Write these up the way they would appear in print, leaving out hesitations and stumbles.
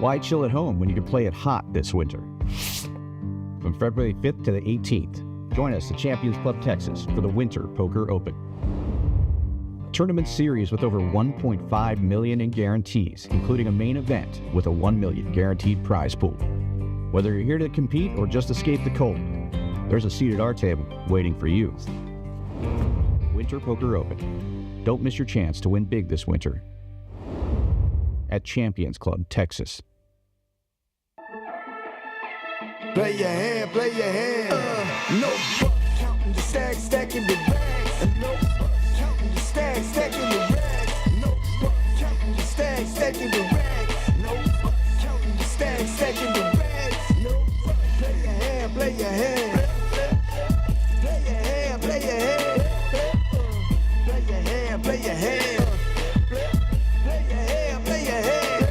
Why chill at home when you can play it hot this winter? From February 5th to the 18th, join us at Champions Club Texas for the Winter Poker Open. A tournament series with over $1.5 million in guarantees, including a main event with a $1 million guaranteed prize pool. Whether you're here to compete or just escape the cold, there's a seat at our table waiting for you. Winter Poker Open. Don't miss your chance to win big this winter at Champions Club Texas. Play your hand, play your hand. No fuck counting the stacks, stacking the bags. And no fuck counting the stacks, stacking the rags. No fuck counting the stacks, stacking the rags. No fuck counting the stacks, stacking the rags. No fuck, play your hand, play your hand. Play your hand, play your hand. Play your hand, play your hand. Play your hand, play your hand.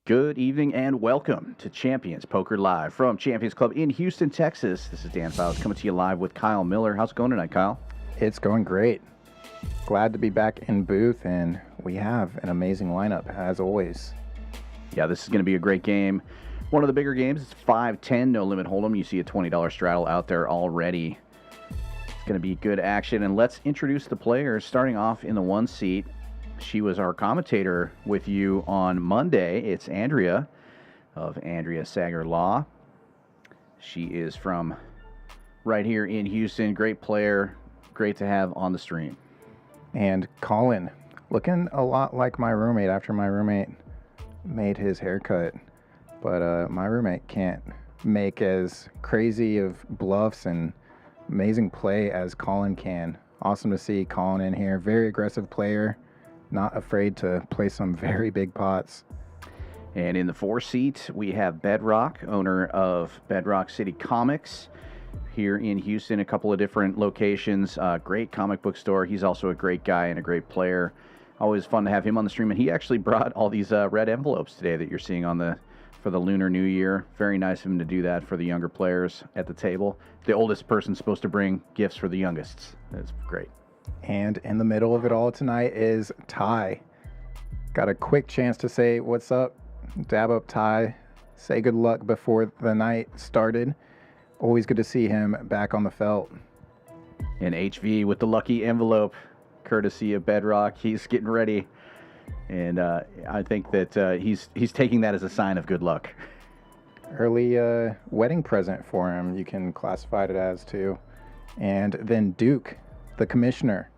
Good evening and welcome to Champions Poker Live from Champions Club in Houston, Texas. This is Dan Files coming to you live with Kyle Miller. How's it going tonight, Kyle? It's going great. Glad to be back in booth, and we have an amazing lineup, as always. Yeah, this is going to be a great game. One of the bigger games. It's 5-10, no limit hold'em. You see a $20 straddle out there already. It's going to be good action, and let's introduce the players. Starting off in the one seat, she was our commentator with you on Monday. It's Andrea of Andrea Sager Law. She is from right here in Houston. Great player. Great to have on the stream. And Collin, looking a lot like my roommate after my roommate made his haircut. But my roommate can't make as crazy of bluffs and amazing play as Collin can. Awesome to see Collin in here. Very aggressive player. Not afraid to play some very big pots. And in the 4 seat, we have Bedrock, owner of Bedrock City Comics here in Houston, a couple of different locations. Great comic book store. He's also a great guy and a great player. Always fun to have him on the stream. And he actually brought all these red envelopes today that you're seeing on for the Lunar New Year. Very nice of him to do that for the younger players at the table. The oldest person's supposed to bring gifts for the youngest. That's great. And in the middle of it all tonight is Ty. Got a quick chance to say what's up, dab up Ty, say good luck before the night started. Always good to see him back on the felt. And HV with the lucky envelope, courtesy of Bedrock. He's getting ready. And I think that he's taking that as a sign of good luck. Early wedding present for him, you can classify it as too. And then Duke, the commissioner.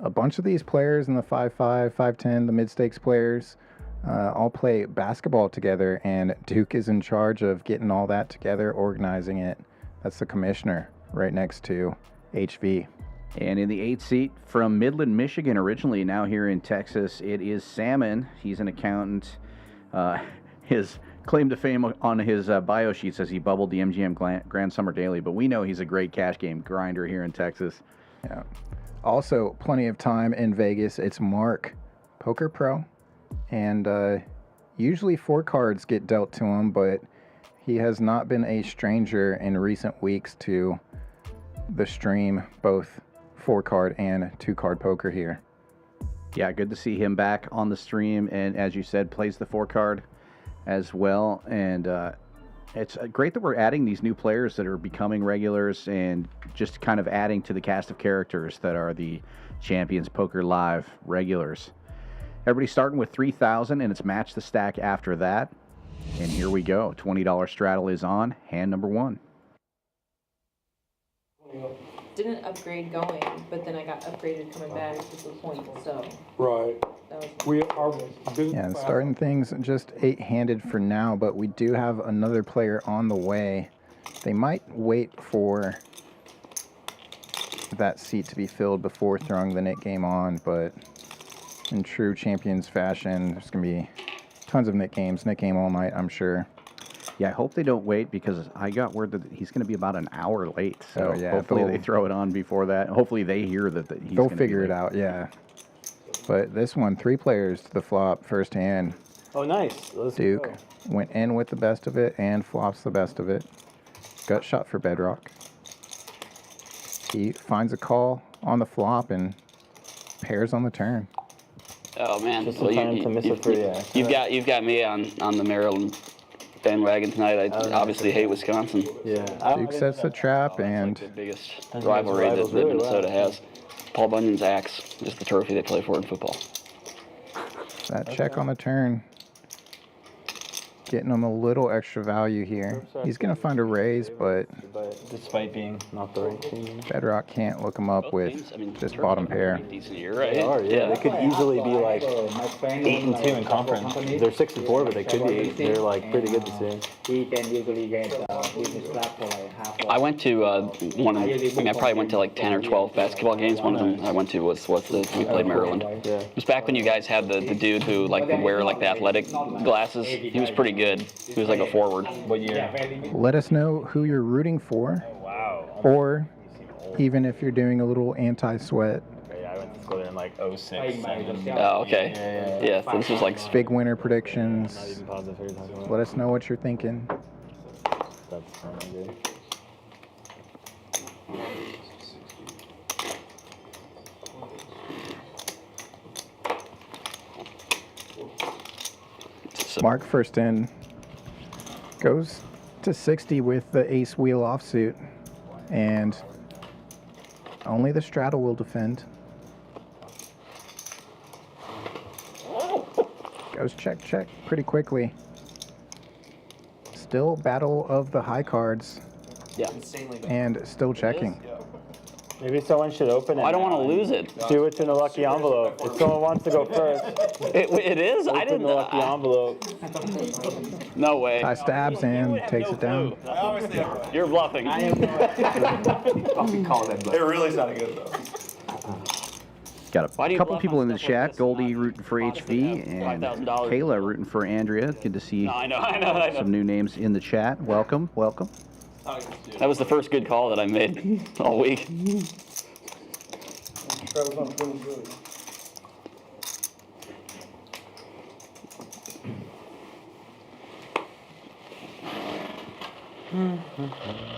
A bunch of these players in the 5-5, 5-10, the mid-stakes players, all play basketball together, and Duke is in charge of getting all that together, organizing it. That's the commissioner right next to HV. And in the 8th seat, from Midland, Michigan originally, now here in Texas, it is Salmon. He's an accountant. His claim to fame on his bio sheet says he bubbled the MGM Grand Summer Daily, but we know he's a great cash game grinder here in Texas. Yeah. Also, plenty of time in Vegas. It's Mark, poker pro, and usually 4 cards get dealt to him, but he has not been a stranger in recent weeks to the stream, both 4-card and 2-card poker here. Yeah, good to see him back on the stream, and as you said, plays the 4-card as well, and it's great that we're adding these new players that are becoming regulars and just kind of adding to the cast of characters that are the Champions Poker Live regulars. Everybody's starting with 3,000, and it's match the stack after that. And here we go. $20 straddle is on. Hand number 1. Didn't upgrade going, but then I got upgraded coming back to the point, so. Right. We are Yeah, starting things just 8-handed for now, but we do have another player on the way. They might wait for that seat to be filled before throwing the Nick game on, but in true Champions fashion, there's going to be tons of Nick games. Nick game all night, I'm sure. Yeah, I hope they don't wait because I got word that he's going to be about an hour late. So yeah, hopefully they throw it on before that. Hopefully they hear that he's they'll figure it out, yeah. But this one, 3 players to the flop, first hand. Oh, nice. Let's Duke go. went in with the best of it and flops the best of it. Gut shot for Bedrock. He finds a call on the flop and pairs on the turn. Oh man, Just in time to miss a free act. You've got me on the Maryland bandwagon tonight. I obviously hate Wisconsin. Yeah. Duke sets the trap, and The biggest rivalry that Minnesota has. Paul Bunyan's axe is the trophy they play for in football. that check on the turn. Getting him a little extra value here. He's going to find a raise, but despite being not the right team. Bedrock can't look him up with this bottom pair. Decent year, right? They are, yeah. They could easily be like 8-2 in conference. They're 6-4, but they could be 8. They're like pretty good this year. He can usually get business class for like half. I went to one of, I probably went to like 10 or 12 basketball games. One of them I went to was we played Maryland. Yeah. It was back when you guys had the dude who like would wear like the athletic glasses. He was pretty good. He was like a forward. What year? Let us know who you're rooting for, or even if you're doing a little anti-sweat. Yeah, I went to school there in like 06. Oh, okay. Yeah, so this was like Big winner predictions. Not even positive who you're talking about. Let us know what you're thinking. That's good. Mark first in goes to 60 with the ace wheel offsuit, and only the straddle will defend. Goes check, check pretty quickly. Still battle of the high cards. Yeah. And still checking. Maybe someone should open it. I don't want to lose it. Do it in a lucky envelope. If someone wants to go first, It is? I open didn't. the lucky envelope. No way. High stabs and takes it down. You're bluffing. It really sounded good though. Got Why do a you couple bluff people on in the stuff like chat. this? Goldie rooting for HV and $5,000. Kayla rooting for Andrea. Good to see No, I know. some new names in the chat. Welcome, welcome. That was the first good call that I made all week.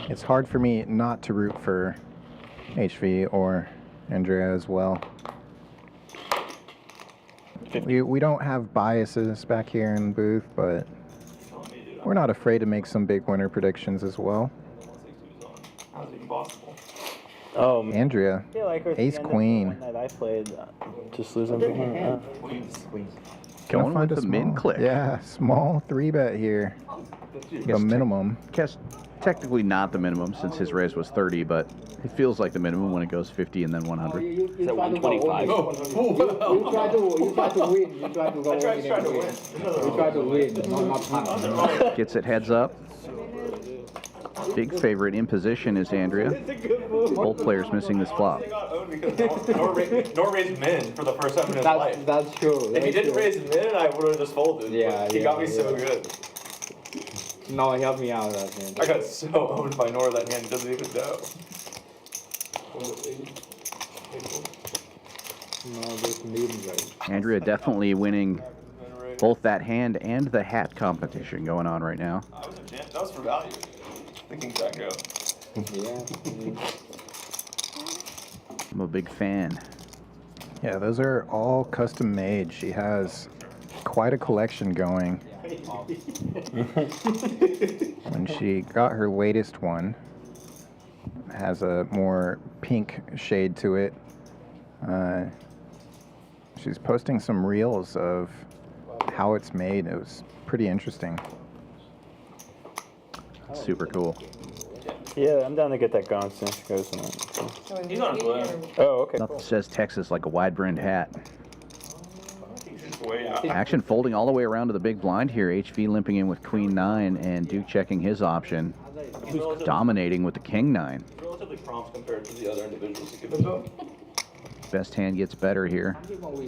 It's hard for me not to root for HV or Andrea as well. We don't have biases back here in the booth, but we're not afraid to make some big winner predictions as well. How's it even possible? Andrea, I feel like with ace the end of queen. the one that I played, just losing to him. Going Gonna find with a the min small- click. Yeah, small 3-bet here. The minimum. Guess technically not the minimum since his raise was 30, but it feels like the minimum when it goes 50 and then 100. Is that 125? You try to win. You try to go I tried to win. You try to win, not punch. Gets it heads up. Big favorite in position is Andrea. Both players missing this flop. They got owned because Nor raised min for the first time in his life. That's true. If he didn't raise min, I would have just folded. Yeah, but he yeah, got me yeah. so good. No, help me out, that man. I got so owned by Nor that man doesn't even know. No, this medium right. Andrea definitely winning both that hand and the hat competition going on right now. That was for value. The king jack go. Yeah. I'm a big fan. Yeah, those are all custom made. She has quite a collection going. When she got her latest one, it has a more pink shade to it. She's posting some reels of how it's made. It was pretty interesting. Super cool. Yeah, I'm down to get that going soon. She goes in that. He's on a blue. Oh, okay. Nothing says Texas like a wide brimmed hat. He's just way out. Action folding all the way around to the big blind here. HV limping in with Queen 9 and Duke checking his option. Dominating with the King 9. Relatively prompt compared to the other individuals he could have. Best hand gets better here.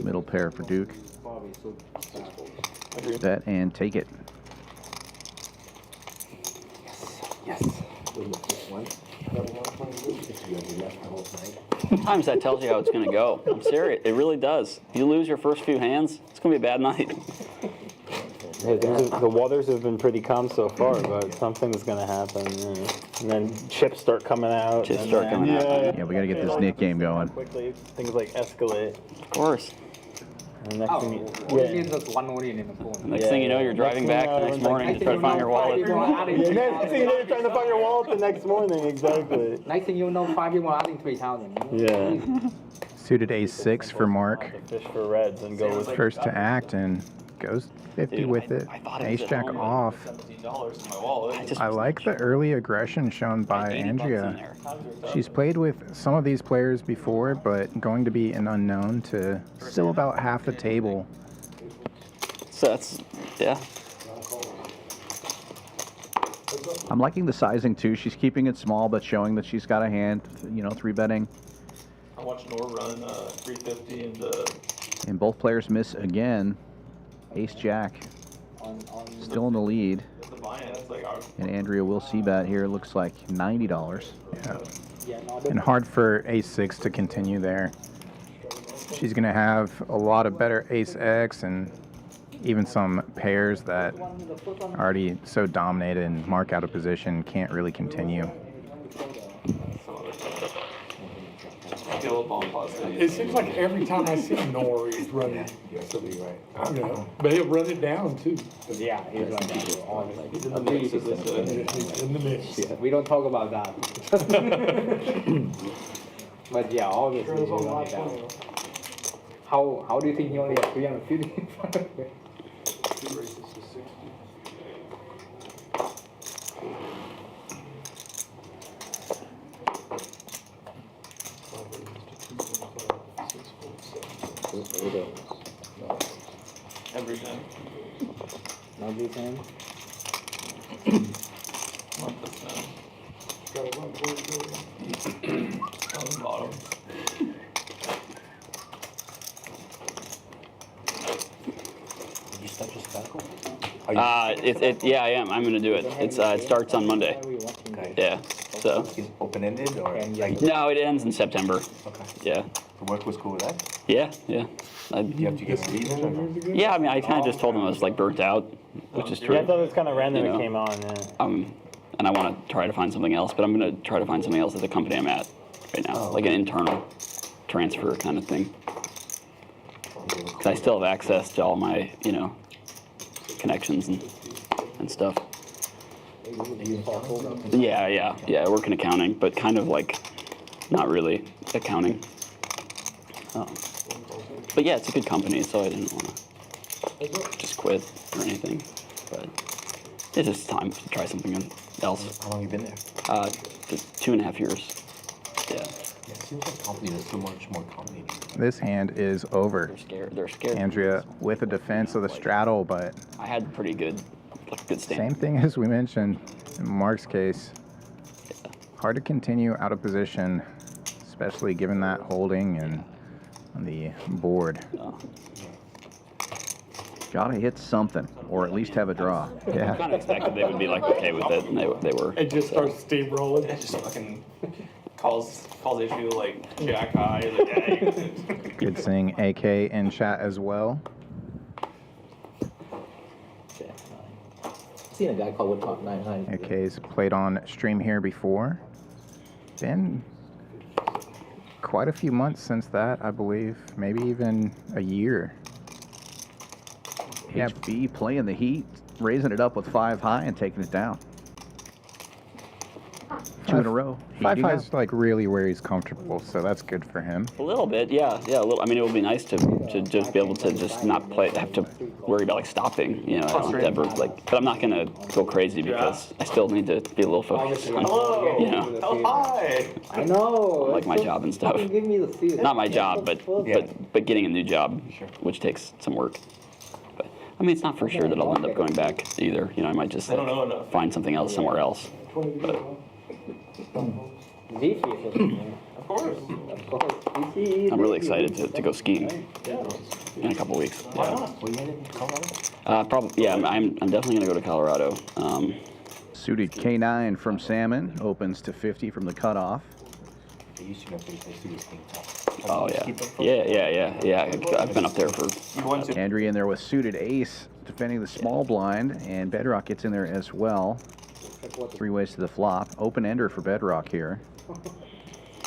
Middle pair for Duke. Bet and take it. Sometimes that tells you how it's going to go. I'm serious. It really does. If you lose your first few hands, it's going to be a bad night. Hey, the waters have been pretty calm so far, but something's going to happen. Yeah. And then chips start coming out. Chips start coming out. Yeah, we got to get this knit game going. Quickly, things like escalate. Of course. And next thing only there's one only in the phone. Next thing you know, you're driving back the next morning to try to find your wallet. next thing you know, you're trying to find your wallet the next morning, exactly. Next thing you know, 5 people are adding 3,000. Yeah. Suited ace-6 for Mark. Fish for reds and go with First to act and goes 50 with it. Ace-jack off. $17 in my wallet. I like the early aggression shown by Andrea. She's played with some of these players before, but going to be an unknown to still about half the table. So that's, yeah. I'm liking the sizing too. She's keeping it small, but showing that she's got a hand, you know, 3-betting. I watched Nor run 350 And both players miss again. Ace-jack. Still in the lead. the buy-ins. Like, And Andrea will see bet here. It looks like $90. Yeah. And hard for ace-6 to continue there. She's going to have a lot of better ace-x and even some pairs that are already so dominated and Mark out of position can't really continue. It seems like every time I see Nor, he's running. You know, but he'll run it down too. Yeah, he's like that. Honestly. He's in the mix. He's in the mix. Yeah, we don't talk about that. But yeah, obviously he's running down. How do you think he only has 350? everything. Everything. Not the same. On the bottom. Did you start your sparkle? Yeah, I am. I'm gonna do it. It starts on Monday. Okay. Yeah. So. Is it open-ended or like? No, it ends in September. Okay. Yeah. The work was cool with that? Yeah, yeah. Do you have to give a reason or no? Yeah, I mean, I kind of just told them I was like burnt out, which is true. Yeah, I thought it was kind of random You know? it came on. Yeah. And I want to try to find something else, but I'm going to try to find something else at the company I'm at right now, like an internal transfer kind of thing. Because I still have access to all my, you know, connections and stuff. Yeah. I work in accounting, but kind of like not really accounting. But yeah, it's a good company, so I didn't want to just quit or anything. But it's just time to try something else. How long have you been there? 2.5 years. Yeah. It seems like company, there's so much more company. This hand is over. They're scared. Andrea with a defense of the straddle, but I had pretty good stand. Same thing as we mentioned in Mark's case. Yeah. Hard to continue out of position, especially given that holding and on the board. Gotta hit something, or at least have a draw. I kind of expected they would be like okay with it, and they were. It just starts steamrolling. It just fucking calls issue like Jack High or the day. Good seeing AK in chat as well. Seen a guy called Woodcock 99. AK's played on stream here before. Been quite a few months since that, I believe. Maybe even a year. Yeah. HB playing the heat, raising it up with 5 high and taking it down. 2 in a row. Five high's like really where he's comfortable, so that's good for him. A little bit, yeah. A little. I mean, it would be nice to just be able to just not have to worry about like stopping. You know, I don't ever like. But I'm not gonna go crazy because I still need to be a little focused. Hello. You know. Oh, hi. I know. Like my job and stuff. Give me the seat. Not my job, but getting a new job, which takes some work. But I mean, it's not for sure that I'll end up going back either. You know, I might just like, find something else somewhere else. But, Of course. I'm really excited to go skiing in a couple weeks. Why not? Were you in Colorado? Probably, yeah. I'm definitely gonna go to Colorado. Suited K9 from Salmon opens to 50 from the cutoff. They used to know they do skiing top. Oh yeah. I've been up there for. Andrea in there with suited ace, defending the small blind, and Bedrock gets in there as well. 3 ways to the flop. Open ender for Bedrock here.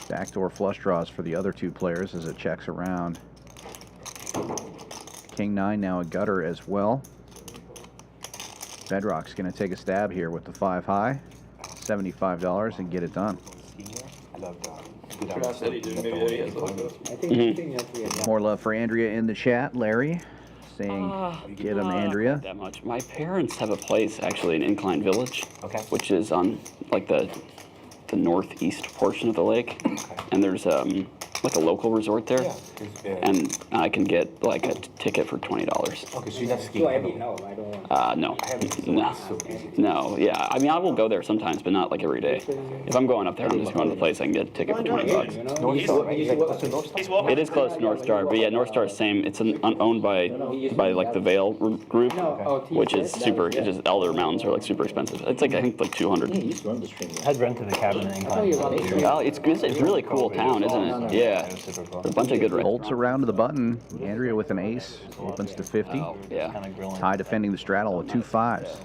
Backdoor flush draws for the other 2 players as it checks around. King 9 now a gutter as well. Bedrock's going to take a stab here with the 5 high, $75, and get it done. More love for Andrea in the chat. Larry saying, get him, Andrea. Not that much. My parents have a place actually in Incline Village, which is on like the northeast portion of the lake, and there's like a local resort there, and I can get like a ticket for $20. Okay, so you have skiing. No. Yeah. I mean, I will go there sometimes, but not like every day. If I'm going up there, I'm just going to the place. I can get a ticket for $20. North Star? It is close to North Star, but yeah, North Star is same. It's owned by like the Vale group, which is super. It's just Elder Mountains are like super expensive. It's like I think like 200. I'd rented a cabin in Incline. Oh, it's good. It's a really cool town, isn't it? Yeah. A bunch of good Bolts around to the button. Andrea with an ace opens to 50. Oh, yeah. Ty defending the straddle with 2 5s.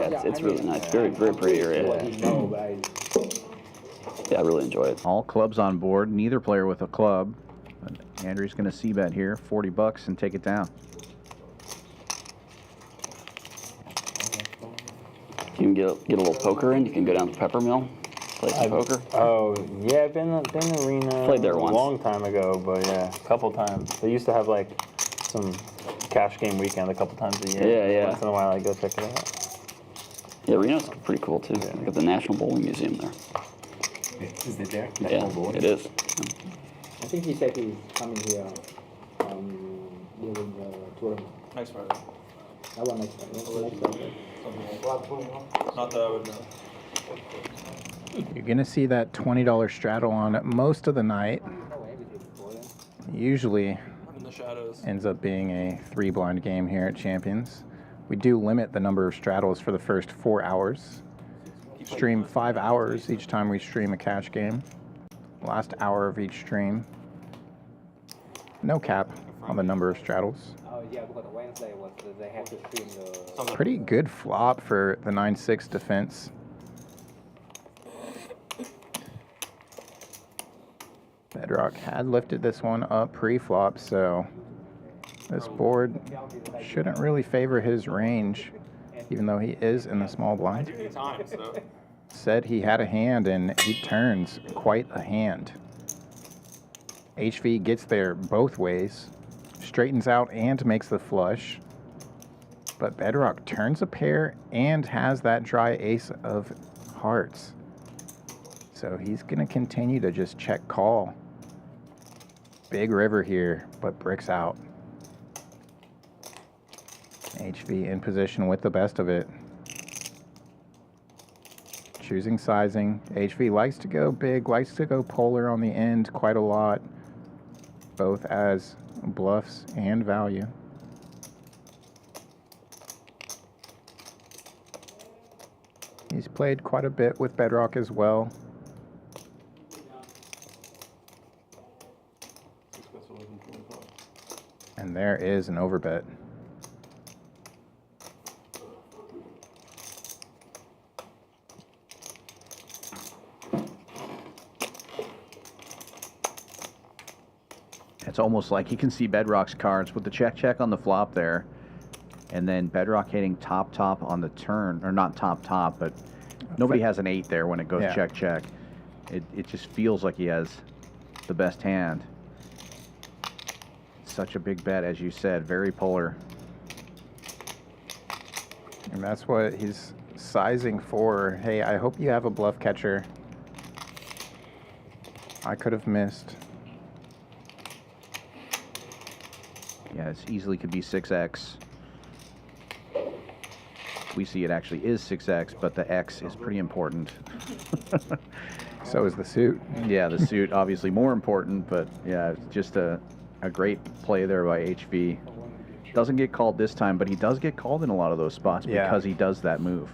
Yeah, it's really nice. Very, very pretty area. Yeah, I really enjoy it. All clubs on board. Neither player with a club. But Andrea's going to c-bet here, $40, and take it down. You can get a little poker in. You can go down to Pepper Mill. Play some poker? Oh, yeah, I've been to Arena Played there once. a long time ago, but yeah, a couple times. They used to have like some cash game weekend a couple times a year. Yeah. Once in a while I go check it out. Yeah, Arena's pretty cool too. They got the National Bowling Museum there. Is it there? Yeah, it is. I think he said he's coming here during the tournament. Next Friday. That one next Friday. Not that I would know. You're going to see that $20 straddle on most of the night. Usually In the shadows. ends up being a 3-blind game here at Champions. We do limit the number of straddles for the first 4 hours. Stream 5 hours each time we stream a cash game. Last hour of each stream. No cap on the number of straddles. Oh yeah, because Wednesday was they had to stream the. Pretty good flop for the 9-6 defense. Bedrock had lifted this one up pre-flop, so this board shouldn't really favor his range, even though he is in the small blind. Said he had a hand, and he turns quite a hand. HV gets there both ways, straightens out and makes the flush, but Bedrock turns a pair and has that dry ace of hearts. So he's going to continue to just check call. Big river here, but bricks out. HV in position with the best of it. Choosing sizing. HV likes to go big, likes to go polar on the end quite a lot, both as bluffs and value. He's played quite a bit with Bedrock as well. And there is an overbet. It's almost like you can see Bedrock's cards with the check on the flop there, and then Bedrock hitting top on the turn, or not top, but nobody has an 8 there when it goes check. It just feels like he has the best hand. Such a big bet, as you said, very polar. And that's what he's sizing for. Hey, I hope you have a bluff catcher. I could have missed. Yeah, it easily could be 6x. We see it actually is 6x, but the X is pretty important. So is the suit. Yeah, the suit obviously more important, but yeah, just a great play there by HV. Doesn't get called this time, but he does get called in a lot of those spots because he does that move.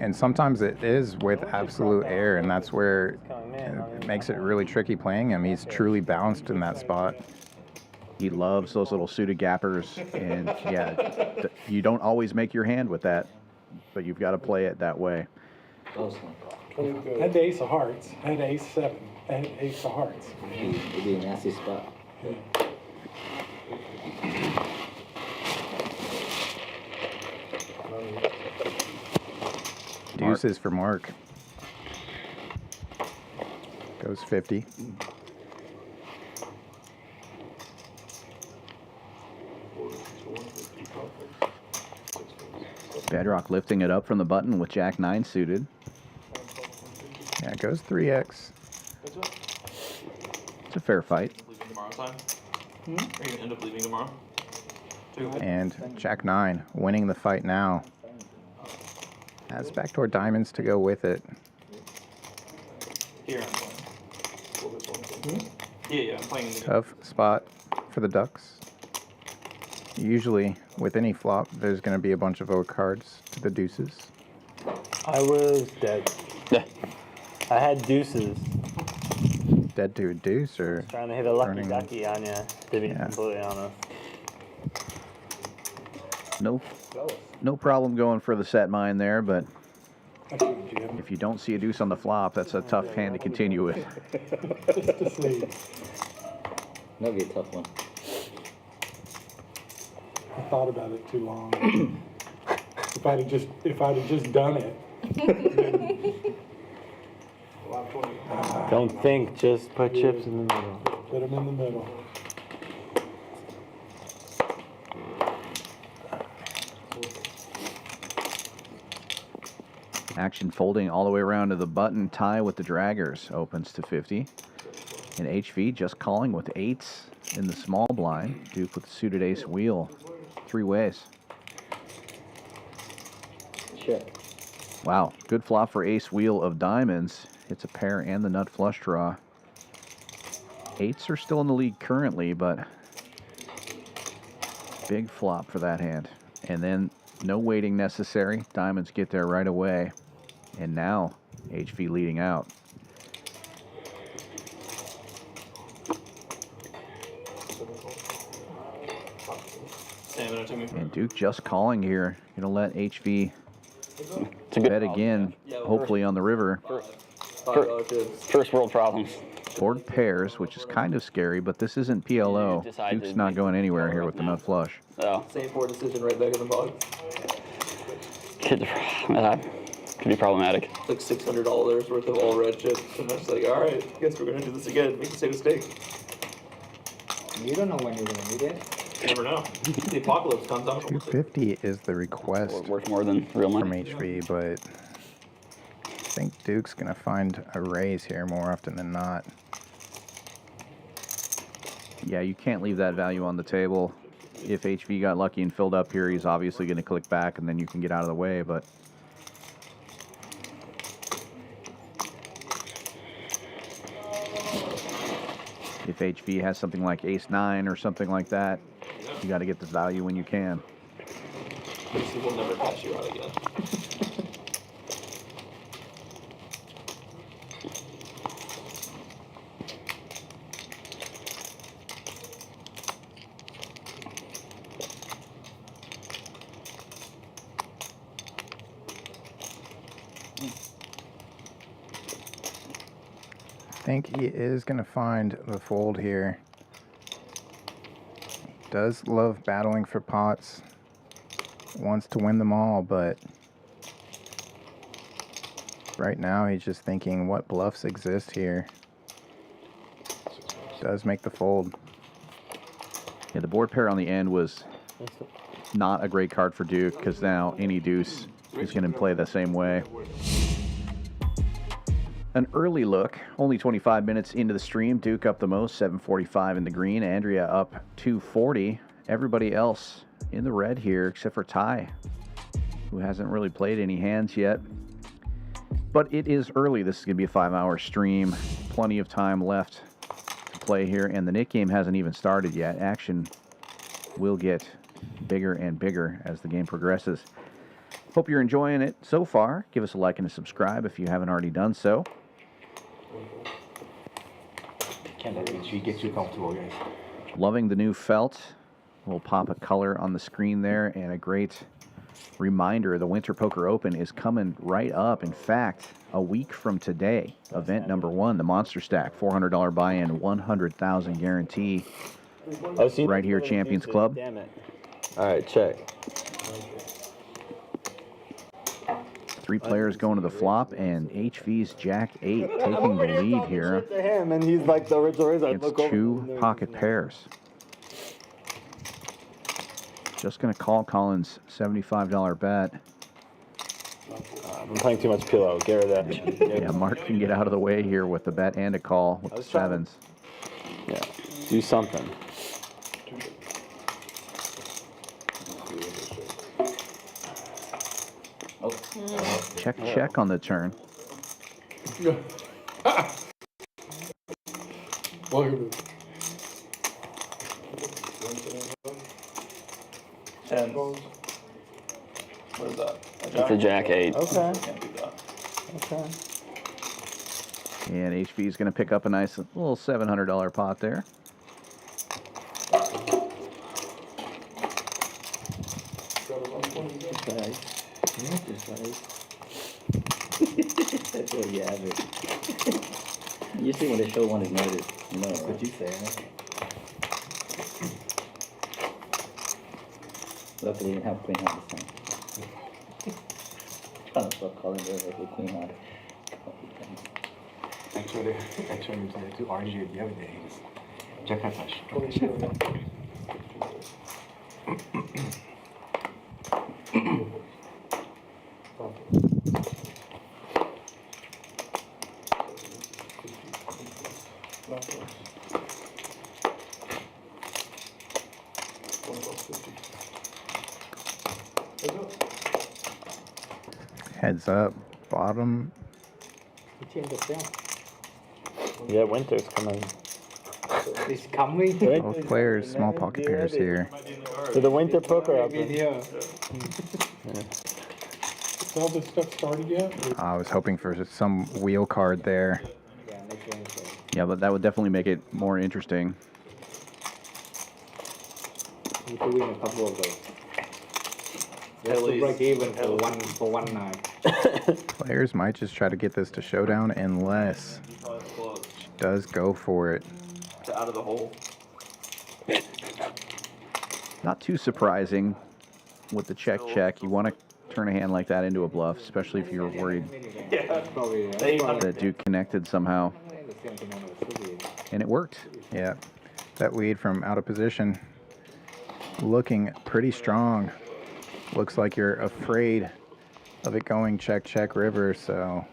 And sometimes it is with absolute air, and that's where it makes it really tricky playing him. He's truly balanced in that spot. He loves those little suited gappers, and yeah, you don't always make your hand with that, but you've got to play it that way. Had the ace of hearts, had ace 7, had ace of hearts. It'd be a nasty spot. Yeah. Deuces for Mark. Goes 50. Bedrock lifting it up from the button with Jack 9 suited. Yeah, it goes 3x. It's a fair fight. Leaving tomorrow time? Are you gonna end up leaving tomorrow? And Jack 9 winning the fight now. Has backdoor diamonds to go with it. Here I'm playing. Yeah, I'm playing in the Tough spot for the Ducks. Usually, with any flop, there's going to be a bunch of overcards to the deuces. I was dead. Yeah. I had deuces. Dead to a deuce, or Trying to hit a lucky turning- ducky on you, to be completely honest. No problem going for the set mine there, but if you don't see a deuce on the flop, that's a tough hand to continue with. Just to see. That'll be a tough one. I thought about it too long. If I'd have just done it. Don't think, just put chips in the middle. Put them in the middle. Action folding all the way around to the button. Tie with the draggers opens to 50. And HV just calling with 8s in the small blind. Duke with the suited ace wheel. 3 ways. Sure. Wow, good flop for ace wheel of diamonds. It's a pair and the nut flush draw. 8s are still in the lead currently, but big flop for that hand. And then no waiting necessary. Diamonds get there right away. And now HV leading out. And Duke just calling here. Gonna let HV bet again, hopefully on the river. First world problems. Board pairs, which is kind of scary, but this isn't PLO. Duke's not going anywhere here with the nut flush. Oh. Same poor decision right back in the box. Could be problematic. Like $600 worth of all red chips, and I'm just like, all right, I guess we're gonna do this again. Make the same mistake. You don't know when you're gonna need it. You never know. The apocalypse comes out. 250 is the request Worth more than real from money. HV, but I think Duke's going to find a raise here more often than not. Yeah, you can't leave that value on the table. If HV got lucky and filled up here, he's obviously going to click back, and then you can get out of the way, but if HV has something like ace-9 or something like that, you got to get the value when you can. He will never cash you out again. I think he is going to find the fold here. He does love battling for pots. Wants to win them all, but right now he's just thinking what bluffs exist here. Does make the fold. Yeah, the board pair on the end was not a great card for Duke, because now any deuce is going to play the same way. An early look, only 25 minutes into the stream. Duke up the most, 745 in the green. Andrea up 240. Everybody else in the red here, except for Ty, who hasn't really played any hands yet. But it is early. This is going to be a 5-hour stream. Plenty of time left to play here, and the Nick game hasn't even started yet. Action will get bigger and bigger as the game progresses. Hope you're enjoying it so far. Give us a like and a subscribe if you haven't already done so. Can't let HV get you comfortable, guys. Loving the new felt. We'll pop a color on the screen there, and a great reminder, the Winter Poker Open is coming right up. In fact, a week from today, event number 1, the Monster Stack, $400 buy-in, 100,000 guarantee, right here, Champions Club. Damn it. All right, check. Three players going to the flop, and HV's Jack 8 taking the lead here. To him, and he's like the original. It's two pocket pairs. Just going to call Collin's $75 bet. I'm playing too much pillow. Get rid of that. Yeah, Mark can get out of the way here with the bet and a call with the sevens. Yeah, do something. Check, check on the turn. Look at this. Tens. What is that? It's a Jack 8. Okay. Can't do that. Okay. And HV is going to pick up a nice little $700 pot there. That's what you have it. Usually when they show one is noticed. No, what you say, huh? Luckily, we didn't have queen high this time. Trying to stop calling her like a queen high. Actually, to RJ the other day, Jack has Heads up, bottom. Yeah, winter's coming. It's coming. Both players, small pocket pairs here. So the winter poker up there. Is all this stuff started yet? I was hoping for some wheel card there. Yeah, but that would definitely make it more interesting. You could win a couple of those. Just to break even for one night. Players might just try to get this to showdown unless she does go for it. Out of the hole. Not too surprising with the check check. You want to turn a hand like that into a bluff, especially if you're worried that Duke connected somehow. And it worked. Yeah, that lead from out of position looking pretty strong. Looks like you're afraid of it going check, check, river, so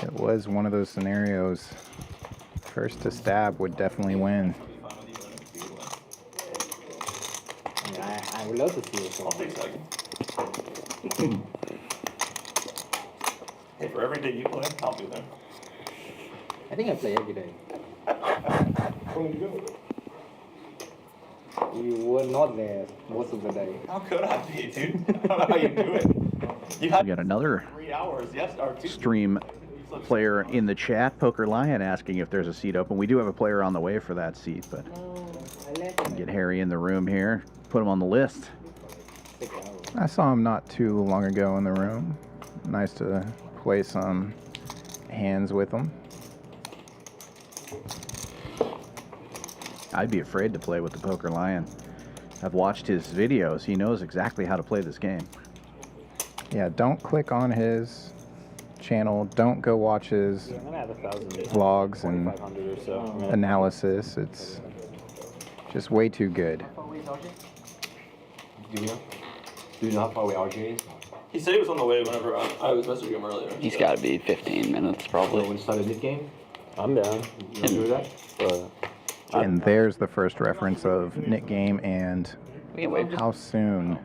it was one of those scenarios. First to stab would definitely win. I would love to see it. I'll take second. Hey, for every day you play, I'll be there. I think I play every day. You were not there most of the day. How could I be, dude? I don't know how you do it. You We had got another 3 hours, yes, or 2. stream player in the chat, Poker Lion, asking if there's a seat open. We do have a player on the way for that seat, but get Harry in the room here, put him on the list. I saw him not too long ago in the room. Nice to play some hands with him. I'd be afraid to play with the Poker Lion. I've watched his videos. He knows exactly how to play this game. Yeah, don't click on his channel. Don't go watch his I'm gonna have 1,000 vlogs and 500 or so. analysis. It's just way too good. Do you know how far away RJ is? He said he was on the way whenever I was messaging him earlier. He's got to be 15 minutes probably. When we started this game? I'm down. You want to do that? And there's the first reference of Nick game and how soon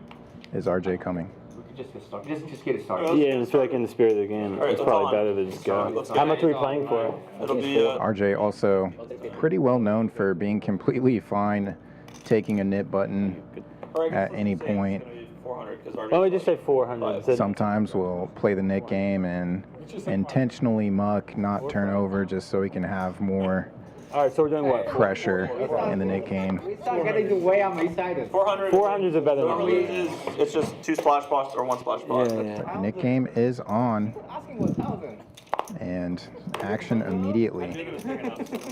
is RJ coming? We could just get started. Just get it started. Yeah, and it's like in the spirit of the game. Alright, It's let's probably on. better to just go. Let's How go. much are we playing for? It'll be, RJ also pretty well known for being completely fine taking a nip button at any point. 400, because Why don't we just say 400? Sometimes we'll play the Nick game and intentionally muck, not turn over, just so we can have more Alright, so we're doing what? pressure in the Nick game. We start getting the way I'm excited. 400. 400's a better number. It's just 2 splash box or 1 splash box. The Nick game is on, Asking 1,000. and action immediately.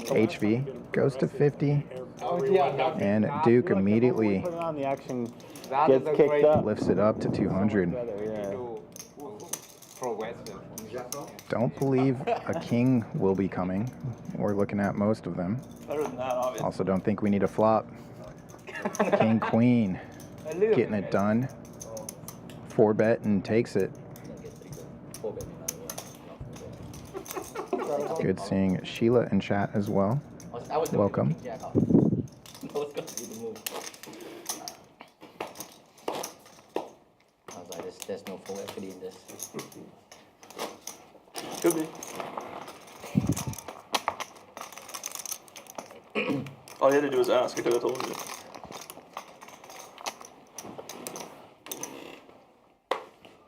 HV goes to 50, and Duke immediately Put it on the action. That is Gets a kicked great up. lifts it up to 200. Yeah. Don't believe a king will be coming. We're looking at most of them. Better than that, obviously. Also, don't think we need a flop. King, queen, getting it done. 4-bet and takes it. Good seeing Sheila in chat as well. Welcome. There's no full equity in this. Could be. All you had to do was ask. I could have told you.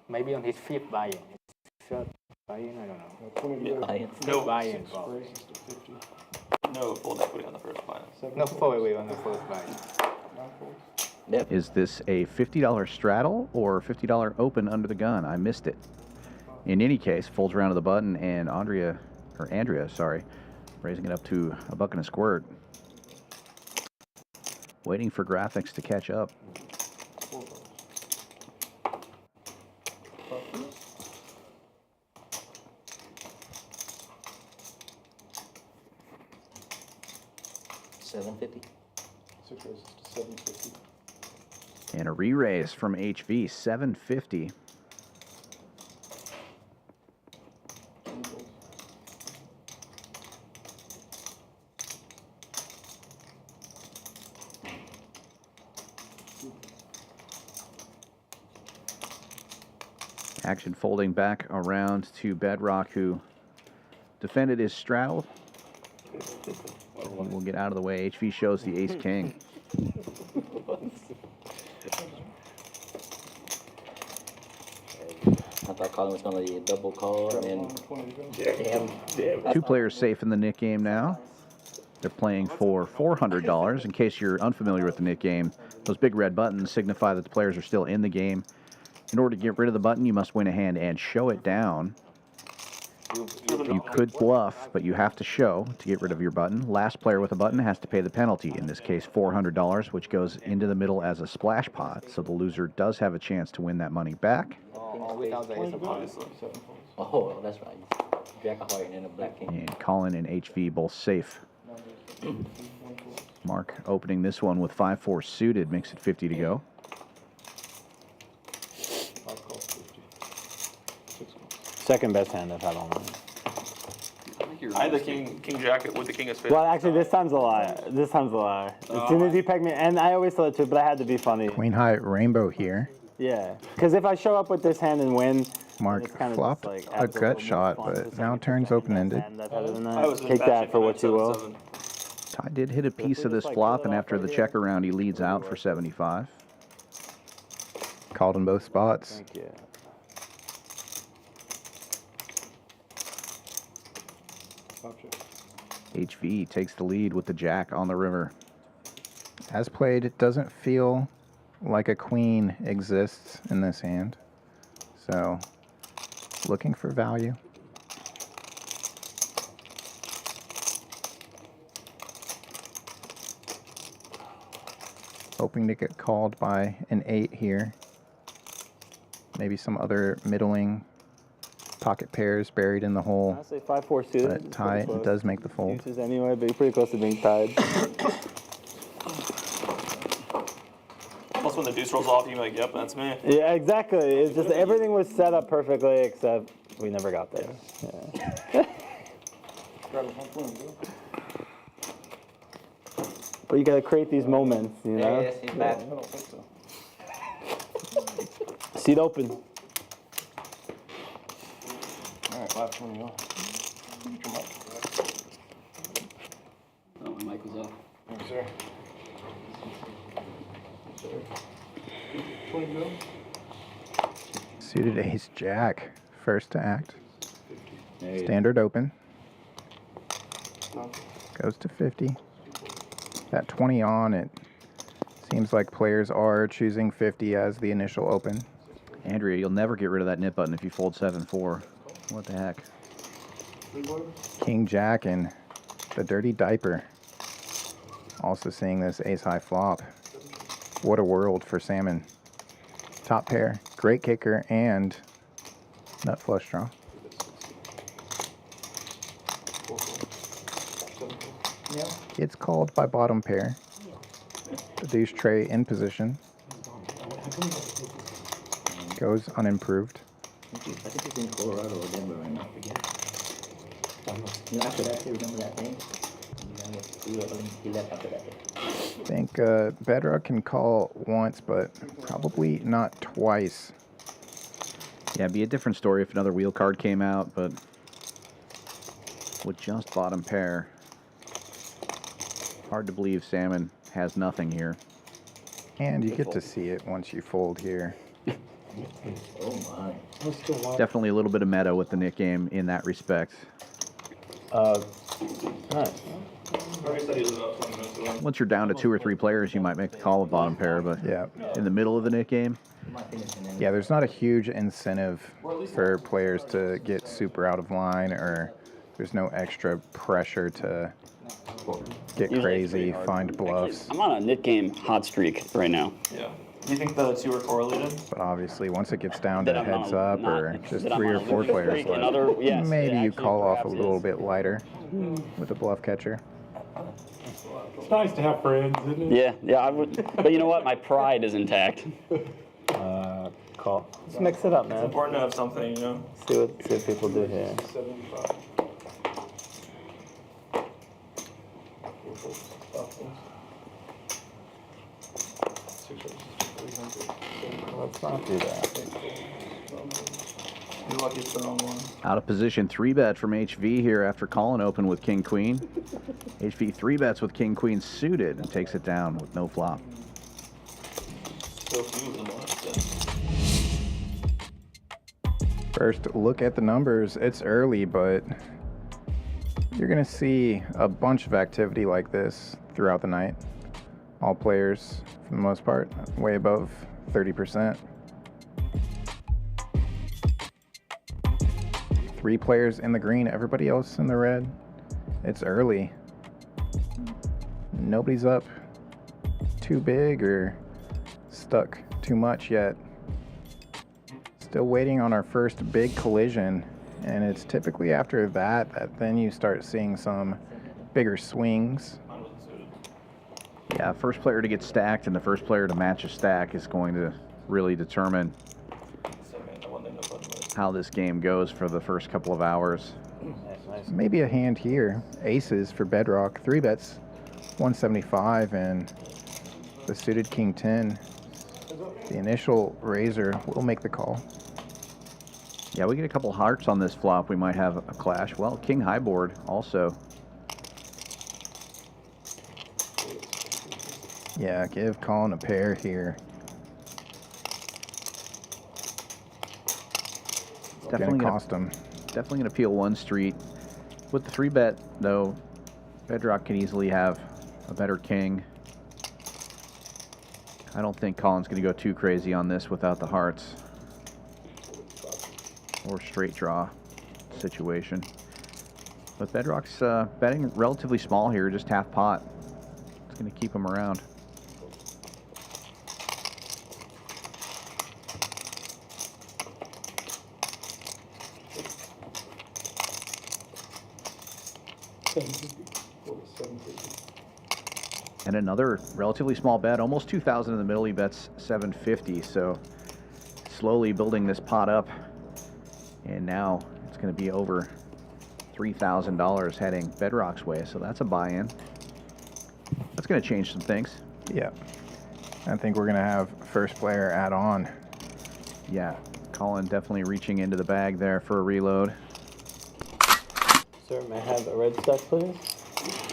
Maybe on his fifth buy-in. Fifth buy-in, I don't know. No buy-in. No full equity on the first buy. No full equity on the first buy-in. Is this a $50 straddle or $50 open under the gun? I missed it. In any case, folds around to the button, and Andrea, raising it up to a buck and a squirt. Waiting for graphics to catch up. $750. And a re-raise from HV, $750. Action folding back around to Bedrock, who defended his straddle. We'll get out of the way. HV shows the ace-king. I thought Collin was going to double call and then damn. Two players safe in the Nick game now. They're playing for $400. In case you're unfamiliar with the Nick game, those big red buttons signify that the players are still in the game. In order to get rid of the button, you must win a hand and show it down. You could bluff, but you have to show to get rid of your button. Last player with a button has to pay the penalty, in this case $400, which goes into the middle as a splash pot, so the loser does have a chance to win that money back. Oh, that's right. Jack of heart and a black king. And Collin and HV both safe. Mark opening this one with 5-4 suited, makes it 50 to go. Second best hand I've had all night. I had the king jacket with the king of spades. Well, actually, this time's a lie. This time's a lie. As soon as he pegged me, and I always thought it too, but I had to be funny. Queen high rainbow here. Yeah, because if I show up with this hand and win, Mark it's kind of flopped like a gut shot, but now turns open-ended. Take that for what you will. Ty did hit a piece of this flop, and after the check around, he leads out for 75. Called in both spots. Thank you. HV takes the lead with the jack on the river. As played, it doesn't feel like a queen exists in this hand. So, looking for value. Hoping to get called by an 8 here. Maybe some other middling pocket pairs buried in the hole. I say 5-4 suited. But tie does make the fold. Uses anyway, but you're pretty close to being tied. Plus, when the deuce rolls off, you're like, yep, that's me. Yeah, exactly. It's just everything was set up perfectly, except we never got there. Yeah. But you gotta create these moments, you know? Yes, he's back. Seat open. Alright, 520 off. Oh, my mic was off. Thank you, sir. Suited ace jack. First to act. Standard open. Goes to 50. At 20 on, it seems like players are choosing 50 as the initial open. Andrea, you'll never get rid of that nip button if you fold 7-4. What the heck? King jack and the dirty diaper. Also seeing this ace high flop. What a world for Salmon. Top pair, great kicker, and Nut flush draw. It's called by bottom pair. The deuce tray in position. Goes unimproved. I think it's in Colorado or Denver right now. You know, after that, remember that thing? He left after that. I think Bedrock can call once, but probably not twice. Yeah, it'd be a different story if another wheel card came out, but with just bottom pair, hard to believe Salmon has nothing here. And you get to see it once you fold here. Oh my. Definitely a little bit of meta with the Nick game in that respect. Nice. Once you're down to 2 or 3 players, you might make the call with bottom pair, but Yeah. in the middle of the Nick game, Yeah, there's not a huge incentive for players to get super out of line, or there's no extra pressure to get Usually it's crazy, pretty hard. find bluffs. I'm on a Nick game hot streak right now. Yeah. Do you think the two are correlated? But obviously, once it gets down to That I'm heads on a- up, not- or just that I'm 3 on or a 4 losing players streak, left, another- yes, maybe it you actually call off a perhaps little is. bit lighter with a bluff catcher. It's nice to have friends, isn't it? Yeah, I would. But you know what? My pride is intact. Call. Let's mix it up, It's man. important to have something, you know. See what people do here. Let's not do that. You're lucky it's the wrong one. out of position 3-bet from HV here after Collin open with King Queen. HV 3-bets with King Queen suited and takes it down with no flop. So few of them left. First look at the numbers. It's early, but you're going to see a bunch of activity like this throughout the night. All players, for the most part, way above 30%. 3 players in the green, everybody else in the red. It's early. Nobody's up too big or stuck too much yet. Still waiting on our first big collision, and it's typically after that then you start seeing some bigger swings. Yeah, first player to get stacked and the first player to match a stack is going to really determine how this game goes for the first couple of hours. Maybe a hand here. Aces for Bedrock. 3-bets 175, and the suited King 10. The initial raiser will make the call. Yeah, we get a couple hearts on this flop. We might have a clash. Well, King high board also. Yeah, give Collin a pair here. Definitely gonna cost him. Definitely gonna peel one street. With the 3-bet though, Bedrock can easily have a better king. I don't think Collin's gonna go too crazy on this without the hearts or straight draw situation. But Bedrock's betting relatively small here, just half pot. It's gonna keep him around. And another relatively small bet, almost 2,000 in the middle. He bets 750, so slowly building this pot up. And now it's going to be over $3,000 heading Bedrock's way, so that's a buy-in. That's going to change some things. Yeah. I think we're going to have first player add on. Yeah, Collin definitely reaching into the bag there for a reload. Sir, may I have a red stack, please?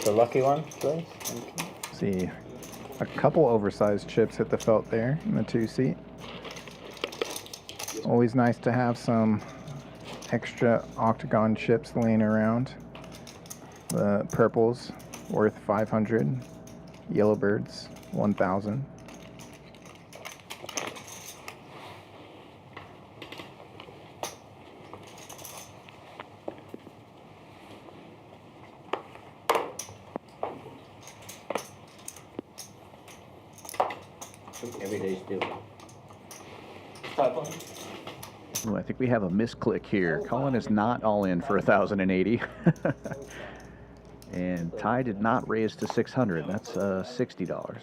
The lucky one, please. Thank you. See, a couple oversized chips hit the felt there in the 2-seat. Always nice to have some extra octagon chips laying around. The purples worth 500, yellowbirds 1,000. Every day still. Ooh, I think we have a misclick here. Collin is not all in for 1,080. And Ty did not raise to 600. That's $60.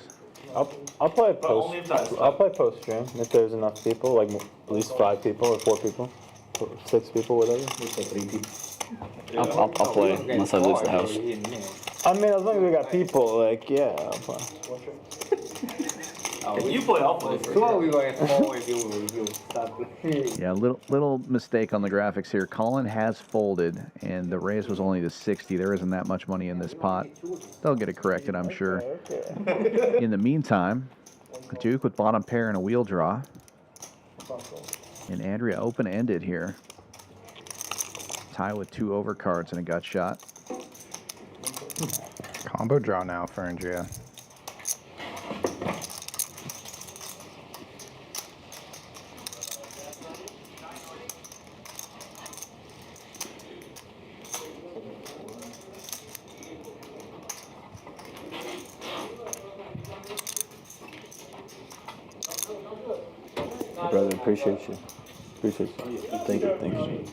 I'll play post. I'll play post stream if there's enough people, like at least 5 people or 4 people, or 6 people, whatever. I'll play unless I lose the house. I mean, as long as we got people, like, yeah, I'll play. If you play, I'll play. Yeah, little mistake on the graphics here. Collin has folded, and the raise was only to 60. There isn't that much money in this pot. They'll get it corrected, I'm sure. In the meantime, Duke with bottom pair and a wheel draw. And Andrea open-ended here. Ty with 2 overcards and a gut shot. Combo draw now for Andrea. Brother, appreciate you. Appreciate you. Thank you. Thank you.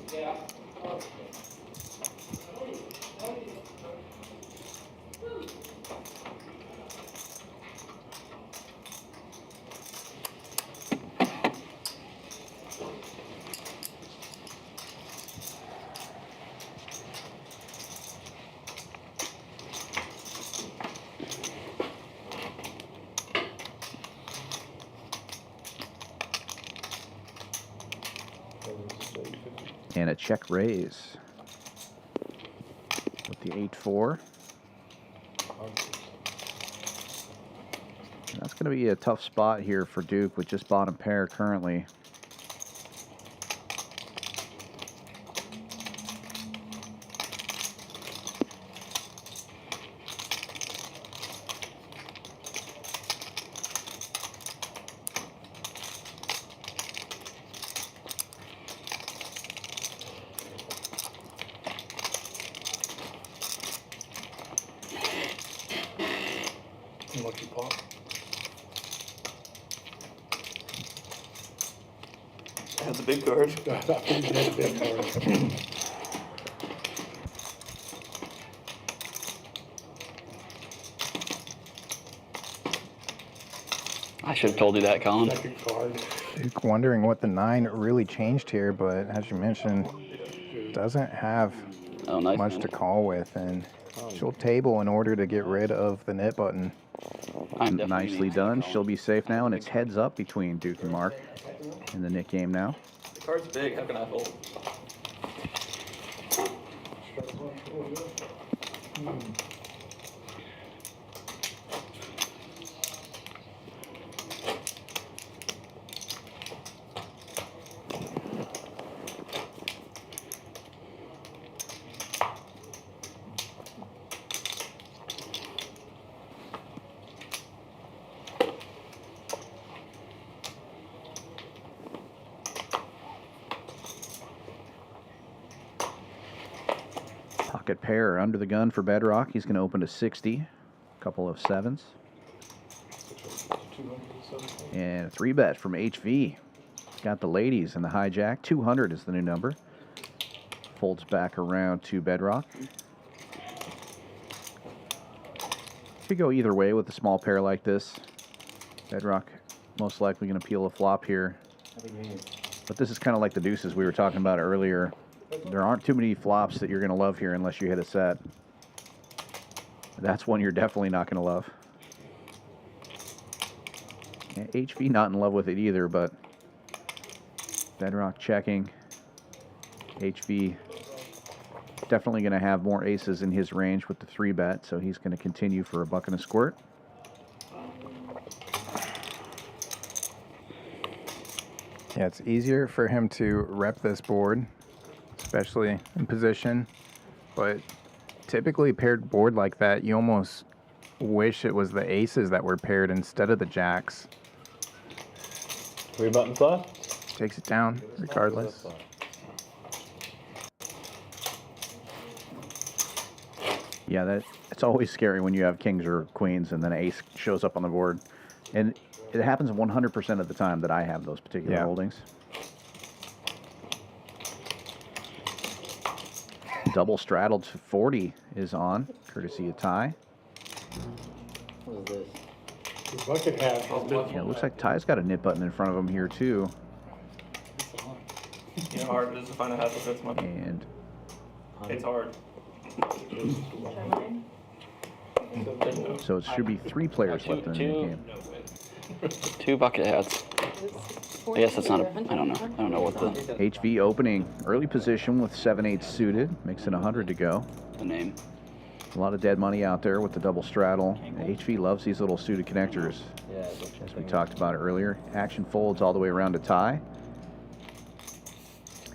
And a check raise with the 8-4. That's going to be a tough spot here for Duke with just bottom pair currently. Lucky pop. That's a big card. I thought you had a big card. I should have told you that, Collin. Second card. Duke wondering what the 9 really changed here, but as you mentioned, doesn't have much to call with, and she'll table in order to get rid of the knit button. Nicely done. She'll be safe now, and it's heads up between Duke and Mark in the knit game now. The card's big. How can I fold? Pocket pair under the gun for Bedrock. He's going to open to 60. A couple of 7s. And a 3-bet from HV. Got the ladies in the hijack. 200 is the new number. Folds back around to Bedrock. Could go either way with a small pair like this. Bedrock most likely going to peel a flop here. But this is kind of like the deuces we were talking about earlier. There aren't too many flops that you're going to love here unless you hit a set. That's one you're definitely not going to love. Yeah, HV not in love with it either, but Bedrock checking. HV definitely going to have more aces in his range with the 3-bet, so he's going to continue for a buck and a squirt. Yeah, it's easier for him to rep this board, especially in position, but typically paired board like that, you almost wish it was the aces that were paired instead of the jacks. 3 buttons left? Takes it down regardless. Yeah, it's always scary when you have kings or queens and then ace shows up on the board. And it happens 100% of the time that I have those particular holdings. Double straddled to 40 is on, courtesy of Ty. What is this? The bucket hat. Yeah, it looks like Ty's got a nip button in front of him here too. You know how hard it is to find a hat that fits money. And It's hard. so it should be 3 players left in the game. 2 bucket hats. I guess that's not a, I don't know. I don't know what the HV opening early position with 7/8 suited, makes it 100 to go. name. A lot of dead money out there with the double straddle. HV loves these little suited connectors, as we talked about earlier. Action folds all the way around to Ty.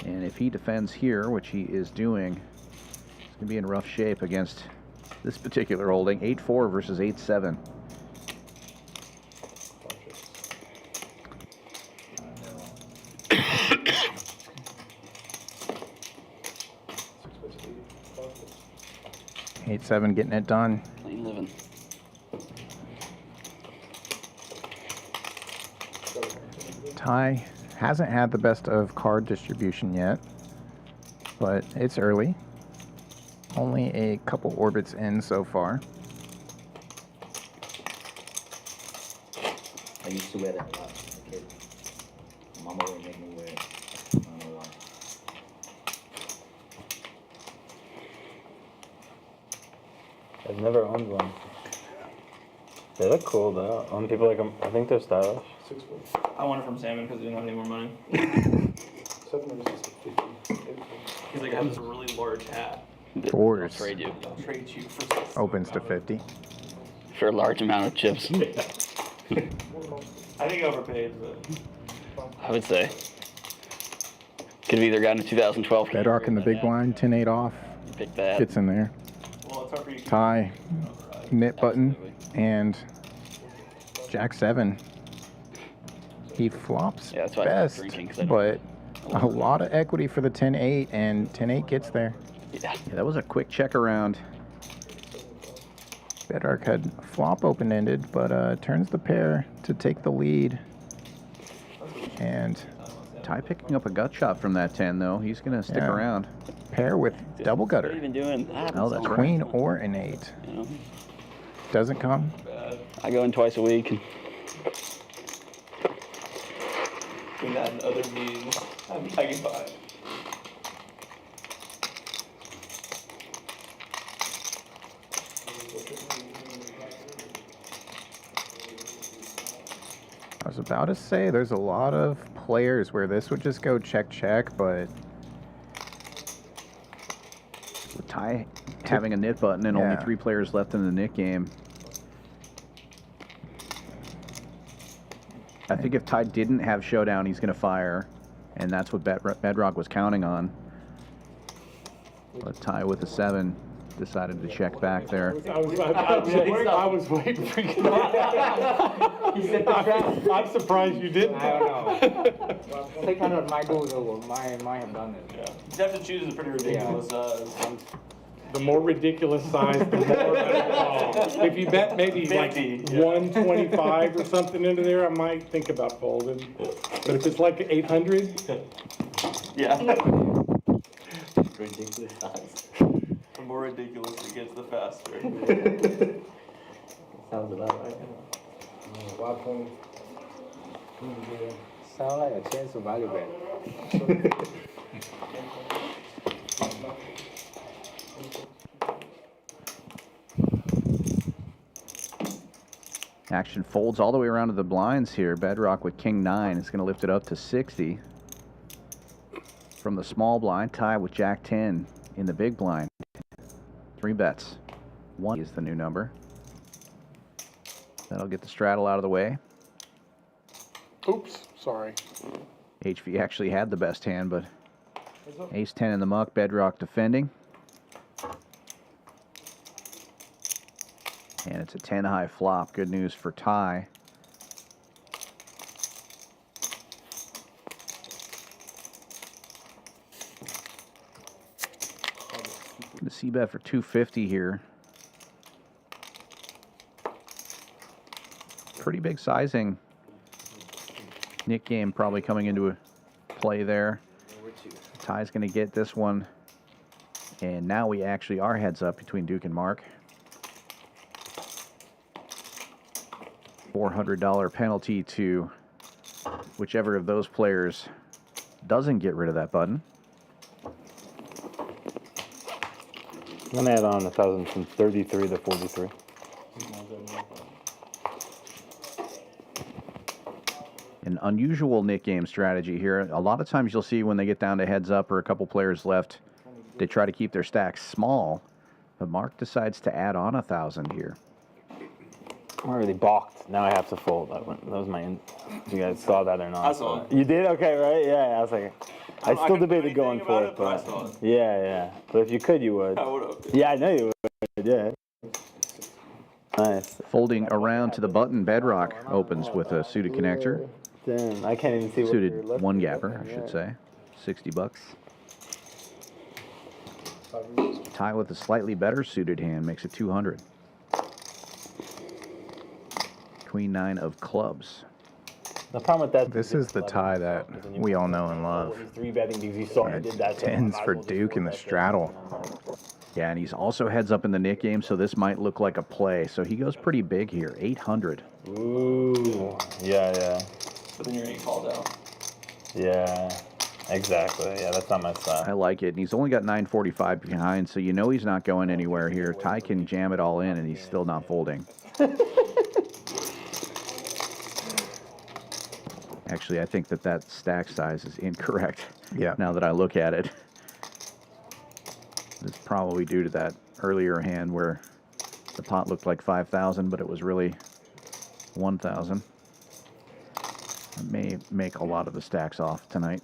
And if he defends here, which he is doing, he's going to be in rough shape against this particular holding. 8-4 versus 8-7. 8-7 getting it done. Clean living. Ty hasn't had the best of card distribution yet, but it's early. Only a couple orbits in so far. I used to wear that a lot as a kid. Mama would make me wear it. I don't know why. I've never owned one. They look cool though. When people like them, I think they're stylish. I want it from Salmon because he didn't have any more money. He's like, I have this really large hat. Fours. I'll trade you. I'll trade you for Opens to 50. For a large amount of chips. I think I overpaid, but I would say. Could have either gotten a 2012. Bedrock in the big blind, 10-8 off. Pick that. Gets in there. well, it's hard for you. Tie, knit button, and Jack 7. He flops Yeah, that's why I stopped best, drinking, 'cause I don't- but a lot of equity for the 10-8, and 10-8 gets there. Yeah. That was a quick check around. Bedrock had flop open-ended, but turns the pair to take the lead. And Ty picking up a gut shot from that 10, though. He's going to stick Yeah. around. pair with double What are you gutter, even doing? Oh, that's right. queen or an 8. You know? Doesn't come. I go in twice a week. And Between that and other means, I can buy. I was about to say there's a lot of players where this would just go check check, but With Ty having a knit button and only Yeah. 3 players left in the knit game. I think if Ty didn't have showdown, he's going to fire, and that's what Bedrock was counting on. But Ty with a 7 decided to check back there. I was waiting for you. He said the trap. I'm surprised you didn't. I don't know. 600 might do it, might have done it. Yeah. You have to choose a pretty ridiculous The more ridiculous size, the more. If you bet maybe 50, like yeah. 125 or something into there, I might think about folding. But if it's like 800, Yeah. Ridiculous size. The more ridiculous it gets, the faster. Sounds about right. Sound like a chance of value bet. Action folds all the way around to the blinds here. Bedrock with King 9 is going to lift it up to 60. From the small blind, Ty with Jack 10 in the big blind. 3 bets. 1 is the new number. That'll get the straddle out of the way. oops, sorry. HV actually had the best hand, but Ace 10 in the muck, Bedrock defending. And it's a 10 high flop. Good news for Ty. The C-bet for 250 here. Pretty big sizing. Nick game probably coming into a play there. Ty's going to get this one And now we actually are heads up between Duke and Mark. $400 penalty to whichever of those players doesn't get rid of that button. I'm going to add on 1,000 from 33 to 43. An unusual Nick game strategy here. A lot of times you'll see when they get down to heads up or a couple players left, they try to keep their stacks small. But Mark decides to add on 1,000 here. I'm already balked. Now I have to fold. That was my. If you guys saw that or not? I saw it. You did? Okay, right? Yeah. I was like, I still debated going for it, but yeah. But if you could, you would. I would have. Yeah, I know you would. Yeah. Nice. Folding around to the button, Bedrock opens with a suited connector. Damn, I can't even see what Suited one gapper, I should say. $60. Tie with a slightly better suited hand makes it 200. Queen 9 of clubs. The problem with that. This is the tie that we all know and love. Three betting because you saw I did that. Tens for Duke in the straddle. Yeah, and he's also heads up in the Nick game, so this might look like a play. So he goes pretty big here, 800. Ooh, yeah. But then you're getting called out. Yeah, exactly. Yeah, that's not my style. I like it, and he's only got 945 behind, so you know he's not going anywhere here. Ty can jam it all in, and he's still not folding. Actually, I think that stack size is incorrect. Yeah. Now that I look at it. It's probably due to that earlier hand where the pot looked like 5,000, but it was really 1,000. It may make a lot of the stacks off tonight.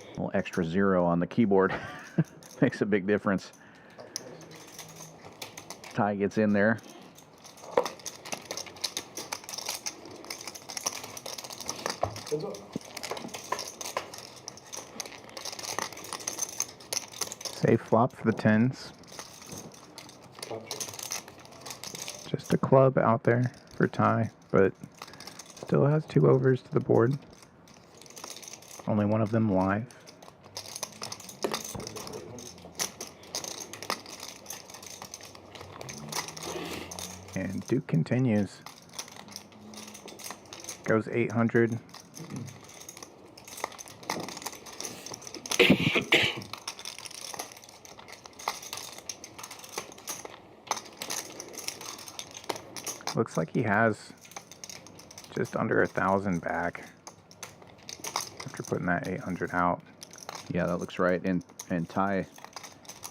A little extra 0 on the keyboard makes a big difference. Ty gets in there. Safe flop for the tens. Just a club out there for Ty, but still has 2 overs to the board. Only one of them live. And Duke continues. Goes 800. Looks like he has just under 1,000 back after putting that 800 out. Yeah, that looks right. And Ty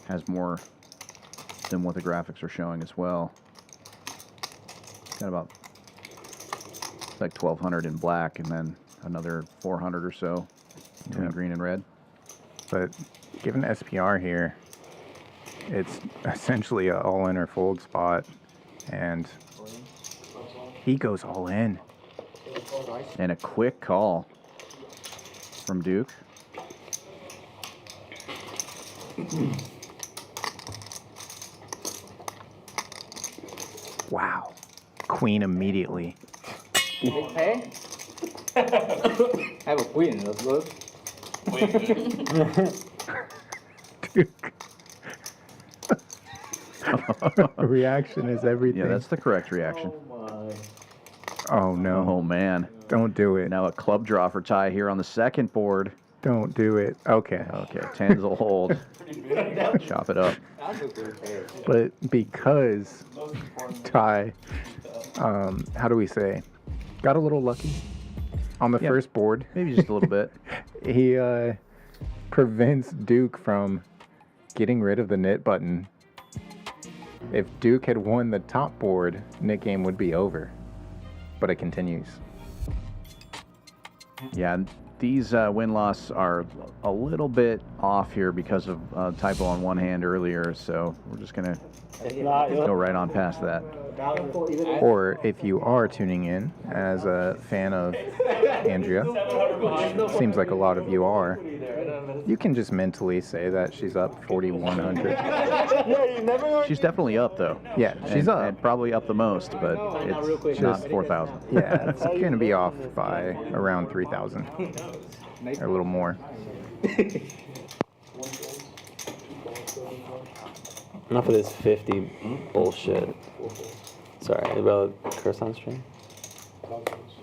has more than what the graphics are showing as well. Got about like 1,200 in black and then another 400 or so between green and red. But given SPR here, it's essentially an all-in or fold spot, and he goes all in. And a quick call from Duke. Wow. Queen immediately. Big pay? I have a queen, let's look. Duke. Reaction is everything. Yeah, that's the correct reaction. Oh, no. Oh, man. Don't do it. Now a club draw for Ty here on the second board. Don't do it. Okay. Okay, tens will hold. Chop it up. But because Ty, how do we say, got a little lucky on the first board. Maybe just a little bit. He prevents Duke from getting rid of the knit button. If Duke had won the top board, knit game would be over. But it continues. Yeah, these win-loss are a little bit off here because of typo on one hand earlier, so we're just going to go right on past that. Or if you are tuning in as a fan of Andrea, which seems like a lot of you are, you can just mentally say that she's up 4,100. She's definitely up, though. Yeah, she's up. And probably up the most, but it's not 4,000. Yeah, it's going to be off by around 3,000. Or a little more. Enough of this 50 bullshit. Sorry, about curse on stream?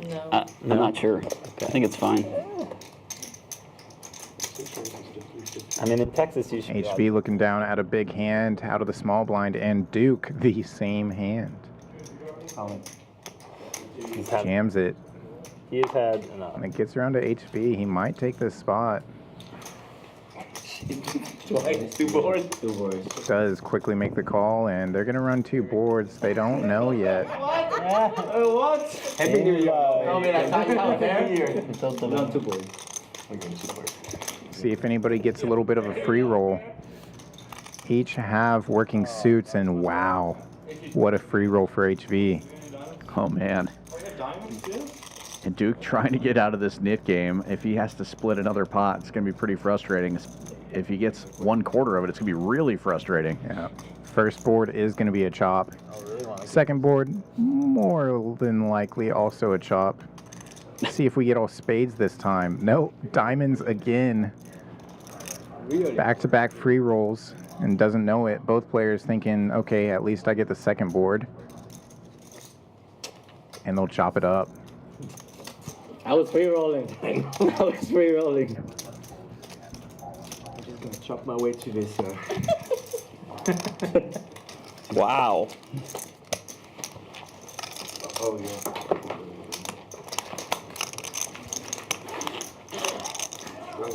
No. I'm not sure. I think it's fine. I mean, in Texas, you should. HB looking down at a big hand out of the small blind, and Duke the same hand. Jams it. He has had enough. When it gets around to HB, he might take this spot. Two boards. Two boards. Does quickly make the call, and they're going to run 2 boards. They don't know yet. What? Happy New Year. Oh, man, I thought you had Happy New Year. No, 2 boards. See if anybody gets a little bit of a free roll. Each have working suits, and wow, what a free roll for HV. Oh, man. And Duke trying to get out of this nit game. If he has to split another pot, it's going to be pretty frustrating. If he gets 1/4 of it, it's going to be really frustrating. Yeah. First board is going to be a chop. Second board, more than likely, also a chop. See if we get all spades this time. No, diamonds again. Back-to-back free rolls, and doesn't know it. Both players thinking, okay, at least I get the second board. And they'll chop it up. I was free rolling. I was free rolling. I'm just gonna chop my way through this. Wow. Oh yeah.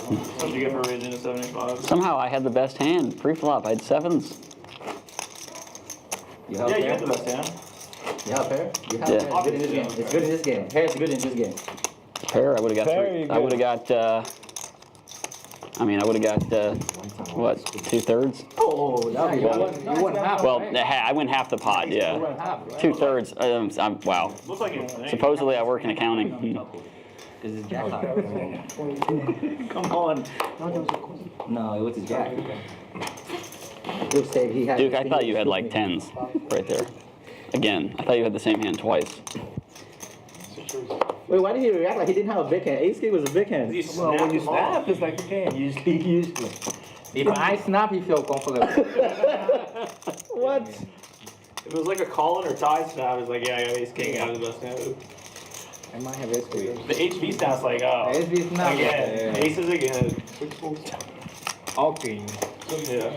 What'd you get for raising to 75? Somehow I had the best hand. Pre-flop, I had 7s. You have Yeah, a you pair? have the best hand. You have a pair? You have Yeah. a pair. It's good in this game. It's good in this game. Pair is good in this game. Pair, I would have got Pair, 3. you're I would good. have got, I mean, I would have got, what, 2/3? Oh, that would be you won half. Well, right? I win half the pot, You yeah. won half, right? 2/3, wow. Looks like it's Supposedly I work in accounting. This is jack. Come on. No, it was his jack. Duke said he had. Duke, I thought you had like 10s right there. Again, I thought you had the same hand twice. Wait, why did he react like he didn't have a big hand? Ace king was a big hand. Well, when you snap, it's like you can. Usually. If I snap, he feel comfortable. What? If it was like a Collin or tie snap, it's like, yeah, I got ace king out of the best hand. I might have ace queen. The HV snap's like, oh. HV snap. Again. Yeah. Aces again. All queen. Yeah.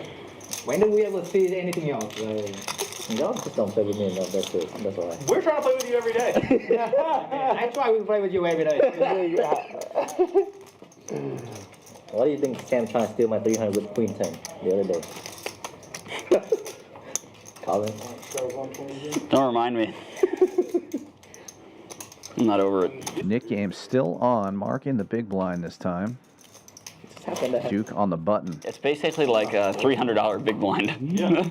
When do we ever see anything else? Y'all just don't play with me enough. That's it. That's all right. We're trying to play with you every day. I try to play with you every day. Why do you think Sam trying to steal my 300 with queen 10 the other day? Collin? Don't remind me. I'm not over it. Nick game still on, marking the big blind this time. Duke on the button. It's basically like a $300 big blind. Yeah.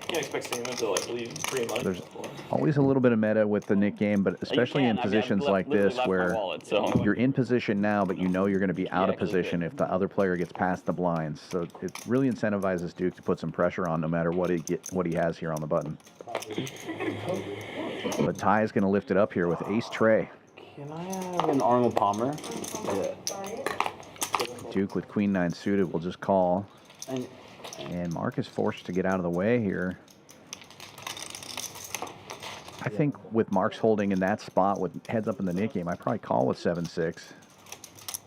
Can't expect Salmon to like leave free money. There's always a little bit of meta with the Nick game, but especially in can. I mean, positions I've like literally this left my where wallet, so. you're in position now, but you know you're going to be out of Yeah, 'cause position if the other player gets past the blinds. So it really incentivizes Duke to put some pressure on no matter what he has here on the button. But Ty is going to lift it up here with ace tray. Can I have an Arnold Palmer? Yeah. Duke with queen 9 suited will just call. And Mark is forced to get out of the way here. I think with Mark's holding in that spot with heads up in the Nick game, I probably call with 7-6.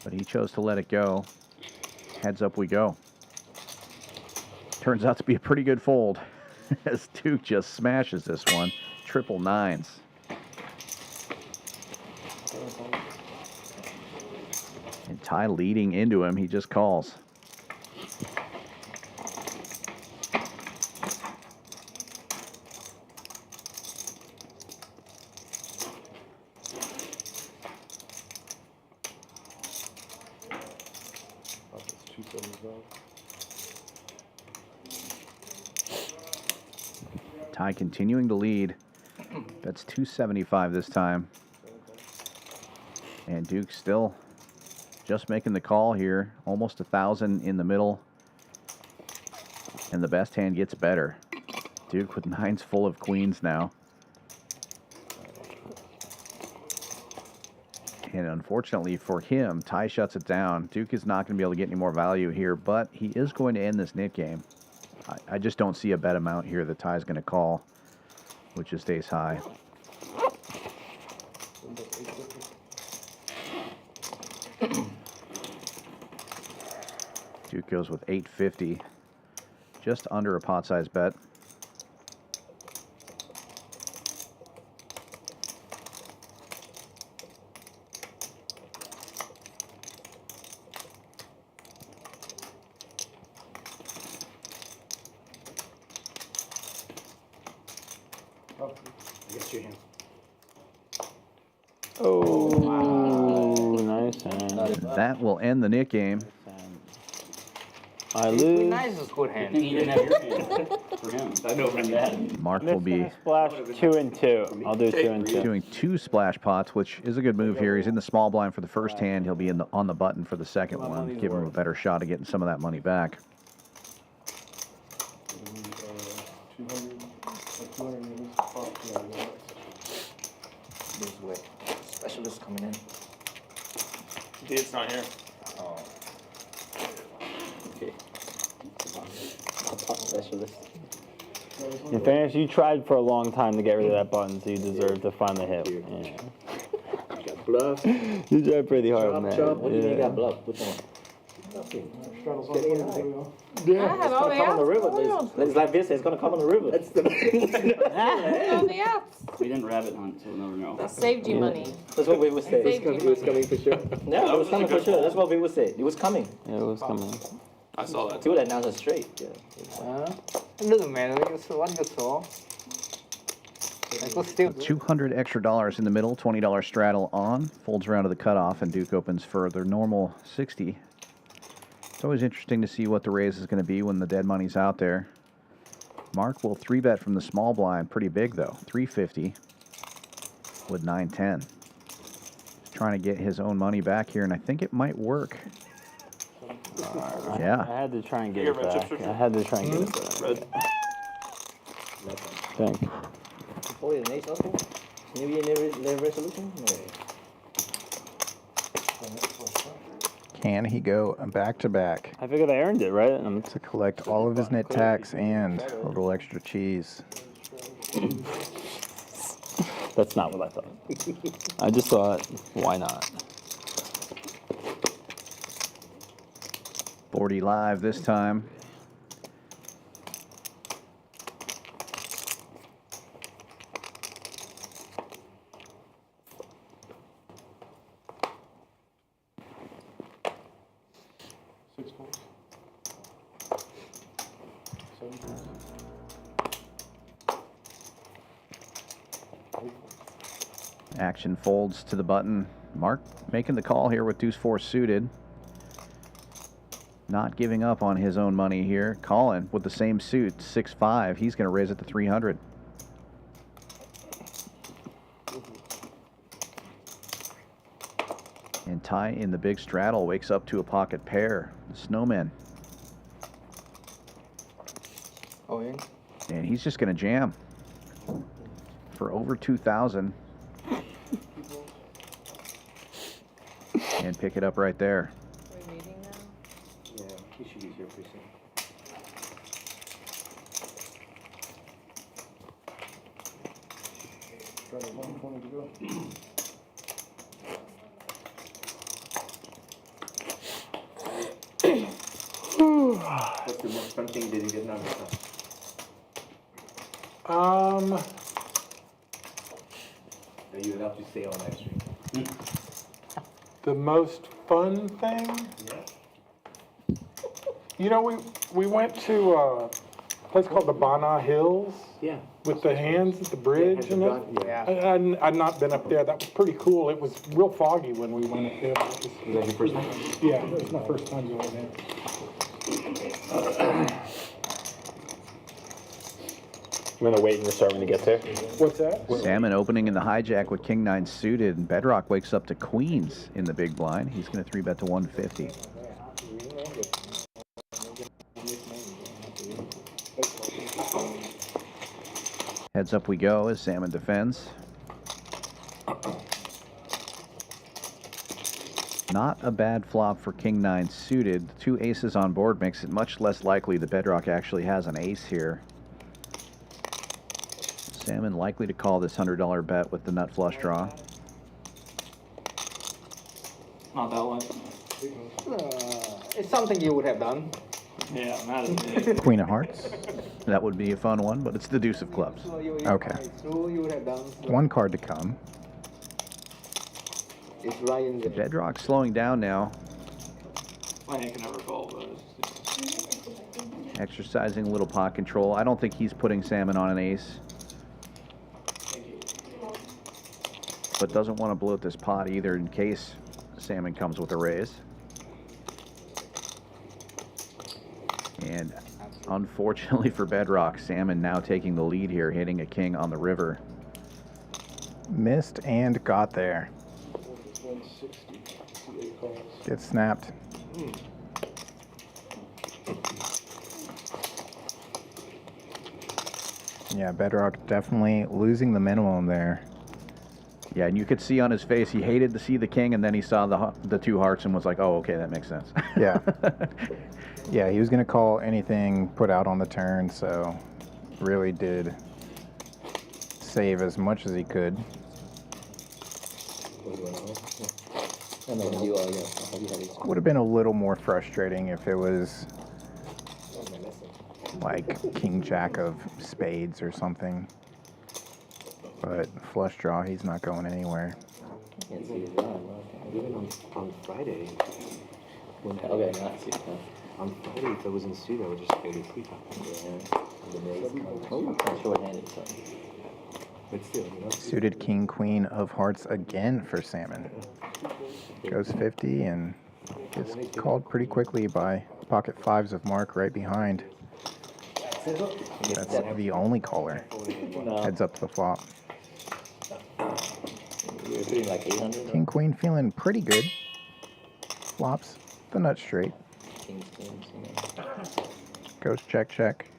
But he chose to let it go. Heads up we go. Turns out to be a pretty good fold as Duke just smashes this one. Triple nines. And Ty leading into him, he just calls. Ty continuing to lead. That's 275 this time. And Duke still just making the call here. Almost 1,000 in the middle. And the best hand gets better. Duke with nines full of queens now. And unfortunately for him, Ty shuts it down. Duke is not going to be able to get any more value here, but he is going to end this knit game. I just don't see a bet amount here that Ty's going to call, which just stays high. Duke goes with 850, just under a pot size bet. Oh, I guess your hand. Oh, nice hand. That will end the knit game. I lose. Nice is good hand. He didn't have your hand for him. I know from that. Mark will be Splash 2 and 2. I'll do 2 and 2. doing 2 splash pots, which is a good move here. He's in the small blind for the first hand. He'll be on the button for the second one, give him a better shot of getting some of that money back. 200. This way. Specialist coming in. It's not here. Oh. Okay. Top specialist. In fairness, you tried for a long time to get rid of that button, so you deserve to finally hit. Yeah. You got bluff. You tried pretty hard, man. What do you mean you got bluff? Which one? Yeah. I have all the Come on the river. apps. It's like this. It's gonna come on the river. That's the. All the apps. We didn't rabbit hunt, so we'll never know. I saved you money. That's what we would say. Saved you It was coming for sure. Yeah, it was coming for sure. That's what we would say. It was coming. Yeah, it was coming. I saw that. He would announce it straight. Yeah. Look, man, what you saw? $200 extra in the middle, $20 straddle on, folds around to the cutoff, and Duke opens for their normal 60. It's always interesting to see what the raise is going to be when the dead money's out there. Mark will 3-bet from the small blind, pretty big though, 350 with 910. Trying to get his own money back here, and I think it might work. Yeah. I had to try and get it back. I had to try and get it back. Thank you. Oh, the next also? New Year resolution? No. Can he go back to back I figured I earned it, right? to collect all of his knit tax and a little extra cheese? That's not what I thought. I just thought, why not? 40 live this time. Action folds to the button. Mark making the call here with deuce-4 suited. Not giving up on his own money here. Collin with the same suit, 6-5. He's going to raise it to 300. And Ty in the big straddle wakes up to a pocket pair. The snowman. Oh, yeah? And he's just going to jam for over 2,000. And pick it up right there. Are we reading now? Yeah, you should use your precinct. What's the most fun thing that you get now? That you would have to say on live stream. The most fun thing? Yeah. You know, we went to a place called the Bana Hills. Yeah. With the hands at the bridge and it. Yeah. I'd not been up there. That was pretty cool. It was real foggy when we went up there. Was that your first time? Yeah, it was my first time going there. I'm gonna wait and restart when you get there. What's that? Salmon opening in the hijack with King 9 suited, and Bedrock wakes up to queens in the big blind. He's going to 3-bet to 150. Heads up we go as Salmon defends. Not a bad flop for King 9 suited. The 2 aces on board makes it much less likely that Bedrock actually has an ace here. Salmon likely to call this $100 bet with the nut flush draw. Not that one. It's something you would have done. Yeah, not as Queen of hearts. That would be a fun one, but it's the deuce of clubs. Okay. You would have done. One card to come. It's right in the Bedrock slowing down now, My hand can never call, but exercising a little pot control. I don't think he's putting Salmon on an ace, but doesn't want to bloat this pot either in case Salmon comes with a raise. And unfortunately for Bedrock, Salmon now taking the lead here, hitting a king on the river. Missed and got there. Gets snapped. Yeah, Bedrock definitely losing the minimum there. Yeah, and you could see on his face he hated to see the king, and then he saw the 2 hearts and was like, oh, okay, that makes sense. Yeah. Yeah, he was going to call anything put out on the turn, so really did save as much as he could. Would have been a little more frustrating if it was like King Jack of spades or something. But flush draw, he's not going anywhere. Even on Friday, when on Friday, if I was in suit, I would just go to pre-top. Short-handed, so. But still, you know. Suited King Queen of hearts again for Salmon. Goes 50 and gets called pretty quickly by pocket 5s of Mark right behind. That's the only caller. Heads up to the flop. You're doing like 800? King Queen feeling pretty good. Flops the nut straight. Goes check, check.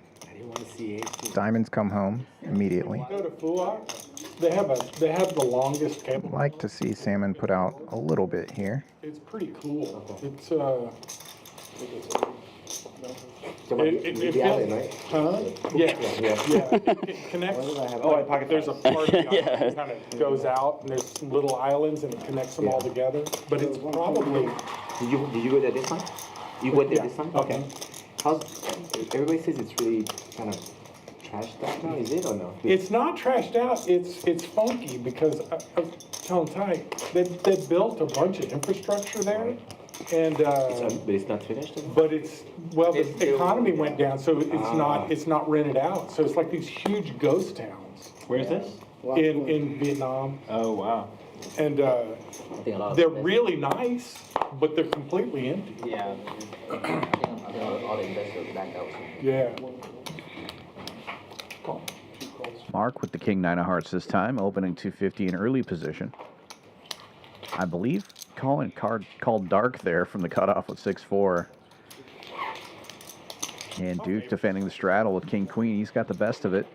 Diamonds come home immediately. Go to Pkwy. They have the longest cable. Like to see Salmon put out a little bit here. It's pretty cool. It's It feels, right? Huh? Yeah. It connects. There's a part that kind of goes out, and there's some little islands, and it connects them all together. But it's probably. Did you go there this time? You went there this time? Okay. Everybody says it's really kind of trashed out now. Is it or no? It's not trashed out. It's funky because I'm telling Ty, they built a bunch of infrastructure there. And but it's not finished. But the economy went down, so it's not rented out. So it's like these huge ghost towns. Where is this? In Vietnam. Oh wow. And they're really nice, but they're completely empty. Yeah. All the investors back out. Yeah. Mark with the King 9 of hearts this time, opening 250 in early position. I believe Collin called dark there from the cutoff with 6-4. And Duke defending the straddle with King Queen. He's got the best of it,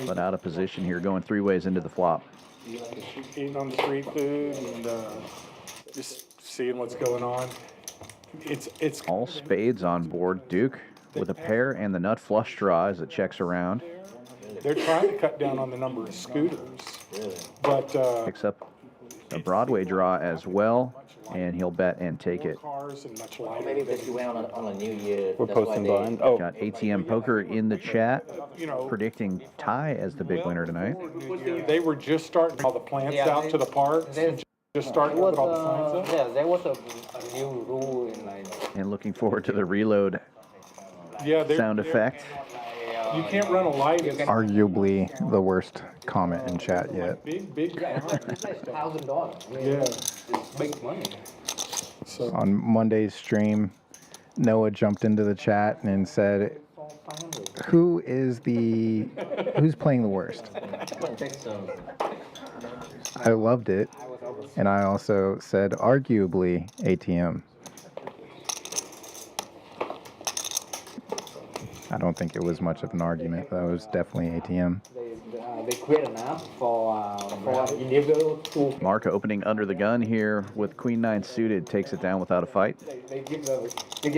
but out of position here, going 3 ways into the flop. Eating on the street food and just seeing what's going on. It's all spades on board. Duke with a pair and the nut flush draw as it checks around. They're trying to cut down on the number of scooters, but picks up a Broadway draw as well, and he'll bet and take it. Maybe because you went on a New Year. We're posting blind. Oh, got ATM Poker in the chat, predicting Ty as the big winner tonight. They were just starting all the plants out to the parks. Just starting to put all the signs up. Yeah, there was a new rule in like. And looking forward to the reload sound effect. You can't run a light. Arguably the worst comment in chat yet. Big. $1,000. Yeah. It's big money. So on Monday's stream, Noah jumped into the chat and said, who's playing the worst? I loved it. And I also said, arguably, ATM. I don't think it was much of an argument, though. It was definitely ATM. they create an app for individual to. Mark opening under the gun here with Queen 9 suited, takes it down without a fight. They give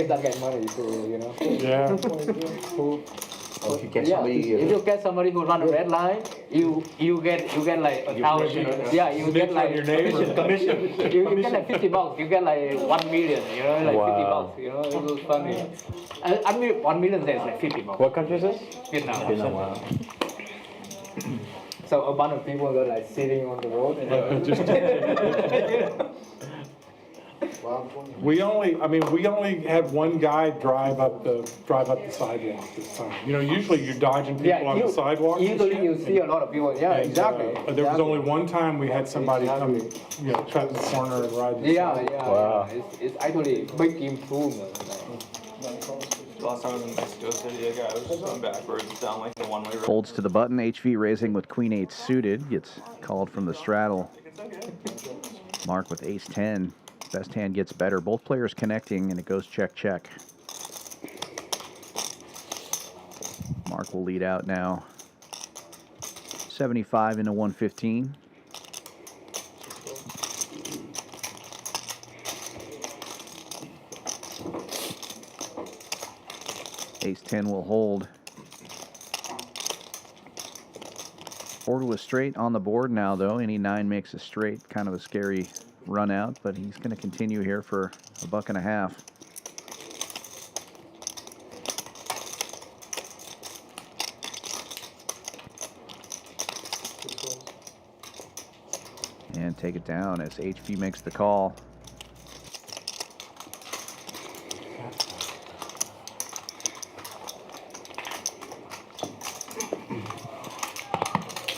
that guy money to, you know. Yeah. If you get Yeah, somebody, if you get somebody who run a red line, you get like $1,000. Yeah, you get like your neighbor. commission. You get like $50. You get like 1 million. You know, like $50. You know, it was funny. I mean, 1 million is like $50. What country is this? Vietnam. Vietnam. Wow. So a bunch of people were like sitting on the road and We only had one guy drive up the sidewalk this time. You know, usually you're dodging people on the sidewalk. Usually you see a lot of people. Yeah, And, exactly. There was only one time we had somebody come, cut the corner and ride the sidewalk. Wow. It's actually big improvement. Last time I was in Mexico City, a guy was just going backwards down like the one-way road. Folds to the button, HV raising with Queen 8 suited, gets called from the straddle. Mark with Ace 10. Best hand gets better. Both players connecting, and it goes check, check. Mark will lead out now. 75 into 115. Ace 10 will hold. 4 to a straight on the board now, though. Any 9 makes a straight. Kind of a scary run out, but he's going to continue here for $1.50. And take it down as HV makes the call.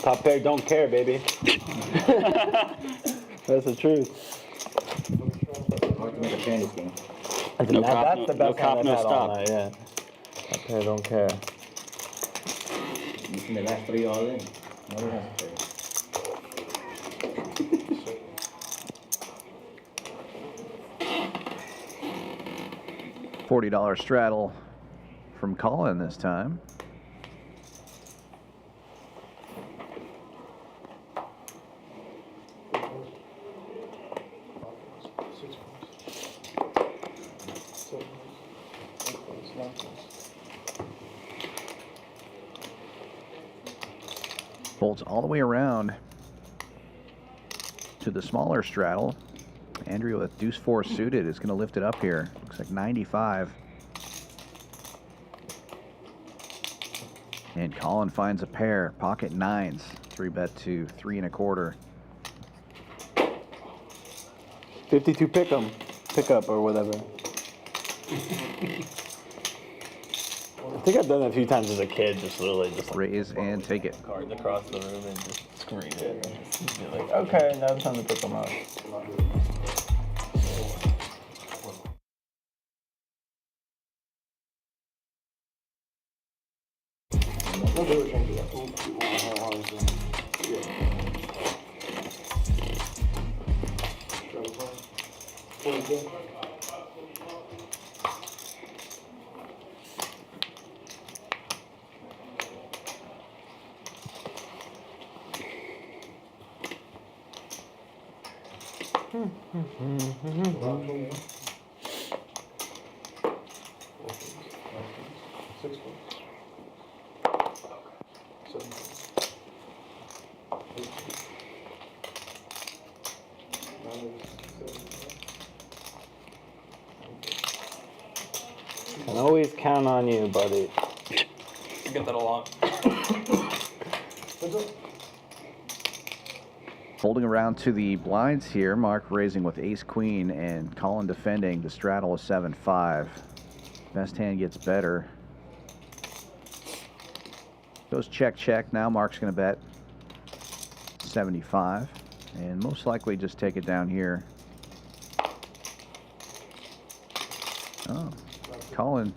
Top pair don't care, baby. That's the truth. Hard to make a fan this game. That's No the cop, best no hand I've had all stop. night, yeah. Top pair don't care. You seen the last 3 all in. No, that's fair. $40 straddle from Collin this time. Folds all the way around to the smaller straddle. Andrea with deuce 4 suited is going to lift it up here. Looks like 95. And Collin finds a pair. Pocket 9s. 3-bet to 3 1/4. 52 pickup or whatever. I think I've done it a few times as a kid, just literally just like raise and take it. Cards across the room and just screen it. And be like, okay, now it's time to pick them up. Can always count on you, buddy. You get that a lot. Folding around to the blinds here. Mark raising with ace queen and Collin defending. The straddle is 7-5. Best hand gets better. Goes check, check. Now Mark's going to bet 75 and most likely just take it down here. Oh, Collin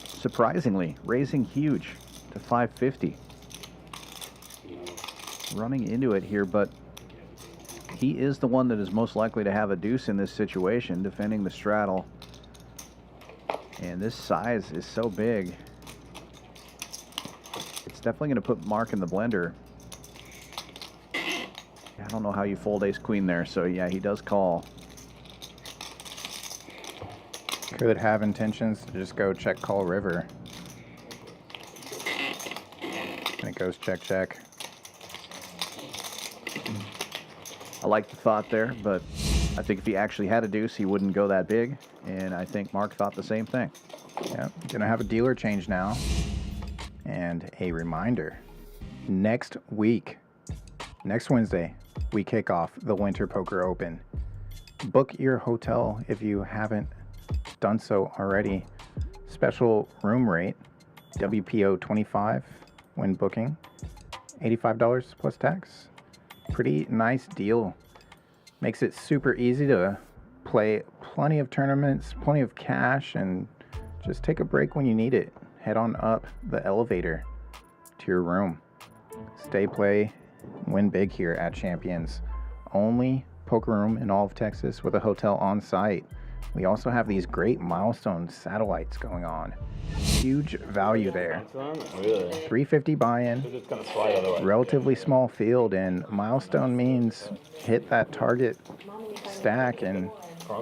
surprisingly raising huge to 550. Running into it here, but he is the one that is most likely to have a deuce in this situation, defending the straddle. And this size is so big. It's definitely going to put Mark in the blender. I don't know how you fold ace queen there, so yeah, he does call. Could have intentions to just go check call river. And it goes check check. I like the thought there, but I think if he actually had a deuce, he wouldn't go that big, and I think Mark thought the same thing. Yep, gonna have a dealer change now. And a reminder, next week, next Wednesday, we kick off the Winter Poker Open. Book your hotel if you haven't done so already. Special room rate, WPO 25 when booking, $85 plus tax. Pretty nice deal. Makes it super easy to play plenty of tournaments, plenty of cash, and just take a break when you need it. Head on up the elevator to your room. Stay, play, win big here at Champions. Only poker room in all of Texas with a hotel on site. We also have these great milestone satellites going on. Huge value there. Really? $350 buy-in, relatively small field, and milestone means hit that target stack and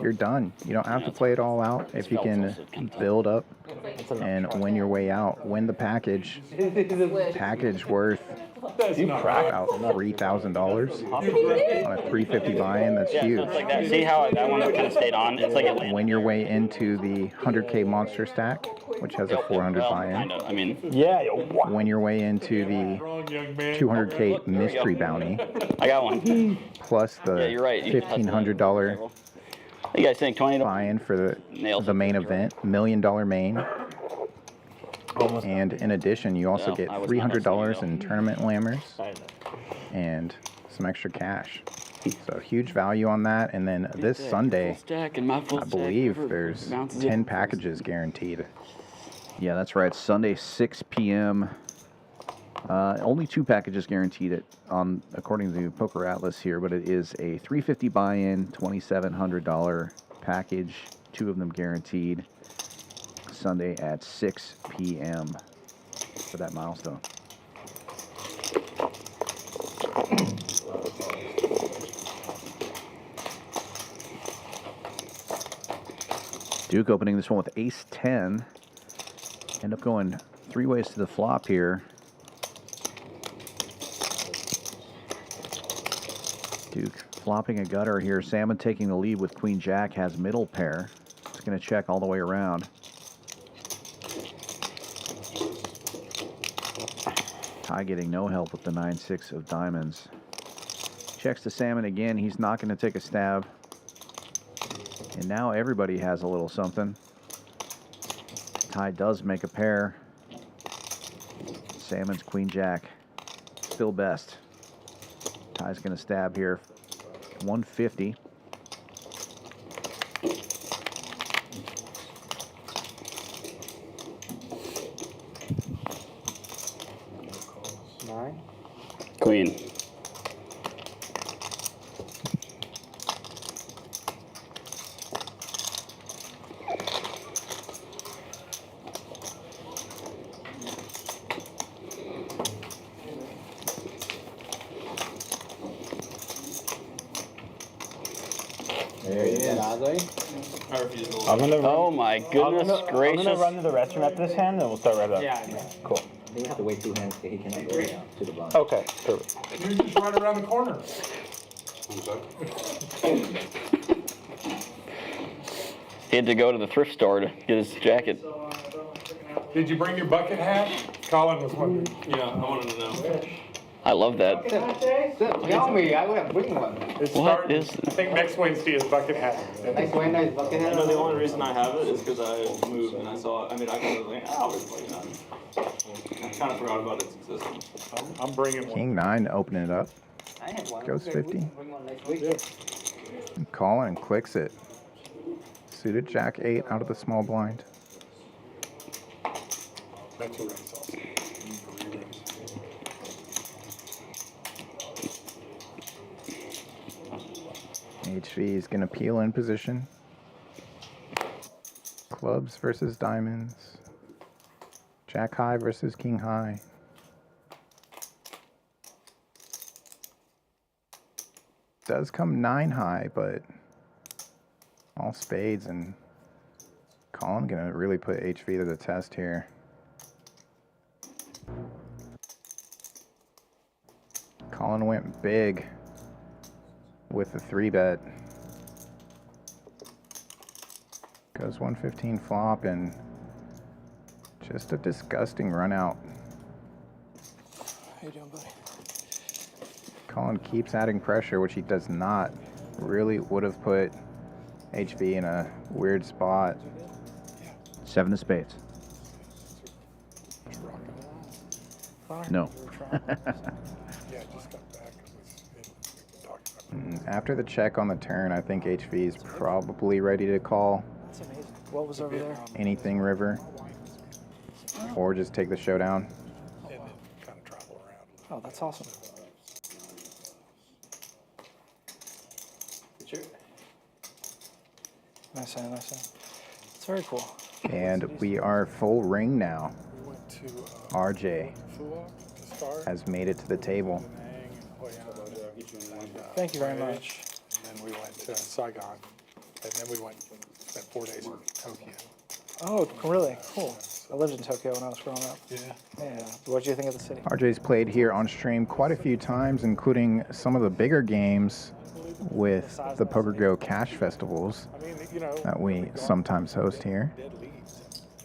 you're done. You don't have to play it all out if you can build up and win your way out. Win the package. Package worth about $3,000 on a $350 buy-in. That's huge. Like that. See how that one kind of stayed on? It's like it Win your way into the 100K monster stack, which has a 400 buy-in. I mean, yeah. Win your way into the 200K mystery bounty. I got one. Plus the $1,500 what you guys think? $20 buy-in for the main event, $1 million main. And in addition, you also get $300 in tournament lammers and some extra cash. So huge value on that. And then this Sunday, I believe there's 10 packages guaranteed. Yeah, that's right. Sunday, 6 p.m. Only 2 packages guaranteed according to Poker Atlas here, but it is a $350 buy-in, $2,700 package, 2 of them guaranteed. Sunday at 6 p.m. for that milestone. Duke opening this one with ace 10. End up going 3 ways to the flop here. Duke flopping a gutter here. Salmon taking the lead with queen jack, has middle pair. It's going to check all the way around. Ty getting no help with the 9-6 of diamonds. Checks to Salmon again. He's not going to take a stab. And now everybody has a little something. Ty does make a pair. Salmon's queen jack. Still best. Ty's going to stab here. 150. Queen. There you go. Oh my goodness gracious. I'm gonna run to the restroom after this hand, and we'll start right up. Yeah. Cool. You have to wait 2 hands so he cannot go down to the bottom. Okay, perfect. You're just right around the corner. He had to go to the thrift store to get his jacket. Did you bring your bucket hat? Collin was wondering. Yeah, I wanted to know. I love that. Tell me, I will bring one. What is I think next Wednesday is bucket hat. Next Wednesday is bucket hat. You know, the only reason I have it is because I moved and I saw it. I mean, I can like, I'll just play it. I kind of forgot about its existence. I'm bringing one. King 9 opening it up. I have one. Goes 50. Bring one next week. Collin clicks it. Suited jack 8 out of the small blind. That's a race also. HV is going to peel in position. Clubs versus diamonds. Jack high versus king high. does come 9 high, but all spades, and Collin gonna really put HV to the test here. Collin went big with the 3-bet. Goes 115 flop and just a disgusting run out. How you doing, buddy? Collin keeps adding pressure, which he does not. Really would have put HV in a weird spot. 7 of spades. No. After the check on the turn, I think HV is probably ready to call. That's amazing. What was over there? Anything river. Or just take the showdown. Oh, that's awesome. Nice hand, nice hand. It's very cool. And we are full ring now. RJ has made it to the table. Thank you very much. And then we went to Saigon. And then we spent 4 days in Tokyo. Oh, really? Cool. I lived in Tokyo when I was growing up. Yeah. Yeah. What did you think of the city? RJ's played here on stream quite a few times, including some of the bigger games with the Poker Go Cash festivals that we sometimes host here.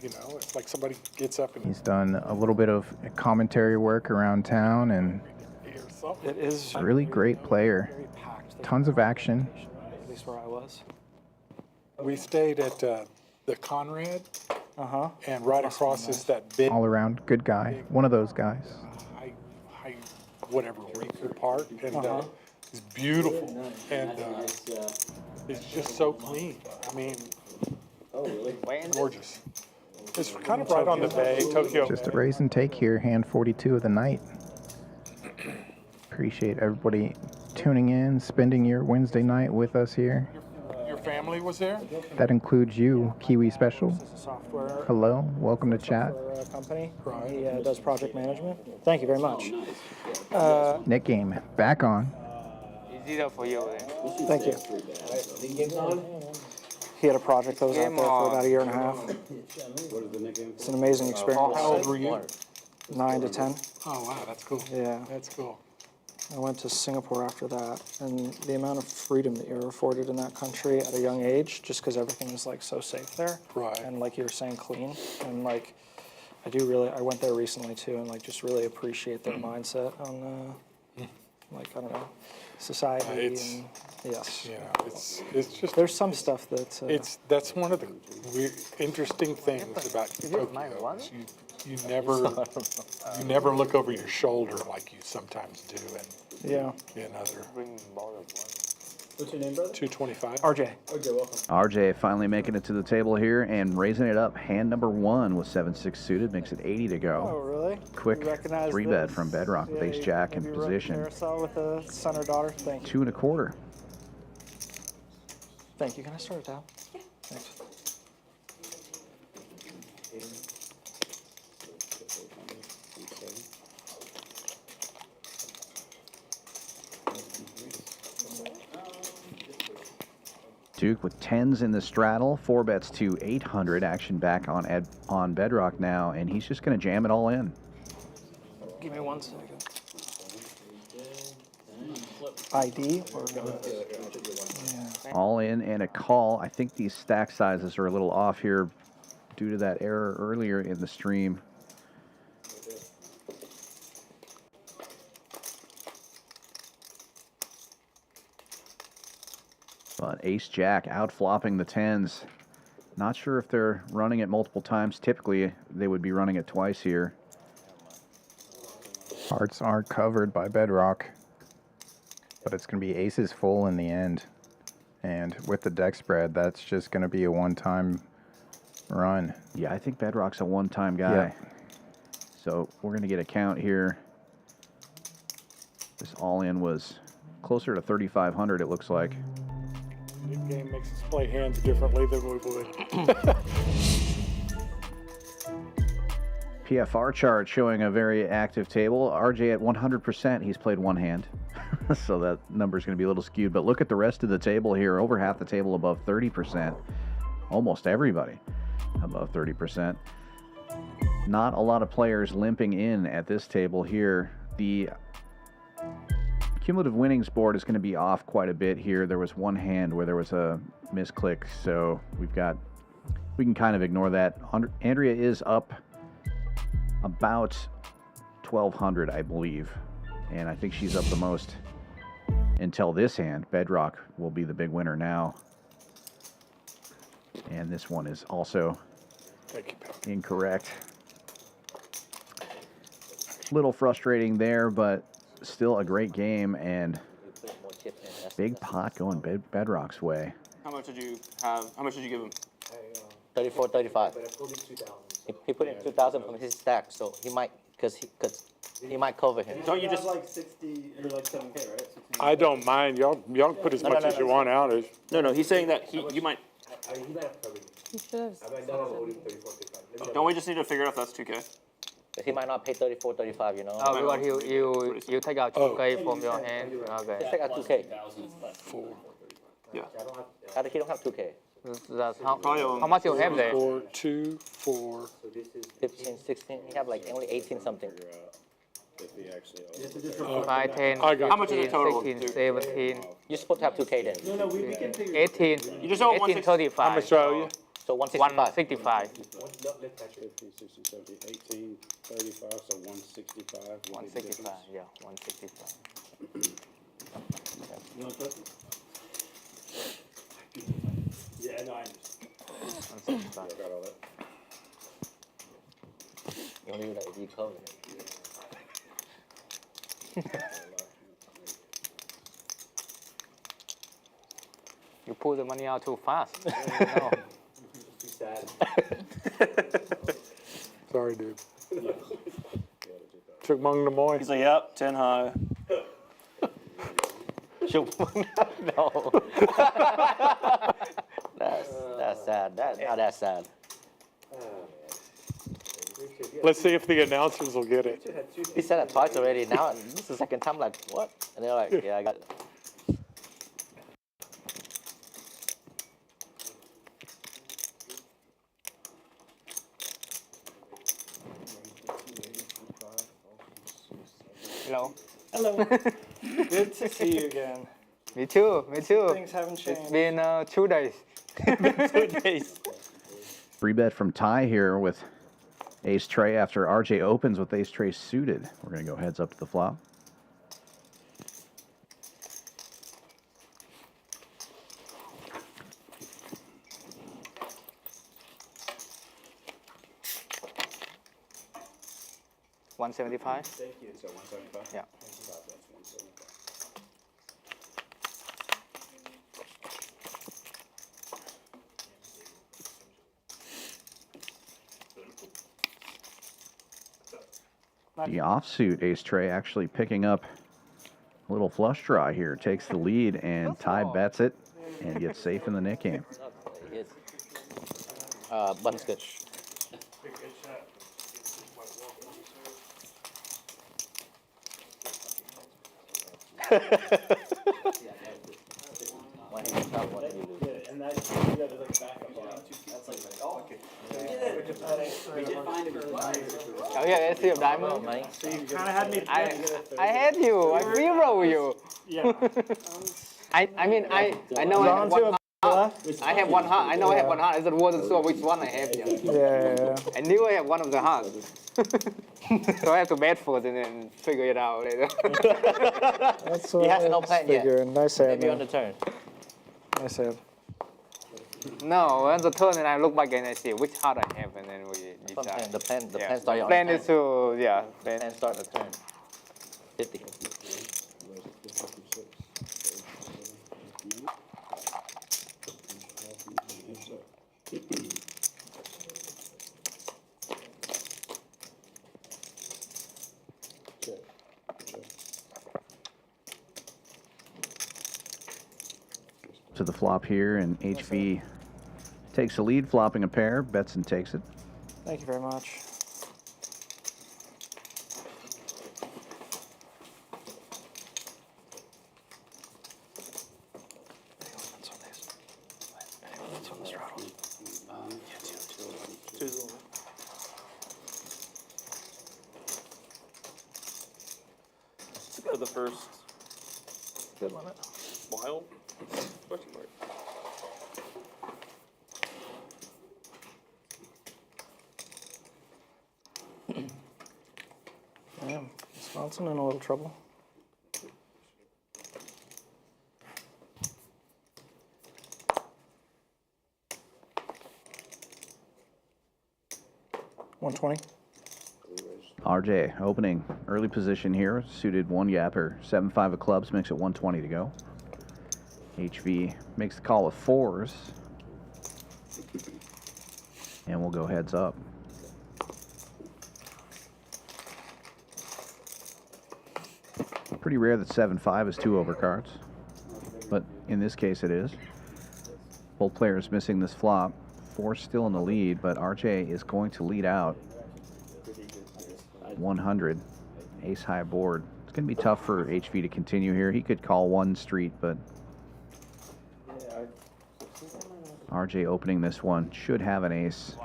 You know, it's like somebody gets up and He's done a little bit of commentary work around town, and It is a really great player. Tons of action. At least where I was. we stayed at the Conrad. Uh-huh. And right across is that big All around, good guy. One of those guys. high whatever, Reefer Park. And it's beautiful. And it's just so clean. I mean, gorgeous. It's kind of right on the bay, Tokyo. Just a raise and take here, hand 42 of the night. Appreciate everybody tuning in, spending your Wednesday night with us here. Your family was there? That includes you, Kiwi Special. Software. Hello, welcome to chat. Company. He does project management. Thank you very much. Nick Game, back on. Easy for you. Thank you. He had a project that was out there for about a year and a half. It's an amazing experience. How old were you? 9 to 10. Oh, wow, that's cool. Yeah. That's cool. I went to Singapore after that, and the amount of freedom that you're afforded in that country at a young age, just because everything is like so safe there. Right. And like you were saying, clean. And like, I went there recently too, and like just really appreciate their mindset on, like, I don't know, society. And, yes. Yeah, it's just. There's some stuff that. That's one of the interesting things about Tokyo. Is you never look over your shoulder like you sometimes do in other. What's your name, brother? 225. RJ. Okay, welcome. RJ finally making it to the table here and raising it up. Hand number 1 with 7-6 suited, makes it 80 to go. Oh, really? Quick You recognize 3-bet this? from Bedrock with Ace Jack in Have you position. carousel with a son or daughter? Thank you. 2 1/4. Thank you. Can I start it out? Yeah. Thanks. Duke with 10s in the straddle, 4 bets to 800. Action back on Bedrock now, and he's just going to jam it all in. Give me 1 second. ID or yeah. All in and a call. I think these stack sizes are a little off here due to that error earlier in the stream. But Ace Jack out flopping the 10s. Not sure if they're running it multiple times. Typically, they would be running it twice here. Hearts are covered by Bedrock, but it's going to be aces full in the end. And with the deck spread, that's just going to be a one-time run. Yeah, I think Bedrock's a one-time guy. Yeah. So we're going to get a count here. This all-in was closer to 3,500, it looks like. The game makes us play hands differently than we would. PFR chart showing a very active table. RJ at 100%, he's played one hand. so that number is going to be a little skewed. But look at the rest of the table here. Over half the table above 30%. Almost everybody above 30%. Not a lot of players limping in at this table here. The Cumulative Winnings board is going to be off quite a bit here. There was one hand where there was a misclick, so we can kind of ignore that. Andrea is up about 1,200, I believe, and I think she's up the most until this hand. Bedrock will be the big winner now. And this one is also incorrect. Little frustrating there, but still a great game and big pot going Bedrock's way. How much did you have? How much did you give him? 34, 35. He put in 2,000 from his stack, so he might, because he might cover him. Don't you just like 60 or like 7K, right? 16. I don't mind. Y'all can put as much as you want out. No, he's saying that you might. He might have covered. He should have. Don't we just need to figure out if that's 2K? He might not pay 34, 35, you know. Oh, because you take out 2K from your hand. Okay. Just take out 2K. Yeah. He don't have 2K. That's how much you have there? 4, 2, 4. 15, 16. You have like only 18 something. 5, 10, How much is the total? 16, 17, You're supposed to have 2K then. No, we can figure 18. You just owe 18, 35. How much do I owe you? So 165. 165. 15, 16, 17, 18, 35, so 165. 165, yeah, 165. You want to Yeah, no, I understand. 165. I got all that. You only do that if you cover it. You pull the money out too fast. No. Too sad. Sorry, dude. Took Mung to Moy. He's like, yep, 10 high. No. That's sad. That's sad. Let's see if the announcers will get it. He said that twice already. Now this is the second time. Like what? And they're like, yeah, I got it. Hello. Hello. Good to see you again. Me too. Things haven't changed. It's been 2 days. 2 days. Free bet from Ty here with ace tray after RJ opens with ace tray suited. We're going to go heads up to the flop. $175. Thank you. So 175? Yeah. That's 175. The offsuit ace tray actually picking up a little flush draw here. Takes the lead and Ty bets it and gets safe in the nick game. Button's good. And that's like a backup on. That's like, oh, okay. We did find him. Oh yeah, let's see a diamond. So you kind of had me. I had you. I zero you. Yeah. I mean I know I have 1 heart. I have 1 heart. I know I have 1 heart. I just wasn't sure which one I have yet. Yeah. I knew I have one of the hearts. So I have to bet first and then figure it out later. That's what He has I no was plan yet. figuring. Nice hand. Maybe on the turn. Nice hand. No, on the turn and I look back and I see which heart I have and then we decide. The plan Yeah. started on Plan the is to, yeah. plan start the turn. 50. To the flop here, and HV takes the lead, flopping a pair. Betson takes it. Thank you very much. the first Good limit. while? Question mark. Damn, Wisconsin in a little trouble. $120. RJ opening early position here, suited one gapper, 7-5 of clubs, makes it 120 to go. HV makes the call with fours, and we'll go heads up. Pretty rare that 7-5 is 2 over cards, but in this case it is. Both players missing this flop. 4 still in the lead, but RJ is going to lead out 100, ace high board. It's going to be tough for HV to continue here. He could call one street, but RJ opening this one should have an ace,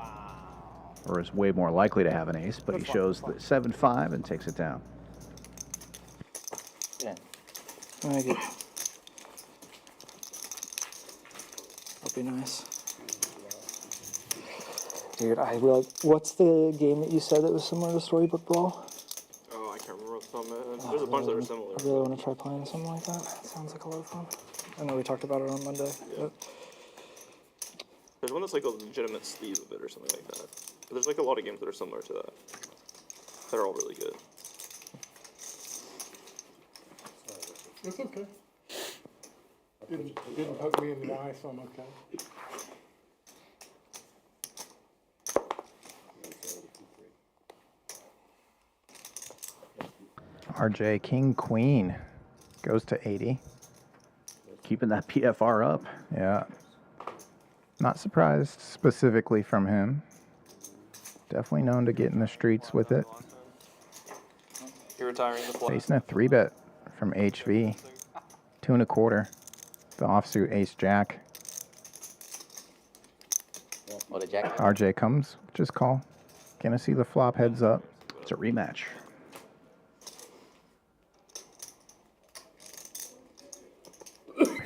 or is way more likely to have an ace, but he shows the 7-5 and takes it down. Yeah. Thank you. That'll be nice. Dude, I really. What's the game that you said that was similar to Storybook Brawl? Oh, I can't remember what some. There's a bunch that are similar. I really want to try playing something like that. It sounds like a lot of fun. I know we talked about it on Monday. Yeah. But There's one that's like a legitimate sleeve of it or something like that. But there's like a lot of games that are similar to that. They're all really good. It's okay. Didn't poke me in the eye, so I'm okay. RJ King Queen goes to 80. Keeping that PFR up. Yeah. Not surprised specifically from him. Definitely known to get in the streets with it. You're retiring the flag. Facing a 3-bet from HV. 2 1/4. The offsuit ace jack. Oh, the jack. RJ comes, just call. Gonna see the flop heads up. It's a rematch.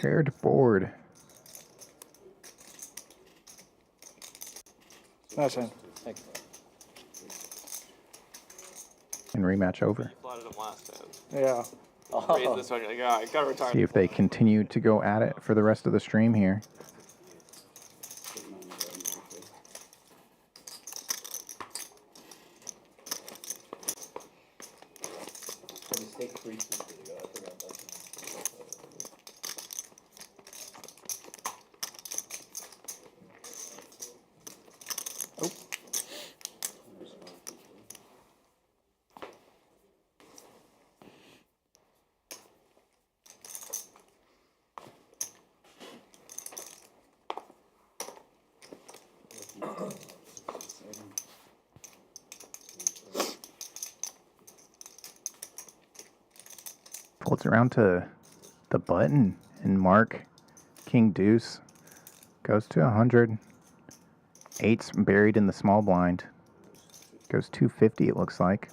Paired board. Nice hand. And rematch over. Flatted him last time. Yeah. Raise this one, you're like, yeah, I gotta retire. See if they continue to go at it for the rest of the stream here. Folds around to the button and mark King Deuce goes to 100. 8's buried in the small blind. Goes 250 it looks like.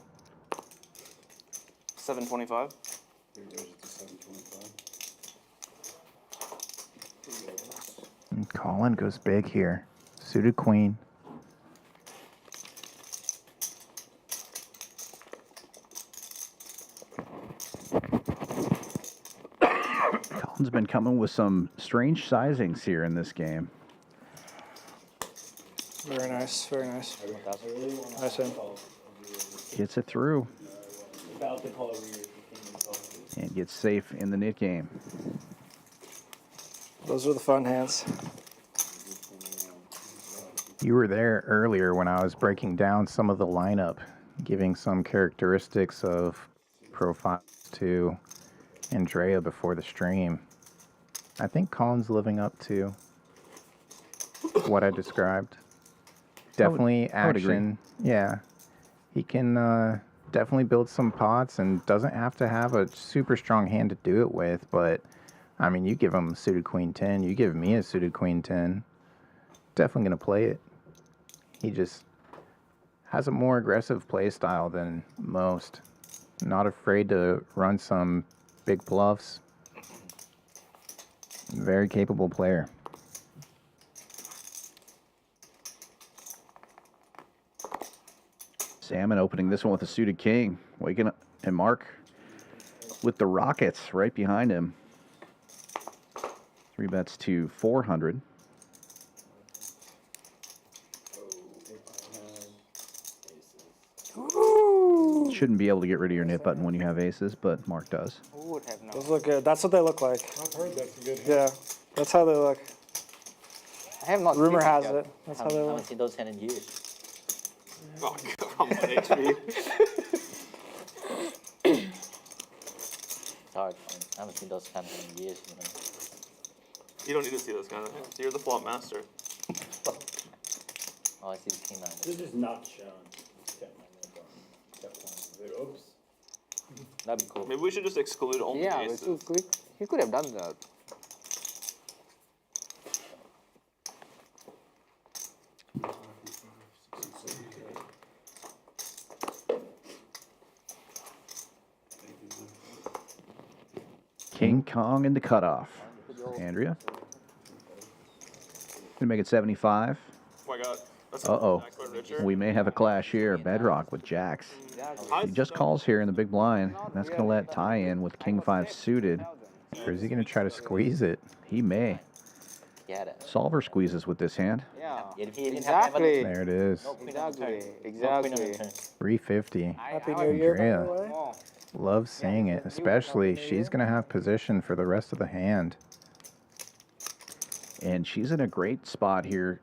725. And Collin goes big here. Suited queen. Collin's been coming with some strange sizings here in this game. Very nice, very nice. Nice hand. Gets it through. And gets safe in the knit game. Those are the fun hands. You were there earlier when I was breaking down some of the lineup, giving some characteristics of profiles to Andrea before the stream. I think Collin's living up to what I described. Definitely I would agree. action. Yeah. He can definitely build some pots and doesn't have to have a super strong hand to do it with, but I mean, you give him a suited queen 10, you give me a suited queen 10, definitely going to play it. He just has a more aggressive play style than most. Not afraid to run some big bluffs. Very capable player. Salmon opening this one with a suited king. Waking up, and Mark with the Rockets right behind him. 3 bets to 400. Shouldn't be able to get rid of your knit button when you have aces, but Mark does. Those look good. That's what they look like. I've heard that's a good hand. Yeah, that's how they look. I have not. Rumor seen has yet. it. That's how they I look. haven't seen those hand in years. Oh, come on, HP. It's hard. I haven't seen those kind of hand in years. You know. You don't need to see this kind of thing. You're the flop master. Oh, I see the king 9. This is not shown. Oops. That'd be cool. Maybe we should just exclude only Yeah, aces. he could have done that. King Kong in the cutoff. Andrea. Gonna make it 75. Oh my god. That's Uh-oh. Jack by Richard. We may have a clash here. Bedrock with jacks. He just calls here in the big blind. And that's going to let tie in with King 5 suited. Or is he going to try to squeeze it? He may. Yeah, that. Solver squeezes with this hand. Yeah. If he didn't have Exactly. There it is. Exactly. Exactly. Exactly. 350. Happy New Year, by the Andrea. way. Love seeing it, especially she's going to have position for the rest of the hand. And she's in a great spot here.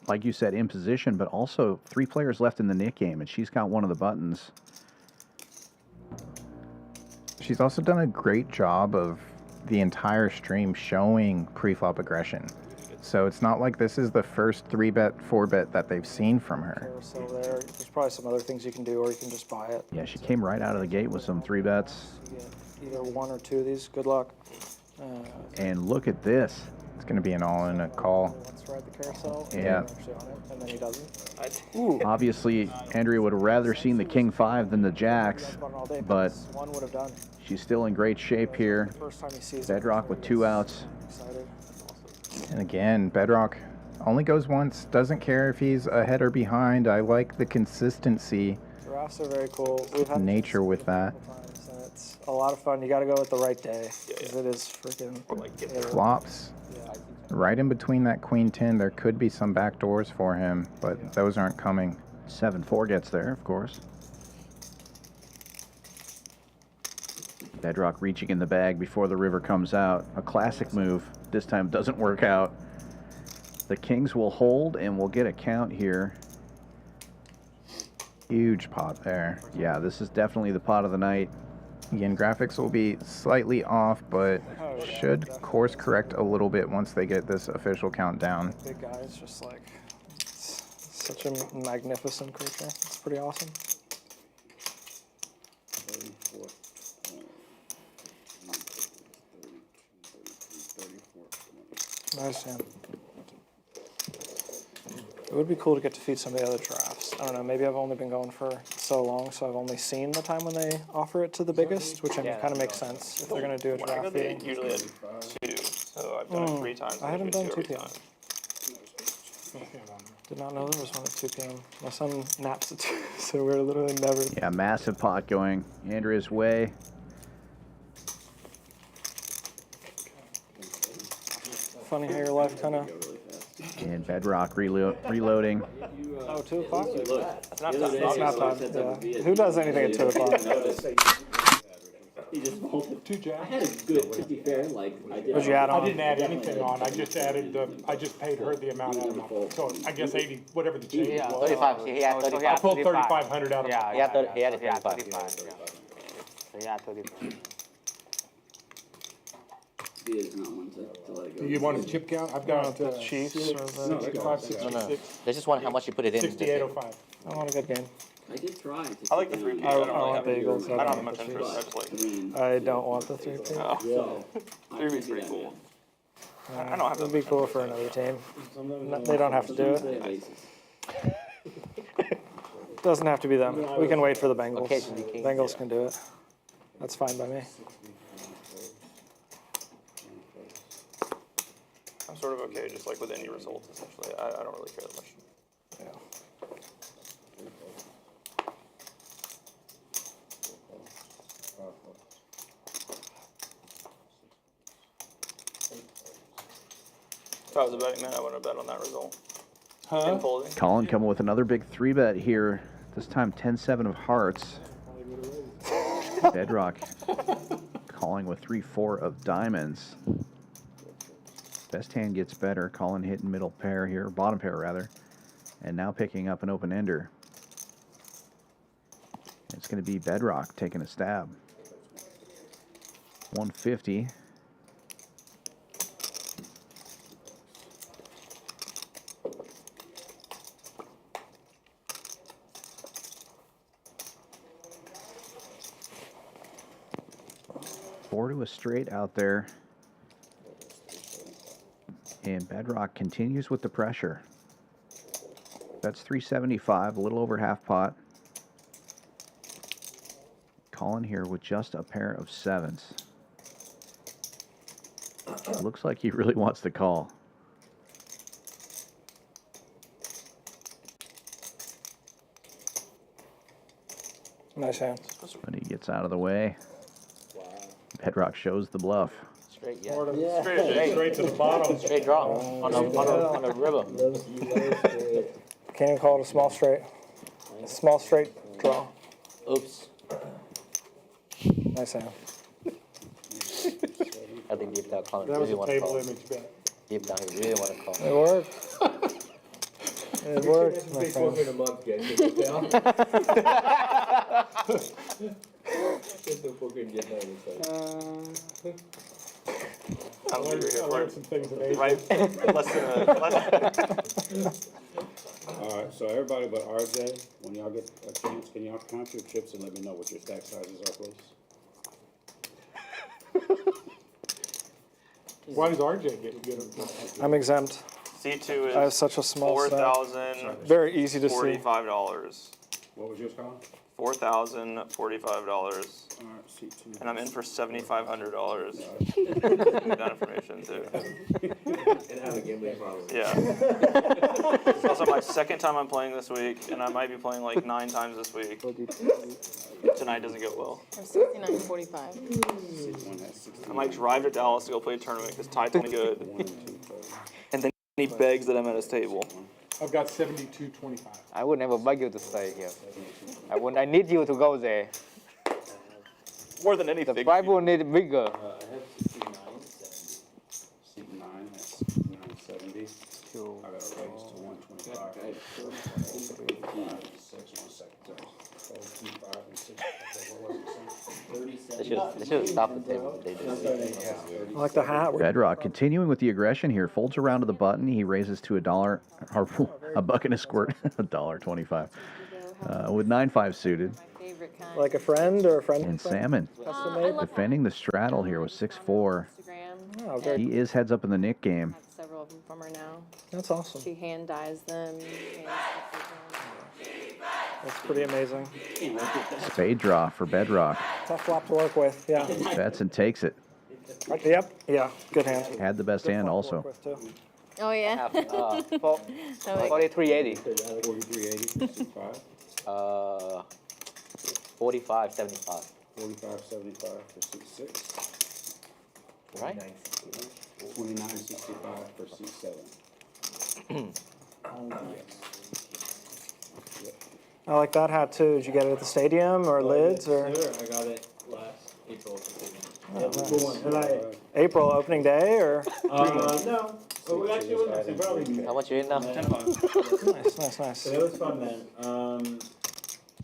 Like you said, in position, but also 3 players left in the knit game, and she's got one of the buttons. She's also done a great job of the entire stream showing pre-flop aggression. So it's not like this is the first 3-bet, 4-bet that they've seen from her. Carousel there. There's probably some other things you can do, or you can just buy it. Yeah, she came right out of the gate with some 3 bets. You get either 1 or 2 of these. Good luck. And look at this. It's going to be an all-in a call. Wants to ride the carousel. Yeah. Actually on it, and then he doesn't. Obviously, Andrea would have rather seen the King 5 than the jacks, but one would have done. she's still in great shape here. First time he sees Bedrock with 2 outs. Excited. And again, Bedrock only goes once, doesn't care if he's ahead or behind. I like the consistency, Giraffes are very cool. We've had nature with that. times, and it's a lot of fun. You got to go with the right day, because it is freaking. Flops. Right in between that Queen 10, there could be some back doors for him, but those aren't coming. 7-4 gets there, of course. Bedrock reaching in the bag before the river comes out. A classic move. This time doesn't work out. The Kings will hold, and we'll get a count here. Huge pot there. Yeah, this is definitely the pot of the night. Again, graphics will be slightly off, but should course correct a little bit once they get this official countdown. Big guy is just like it's such a magnificent creature. It's pretty awesome. Nice hand. It would be cool to get to feed some of the other drafts. I don't know, maybe I've only been going for so long, so I've only seen the time when they offer it to the biggest, which I mean, kind of makes sense if they're going to do a When I draft go, they feeding. usually had 2, so I've done it 3 times. I haven't done 2 every p.m. time. Did not know there was one at 2 p.m. My son naps at 2, so we're literally never. Yeah, massive pot going Andrea's way. Funny how your life kind of. And Bedrock reloading. Oh, 2 o'clock? It's not bad. Yeah. Who does anything at 2 o'clock? He just folded 2 jacks. I had a good, to be fair, like I did. What'd you add on? I didn't add anything on. I just added the. I just paid her the amount out of my. So I guess 80, whatever the change Yeah, was. 35. He had 35. I pulled 3,500 out of Yeah, my. He had 35. 35. So yeah, 35. He is not one to let it go. Do you want a chip count? I've got the Chiefs or the 65, 66, They just want how much you put it in. 6805. I want a good game. I did try to. I like the 3P. I I don't want really the Eagles. have, I don't have much interest. I just like I mean, I don't want the 3P. Oh. 3P's pretty cool. I don't have It'd be cool for another team. They don't have to do it. Doesn't have to be them. We can wait for the Bengals. Occasionally king. Bengals can do it. That's fine by me. I'm sort of okay, just like with any results, essentially. I don't really care that much. Yeah. If I was a betting man, I wouldn't have bet on that result. In folding. Collin coming with another big 3-bet here. This time 10-7 of hearts. Bedrock calling with 3-4 of diamonds. Best hand gets better. Collin hitting middle pair here, bottom pair rather. And now picking up an open ender. It's going to be Bedrock taking a stab. 150. Four to a straight out there. And Bedrock continues with the pressure. That's 375, a little over half pot. Collin here with just a pair of sevens. Looks like he really wants to call. Nice hand. When he gets out of the way, Bedrock shows the bluff. Straight, yeah. Straight to the bottom. Straight draw on a river. Can't even call it a small straight. Small straight draw. Oops. Nice hand. I think deep down, Collin That was really a want to table call. image bet. Deep down, he really want to call. It worked. It worked, my friend. a month, guys. I don't think you're here I for learned it. some things in Asia. Right? Less than All right, so everybody but RJ, when y'all get a chance, can y'all count your chips and let me know what your stack sizes are, please? Why does RJ get good? I'm exempt. C2 is I have such a small stack. $4,045. Very easy to see. What was yours, Collin? $4,045. All right, C2. And I'm in for $7,500. That information too. And have a gambling problem. Yeah. It's also my second time I'm playing this week, and I might be playing like 9 times this week. Tonight doesn't go well. Or 69.45. I might drive to Dallas to go play a tournament because Ty told me good. And then he begs that I'm at his table. I've got 72.25. I would never beg you to stay here. I need you to go there. More than anything. The price will need bigger. I have C9, that's 970. I got a raise to 125. 1 second. They should have stopped the table. They did. I like the hat. Bedrock continuing with the aggression here. Folds around to the button. He raises to $1 or a buck and a squirt. $1.25. With 9-5 suited. Like a friend or a friend? And Salmon defending the straddle here with 6-4. Oh, very He is heads up in the Nick game. Several of them from her now. That's awesome. She hand dyes them. That's pretty amazing. Spade draw for Bedrock. Tough flop to work with, yeah. Bets and takes it. Yep, yeah, good hand. Had the best hand also. Oh, yeah. 4380. 4380, 45.75. 45.75 for C6. Right? 29.65 for C7. I like that hat too. Did you get it at the stadium or lids or? Sure, I got it last April. April opening day or? No. Oh, we actually wasn't probably. How much you in now? Nice. So it was fun, man.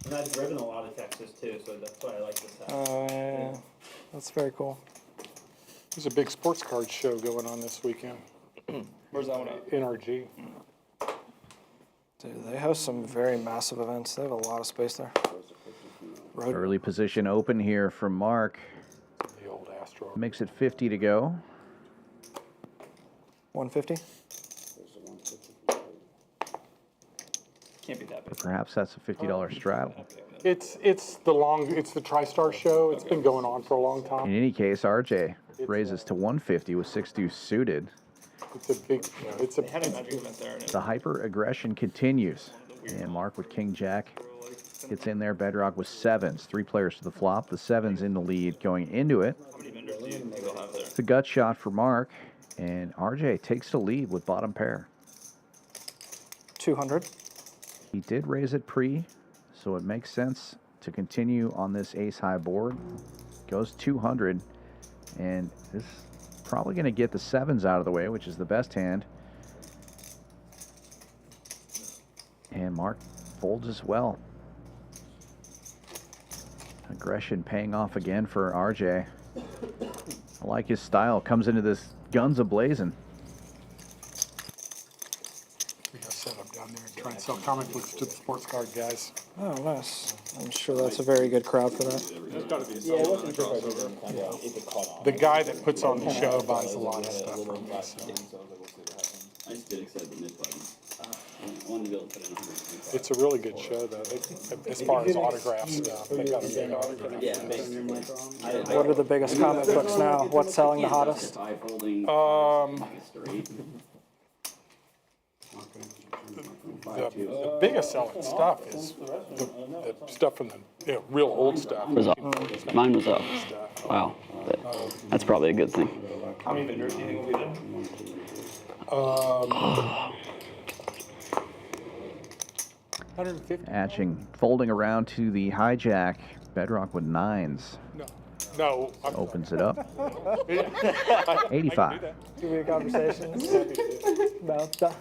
And I've driven a lot of Texas too, so that's why I like this hat. Oh yeah, that's very cool. There's a big sports card show going on this weekend. Where's that one at? NRG. Dude, they host some very massive events. They have a lot of space there. Early position open here from Mark. The old Astro. Makes it 50 to go. 150? Can't be that big. perhaps that's a $50 straddle. It's the TriStar show. It's been going on for a long time. In any case, RJ raises to 150 with 6-2 suited. It's a big. The hyper aggression continues, and Mark with King Jack gets in there. Bedrock with sevens, 3 players to the flop. The sevens in the lead going into it. It's a gut shot for Mark, and RJ takes the lead with bottom pair. 200. He did raise it pre, so it makes sense to continue on this ace-high board. Goes 200, and this is probably going to get the sevens out of the way, which is the best hand. And Mark folds as well. Aggression paying off again for RJ. I like his style. Comes into this guns a-blazing. We got set up down there and try and sell comic books to the sports card guys. Oh, nice. I'm sure that's a very good crowd for that. The guy that puts on the show buys a lot of stuff from me. I just did accept the mid button. I wanted to be able to put in 100. It's a really good show, though. As far as autograph stuff, they got a big autograph. What are the biggest comic books now? What's selling the hottest? The biggest selling stuff is the stuff from the real old stuff. Was up. Mine was up. Wow. That's probably a good thing. How many vendors do you think will be there? 150. Hatching, folding around to the hijack. Bedrock with nines. No. Opens it up. 85. Do we have conversations about the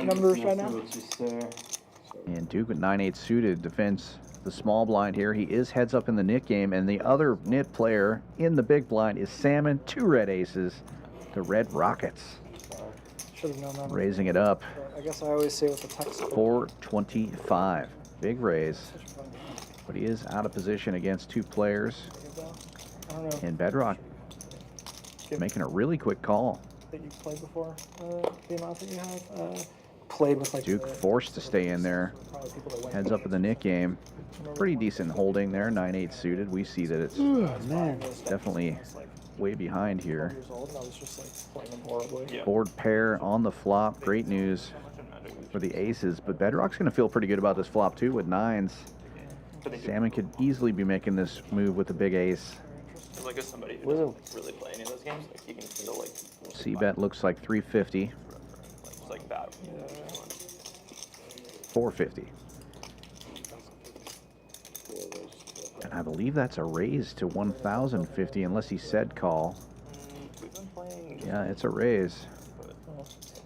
numbers right now? And Duke with 9-8 suited defends the small blind here. He is heads up in the nit game, and the other nit player in the big blind is Salmon. 2 red aces. The Red Rockets. Should have known that. Raising it up. I guess I always say with the text. 425. Big raise. But he is out of position against 2 players. I don't know. And Bedrock making a really quick call. That you played before, the amount that you have played with like Duke forced to stay in there. Heads up in the nit game. Pretty decent holding there. 9-8 suited. We see that it's definitely way behind here. Board pair on the flop. Great news for the aces. But Bedrock's going to feel pretty good about this flop too with nines. Salmon could easily be making this move with the big ace. Like as somebody who doesn't really play any of those games, like you can feel like. C-bet looks like 350. It's like that. 450. And I believe that's a raise to 1,050 unless he said call. Yeah, it's a raise.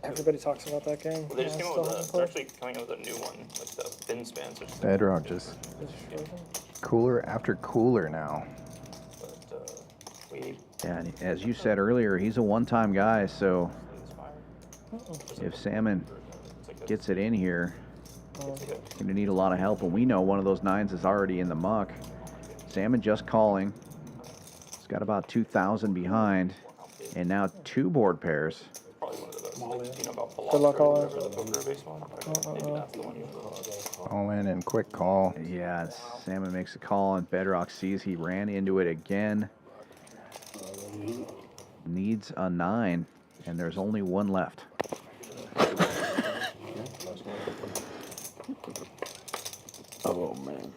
Everybody talks about that game. Well, they just came out with they're actually coming out with a new one, like the bin spans. Bedrock just cooler after cooler now. Yeah, and as you said earlier, he's a one-time guy, so if Salmon gets it in here, he's going to need a lot of help, and we know one of those nines is already in the muck. Salmon just calling. He's got about 2,000 behind, and now 2 board pairs. Good luck, all All in and quick call. Yeah, Salmon makes a call, and Bedrock sees he ran into it again. Needs a 9, and there's only 1 left. Oh, man.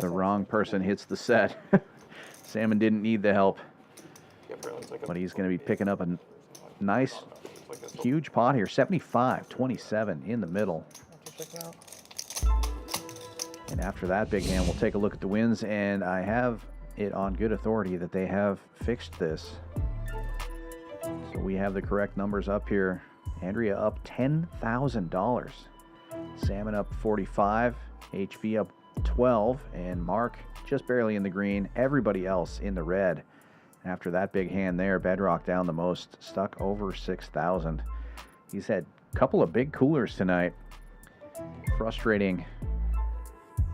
The wrong person hits the set. Salmon didn't need the help, but he's going to be picking up a nice, huge pot here. 75-27 in the middle. And after that big hand, we'll take a look at the wins, and I have it on good authority that they have fixed this. So we have the correct numbers up here. Andrea up $10,000. Salmon up 45, HV up 12, and Mark just barely in the green. Everybody else in the red. After that big hand there, Bedrock down the most, stuck over 6,000. He's had a couple of big coolers tonight. Frustrating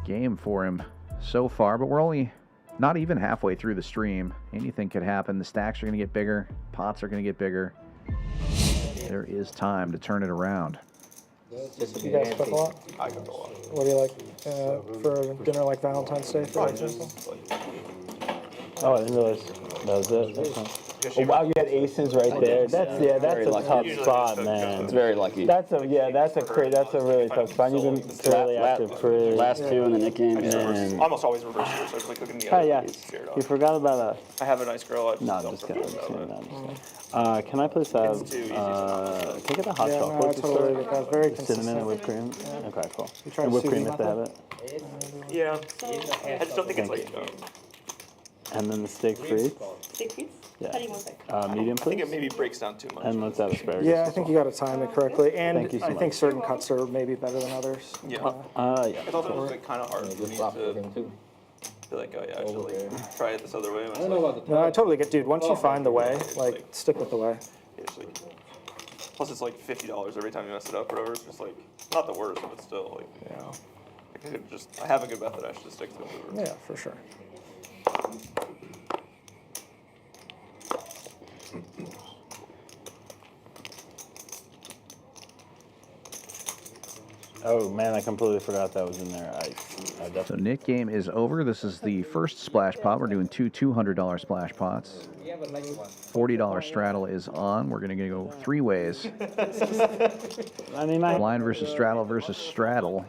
game for him so far, but we're only not even halfway through the stream. Anything could happen. The stacks are going to get bigger. Pots are going to get bigger. There is time to turn it around. You guys cook a lot? I cook a lot. What do you like for dinner, like Valentine's Day, for example? Oh, I didn't realize that was it. Okay. Oh, wow, you had aces right there. That's that's a tough spot, man. It's very lucky. That's a that's a really tough spot. You've been fairly active for last two in the Nick game. I'm almost always reverse here, so I just like cooking the Oh other. yeah, you forgot about us. I have a nice girl. I No, I'm just kidding. Can I please have? Can I get a hot Yeah, chocolate? no, I to totally start? get that. Very Cinnamon consistent. and whipped cream. Yeah. Okay, cool. You tried And whipped cream sous if they have vide it. Yeah. I just don't think it's like. And then the steak frites. Steak frites? Yeah. How do you want that? Medium, I think please. it maybe breaks down too much. And let's add asparagus. Yeah, I think you got to time it correctly, and Thank you so I think much. certain cuts are maybe better than others. Yeah. Yeah. It's also like kind of hard for me to be like, oh yeah, I should like try it this other way. No, I totally get, dude. Once you find the way, like, stick with the way. Plus, it's like $50 every time you mess it up or whatever. It's just like not the worst, but still like. Yeah. I have a good method. I should just stick to it. Yeah, for sure. Oh man, I completely forgot that was in there. I definitely. So Nick game is over. This is the first splash pot. We're doing two $200 splash pots. $40 straddle is on. We're going to go three ways. I mean, Blind versus straddle versus straddle.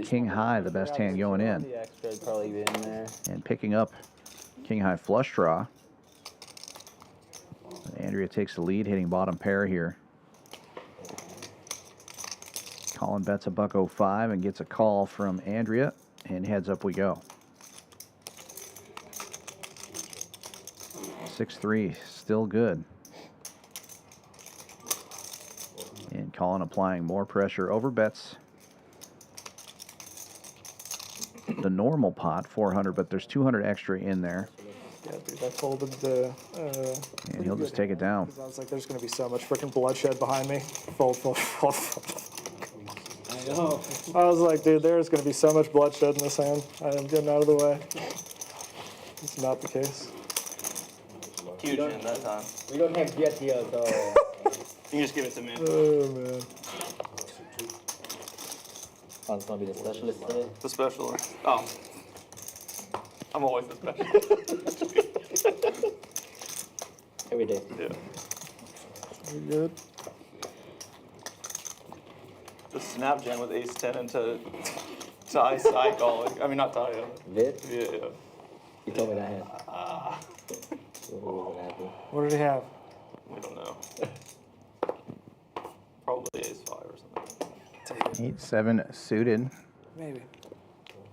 King high, the best hand going in. The extra would probably be in there. And picking up king high flush draw. Andrea takes the lead, hitting bottom pair here. Collin bets a $1.05 and gets a call from Andrea, and heads up we go. 6-3, still good. And Collin applying more pressure over bets. The normal pot, 400, but there's 200 extra in there. Yeah, dude, I folded the. And he'll just take it down. I was like, there's going to be so much freaking bloodshed behind me. Fold, fold, fold, fold. I know. I was like, dude, there's going to be so much bloodshed in this hand. I am getting out of the way. It's not the case. Huge in that time. We don't have jet here, so. You can just give it to me. Oh, man. Oh, it's going to be the specialist today? The specialist. Oh. I'm always the specialist. Every day. Yeah. You good? The snap jam with ace 10 into tie side call. I mean, not tie. Vid? Yeah. You told me that hand. What did he have? We don't know. Probably ace 5 or something. 8-7 suited. Maybe.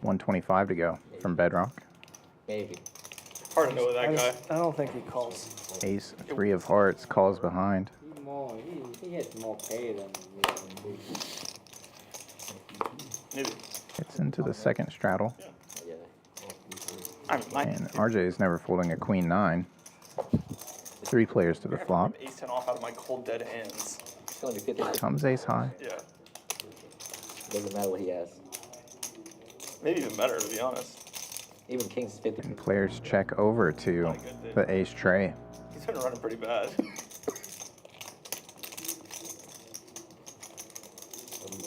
125 to go from Bedrock. Maybe. Hard to know with that guy. I don't think he calls. Ace 3 of hearts calls behind. He has more pay than Maybe. Gets into the second straddle. And RJ is never folding a queen 9. 3 players to the flop. Ace 10 off out of my cold dead hands. It's going to be 50. Comes ace high. Yeah. Doesn't matter what he has. Maybe even better, to be honest. Even king's 50. And players check over to the ace tray. He's been running pretty bad.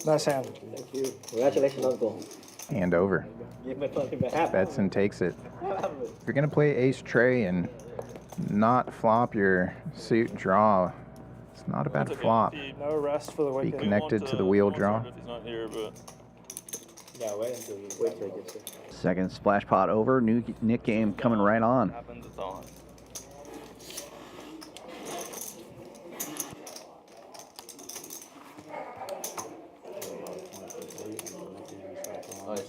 Nice hand. Thank you. Congratulations, Uncle. Hand over. Give my money back. Bets and takes it. If you're going to play ace tray and not flop your suit draw, it's not a bad flop. No rest for the Be wicked. connected to the wheel draw. If he's not here, but... Yeah, wait until he gets here. Second splash pot over. New Nick game coming right on. Happens, it's on.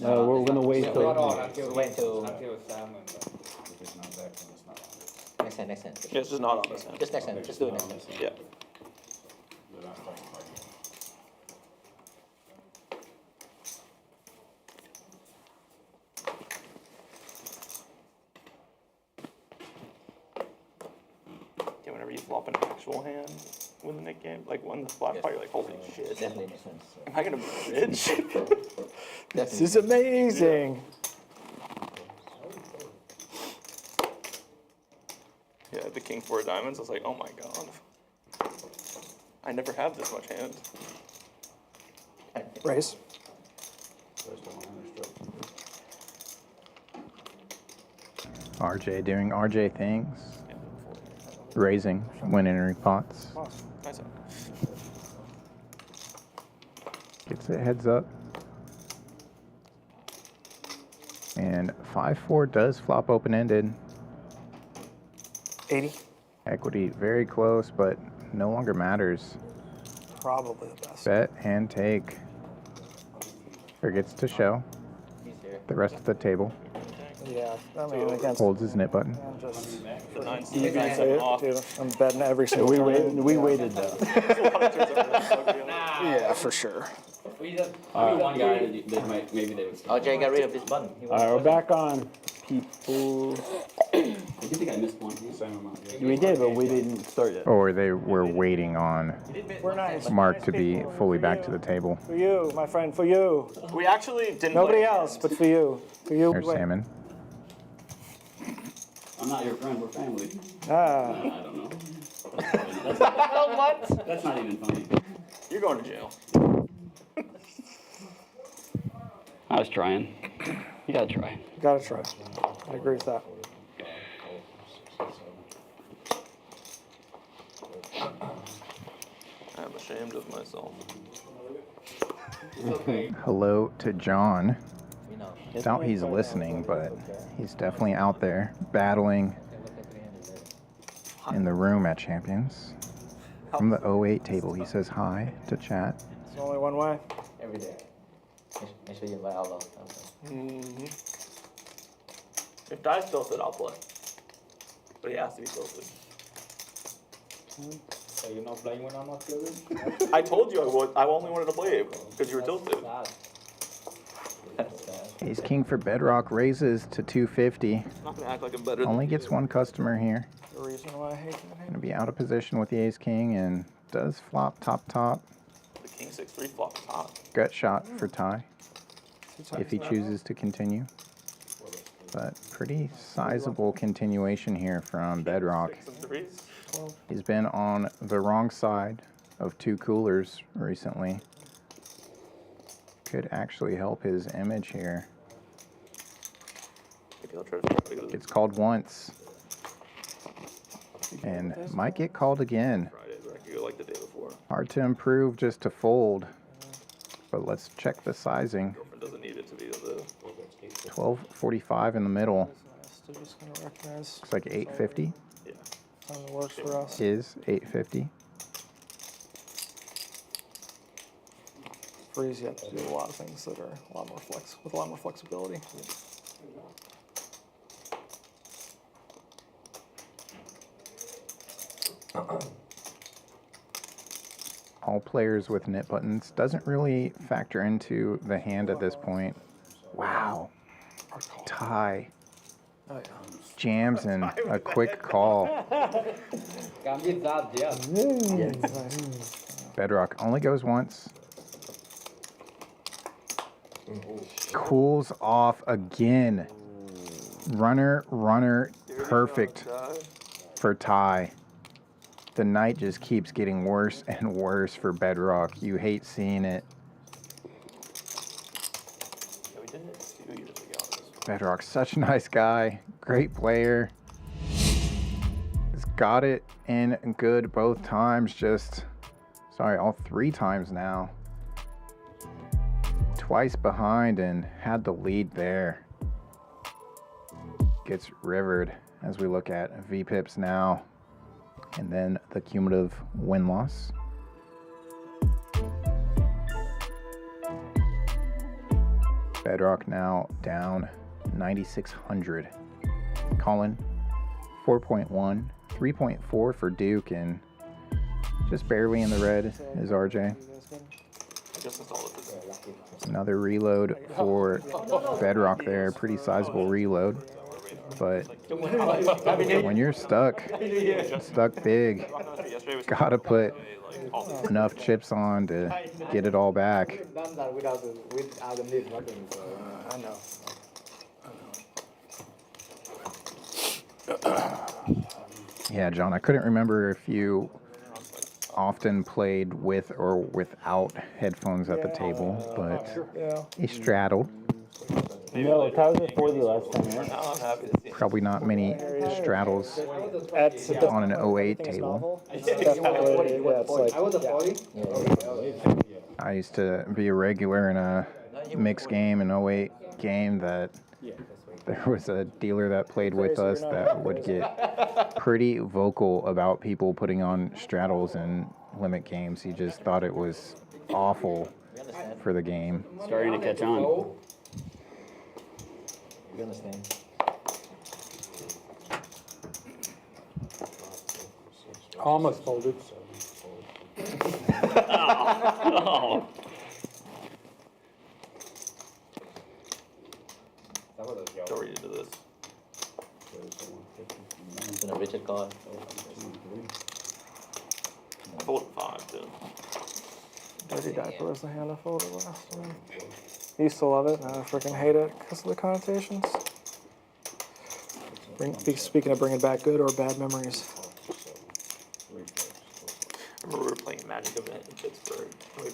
No, we're gonna wait till. Wait till. Next hand, next hand. Yeah, it's just not on this hand. Just next hand. Just do it next hand. Yeah. Yeah, whenever you flop an actual hand with a Nick game, like when the flat part, you're like, holy shit. Definitely makes sense. Am I gonna bridge? This is amazing. Yeah, the king 4 of diamonds. I was like, oh my god. I never have this much hand. Raise. RJ doing RJ things. Raising when entering pots. Nice. Gets it heads up. And 5-4 does flop open-ended. 80. Equity very close, but no longer matters. Probably the best. Bet and take. Forgets to show the rest of the table. Yeah, I mean, against. Holds his knit button. Just The 9 dude, I'm betting every single time. We waited though. Yeah, for sure. One guy that might, maybe they would start. Jay got rid of this button. All right, we're back on. People. I do think I missed one. We did, but we didn't start yet. Or they were waiting on We're nice. Mark to be fully back to the table. For you, my friend, for you. We actually didn't. Nobody else, but for you. For you. There's Salmon. I'm not your friend, we're family. Ah. I don't know. What? That's not even funny. You're going to jail. I was trying. You gotta try. Gotta try. I agree with that. I'm ashamed of myself. Hello to John. Doubt he's listening, but he's definitely out there battling in the room at Champions. From the 08 table, he says hi to chat. It's only one way. Every day. Make sure you invite all those. If Di's tilted, I'll play. But he has to be tilted. So you're not playing when I'm not tilted? I told you I would. I only wanted to play because you were tilted. Ace King for Bedrock raises to 250. I'm not gonna act like I'm better than Only you. gets one customer here. The reason why I hate that. Gonna be out of position with the Ace King and does flop top. The King 6-3 flop is hot. Gut shot for tie if he chooses to continue. But pretty sizable continuation here from Bedrock. 6 and 3s. He's been on the wrong side of two coolers recently. Could actually help his image here. Maybe I'll try to Gets called once. And might get called again. Friday, but I could go like the day before. Hard to improve, just to fold. But let's check the sizing. Girlfriend doesn't need it to be the 1245 in the middle. Still just gonna recognize. Looks like 850 How it works for us. is 850. Freeze, you have to do a lot of things that are a lot more with a lot more flexibility. All players with knit buttons doesn't really factor into the hand at this point. Wow. Tie. Oh, yeah. Jams in a quick call. Bedrock only goes once. Cools off again. Runner, perfect for tie. The night just keeps getting worse and worse for Bedrock. You hate seeing it. Yeah, we did it 2 years ago. Bedrock's such a nice guy. Great player. He's got it in good both times. All 3 times now. Twice behind and had the lead there. Gets rivered as we look at VPIPs now. And then the cumulative win-loss. Bedrock now down 9,600. Collin, 4.1, 3.4 for Duke, and just barely in the red is RJ. I guess that's all it is. Another reload for Bedrock there, pretty sizable reload. But when you're stuck big, gotta put enough chips on to get it all back. I know. Yeah, John, I couldn't remember if you often played with or without headphones at the table, but he straddled. No, Ty was before the last time, right? I'm happy to see. Probably not many straddles on an 08 table. I used to be a regular in a mixed game, an 08 game, that there was a dealer that played with us that would get pretty vocal about people putting on straddles in limit games. He just thought it was awful for the game. Starting to catch on. You understand? Almost folded. Oh. Don't read into this. It's in a Richard card. I folded 5 too. Dirty Diaper was the hand I folded last time. I used to love it, and I freaking hate it because of the connotations. Speaking of bringing back good or bad memories. I remember we were playing Magic event in Pittsburgh.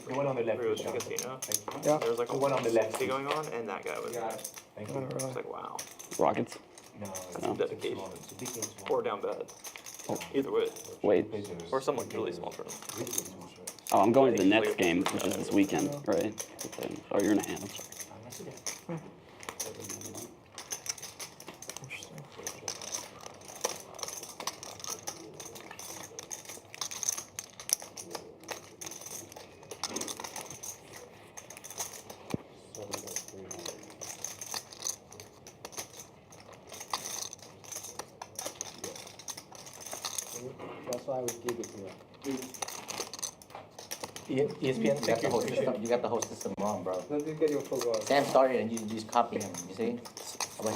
The one on the left. We were at the casino. Yeah. There was like The one on the left. going on, and that guy was there. Thank I was like, wow. Rockets? That's some dedication. Or down bad. Either way. Wait. Or some like really small tournament. Oh, I'm going to the Nets game, which is this weekend, right? Oh, you're in a hand. I'm sorry. That's why I would give it to you. ESPN, You got the whole system wrong, bro. Let me get your football. Sam started and you just copy him, you see? Wait.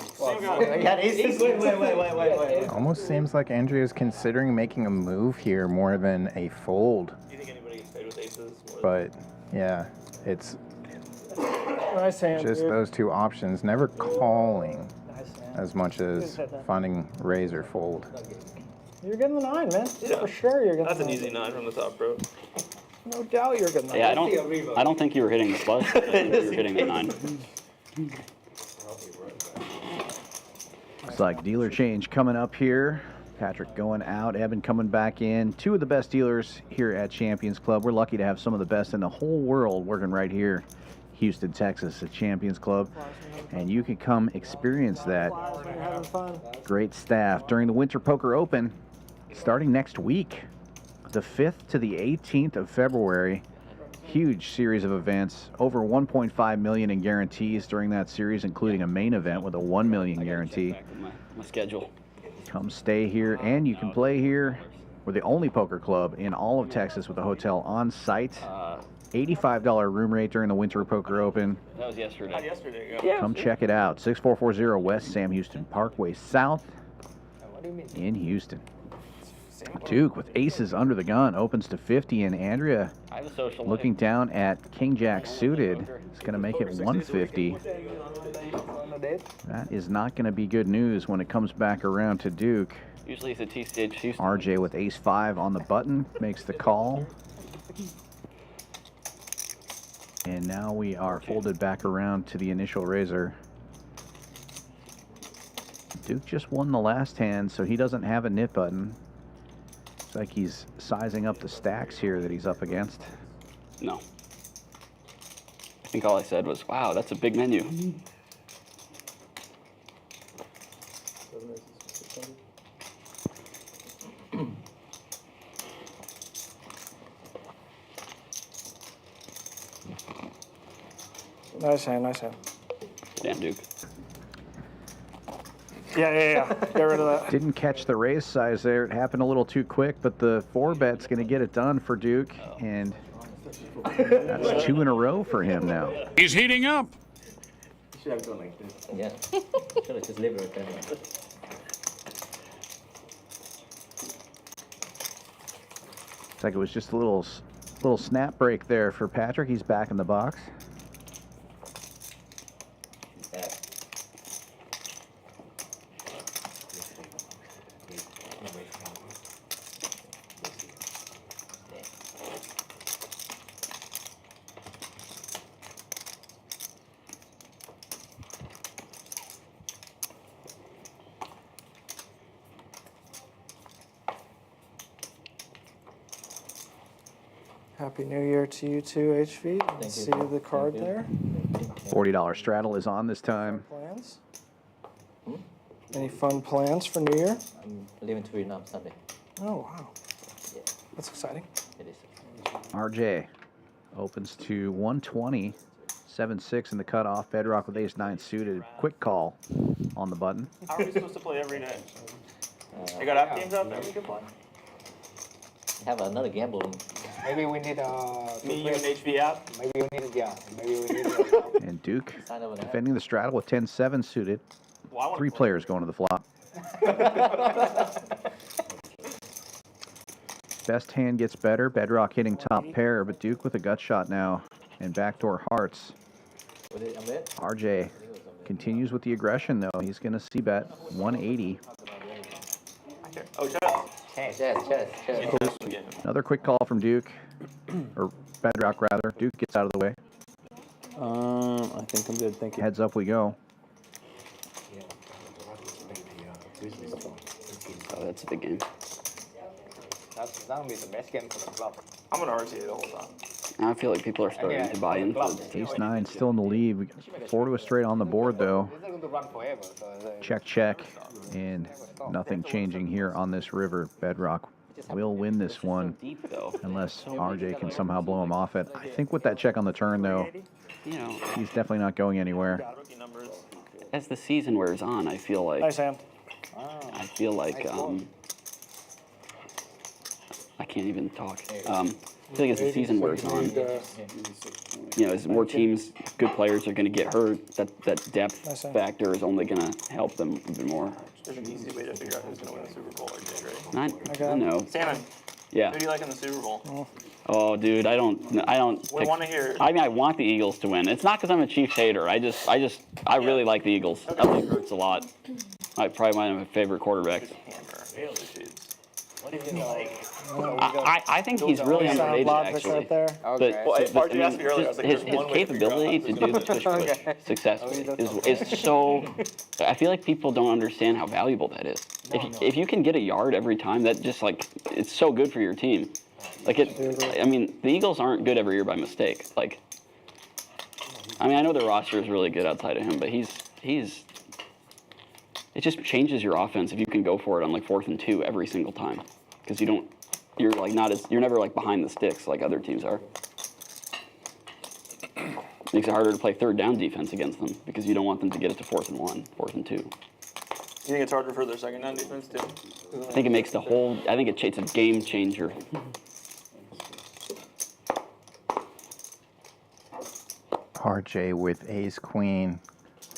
Almost seems like Andrea's considering making a move here more than a fold. Do you think anybody gets paid with aces? But yeah, it's Nice hand, just dude. those two options. Never calling as much as finding raise or fold. You're getting the 9, man. Yeah. For sure you're getting That's the an 9. easy 9 from the top, bro. No doubt you're getting the 9. Yeah, I don't think you were hitting the flush. I think you were hitting the 9. Looks like dealer change coming up here. Patrick going out, Evan coming back in. Two of the best dealers here at Champions Club. We're lucky to have some of the best in the whole world working right here, Houston, Texas, at Champions Club. And you can come experience that great staff during the Winter Poker Open starting next week, the 5th to the 18th of February. Huge series of events, over 1.5 million in guarantees during that series, including a main event with a 1 million guarantee. My schedule. Come stay here, and you can play here. We're the only poker club in all of Texas with a hotel on site. $85 room rate during the Winter Poker Open. That was yesterday. Come check it out. 6440 West Sam Houston Parkway South in Houston. Duke with aces under the gun opens to 50, and Andrea looking down at King Jack suited is going to make it 150. That is not going to be good news when it comes back around to Duke. Usually it's a TCH Houston. RJ with ace 5 on the button makes the call. And now we are folded back around to the initial raiser. Duke just won the last hand, so he doesn't have a nit button. It's like he's sizing up the stacks here that he's up against. No. I think all I said was, wow, that's a big menu. Nice hand, nice hand. Damn, Duke. Yeah. Get rid of that. Didn't catch the raise size there. It happened a little too quick, but the 4-bet's going to get it done for Duke, and that's 2 in a row for him now. He's heating up. You should have gone like this. Yeah. Should have just lived with that. It's like it was just a little snap break there for Patrick. He's back in the box. Happy New Year to you too, HV. Let's see the card there. $40 straddle is on this time. Plans? Any fun plans for New Year? I'm leaving to Vietnam Sunday. Oh, wow. That's exciting. It is. RJ opens to 120, 7-6 in the cutoff. Bedrock with ace-9 suited. Quick call on the button. How are we supposed to play every day? They got app games out there we can play? Have another gambling. Maybe we need Me, you, and HV app? Maybe we need maybe we need And Duke defending the straddle with 10-7 suited. Well, 3 players going to the flop. Best hand gets better. Bedrock hitting top pair, but Duke with a gut shot now. And backdoor hearts. RJ continues with the aggression, though. He's going to c-bet 180. Oh, chess. Another quick call from Duke. Or Bedrock, rather. Duke gets out of the way. I think I'm good. Thank you. Heads up we go. Oh, that's a big game. That's gonna be the best game for the club. I'm gonna RTA the whole time. I feel like people are starting to buy into it. Ace-9 still in the lead. We got 4 to a straight on the board, though. It's not going to run forever. So Check, check. And nothing changing here on this river. Bedrock will win this one unless RJ can somehow blow him off it. I think with that check on the turn, though, You know, he's definitely not going anywhere. as the season wears on, I feel like Nice hand. I feel like I can't even talk. I feel like as the season wears on, you know, as more teams, good players are going to get hurt, that depth factor is only going to help them even more. There's an easy way to figure out who's going to win the Super Bowl, right? I know. Salmon. Yeah. Who do you like in the Super Bowl? Oh, dude, I don't. We want to hear. I mean, I want the Eagles to win. It's not because I'm a Chiefs hater. I really like the Eagles. I like Hurts a lot. Probably one of my favorite quarterbacks. What do you like? I think he's really underrated, actually. But his capability to do the tush push successfully is so. I feel like people don't understand how valuable that is. If you can get a yard every time, that just like it's so good for your team. Like I mean, the Eagles aren't good every year by mistake. Like, I mean, I know their roster is really good outside of him, but he's. It just changes your offense if you can go for it on like 4th and 2 every single time, because you're like you're never like behind the sticks like other teams are. Makes it harder to play 3rd down defense against them because you don't want them to get it to 4th and 1, 4th and 2. You think it's harder for their 2nd down defense too? I think it makes the whole. I think it's a game changer. RJ with ace queen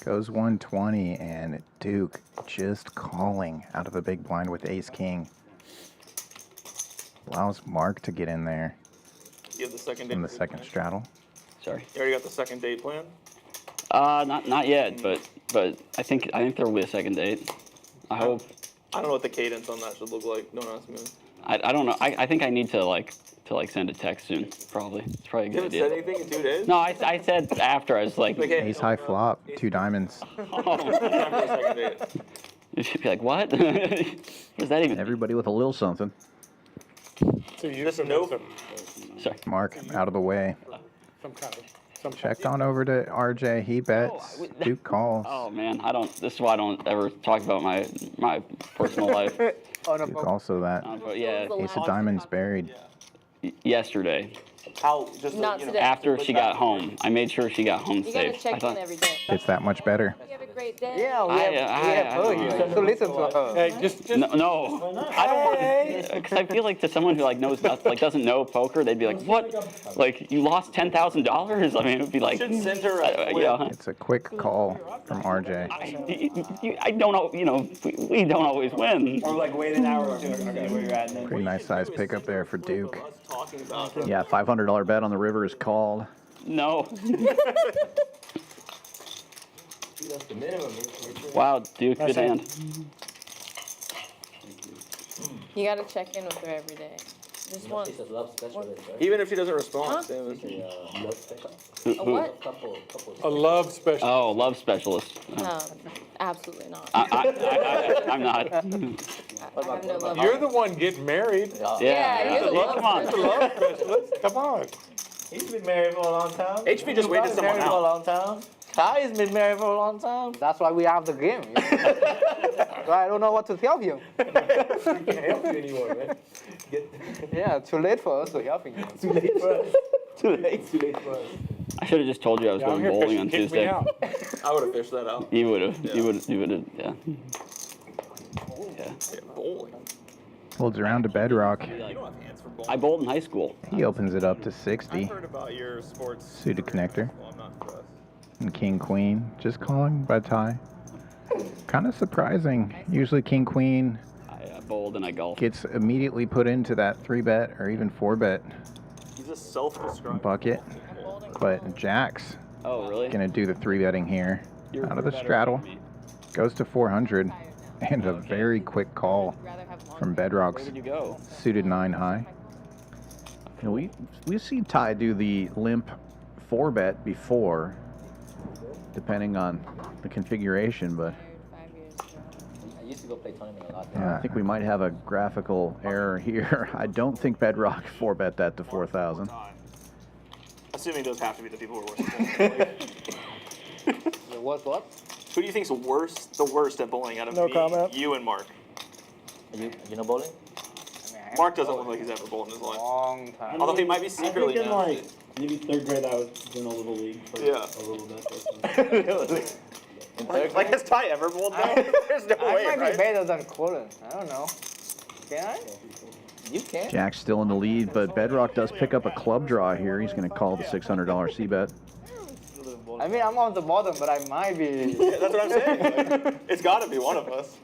goes 120, and Duke just calling out of the big blind with ace king. Allows Mark to get in there. You have the 2nd date. In the 2nd straddle. Sorry. You already got the 2nd date plan? Not yet, but I think there'll be a 2nd date. I hope. I don't know what the cadence on that should look like. Don't ask me. I don't know. I think I need to send a text soon. Probably. It's probably a good idea. You haven't said anything in 2 days? No, I said after. I was like. Ace high flop, 2 diamonds. You should be like, what? What is that even? Everybody with a little something. So you just nope. Sorry. Mark out of the way. Checked on over to RJ. He bets. Duke calls. Oh man, this is why I don't ever talk about my personal life. Duke also that. Yeah. Ace of diamonds buried. Yesterday. How? Just Not today. After she got home, I made sure she got home You safe. gotta check in every day. It's that much better. You have a great day. Yeah, we have her here. So listen to her. Hey, just no. I don't want because I feel like to someone who like knows nothing, like doesn't know poker, they'd be like, "What? Like you lost $10,000?" I mean, it would be like, It's a quick call from RJ. I don't know. You know, we don't always win. Or like wait an hour or 2. Okay, where you're at. Pretty nice size pickup there for Duke. Yeah, $500 bet on the river is called. No. Wow, Duke, good hand. You gotta check in with her every day. Just once. Even if she doesn't respond, Huh? Sam is A what? a love specialist. Oh, love specialist. No. Absolutely not. I'm not. I have no love. You're the one getting married. Yeah, you're the love Come on. Come on. He's been married for a long time. HP just waited someone married for a out. long time. Kai's been married for a long time. That's why we have the game. You know? So I don't know what to tell you. We can't help you anymore, man. Yeah, too late for us to help you. Too late for us. Too late for us. I should have just told you I was going bowling on Tuesday. I would have fished that out. You would have. You would have. Yeah. Yeah, bowling. Holds around to Bedrock. You don't have hands for bowling. I bowled in high school. He opens it up to 60. I've heard about your sports. Suited connector. Well, I'm not impressed. And King Queen, just calling by tie. Kind of surprising. Usually King Queen I bowled and I golfed. gets immediately put into that 3-bet or even 4-bet He's a self-described bucket. But Jack's Oh, really? gonna do the 3-betting here. Out of the straddle. Goes to 400. And a very quick call from Bedrock's Where did you go? suited 9 high. You know, we've seen Ty do the limp 4-bet before, depending on the configuration, but I used to go play tournament a lot. I think we might have a graphical error here. I don't think Bedrock 4-bet that to 4,000. Assuming those have to be the people who are worse. The what? Who do you think's the worst at bowling out of No me, comment. you, and Mark? You know bowling? Mark doesn't look like he's ever bowled in his life. Long time. Although he might be secretly I think in now. like maybe third grade I was doing a little league for Yeah. a little bit. Like, has Ty ever bowled now? There's no way, I might right? be better than Collin. I don't know. Can I? You can. Jack's still in the lead, but Bedrock does pick up a club draw here. He's going to call the $600 C-bet. I mean, I'm on the bottom, but I might be. Yeah, that's what I'm saying. Like, it's got to be one of us.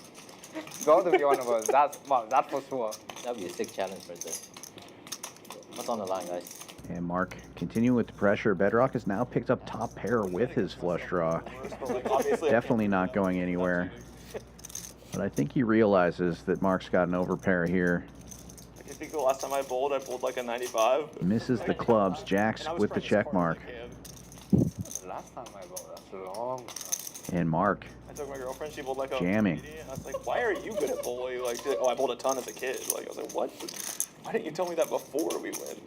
Got to be one of us. That's for sure. That'd be a sick challenge right there. What's on the line, guys? And Mark continuing with the pressure. Bedrock has now picked up top pair with his flush draw. Definitely not going anywhere. But I think he realizes that Mark's got an overpair here. I think the last time I bowled like a 95. Misses the clubs. Jack's with the check mark. Last time I bowled, that's a long time. And Mark I took my girlfriend, she bowled like a jamming. 80, and I was like, why are you good at bowling? Like, she's like, oh, I bowled a ton as a kid. Like, I was like, what? Why didn't you tell me that before we went?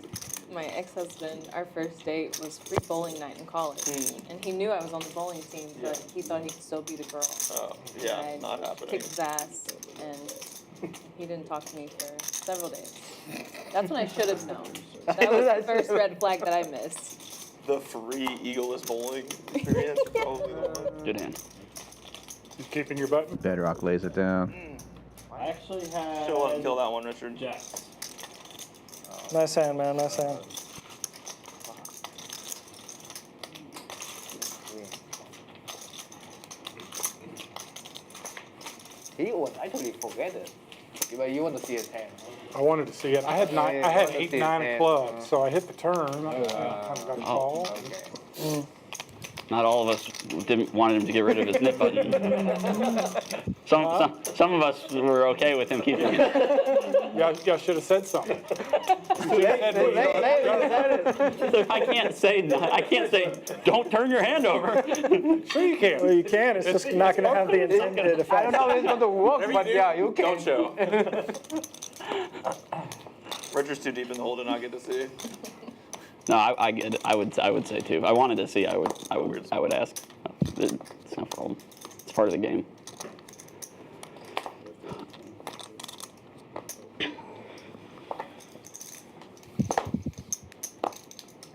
My ex-husband, our first date was free bowling night in college, and he knew I was on the bowling team, but he thought he could still be the girl. Oh, yeah, And not I happening. kicked his ass, and he didn't talk to me for several days. That's when I should have known. That was the first red flag that I missed. The free eagle-less bowling experience. Probably the one. Good hand. You keeping your button? Bedrock lays it down. I actually had. Chill out and kill that one, Richard. Jacks. Nice hand, man. Nice hand. He was actually forget it. But you want to see his hand. I wanted to see it. I had Yeah, I had I wanted to 8, see 9 his clubs, hand. so I hit the turn. I got the call. Not all of us wanted him to get rid of his nip button. Some of us were okay with him keeping it. Y'all should have said something. I can't say don't turn your hand over. Sure you can. Well, you can. It's just not going to have the intended effect. I don't know if it's going to work, Whatever but you do, yeah, you can. Don't show. Richard's too deep in the hole to not get to see. No, I get it. I would say too. If I wanted to see, I would ask. It's no problem. It's part of the game.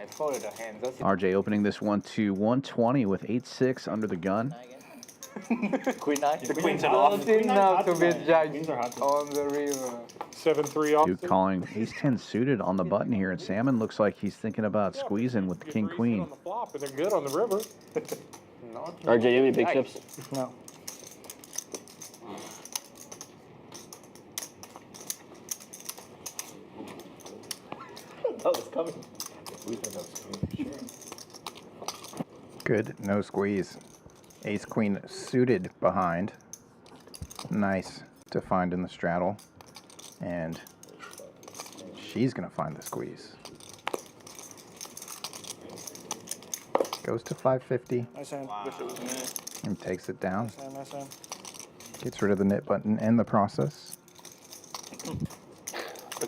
I folded the hand. That's it. RJ opening this one to 120 with 8-6 under the gun. Queen nine. The queen's off. Not enough to be judged on the river. 7-3 off. Duke calling ace-10 suited on the button here, and Salmon looks like he's thinking about squeezing with the king-queen. On the flop, and they're good on the river. RJ, you have any big chips? No. Oh, it's coming. Good, no squeeze. Ace-queen suited behind. Nice to find in the straddle. And she's going to find the squeeze. Goes to 550. Nice hand. Wish it was me. And takes it down. Nice hand. Gets rid of the knit button in the process.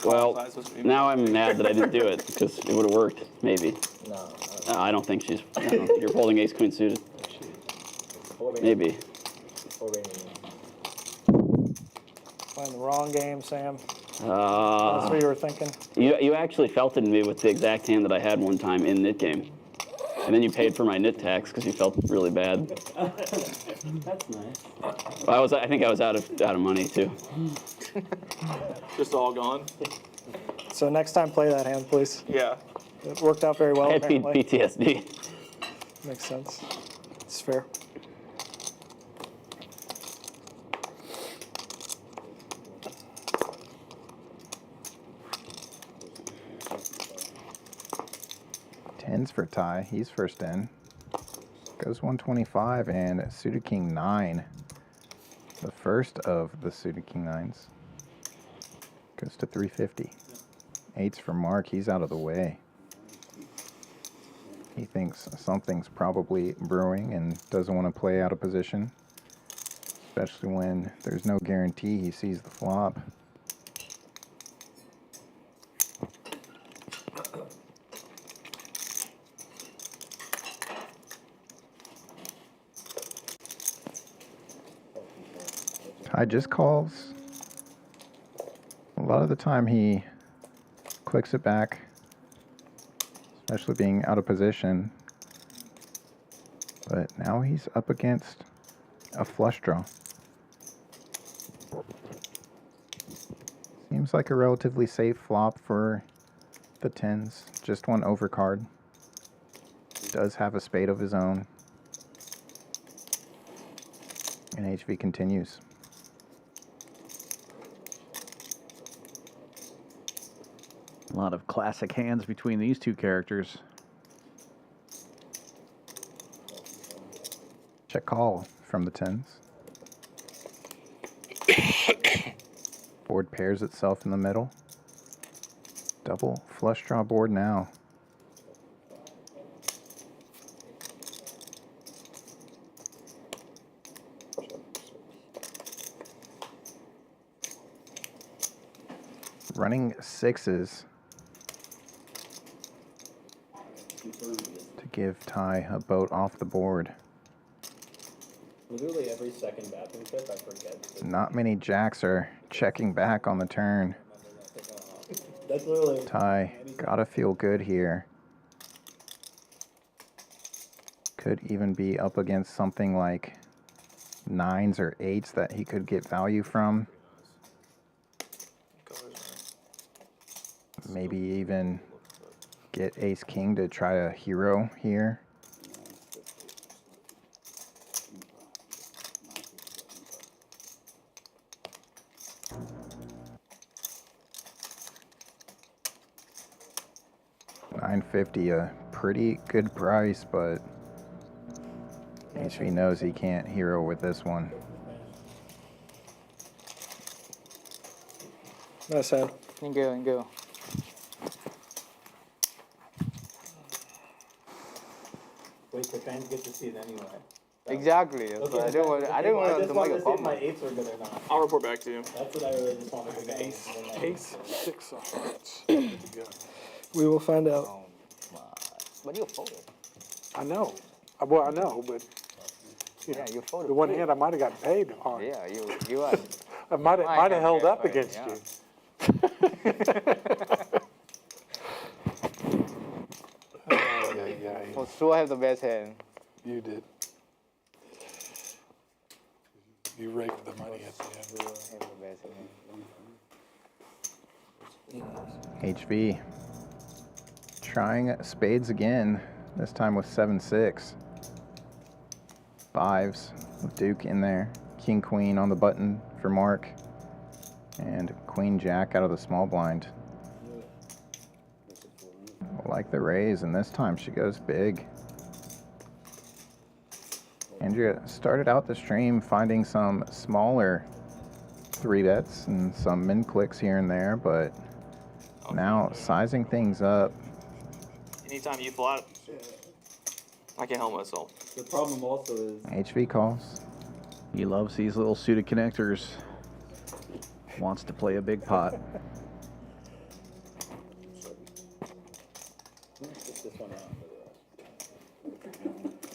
Well, now I'm mad that I didn't do it because it would have worked, maybe. No. I don't think she's. I don't know. You're holding ace queen suited. Maybe. Playing the wrong game, Sam. That's Uh, what you were thinking. you actually felted me with the exact hand that I had one time in knit game. And then you paid for my knit tax because you felt really bad. That's nice. I think I was out of money too. Just all gone. So next time, play that hand, please. Yeah. It worked out very well. I had apparently. PTSD. Makes sense. It's fair. Tens for Ty. He's first in. Goes 125 and suited king 9. The first of the suited king 9s. Goes to 350. 8s for Mark. He's out of the way. He thinks something's probably brewing and doesn't want to play out of position. Especially when there's no guarantee he sees the flop. Ty just calls. A lot of the time he clicks it back, especially being out of position. But now he's up against a flush draw. Seems like a relatively safe flop for the tens. Just one overcard. Does have a spade of his own. And HV continues. A lot of classic hands between these two characters. Check call from the tens. Board pairs itself in the middle. Double flush draw board now. Running sixes to give Ty a boat off the board. Literally every second bathroom trip, I forget. Not many jacks are checking back on the turn. That's literally. Ty, gotta feel good here. Could even be up against something like 9s or 8s that he could get value from. Maybe even get ace king to try a hero here. $9.50, a pretty good price, but HV knows he can't hero with this one. Nice hand. Thank you, thank you. Wait, the fans get to see it anyway. Exactly. That's Okay, what I didn't want. I didn't want to make a see if my comment. eights were good or not. I'll report back to you. That's what I really just wanted to know. Ace 6 of hearts. We will find out. Oh my! But you folded. I know. Well, I know, but you Yeah, know, you folded. the one too. hand I might have got paid on. Yeah, you are. I might have held can't up get against paid, you. For sure, I have the best hand. You did. You raked the money at the end. I have the best hand. HV trying spades again, this time with 7-6. 5s with Duke in there. King queen on the button for Mark. And queen jack out of the small blind. Like the raise, and this time she goes big. Andrea started out the stream finding some smaller 3-bets and some min clicks here and there, but now sizing things up. Anytime you flat, I can't help myself. The problem also is HV calls. He loves these little suited connectors. Wants to play a big pot.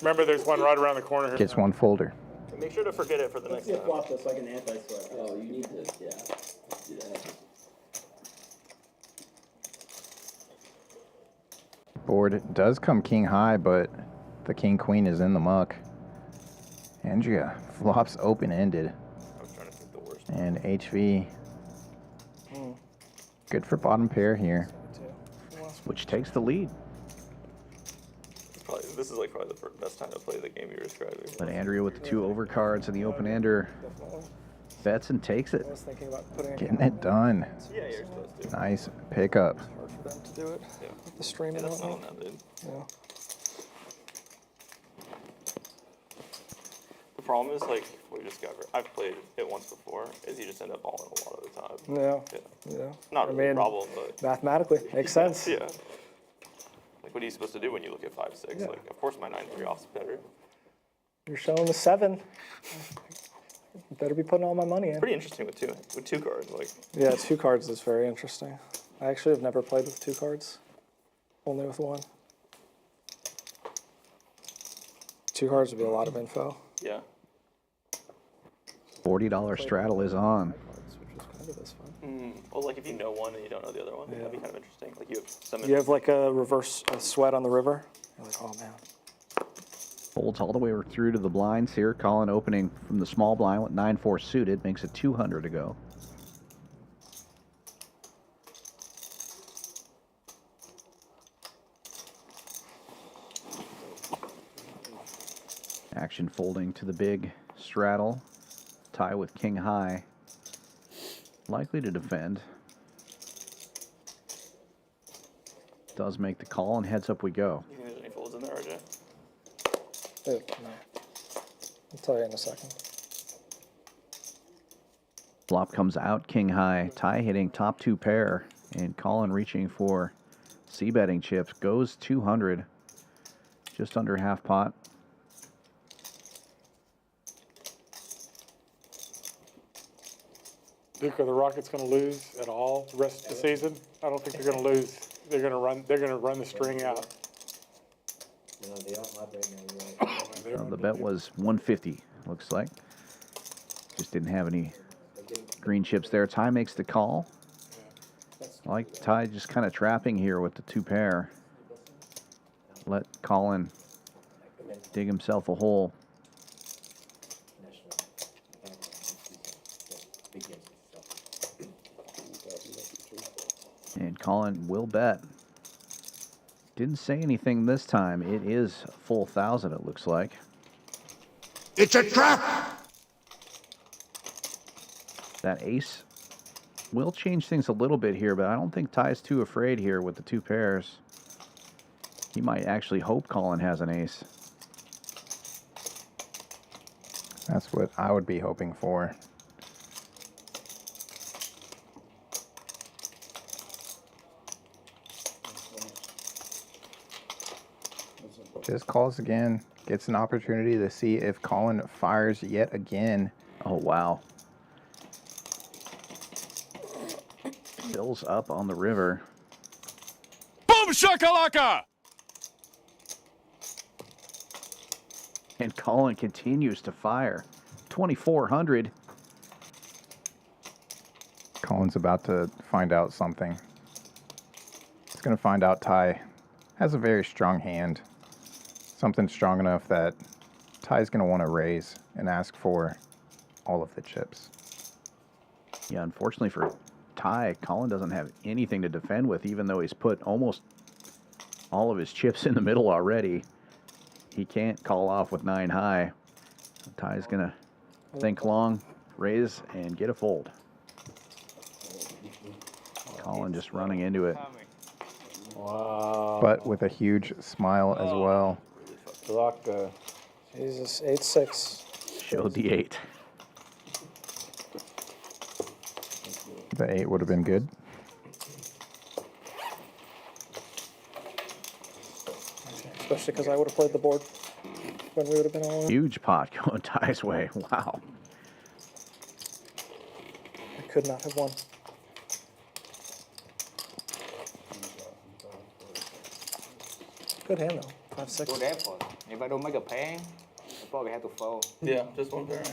Remember, there's one right around the corner here. Gets one folder. Make sure to forget it for the let's next see a time. flop that's like an anti-sweat. Oh, you need to, yeah, do that. Board does come king high, but the king queen is in the muck. Andrea flops open-ended. I was trying to think the worst. And HV. Good for bottom pair here. Which takes the lead. This is like probably the best time to play the game you're describing. But Andrea with the 2 overcards and the open-ender bets and takes it. I was thinking about putting Getting it done. Yeah, you're supposed to. Nice pickup. hard for them to do it. With the stream and That's not whatnot. on that, dude. Yeah. The problem is, like, we discovered, I've played it once before, is you just end up balling a lot of the time. Yeah. Yeah. Not really a problem, but. Mathematically, makes sense. Yeah. Like, what are you supposed to do when you look at 5-6? Yeah. Like, of course my 9-3 off's better. You're showing the 7. Better be putting all my money in. Pretty interesting with two cards, like. Yeah, 2 cards is very interesting. I actually have never played with 2 cards, only with 1. 2 cards would be a lot of info. Yeah. $40 straddle is on. Well, like if you know one and you don't know the other one, that'd be kind of interesting. Like you have some. You have like a reverse sweat on the river. You're like, oh man. Folds all the way through to the blinds here. Collin opening from the small blind with 9-4 suited. Makes it 200 to go. Action folding to the big straddle. Tie with king high. Likely to defend. Does make the call and heads up we go. You think there's any folds in there, RJ? No. I'll tell you in a second. Flop comes out, king high. Tie hitting top 2 pair. And Collin reaching for c-betting chips. Goes 200. Just under half pot. Duke, are the Rockets going to lose at all the rest of the season? I don't think they're going to lose. They're going to run. They're going to run the string out. No, they are hot right now. The bet was 150. Looks like. Just didn't have any green chips there. Ty makes the call. I like Ty just kind of trapping here with the 2 pair. Let Collin dig himself a hole. And Collin will bet. Didn't say anything this time. It is full 1,000, it looks like. It's a trap! That ace will change things a little bit here, but I don't think Ty's too afraid here with the 2 pairs. He might actually hope Collin has an ace. That's what I would be hoping for. Just calls again. Gets an opportunity to see if Collin fires yet again. Oh, wow. Fills up on the river. Boom shakalaka! And Collin continues to fire. 2,400. Collin's about to find out something. He's going to find out Ty has a very strong hand. Something strong enough that Ty's going to want to raise and ask for all of the chips. Yeah, unfortunately for Ty, Collin doesn't have anything to defend with, even though he's put almost all of his chips in the middle already. He can't call off with 9 high. Ty's going to think long, raise, and get a fold. Collin just running into it. Wow. But with a huge smile as well. Block Jesus, 8-6. Showed the 8. The 8 would have been good. especially because I would have played the board when we would have been all in. Huge pot going Ty's way. Wow. I could not have won. Good hand though. 5-6. Good effort. If I don't make a pair, I probably have to fold. Yeah, just one pair, right?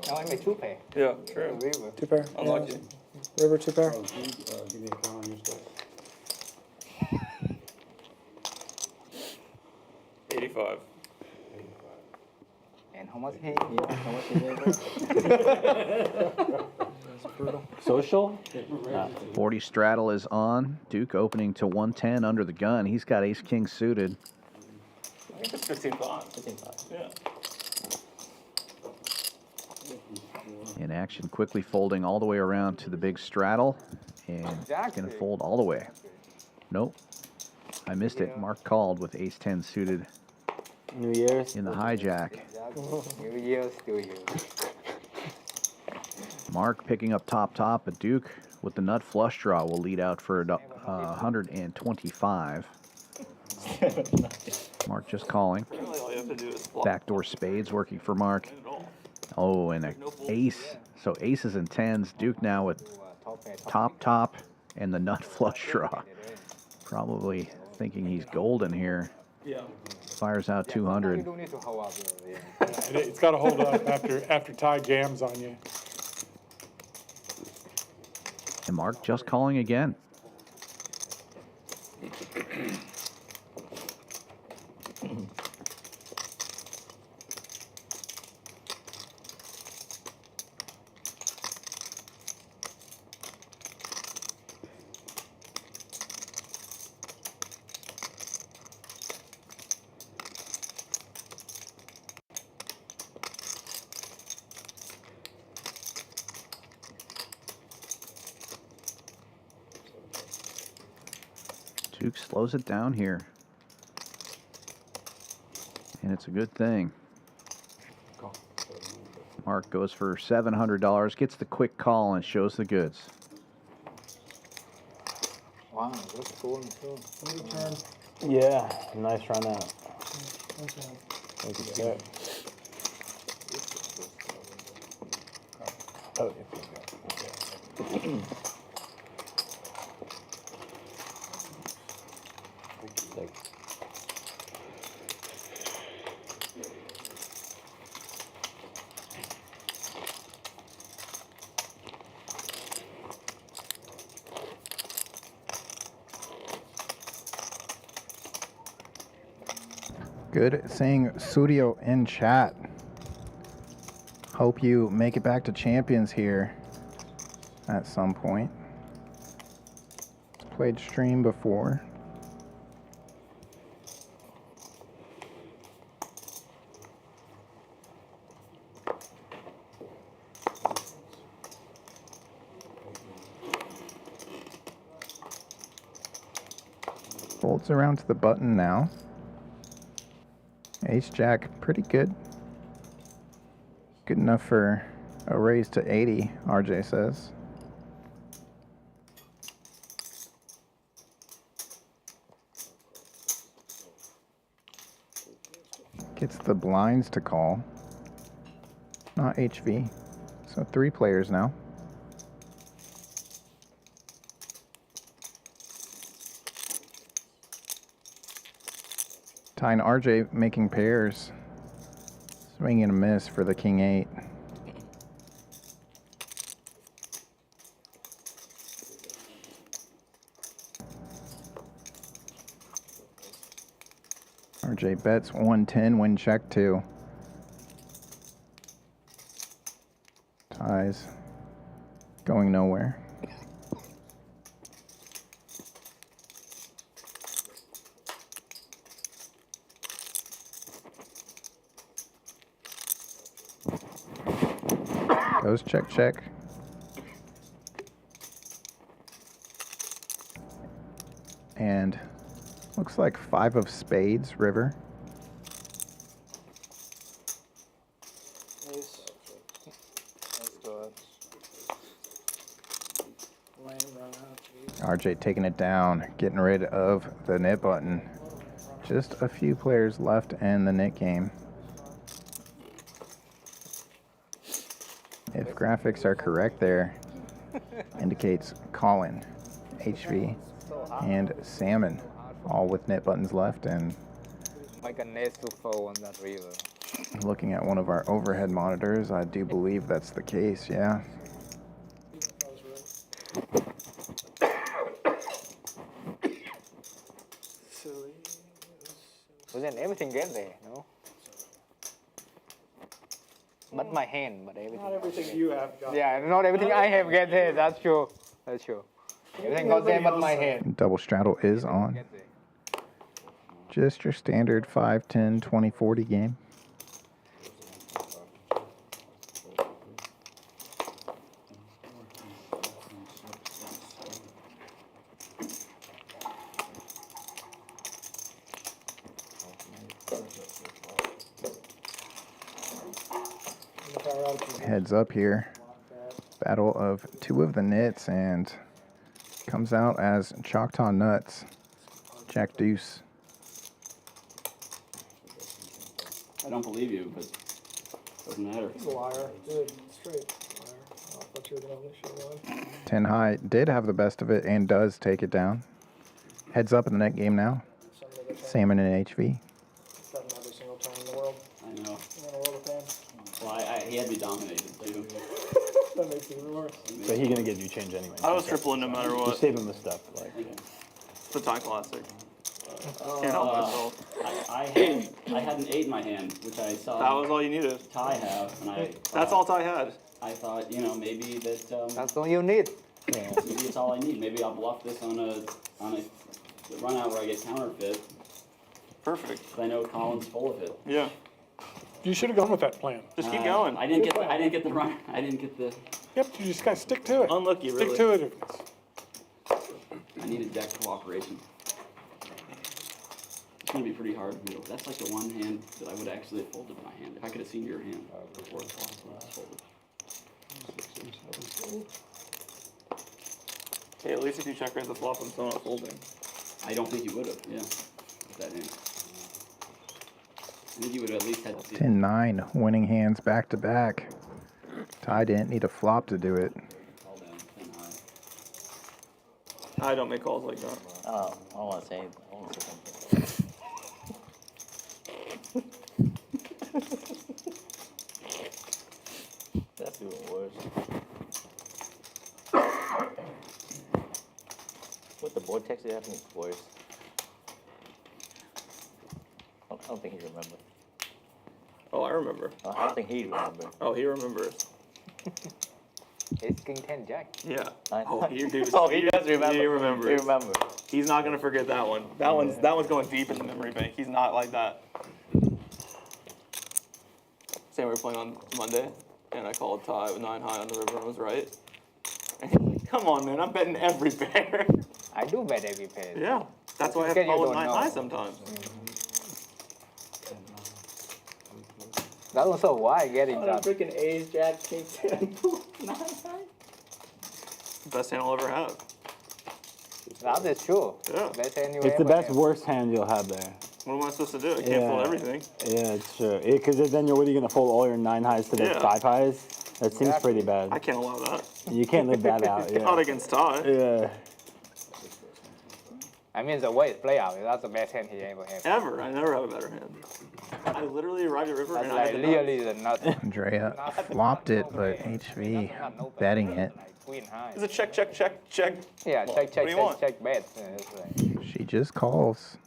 Now I make 2 pair. Yeah, true. River. 2 pair. Unlucky. Yeah. River 2 pair. Give me a count on your stuff. 85. And how much he? Yeah, how much he Social? 40 straddle is on. Duke opening to 110 under the gun. He's got ace king suited. I think it's 15-5. 15-5. Yeah. In action, quickly folding all the way around to the big straddle. And it's going to fold all the way. Nope. I missed it. Mark called with ace 10 suited. New Year's. In the hijack. New Year's, still you. Mark picking up top, but Duke with the nut flush draw will lead out for 125. Mark just calling. Really, all you have to do is Backdoor spades working for Mark. Oh, and an ace. So aces and tens. Duke now with top, and the nut flush draw. Probably thinking he's golden here. Yeah. Fires out 200. It's got to hold up after Ty gams on you. And Mark just calling again. Duke slows it down here. And it's a good thing. Mark goes for $700, gets the quick call and shows the goods. Wow, that's cool too. Yeah, nice run out. Thank you, sir. Oh, yeah. Good seeing Studio in chat. Hope you make it back to Champions here at some point. Played stream before. Folds around to the button now. Ace Jack, pretty good. Good enough for a raise to 80, RJ says. Gets the blinds to call. Not HV. So 3 players now. Ty and RJ making pairs. Swing and a miss for the King 8. RJ bets 110, win check 2. Ty's going nowhere. Goes check, check. And looks like 5 of spades, river. Ace. Let's go ahead. Lane run out. RJ taking it down, getting rid of the knit button. Just a few players left in the knit game. If graphics are correct there, indicates Collin, HV, and Salmon, all with knit buttons left. And Make a nest to fall on that river. looking at one of our overhead monitors, I do believe that's the case, yeah. Well, then everything get there, no? But my hand, but everything. Not everything you have got. Yeah, not everything I have get there, that's true. That's true. Everything got there but my hand. Double straddle is on. Just your standard 5, 10, 20, 40 game. Heads up here. Battle of two of the knits, and comes out as Choctaw Nuts. Jack Deuce. I don't believe you, but doesn't matter. He's a liar. Dude, straight liar. I thought you were going to show one. 10 high did have the best of it and does take it down. Heads up in the net game now. Salmon and HV. Doesn't every single time in the world. I know. In the world of pain. Well, he had me dominated too. That makes it even worse. But he's gonna give you change anyway. I was tripling no matter what. You save him the stuff. Like, It's the tie classic. Can't help myself. I had an 8 in my hand, which I saw. That was all you needed. Ty have, and I. That's all Ty had. I thought, maybe that. That's all you need. Maybe it's all I need. Maybe I'll bluff this on a run out where I get counterfeit. Perfect. I know Collin's full of it. Yeah. You should have gone with that plan. Just keep going. I didn't get the run. I didn't get the. Yep, you just gotta stick to it. Unlucky, really. Stick to it. I needed deck cooperation. It's gonna be pretty hard. That's like the one hand that I would actually have folded my hand. If I could have seen your hand before it's folded. Hey, at least if you check raise the flop, I'm still not folding. I don't think you would have. Yeah, with that hand. I think you would have at least had to see. 10-9, winning hands back to back. Ty didn't need a flop to do it. Call down 10 high. I don't make calls like that. Oh, I want to say something. That's even worse. What the vortex is happening is worse. I don't think he remembers. Oh, I remember. I don't think he remembers. Oh, he remembers. It's King 10 Jack. Yeah. Oh, he does. Oh, he does remember. He remembers. He remembers. He's not gonna forget that one. That one's going deep in the memory bank. He's not like that. Say we were playing on Monday, and I called Ty with 9 high on the river and was right. And he's like, come on, man, I'm betting every pair. I do bet every pair. Yeah, that's why I have to call with 9 high sometimes. That's also why I get it done. Freaking A's, Jack, King 10. Best hand I'll ever have. That is true. Yeah. Best hand you it's the ever best have. worst hand you'll have there. What am I supposed to do? I can't fold everything. Yeah, it's true. Because then what are you gonna fold all your 9 highs to the 5 highs? That seems pretty bad. I can't allow that. You can't live that out. Yeah. Not against Ty. Yeah. I mean, the way it play out, that's the best hand he ever had. Ever. I never have a better hand. I literally arrived at river That's and like I had literally the nut. Andrea flopped it, but HV betting it. Queen high. It's a check, check, check, check. Yeah, Well, check, check, what do you check, want? check, bet. It's like, She just calls.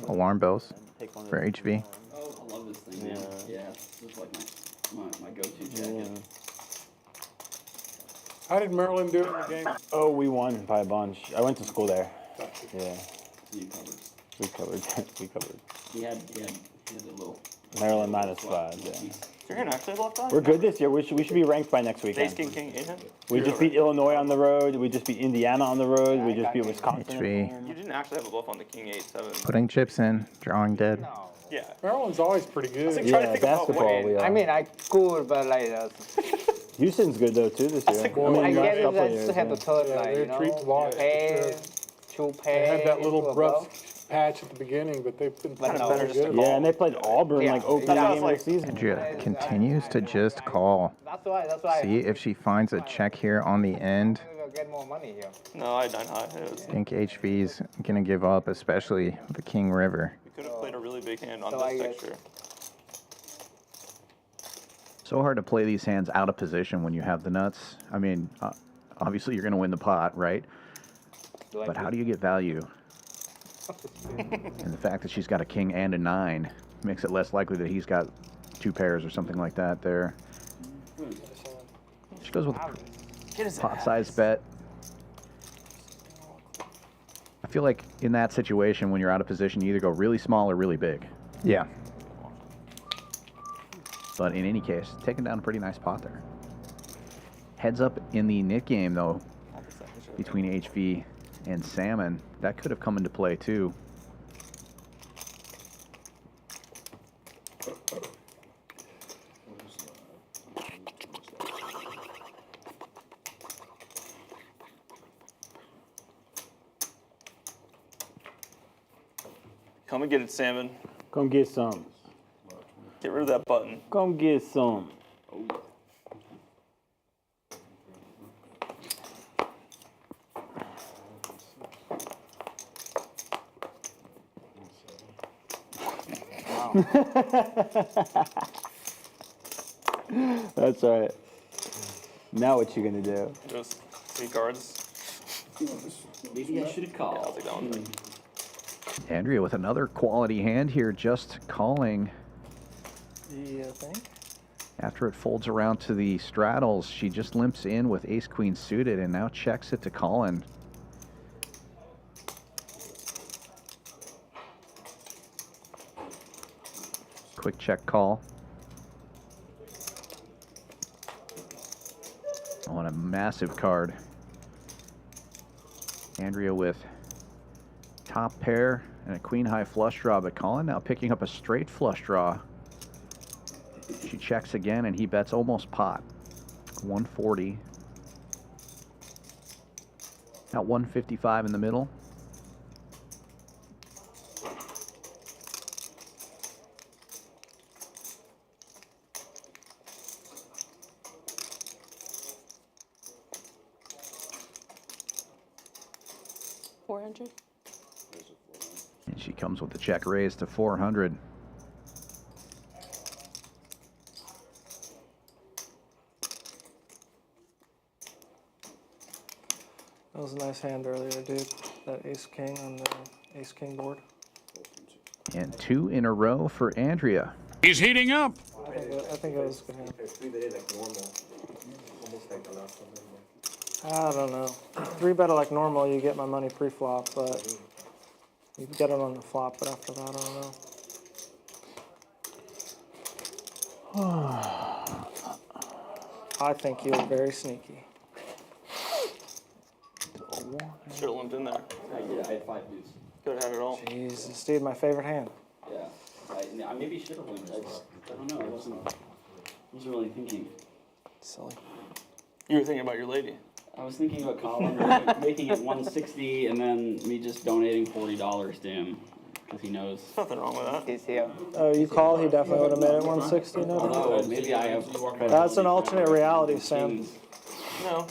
Alarm bells for HV. Oh, I love this thing, man. Yeah, this is like my go-to jacket. How did Maryland do in the game? Oh, we won by a bunch. I went to school there. Yeah. You covered. We covered. We covered. He had a little Maryland -5. Yeah. Is your hand actually left on? We're good this year. We should be ranked by next weekend. Ace, king, king, ace hand? We just beat Illinois on the road. We just beat Indiana on the road. We just beat Wisconsin. HV. You didn't actually have a bluff on the king 8-7. Putting chips in, drawing dead. Yeah. Maryland's always pretty good. Yeah, basketball we are. I mean, I could, but like, Houston's good though too this year. I last get it. couple I of just years, have yeah. to turn Yeah, like, they you know, treat Blanche pay, two They had pay. that little into a rough bluff. patch at the beginning, but they've been But pretty no, better good. Yeah, and they played Auburn like opening game of the season. Andrea continues to just call. That's why. See if she finds a check here on the end. I'm get more money here. No, I 9 high. It was, I think HV's gonna give up, especially with the King River. we could have played a really big hand on So this I guess- texture. So hard to play these hands out of position when you have the nuts. I mean, obviously you're going to win the pot, right? But how do you get value? And the fact that she's got a king and a 9 makes it less likely that he's got 2 pairs or something like that there. She goes with a pot size bet. I feel like in that situation, when you're out of position, you either go really small or really big. Yeah. But in any case, taking down a pretty nice pot there. Heads up in the knit game, though, between HV and Salmon. That could have come into play, too. Come and get it, Salmon. Come get some. Get rid of that button. Come get some. That's right. Now what you gonna do? Just 3 cards. Maybe I should have called. Yeah, I'll take that one. Andrea with another quality hand here, just calling. You think? After it folds around to the straddles, she just limps in with ace-queen suited and now checks it to Collin. Quick check call. On a massive card. Andrea with top pair and a queen high flush draw, but Collin now picking up a straight flush draw. She checks again and he bets almost pot. 140. At 155 in the middle. $400. And she comes with the check raised to 400. That was a nice hand earlier, dude. That ace king on the ace king board. And 2 in a row for Andrea. He's heating up. I think it was a good hand. I don't know. 3-bet like normal, you get my money pre-flop, but you get it on the flop, but after that, I don't know. I think you were very sneaky. Should have limped in there. I had 5 deuce. Could have had it all. Jesus, dude, my favorite hand. Yeah. I maybe should have limped. I don't know. I wasn't really thinking. Silly. You were thinking about your lady. I was thinking about Collin making it 160 and then me just donating $40 to him because he knows. Nothing wrong with that. He's here. Oh, you call, he definitely would have made it 160. No, Although maybe I have. that's an alternate reality, Sam. No.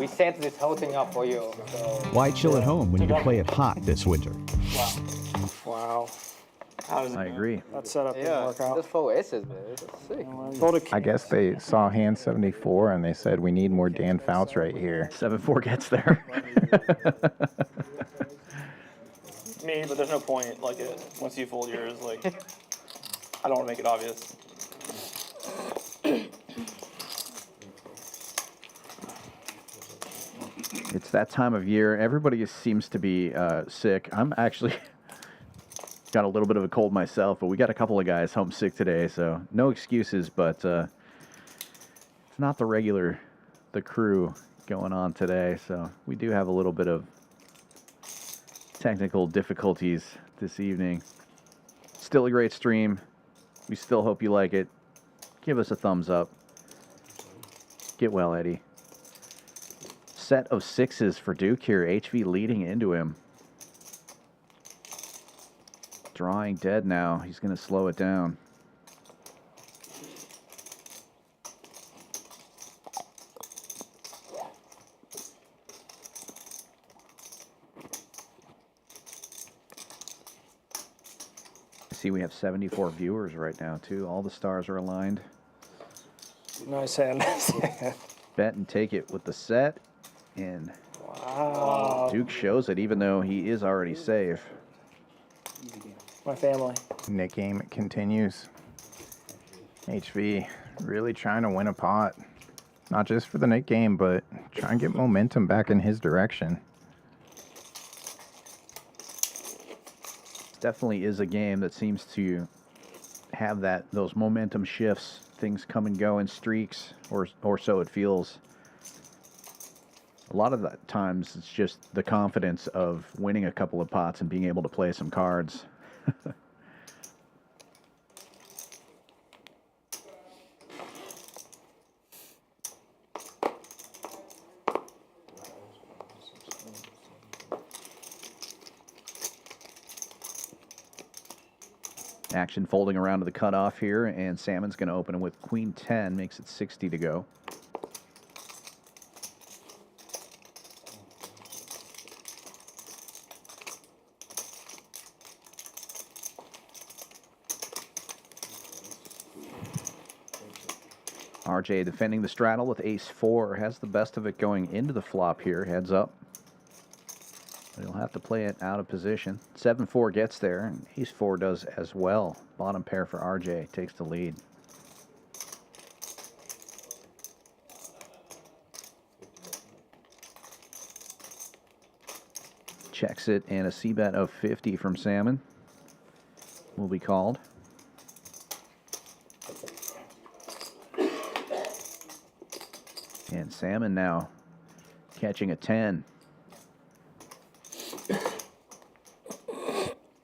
We set this whole thing up for you. So. Why chill at home when you can play it hot this winter? Wow. I agree. That setup didn't work out. Just 4 aces, man. It's sick. I guess they saw hand 74 and they said, we need more Dan Fouts right here. 7-4 gets there. Me, but there's no point. Like it once you fold yours, like I don't want to make it obvious. It's that time of year. Everybody seems to be sick. I'm actually got a little bit of a cold myself, but we got a couple of guys homesick today, so no excuses, but it's not the crew going on today, so we do have a little bit of technical difficulties this evening. Still a great stream. We still hope you like it. Give us a thumbs up. Get well, Eddie. Set of sixes for Duke here. HV leading into him. Drawing dead now. He's going to slow it down. See, we have 74 viewers right now, too. All the stars are aligned. Nice hand. Bet and take it with the set. And wow. Duke shows it, even though he is already safe. My family. Nick game continues. HV really trying to win a pot. Not just for the Nick game, but try and get momentum back in his direction. Definitely is a game that seems to have those momentum shifts. Things come and go in streaks, or so it feels. A lot of the times it's just the confidence of winning a couple of pots and being able to play some cards. Action folding around to the cutoff here, and Salmon's going to open with Queen 10, makes it 60 to go. RJ defending the straddle with ace 4, has the best of it going into the flop here, heads up. He'll have to play it out of position. 7-4 gets there, and ace 4 does as well. Bottom pair for RJ takes the lead. Checks it, and a c-bet of 50 from Salmon will be called. And Salmon now catching a 10.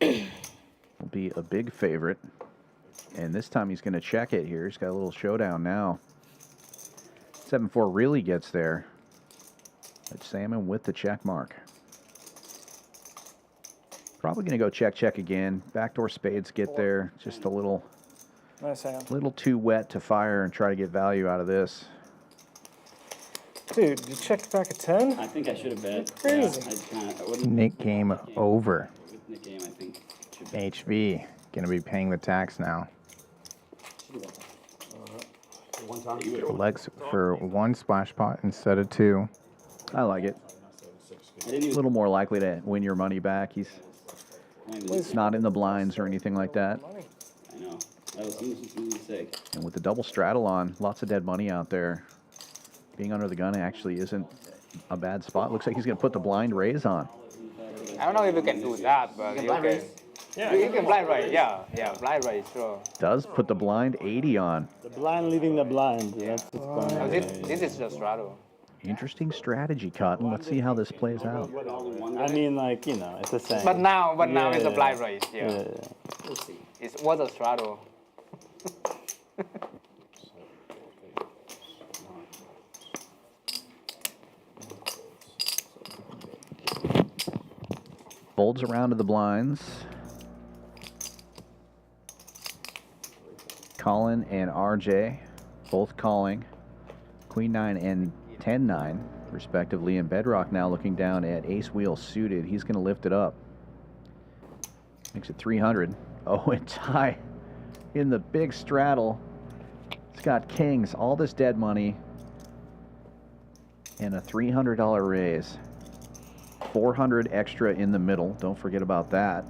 Will be a big favorite. And this time he's going to check it here. He's got a little showdown now. 7-4 really gets there. But Salmon with the check mark. Probably going to go check again. Backdoor spades get there. Just a little, nice hand. Little too wet to fire and try to get value out of this. Dude, you checked back a 10? I think I should have bet. Crazy. Yeah, Nick game over. With Nick game, I think. HV going to be paying the tax now. Legs for 1 splash pot instead of 2. I like it. A little more likely to win your money back. He's not in the blinds or anything like that. I know. That was a mistake. And with the double straddle on, lots of dead money out there. Being under the gun actually isn't a bad spot. Looks like he's going to put the blind raise on. I don't know if you can do that, but you can. Yeah, you can blind raise. Yeah, blind raise, sure. Does put the blind 80 on. The blind leading the blind. That's what's going on. This is just straddle. Interesting strategy, Cotton. Let's see how this plays out. I mean, like, you know, it's the same. But now it's a blind raise. Yeah. We'll see. It was a straddle. Folds around to the blinds. Collin and RJ both calling. Queen 9 and 10-9, respectively. And Bedrock now looking down at ace wheel suited. He's going to lift it up. Makes it 300. Oh, and tie in the big straddle. It's got kings, all this dead money, and a $300 raise. 400 extra in the middle. Don't forget about that.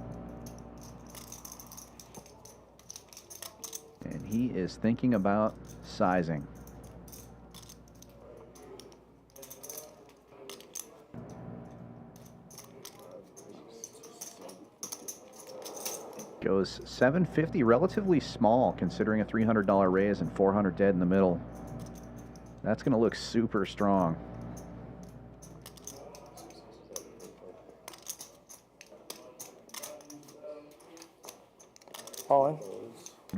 And he is thinking about sizing. Goes 750, relatively small considering a $300 raise and 400 dead in the middle. That's going to look super strong. All in.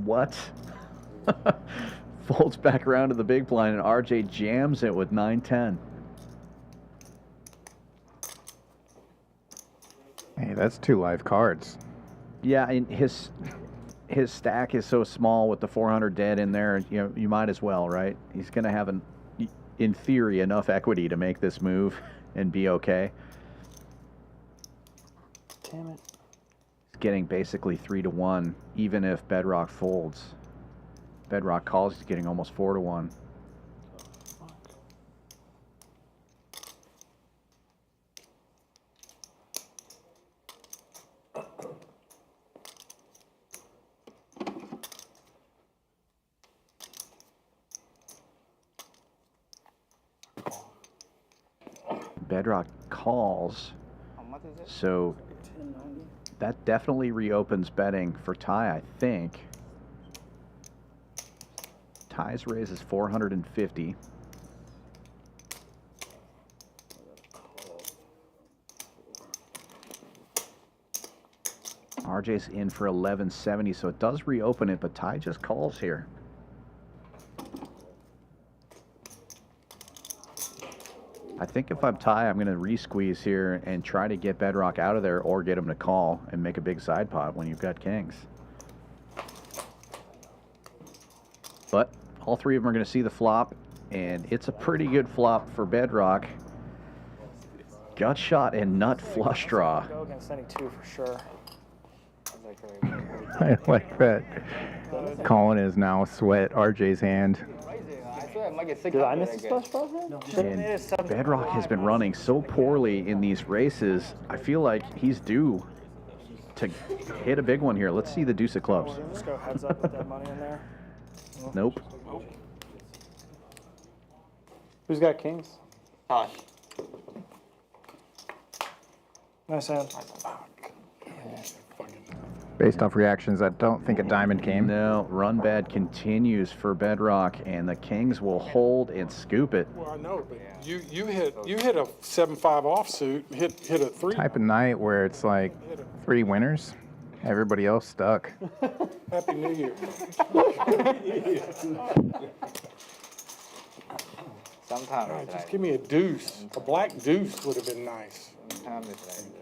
What? Folds back around to the big blind, and RJ jams it with 9-10. Hey, that's 2 live cards. Yeah, and his stack is so small with the 400 dead in there. You know, you might as well, right? He's going to have, in theory, enough equity to make this move and be okay. Damn it. He's getting basically 3-1, even if Bedrock folds. Bedrock calls, he's getting almost 4-1. Bedrock calls, so that definitely reopens betting for Ty, I think. Ty's raise is 450. RJ's in for 1170, so it does reopen it, but Ty just calls here. I think if I'm Ty, I'm going to re-squeeze here and try to get Bedrock out of there or get him to call and make a big side pot when you've got kings. But all three of them are going to see the flop, and it's a pretty good flop for Bedrock. Gut shot and nut flush draw. Go against any 2 for sure. I like that. Collin is now sweat RJ's hand. Did I miss a splash draw? And Bedrock has been running so poorly in these races. I feel like he's due to hit a big one here. Let's see the deuce of clubs. Just go heads up with that money in there. Nope. Who's got kings? Tosh. Nice hand. Based off reactions, I don't think a diamond came. No, run bad continues for Bedrock, and the kings will hold and scoop it. Well, I know, but you hit a 7-5 offsuit, hit a 3. Type of night where it's like 3 winners, everybody else stuck. Happy New Year. Sometimes. Just give me a deuce. A black deuce would have been nice. Sometimes it's right.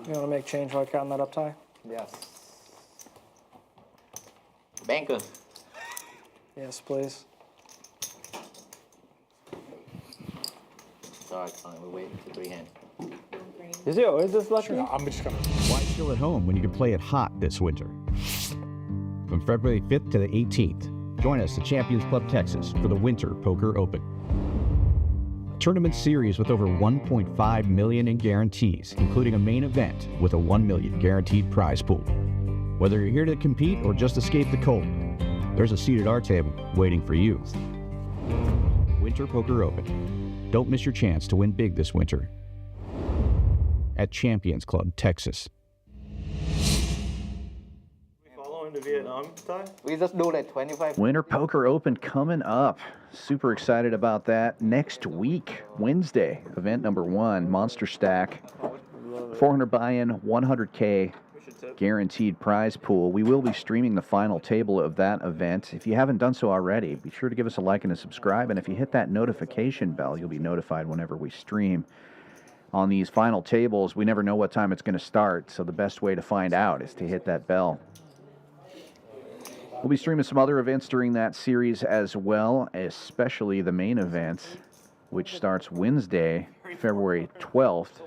You want to make change while counting that up, Ty? Yes. Banker. Yes, please. Sorry, Collin, we're waiting for 3 hands. Is he always this lucky? Sure, I'm just gonna. Why chill at home when you can play it hot this winter? From February 5th to the 18th, join us at Champions Club Texas for the Winter Poker Open. A tournament series with over $1.5 million in guarantees, including a main event with a $1 million guaranteed prize pool. Whether you're here to compete or just escape the cold, there's a seat at our table waiting for you. Winter Poker Open. Don't miss your chance to win big this winter at Champions Club Texas. To Vietnam, Ty? We just do like 25. Winter Poker Open coming up. Super excited about that. Next week, Wednesday, event number 1, Monster Stack. 400 buy-in, 100K guaranteed prize pool. We will be streaming the final table of that event. If you haven't done so already, be sure to give us a like and a subscribe. And if you hit that notification bell, you'll be notified whenever we stream. On these final tables, we never know what time it's going to start, so the best way to find out is to hit that bell. We'll be streaming some other events during that series as well, especially the main event, which starts Wednesday, February 12th.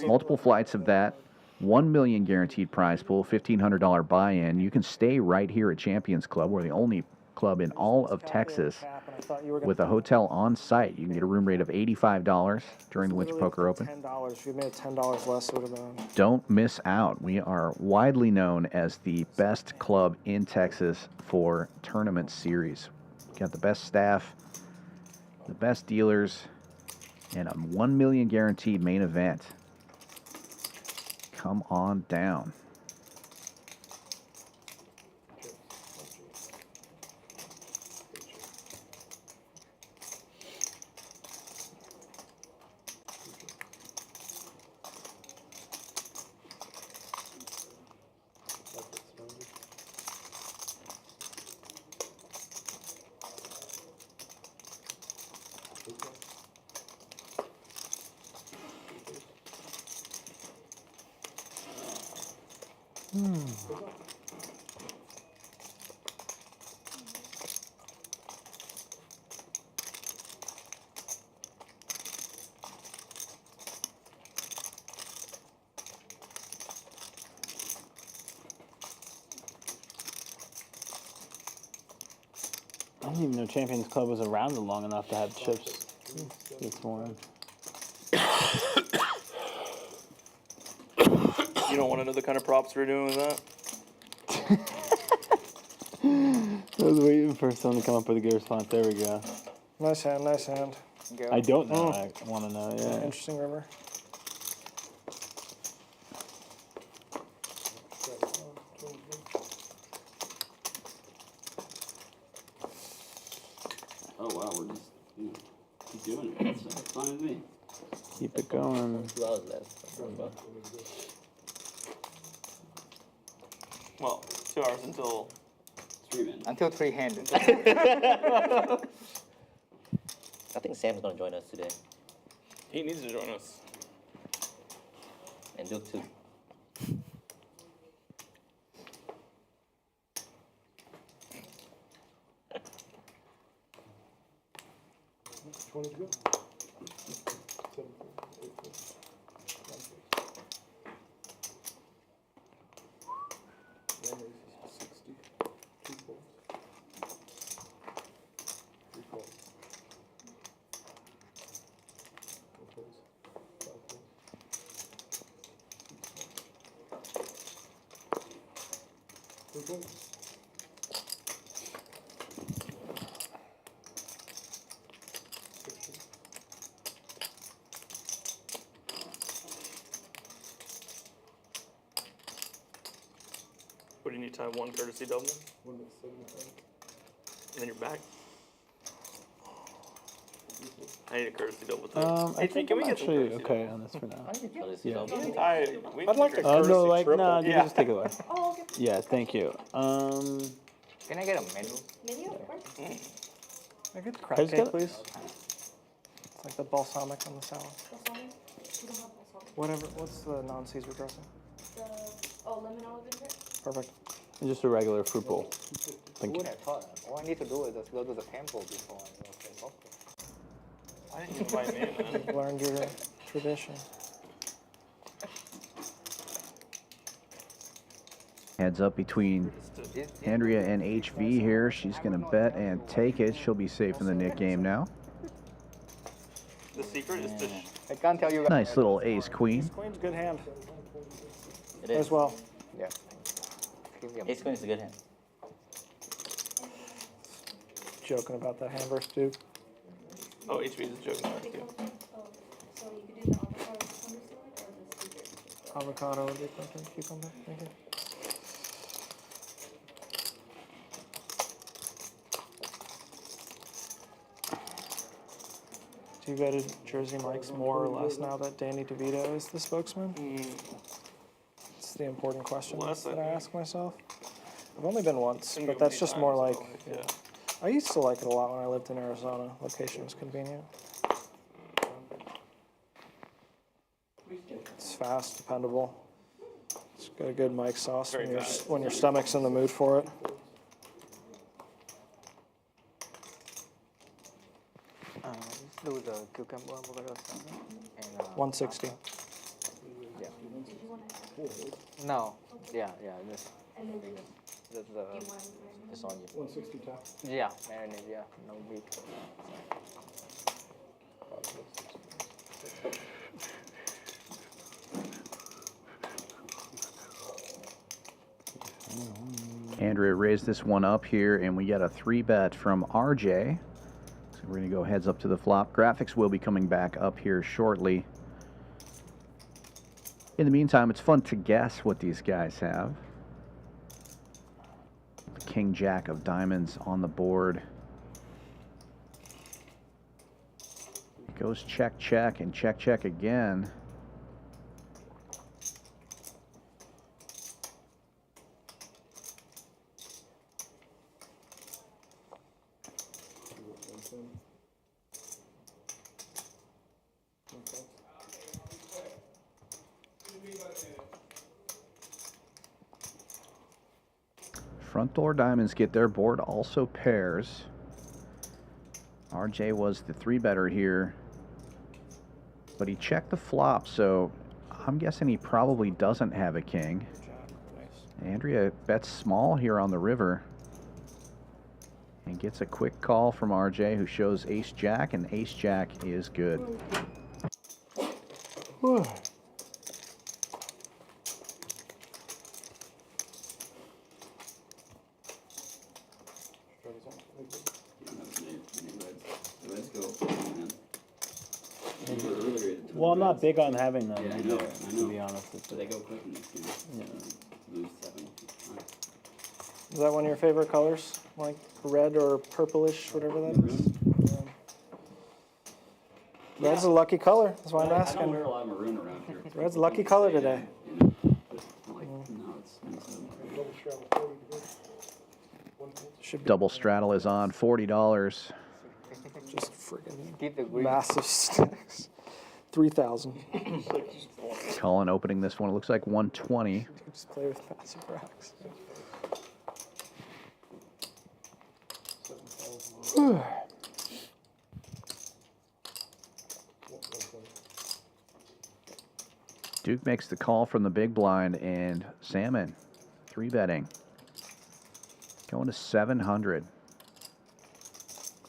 Multiple flights of that, $1 million guaranteed prize pool, $1,500 buy-in. You can stay right here at Champions Club. We're the only club in all of Texas with a hotel on site. You can get a room rate of $85 during the Winter Poker Open. $10. If you made $10 less, it would have been. Don't miss out. We are widely known as the best club in Texas for tournament series. Got the best staff, the best dealers, and a $1 million guaranteed main event. come on down. I didn't even know Champions Club was around long enough to have chips this morning. You don't want to know the kind of props we're doing with that? I was waiting for someone to come up with a good response. There we go. Nice hand, nice hand. I don't know. I want to know, yeah. Interesting river. Oh wow, we're just keep doing it. That's fine with me. Keep it going. 2 hours left. Well, 2 hours until streaming. Until 3-handed. I think Sam's gonna join us today. he needs to join us. And Duke too. What do you need to have? One courtesy double? And then you're back? I need a courtesy double too. I think I'm some actually courtesy okay on this for now. Yeah. I'd like a courtesy no, like, triple. no, you can just take it away. Oh, okay. Yeah, thank you. Can I get a menu? Menu, of course. Can I get the crab I just cake, got- please? It's like the balsamic on the salad. Balsamic? We don't have balsamic. Whatever, what's the non-Caesar dressing? Lemon olive vinegar? Perfect. And just a regular fruit bowl. Who Thank you. would have thought? All I need to do is just go to the temple before I go play poker. Why didn't you invite me, man? You've learned your tradition. Heads up between Andrea and HV here. She's going to bet and take it. She'll be safe in the Nick game now. The secret is to... I can't tell you. Nice little ace queen. Queen's a good hand. It As well. Yeah. Ace queen is a good hand. Joking about that hand versus Duke. Oh, HV is joking about it too. So you could do the avocado cucumber salad or the Caesar? Avocado would be perfect. Cucumber. Thank you. Do you go to Jersey Mike's more or less now that Danny DeVito is the spokesman? It's the important question that I ask myself. I've only been once, but that's just more like... Yeah. I used to like it a lot when I lived in Arizona. Location was convenient. It's fast, dependable. It's got a good Mike sauce when your stomach's in the mood for it. Let's do the cucumber avocado salad. And, 160. Yeah. No. Yeah. This. This on you. 160 top. Yeah. Marinade. Yeah. No beef. Andrea raised this one up here, and we got a 3-bet from RJ. So we're going to go heads up to the flop. Graphics will be coming back up here shortly. In the meantime, it's fun to guess what these guys have. The King Jack of diamonds on the board. It goes check, check, and check, check again. Front door diamonds get their board, also pairs. RJ was the 3-better here, but he checked the flop, so I'm guessing he probably doesn't have a king. Andrea bets small here on the river and gets a quick call from RJ, who shows ace jack, and ace jack is good. Well, I'm not big on having them, Yeah, I either, know. to be honest with So you. they go quick in this game. Yeah. Lose 7. Is that one of your favorite colors? Like red or purplish, whatever that is? Yeah. Red's a lucky color. That's why I'm I asking. don't wear a lot of maroon around here. Red's a lucky color today. You know, like, no, it's Double straddle is on, $40. Just friggin' massive stacks. 3,000. Collin opening this one. It looks like 120. Just play with massive racks. Duke makes the call from the big blind, and Salmon 3-betting. Going to 700.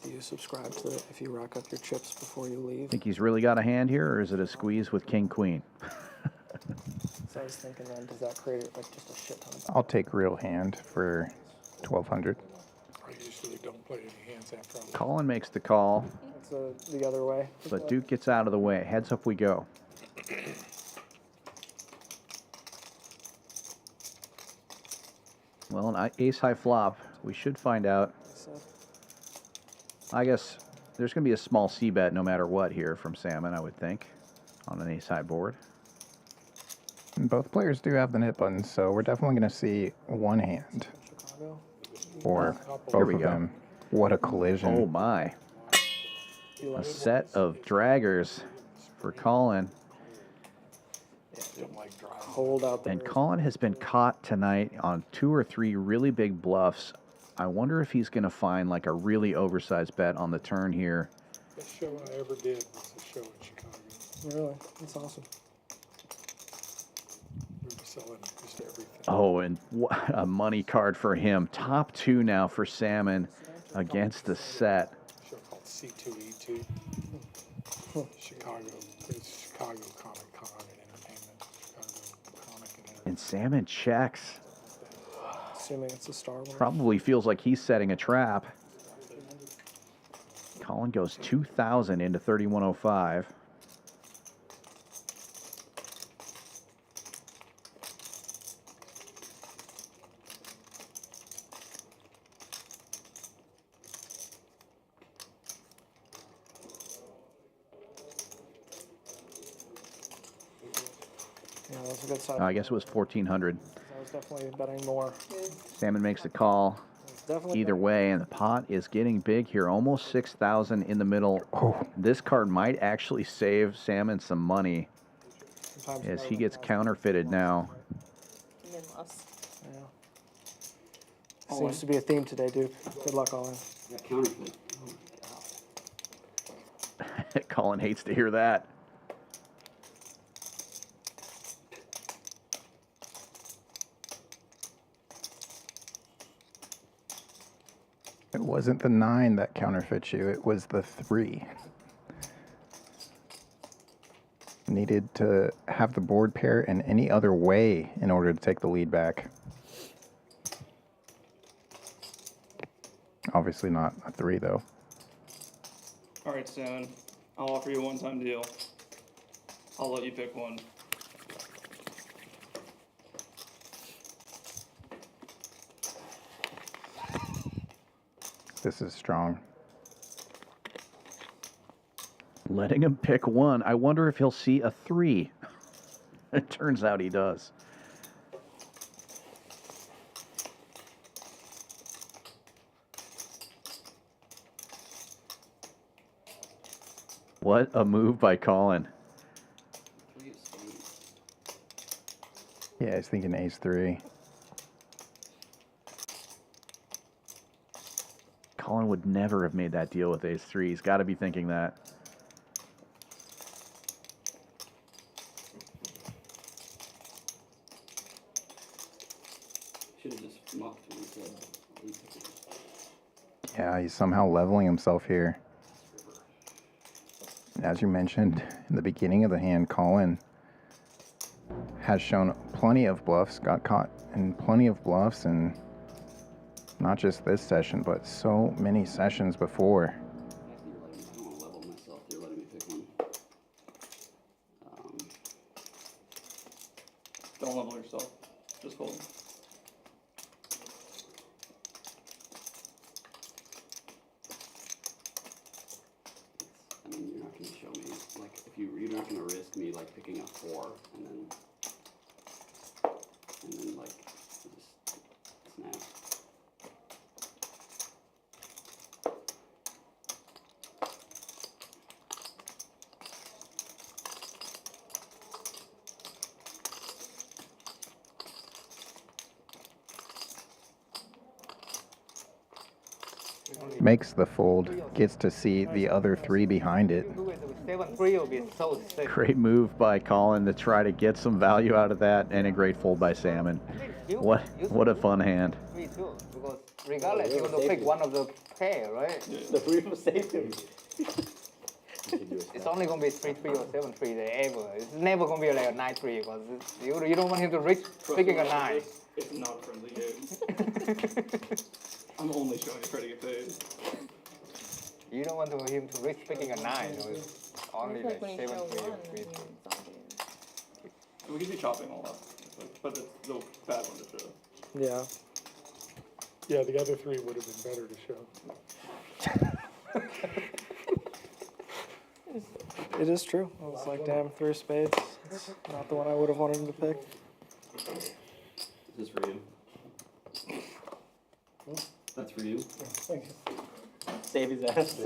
Do you subscribe to it if you rack up your chips before you leave? Think he's really got a hand here, or is it a squeeze with king queen? So I was thinking then, does that create like just a shit ton of... I'll take real hand for 1,200. I usually don't play any hands after I'm... Collin makes the call, It's the other way. but Duke gets out of the way. Heads up we go. Well, an ace high flop. We should find out. I guess there's going to be a small c-bet no matter what here from Salmon, I would think, on an ace high board. And both players do have the nit buttons, so we're definitely going to see one hand. Or Here both we of go. them. What a collision. Oh my. A set of draggers for Collin. Hold out there. And Collin has been caught tonight on 2 or 3 really big bluffs. I wonder if he's going to find like a really oversized bet on the turn here. Best show I ever did was a show in Chicago. Really? That's awesome. We were selling just everything. Oh, and what a money card for him. Top 2 now for Salmon against the set. A show called C2E2. Chicago. It's Chicago Comic Con and Entertainment. Chicago Comic and Entertainment. And Salmon checks. Assuming it's a star one. Probably feels like he's setting a trap. Collin goes 2,000 into 3,105. Yeah, that's a good side. I guess it was 1,400. I was definitely betting more. Salmon makes the call. Definitely Either way, and the pot is getting big here. Almost 6,000 in the middle. This card might actually save Salmon some money as he gets counterfeited now. Yeah. Seems to be a theme today, Duke. Good luck, Colin. Yeah, counterfeit. Collin hates to hear that. It wasn't the 9 that counterfeit you, it was the 3. Needed to have the board pair in any other way in order to take the lead back. Obviously not a 3 though. All right, Salmon. I'll offer you a one-time deal. I'll let you pick one. This is strong. Letting him pick one. I wonder if he'll see a 3. It turns out he does. What a move by Collin. Yeah, he's thinking ace 3. Collin would never have made that deal with ace 3. He's got to be thinking that. Should have just mucked when he said. Yeah, he's somehow leveling himself here. As you mentioned in the beginning of the hand, Collin has shown plenty of bluffs, got caught in plenty of bluffs, and not just this session, but so many sessions before. I don't want to level myself. You're letting me pick one. Don't level yourself. Just hold. I mean, you're not going to show me, like, if you're not going to risk me, like, picking a 4 and then like, just snap. Makes the fold, gets to see the other 3 behind it. 7-3 will be so sick. Great move by Collin to try to get some value out of that, and a great fold by Salmon. What a fun hand. 3-2, because regardless, you want to pick one of the pair, right? The 3 will save him. It's only going to be 3-3 or 7-3 ever. It's never going to be like a 9-3 because you don't want him to risk picking a 9. It's not a friendly game. I'm only showing you try to get paid. You don't want him to risk picking a 9. So it's only like 7-3 or 3-3. We could be chopping all up, but it's the bad one to show. Yeah. Yeah, the other 3 would have been better to show. It is true. I was like, damn, 3 of spades. It's not the one I would have wanted him to pick. Is this for you? That's for you? Save his ass.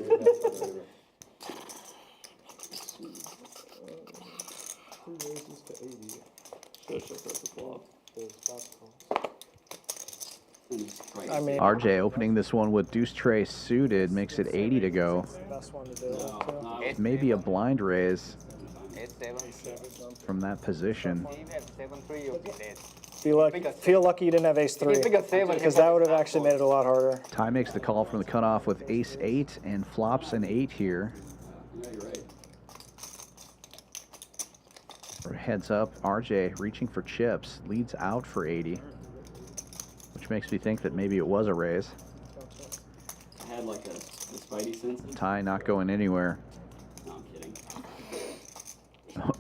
I mean, RJ opening this one with deuce tray suited makes it 80 to go. Best one to do. Maybe a blind raise from that position. Feel lucky you didn't have ace 3, because that would have actually made it a lot harder. Ty makes the call from the cutoff with ace 8 and flops an 8 here. Yeah, you're right. Heads up, RJ reaching for chips, leads out for 80, which makes me think that maybe it was a raise. I had like the spidey sense. Ty not going anywhere. No, I'm kidding.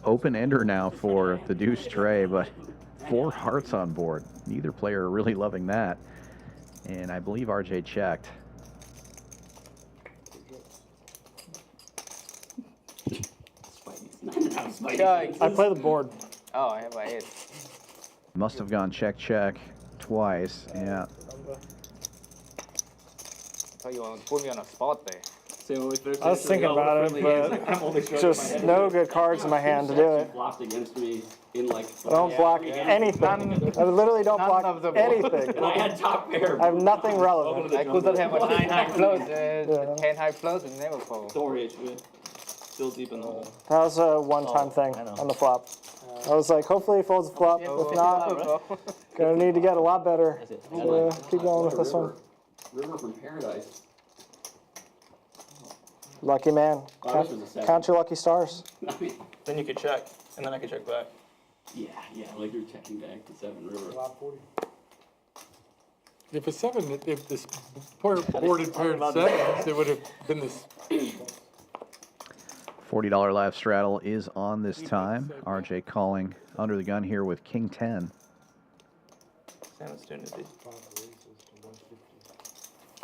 Open ender now for the deuce tray, but 4 hearts on board. Neither player really loving that. And I believe RJ checked. I play the board. Oh, I have an 8. Must have gone check, check twice. Yeah. So you want to put me on a spot there. I was thinking about it, but just no good cards in my hand to do it. Blocked against me in like. I don't block anything. I literally don't block anything. And I had top pair. I have nothing relevant. I couldn't have a 9 high float, 10 high float, and never fold. Don't worry, HP. Still deep in the hole. That was a one-time thing on the flop. I was like, hopefully he folds the flop. If not, gonna need to get a lot better. Keep going with this one. River from Paradise. Lucky man. Count your lucky stars. Then you could check, and then I could check back. Yeah, like you're checking back to 7 river. If a 7, if this board had paired 7s, it would have been this. $40 live straddle is on this time. RJ calling under the gun here with king 10. Salmon's doing it.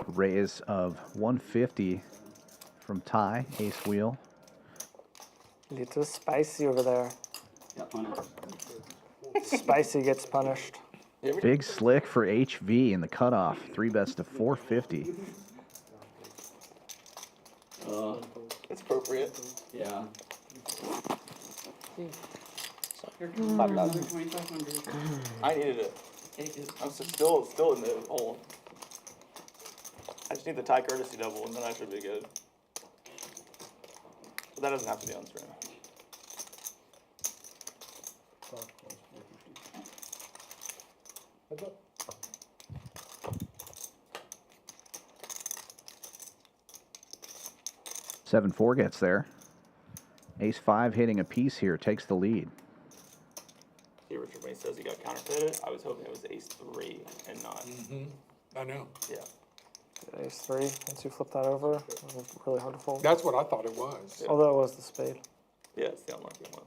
Raise of 150 from Ty, ace wheel. Little spicy over there. Yeah, punished. Spicy gets punished. Big slick for HV in the cutoff. 3-bets to 450. It's appropriate. Yeah. 5,000. I needed it. I'm still in the hole. I just need the tie courtesy double, and then I should be good. But that doesn't have to be on screen. Seven 4 gets there. Ace 5 hitting a piece here, takes the lead. See, Richard, when he says he got counterfeited, I was hoping it was ace 3 and not. I know. Yeah. Ace 3, once you flip that over, it was really hard to fold. That's what I thought it was. Although it was the spade. Yeah, it's the unlucky one.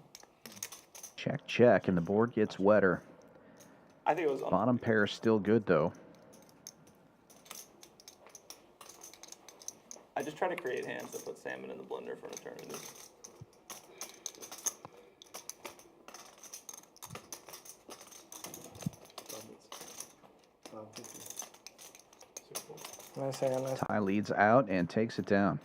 Check, check, and the board gets wetter. I think it was Bottom pair still good, though. I just try to create hands that put salmon in the blender for an eternity. Nice hand, nice. Ty leads out and takes it down.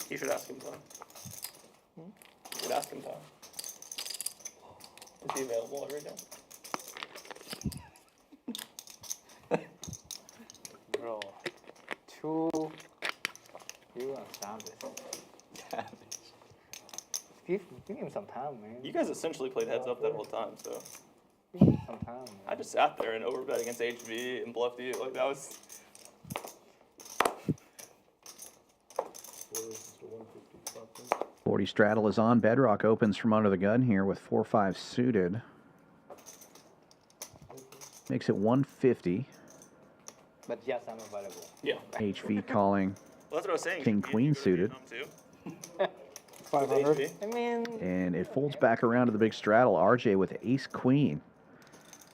You should ask him, Tom. You should ask him, Tom. Is he available every day? Bro, two. You are savage. Give him some time, man. You guys essentially played heads up that whole time, so. Give him some time, man. I just sat there and overbet against HV and bluffed you. Like, that was. 40 straddle is on. Bedrock opens from under the gun here with 4-5 suited. Makes it 150. But yes, I'm available. Yeah. HV calling Well, that's what I was saying. King Queen suited. 500. I mean, And it folds back around to the big straddle. RJ with ace queen.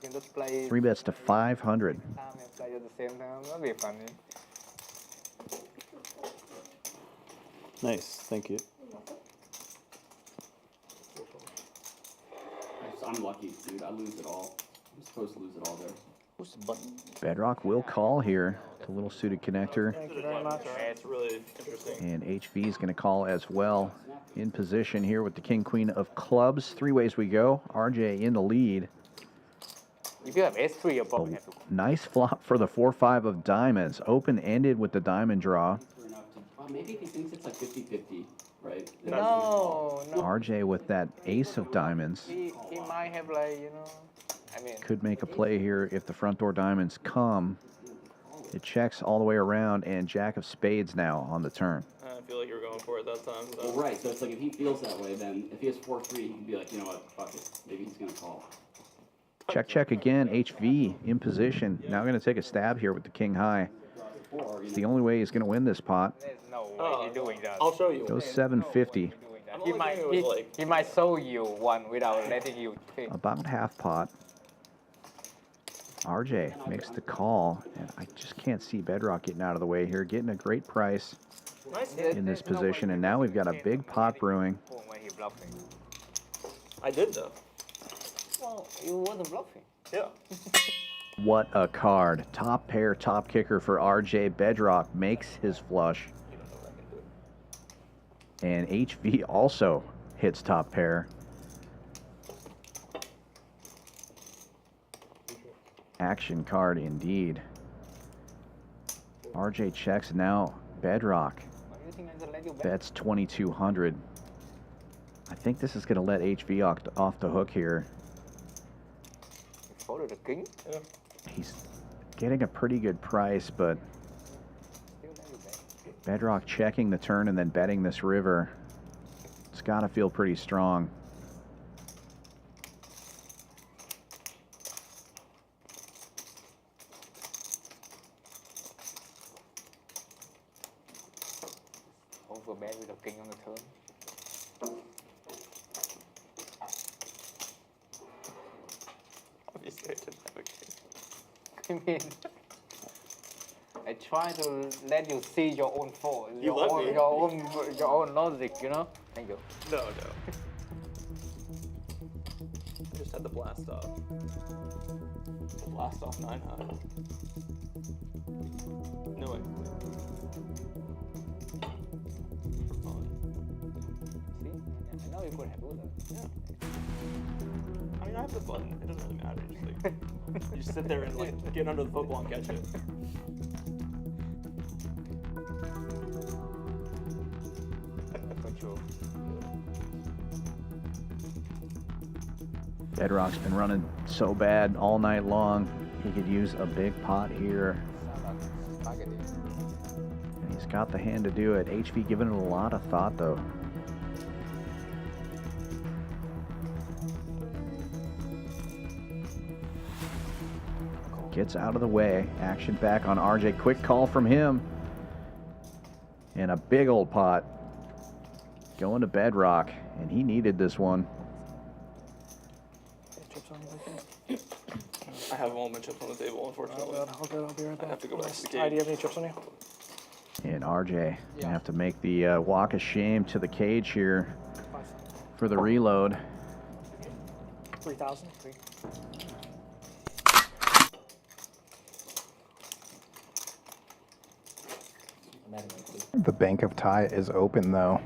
you can just play 3-bets to 500. time and play at the same time. That'll be funny. Nice, thank you. I'm lucky, dude. I lose it all. I'm supposed to lose it all there. Push the button. Bedrock will call here. The little suited connector. Thank you very much. It's really interesting. And HV is going to call as well. In position here with the King Queen of clubs. 3 ways we go. RJ in the lead. If you have S3, you'll probably have to. Nice flop for the 4-5 of diamonds. Open-ended with the diamond draw. Well, maybe if he thinks it's like 50-50, right? No. RJ with that ace of diamonds. He might have like, I mean. Could make a play here if the front door diamonds come. It checks all the way around, and jack of spades now on the turn. I feel like you were going for it that time. Well, right, so it's like if he feels that way, then if he has 4-3, he can be like, you know what, fuck it. Maybe he's going to call. Check, check again. HV in position. Now going to take a stab here with the king high. It's the only way he's going to win this pot. There's no way he's doing that. I'll show you. Goes 750. He might show you one without letting you pick. About half pot. RJ makes the call, and I just can't see Bedrock getting out of the way here. Getting a great price in this position, and now we've got a big pot brewing. When he bluffing. I did, though. Well, you wasn't bluffing. Yeah. What a card. Top pair, top kicker for RJ. Bedrock makes his flush. And HV also hits top pair. Action card indeed. RJ checks now. Bedrock bets 2,200. I think this is going to let HV off the hook here. Follow the king? Yeah. He's getting a pretty good price, but Bedrock checking the turn and then betting this river. It's got to feel pretty strong. with a king on the turn. Obviously, I didn't have a king. I mean, I try to let you see your own fault, You let me. your own logic, you know? Thank you. No. I just had the blast off. The blast off 9 high. No way. For fun. See? I know you could have done that. Yeah. I mean, I have the button. It doesn't really matter. Just like, you just sit there and like get under the football and catch it. Bedrock's been running so bad all night long. He could use a big pot here. And he's got the hand to do it. HV giving it a lot of thought, though. Gets out of the way. Action back on RJ. Quick call from him. And a big old pot going to Bedrock. And he needed this one. I have all my chips on the table, unfortunately. I'll be right back. I have to go back to the Do you cage. have any chips on you? And RJ gonna have to make the walk of shame to the cage here for the reload. 3,000. The bank of tie is open though.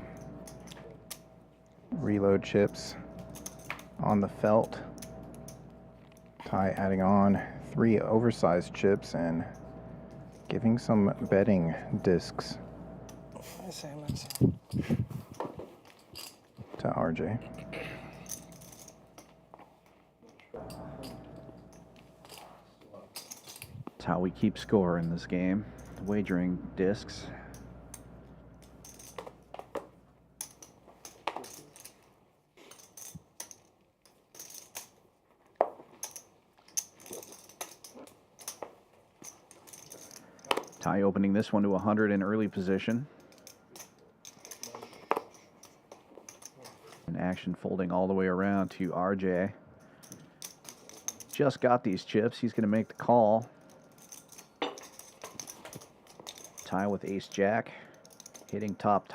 Reload chips on the felt. Tie adding on 3 oversized chips and giving some betting discs to RJ. That's how we keep score in this game. Wagering discs. Ty opening this one to 100 in early position. And action folding all the way around to RJ. Just got these chips. He's going to make the call. Ty with ace-jack. Hitting top.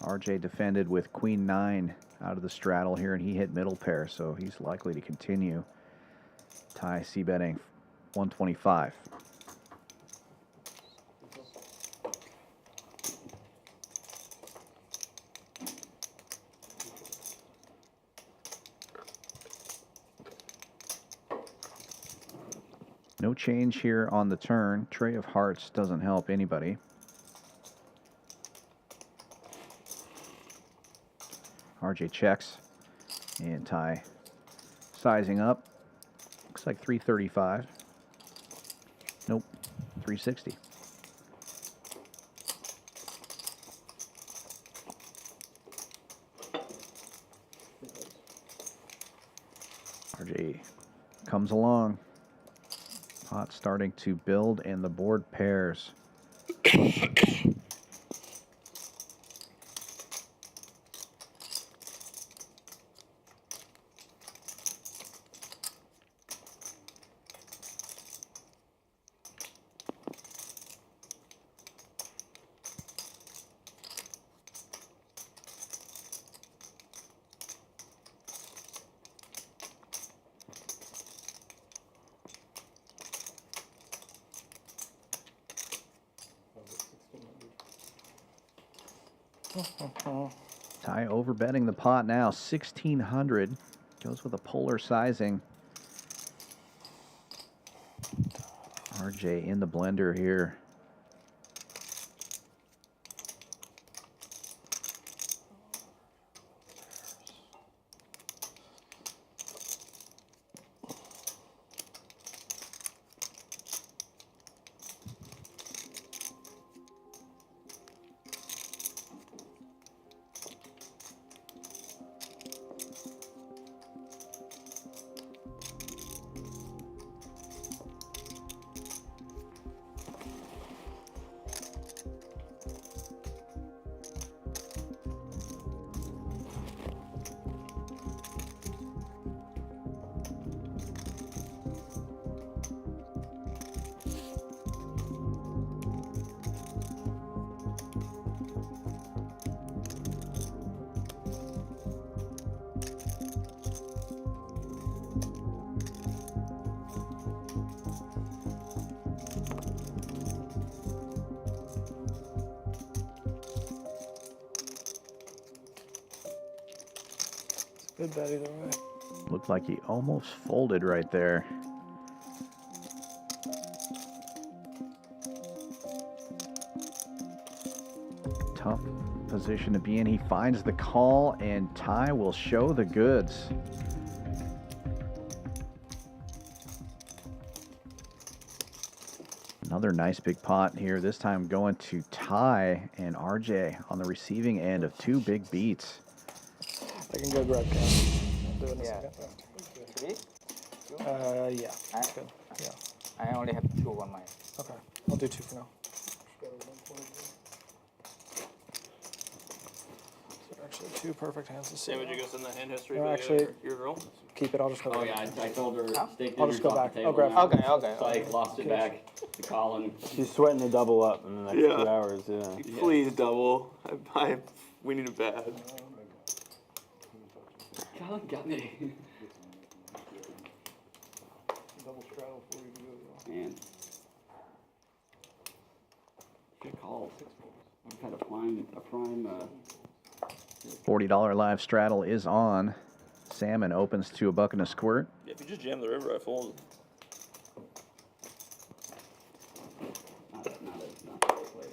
RJ defended with queen 9 out of the straddle here, and he hit middle pair, so he's likely to continue. Ty c-betting 125. No change here on the turn. Tray of hearts doesn't help anybody. RJ checks. And Ty sizing up. Looks like 335. Nope, 360. RJ comes along. Pot starting to build and the board pairs. Ty overbetting the pot now, 1,600. Goes with a polar sizing. RJ in the blender here. Good bet either way. Looked like he almost folded right there. Tough position to be in. He finds the call, and Ty will show the goods. Another nice big pot here, this time going to Ty and RJ on the receiving end of 2 big beats. I can go grab cash. I'll do it in a second. 3? Yeah, that's good. Yeah. I only have 2 on mine. Okay, I'll do 2 for now. So actually 2 perfect hands to see. Sam, would you go send the hand history No, to actually, your girl? keep it, I'll just go Oh back. yeah, I told her stake I'll just go back. I'll grab Okay, okay. Like lost it back to Collin. She's sweating to double up in the next 2 hours. Yeah. Please double. We need a bad. Collin got me. Double straddle for you to go. Man. Good call. I've had a prime $40 live straddle is on. Salmon opens to $1 and a squirt. Yeah, if you just jam the river, I fold. Not the way to play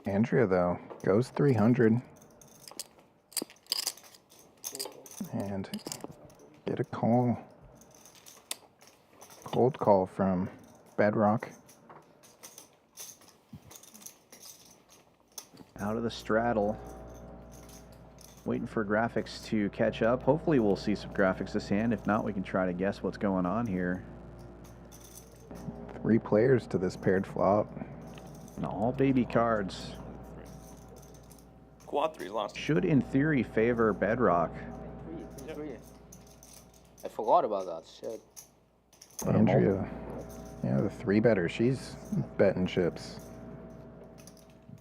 that. Andrea, though, goes 300. And get a call. Cold call from Bedrock. Out of the straddle. Waiting for graphics to catch up. Hopefully we'll see some graphics this hand. If not, we can try to guess what's going on here. 3 players to this paired flop. And all baby cards. Quad 3 lost. Should, in theory, favor Bedrock. 3. I forgot about that. Shit. Andrea, yeah, the 3-better. She's betting chips.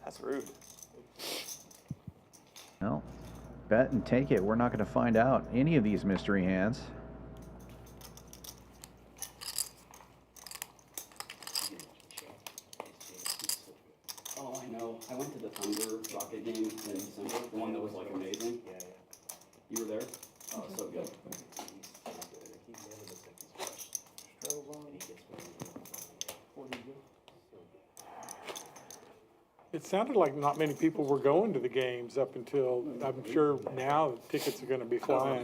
That's rude. Well, bet and take it. We're not going to find out any of these mystery hands. Oh, I know. I went to the Thunder Rocket game in December, the one that was like amazing. Yeah. You were there? Oh, so good. It sounded like not many people were going to the games up until, I'm sure now the tickets are going to be flying. I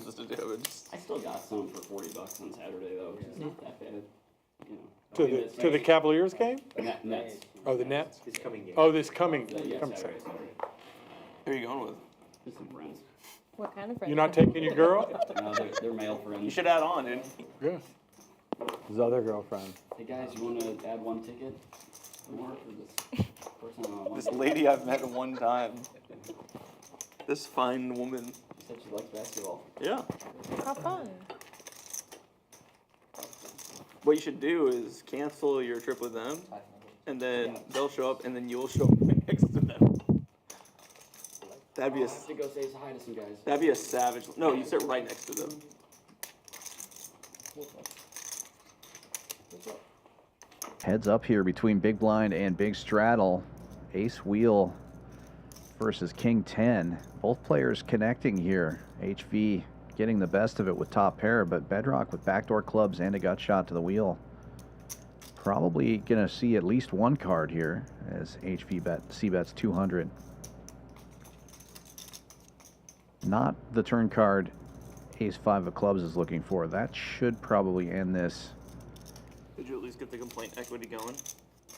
still got some for $40 on Saturday though, which is not that bad. You know. To the Cavaliers game? Nets. Oh, the Nets? This coming game. Oh, this coming. Yeah, coming Saturday. Who are you going with? Just some friends. What kind of friends? You're not taking your girl? No, they're male friends. You should add on, dude. Yeah. His other girlfriend. Hey guys, you want to add 1 ticket more for this person on This lady I've met one time. This fine woman. You said she likes basketball. Yeah. How fun. What you should do is cancel your trip with them, and then they'll show up, and then you'll show up right next to them. That'd be I have to go say hi to some guys. That'd be a savage. No, you sit right next to them. Heads up here between Big Blind and Big Straddle. Ace Wheel versus King 10. Both players connecting here. HV getting the best of it with top pair, but Bedrock with backdoor clubs and a gut shot to the wheel. Probably going to see at least 1 card here as HV c-bets 200. Not the turn card Ace 5 of clubs is looking for. That should probably end this. Did you at least get the complaint equity going?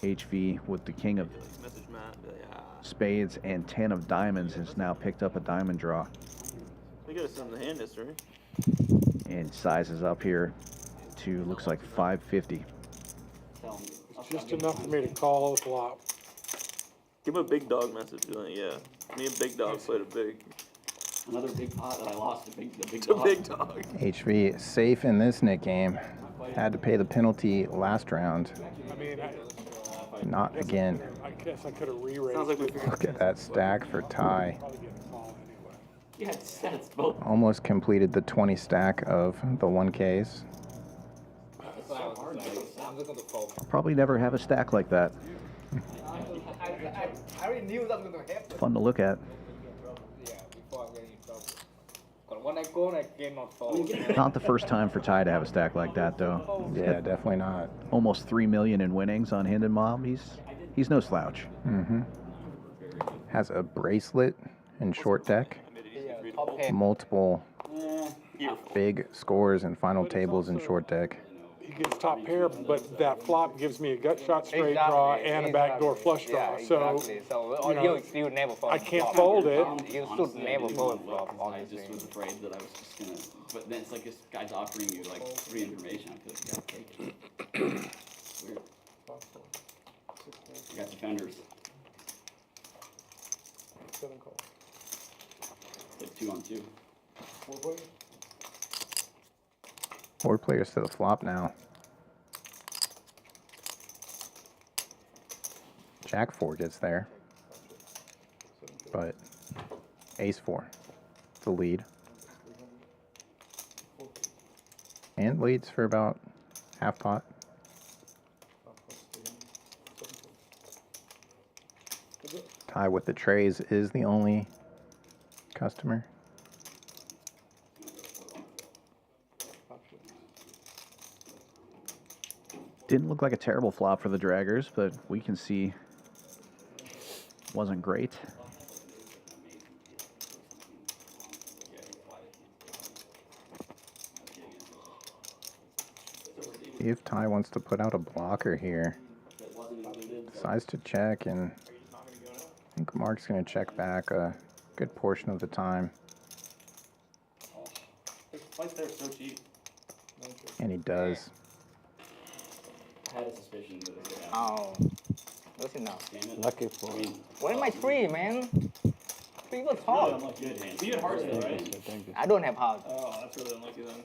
HV with the king of Message Matt. Yeah. spades and 10 of diamonds has now picked up a diamond draw. We gotta send the hand history. And sizes up here to, looks like 550. Just enough for me to call the flop. Give him a big dog message. Yeah. Me and Big Dog played a big. Another big pot that I lost. The big dog. Big dog. HV safe in this Nick game. Had to pay the penalty last round. I mean, Not again. I guess I could have re-raised. Sounds like we figured. Look at that stack for Ty. You had sets both. Almost completed the 20 stack of the 1Ks. I'll probably never have a stack like that. I already knew that was going to happen. Fun to look at. Yeah, before I get in trouble. But when I go, I cannot fall. Not the first time for Ty to have a stack like that, though. Yeah, definitely not. Almost 3 million in winnings on Hind and Mob. He's no slouch. Mm-hmm. Has a bracelet in short deck. Multiple big scores and final tables in short deck. He gets top pair, but that flop gives me a gut shot straight draw and a backdoor flush draw. So, you know, I can't fold it. You should never fold flop, I honestly. just was afraid that I was just gonna. But then it's like this guy's offering you like free information. I feel like you gotta take it. Weird. You got defenders. Like 2-on-2. 4 players to the flop now. Jack 4 gets there, but Ace 4, the lead, and leads for about half pot. Ty with the trays is the only customer. Didn't look like a terrible flop for the Draggers, but we can see wasn't great. See if Ty wants to put out a blocker here. Decides to check, and I think Mark's going to check back a good portion of the time. Fights there are so cheap. And he does. I had a suspicion that it would happen. Oh, that's enough. Damn it. Lucky for me. Where's my 3, man? 3 was Really hard. unlucky. Good hand. You had hearts though, right? I don't have heart. Oh, that's really unlucky then.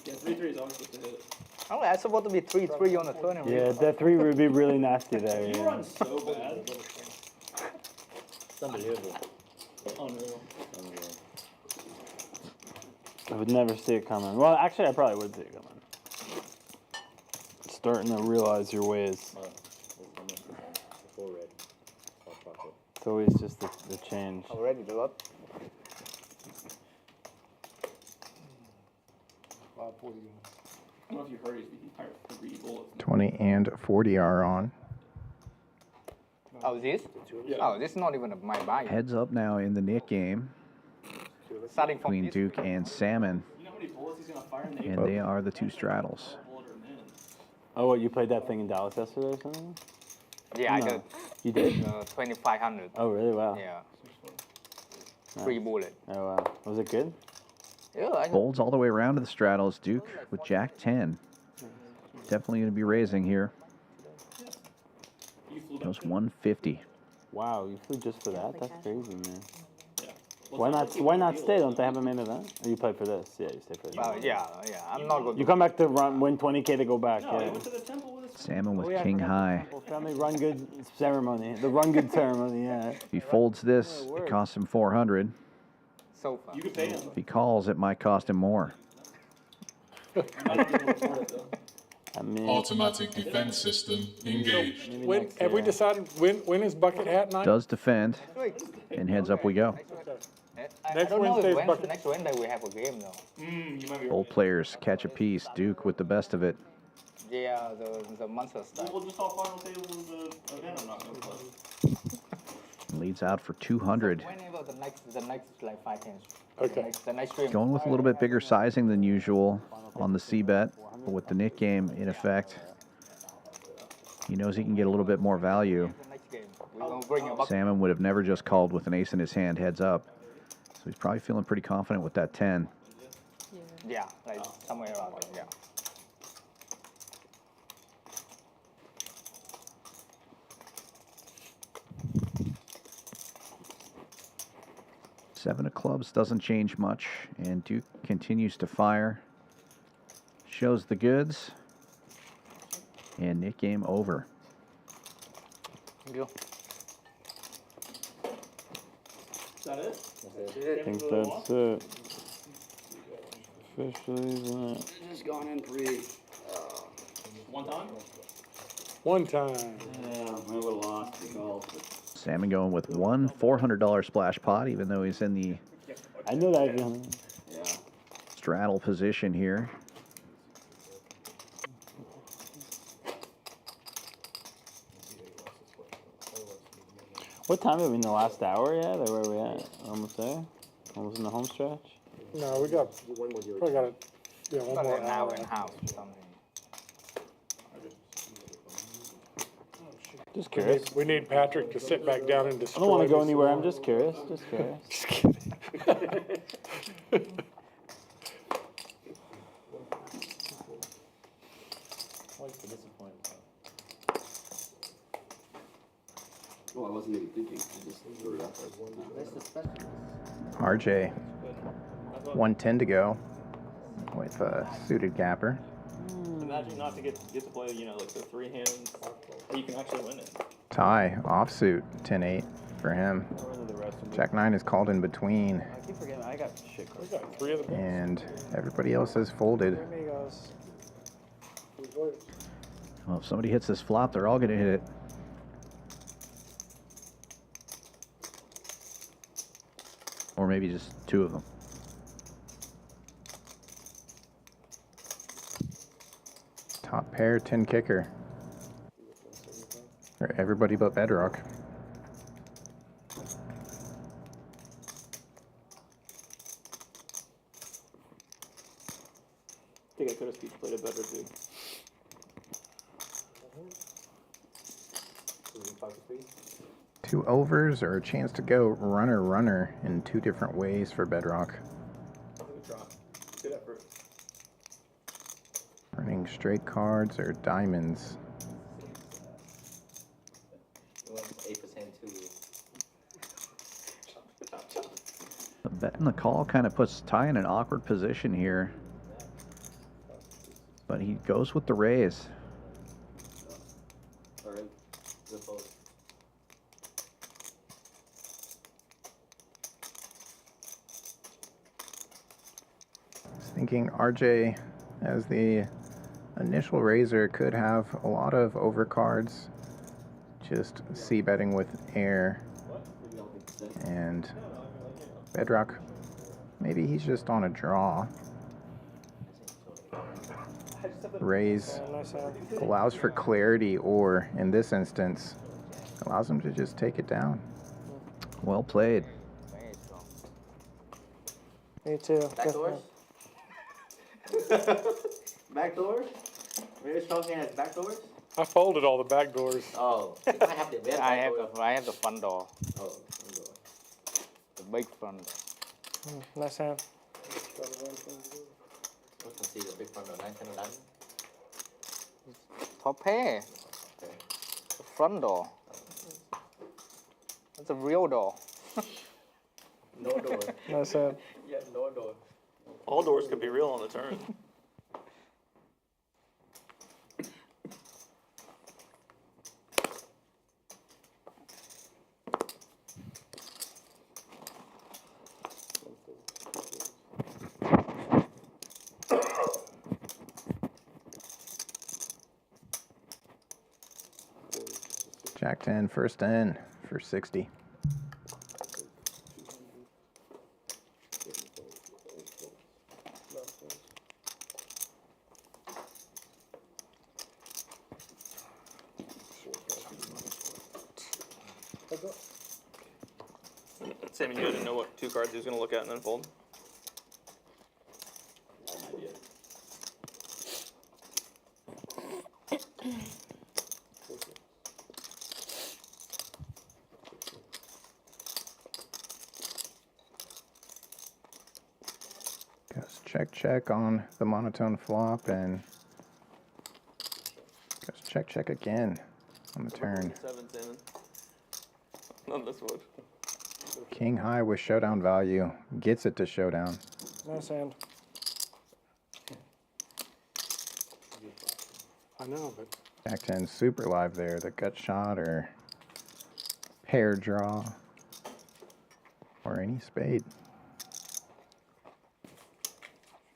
Yeah, 3-3 is always supposed to hit. Oh, that's supposed to be 3-3 on the tournament. Yeah, that 3 would be really nasty there. You Yeah. run so bad. It's unbelievable. Unreal. I would never see it coming. Well, actually, I probably would see it coming. Starting to realize your ways. It's always just the change. Already, do up. I don't know if you heard it, you can fire 3 bullets. 20 and 40 are on. Oh, this? Yeah. Oh, this is not even my buy. Heads up now in the Nick game Starting from between Duke and Salmon, You know how many bullets he's gonna fire in the and they are the 2 straddles. Oh, what, you played that thing in Dallas yesterday or something? Yeah, I No. did. You did? 2,500. Oh, really? Wow. Yeah. Nice. 3 bullet. Oh, wow. Was it good? Yeah, I Folds all the way around to the straddles. Duke with Jack 10. Definitely going to be raising here. Goes 150. Wow, you flew just for that? That's crazy, man. Why not stay? Don't they have a main event? Or you play for this? Yeah, you stay for this. yeah. I'm not going You come back to win 20K to go back. No, he Yeah. went to the temple with his Salmon with Oh, yeah, I King forgot high. the Temple Family Run Good ceremony. The Run Good ceremony, yeah. If he folds this, it costs him 400. so far. You could pay him. If he calls, it might cost him more. I mean, Automatic defense system engaged. When, have we decided when is bucket hat night? Does defend, and heads up we go. Next I don't know Wednesday's if bucket. next Wednesday we have a game though. You might be Both players catch a piece. Duke with the best of it. Yeah, the monster stuff. We'll just all final table the event. I'm not gonna play. Leads out for 200. Whenever the next like 5 games. Okay. The next stream. Going with a little bit bigger sizing than usual on the C-bet, but with the Nick game in effect, he knows he can get a little bit more value. The next game. We're gonna bring a bucket. Salmon would have never just called with an ace in his hand heads up. So he's probably feeling pretty confident with that 10. Yeah, like somewhere around there. Yeah. Seven of clubs doesn't change much, and Duke continues to fire. Shows the goods, and Nick game over. Thank you. Is that it? I think that's it. Officially, isn't it? Just gone in 3. One time? One time. Yeah, I would have lost the calls. Salmon going with one $400 splash pot, even though he's in the I know that. straddle position here. What time are we in the last hour yet? Or where are we at? Almost there? Almost in the home stretch? No, we got one more hour and a half. Just curious. We need Patrick to sit back down and I destroy. don't want to go this anywhere. wall. I'm just curious. Just curious. Just kidding. Well, I wasn't even thinking. I just threw it out there. RJ, 110 to go with a suited gapper. Imagine not to get to play, you know, like the 3 hands that you can actually win it. Tie, offsuit, 10-8 for him. Jack 9 is called in between, I keep forgetting. I got shit. We got 3 of them. and everybody else has folded. Well, if somebody hits this flop, they're all going to hit it. Or maybe just 2 of them. Top pair, 10 kicker. For everybody but Bedrock. I think I could have speech played it better too. Two overs or a chance to go runner in 2 different ways for Bedrock. Good effort. Running straight cards or diamonds. 8% too. The bet and the call kind of puts Ty in an awkward position here. But he goes with the raise. Or the fold. Thinking RJ as the initial raiser could have a lot of overcards. Just c-betting with air. And Bedrock, maybe he's just on a draw. Raise allows for clarity, or in this instance, allows him to just take it down. Well played. Me too. Backdoors? Backdoors? Maybe strong hand has backdoors? I folded all the back doors. Oh, I have the best I backdoor. have the front door, Oh, front door. the big front door. Nice hand. Let's see the big front door. 9, 10, 11. Top pair. The front door. That's a real door. No door. Nice hand. Yeah, no door. All doors could be real on the turn. Jack 10, first in for 60. Sammy, you didn't know what 2 cards he was going to look at and then fold? Goes check on the monotone flop, and goes check again on the turn. 7, Salmon. On this one. King high with showdown value, gets it to showdown. Nice hand. I know, but Jack 10 super live there, the gut shot or pair draw or any spade.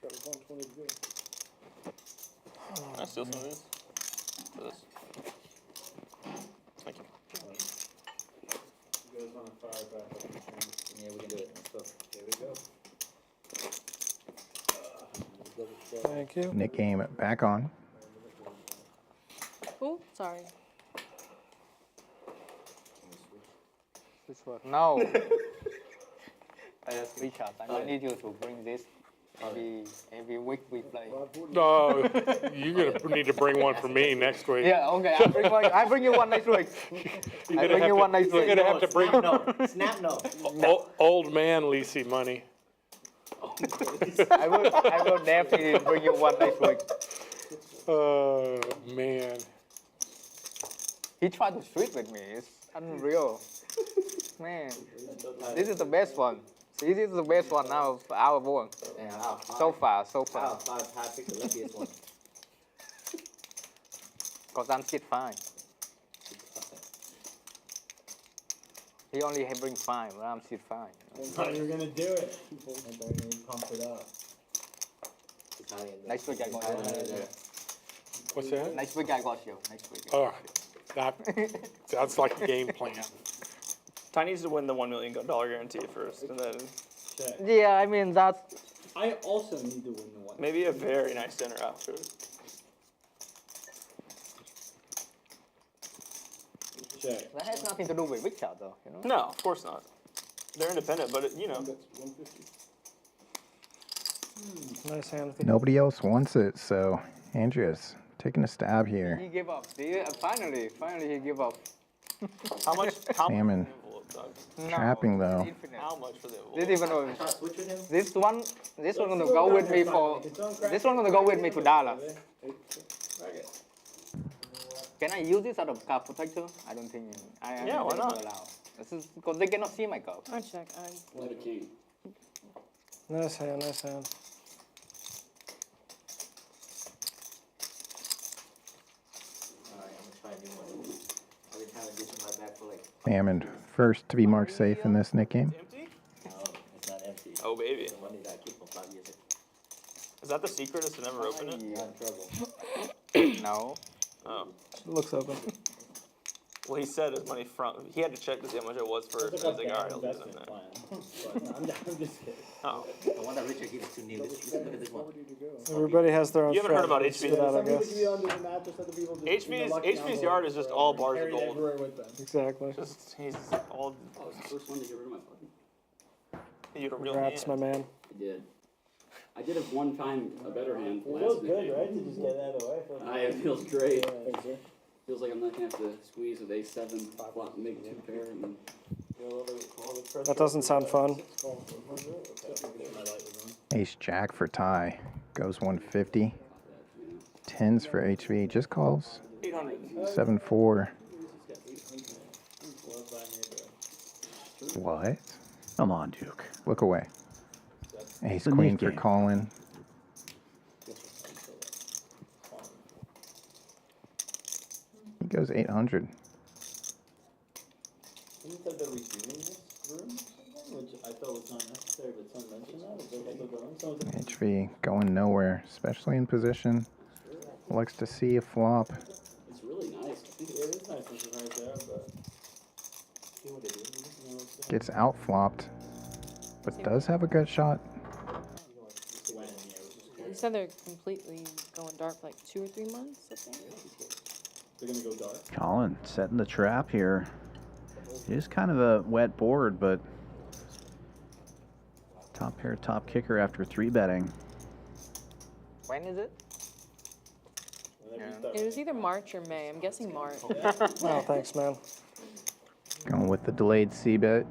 Can I steal some of these? For this. Thank you. Yeah, we can do it. Let's go. Here we go. Thank you. Nick game back on. Oh, sorry. This one. No. Richard, I need you to bring this. Every week we play. No, you're gonna need to bring one for me next week. Yeah, okay. I bring you one next week. I bring you one next week. You're gonna have to bring Snap no. old man Lisi money. I will definitely bring you one next week. Oh man. He tried to street with me. It's unreal. Man, this is the best one. This is the best one now of our board. Yeah, so far. I picked the luckiest one. Because I'm sit fine. He only bring 5, but I'm sit fine. I thought you were gonna do it. And then you pump it up. Next week I got you. What's that? Next week I got you. Next week. Oh, that's like a game plan. Ty needs to win the $1 million guarantee first, and then Yeah, I mean that's. I also need to win the one. maybe a very nice dinner after. Check. That has nothing to do with Richard, though. You know. No, of course not. They're independent, but you know. Nice hand. Nobody else wants it, so Andrea's taking a stab here. He gave up. Finally he gave up. How much? Salmon. Trapping though. How much for the This even this one gonna go with me for. This one gonna go with me to Dallas. Can I use this as a card protector? I don't think. Yeah, why not? This is because they cannot see my card. I check. Let a king. Nice hand, nice hand. Salmon first to be marked safe in this Nick game. No, it's not empty. Oh, baby. The money that I keep for 5 years. Is that the secret? Is to never open it? You're in trouble. No. Oh. It looks open. Well, he said his money from. He had to check to see how much it was first. And I was like, all right, I'll leave it in there. I'm just kidding. Oh. The one that Richard gives to Neil. Look at this one. Everybody has their own You haven't heard about strategies HV? for that, I guess. HV's yard is just all bars of gold. Exactly. Just he's all. I was the first one to get rid of my button. You had a real Congrats, my hand. man. I did. I did have one time a better hand. It feels good, right? To just get that away. It feels great. Feels like I'm not gonna have to squeeze with A7, flop, make 2 pair, and That doesn't sound fun. Ace Jack for Ty. Goes 150. 10s for HV. Just calls. 7-4. What? Come on, Duke. Look away. Ace It's a Queen Nick for game. Collin. He goes 800. Isn't that they're redoing this room? Which I thought was not necessary, but some mentioned that. Is that what they're going? HV going nowhere, especially in position. Likes to see a flop. it's really nice. It is nice and right there, but see what they do. Gets out flopped, but does have a gut shot. You said they're completely going dark for like 2 or 3 months, I think. They're gonna go dark. Collin setting the trap here. It is kind of a wet board, but top pair, top kicker after 3 betting. When is it? It was either March or May. I'm guessing March. Oh, thanks, man. Going with the delayed C bet.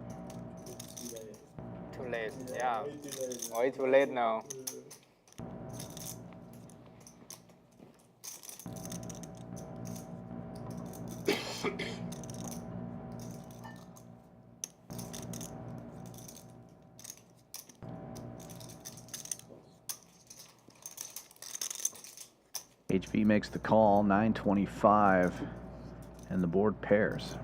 Too late. Yeah. Way too late now. HV makes the call, 925, and the board pairs.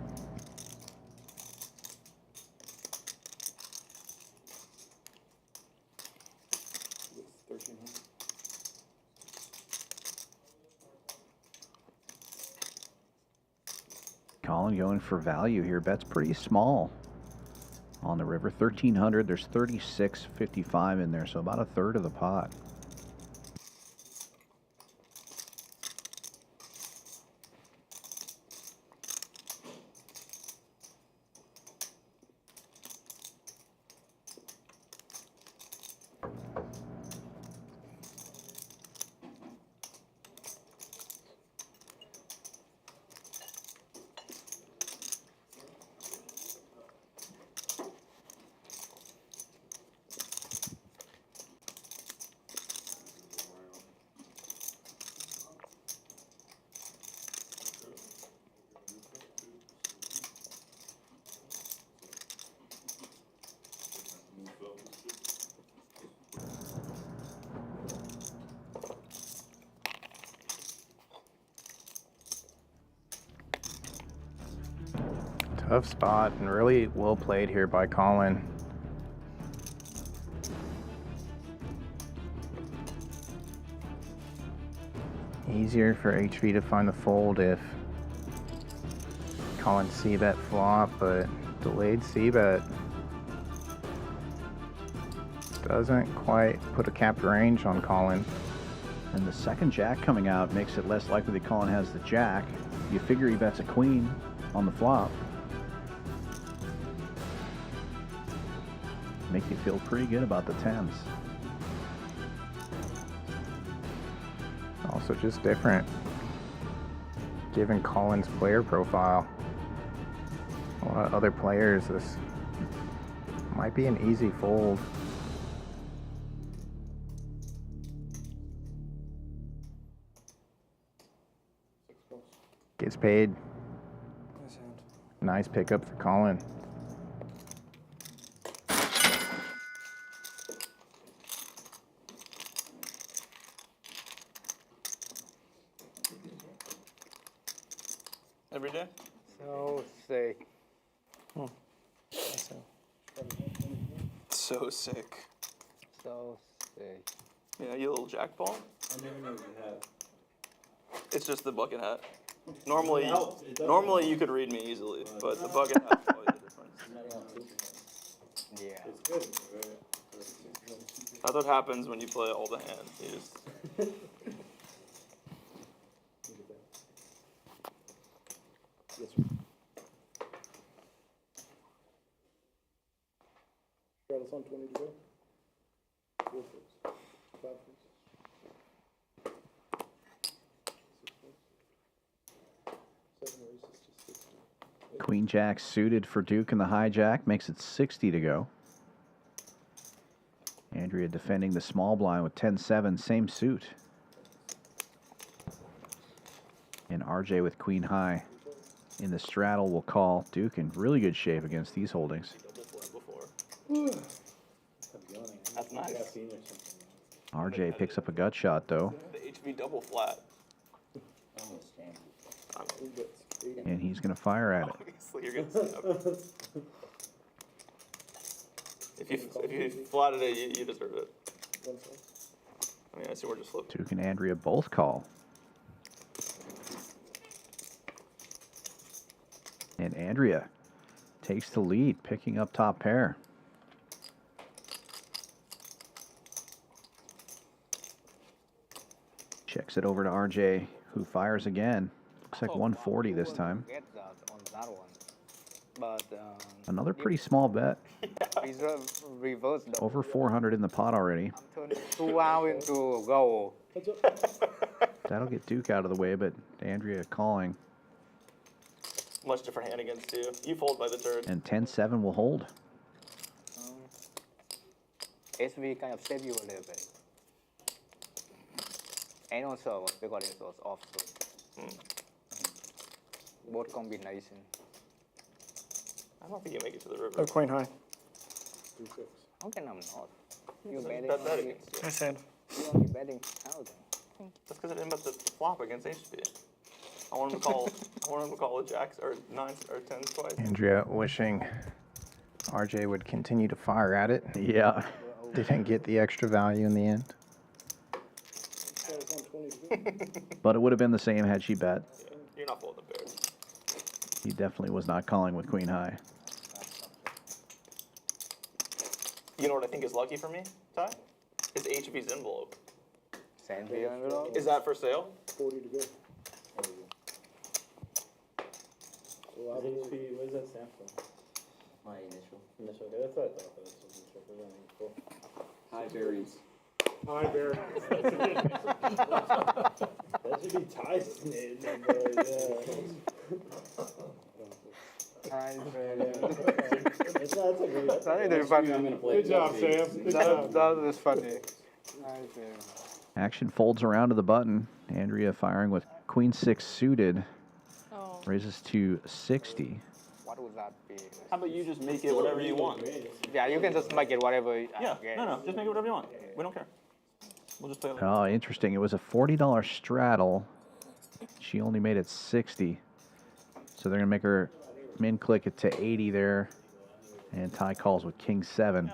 Collin going for value here. Bet's pretty small. on the river. 1,300. There's 36.55 in there, so about a third of the pot. Tough spot and really well played here by Collin. Easier for HV to find the fold if Collin c-bet flop, but delayed c-bet doesn't quite put a capped range on Collin. And the second jack coming out makes it less likely that Collin has the jack. You figure he bets a queen on the flop. Make you feel pretty good about the tens. Also just different, given Collin's player profile. A lot of other players, this might be an easy fold. Gets paid. Nice pickup for Collin. Every day? So sick. So sick. So sick. Yeah, you little jackball. I never knew you had. It's just the bucket hat. Normally, normally you could read me easily, but the bucket hat's probably the difference. Yeah. It's good. That's what happens when you play all the hands. You just Straddle's on 20 to go. 4 flips. 5 flips. 6 flips. 7 races, just 60. Queen jack suited for Duke in the hijack makes it 60 to go. Andrea defending the small blind with 10-7, same suit. And RJ with queen high in the straddle will call. Duke in really good shape against these holdings. That's nice. RJ picks up a gut shot though. The HV double flat. And he's going to fire at it. Obviously, you're gonna snap. If you flatted it, you deserve it. I mean, I see we're just flipping. Duke and Andrea both call. And Andrea takes the lead, picking up top pair. Checks it over to RJ, who fires again. Looks like 140 this time. Get that on that one. But Another pretty small bet. reverse the Over 400 in the pot already. turn 2 out into goal. That'll get Duke out of the way, but Andrea calling. Much different hand against you. You fold by the turn. And 10-7 will hold. SV kind of save you a little bit. And also because it was offsuit. Both combination. I don't think you make it to the river. Oh, queen high. How can I'm not? You're So betting. bet that against you. Nice hand. You're only betting 1,000. That's because I didn't bet the flop against HV. I want him to call. I want him to call the jacks or nines or tens twice. Andrea wishing RJ would continue to fire at it. Yeah. Didn't get the extra value in the end. But it would have been the same had she bet. Yeah, you're not folding the pairs. He definitely was not calling with queen high. You know what I think is lucky for me, Ty? Is HB's envelope. Send me your envelope. Is that for sale? 40 to go. What does that stand for? My initial. Initial. Okay, that's what I thought. That was initial. Really cool. High berries. Hi, Barry. That should be Ty's name. That's a great. That is funny. Good job, Sam. Good job. That is funny. Action folds around to the button. Andrea firing with Queen 6 suited. Oh. Raises to 60. What would that be? How about you just make it whatever you want? Yeah, you can just make it whatever. Yeah, no, just make it whatever you want. We don't care. We'll just play it. Oh, interesting. It was a $40 straddle. She only made it 60. So they're going to make her min click it to 80 there. And Ty calls with King 7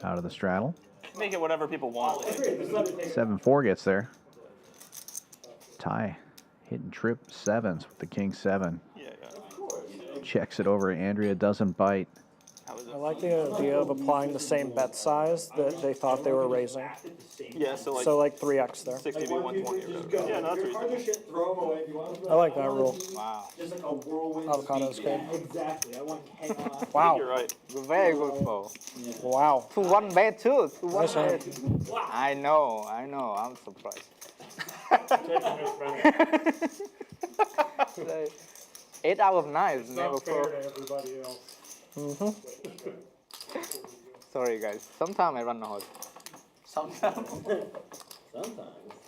out of the straddle. Make it whatever people want. 7-4 gets there. Ty hitting trip 7s with the King 7. Checks it over. Andrea doesn't bite. I like the idea of applying the same bet size that they thought they were raising. Yeah, so like 3x there. 60 to 120. Yeah, no, that's reasonable. I like that rule. Wow. Just like a whirlwind. Avocado's good. Exactly. I want to hang on. Wow. You're right. Very good ball. Wow. 2-1 bet too. 2-1 Nice bet. hand. I know. I'm surprised. 8 out of 9 is never Not fair pro. to everybody else. Sorry guys. Sometimes I run out. Sometimes.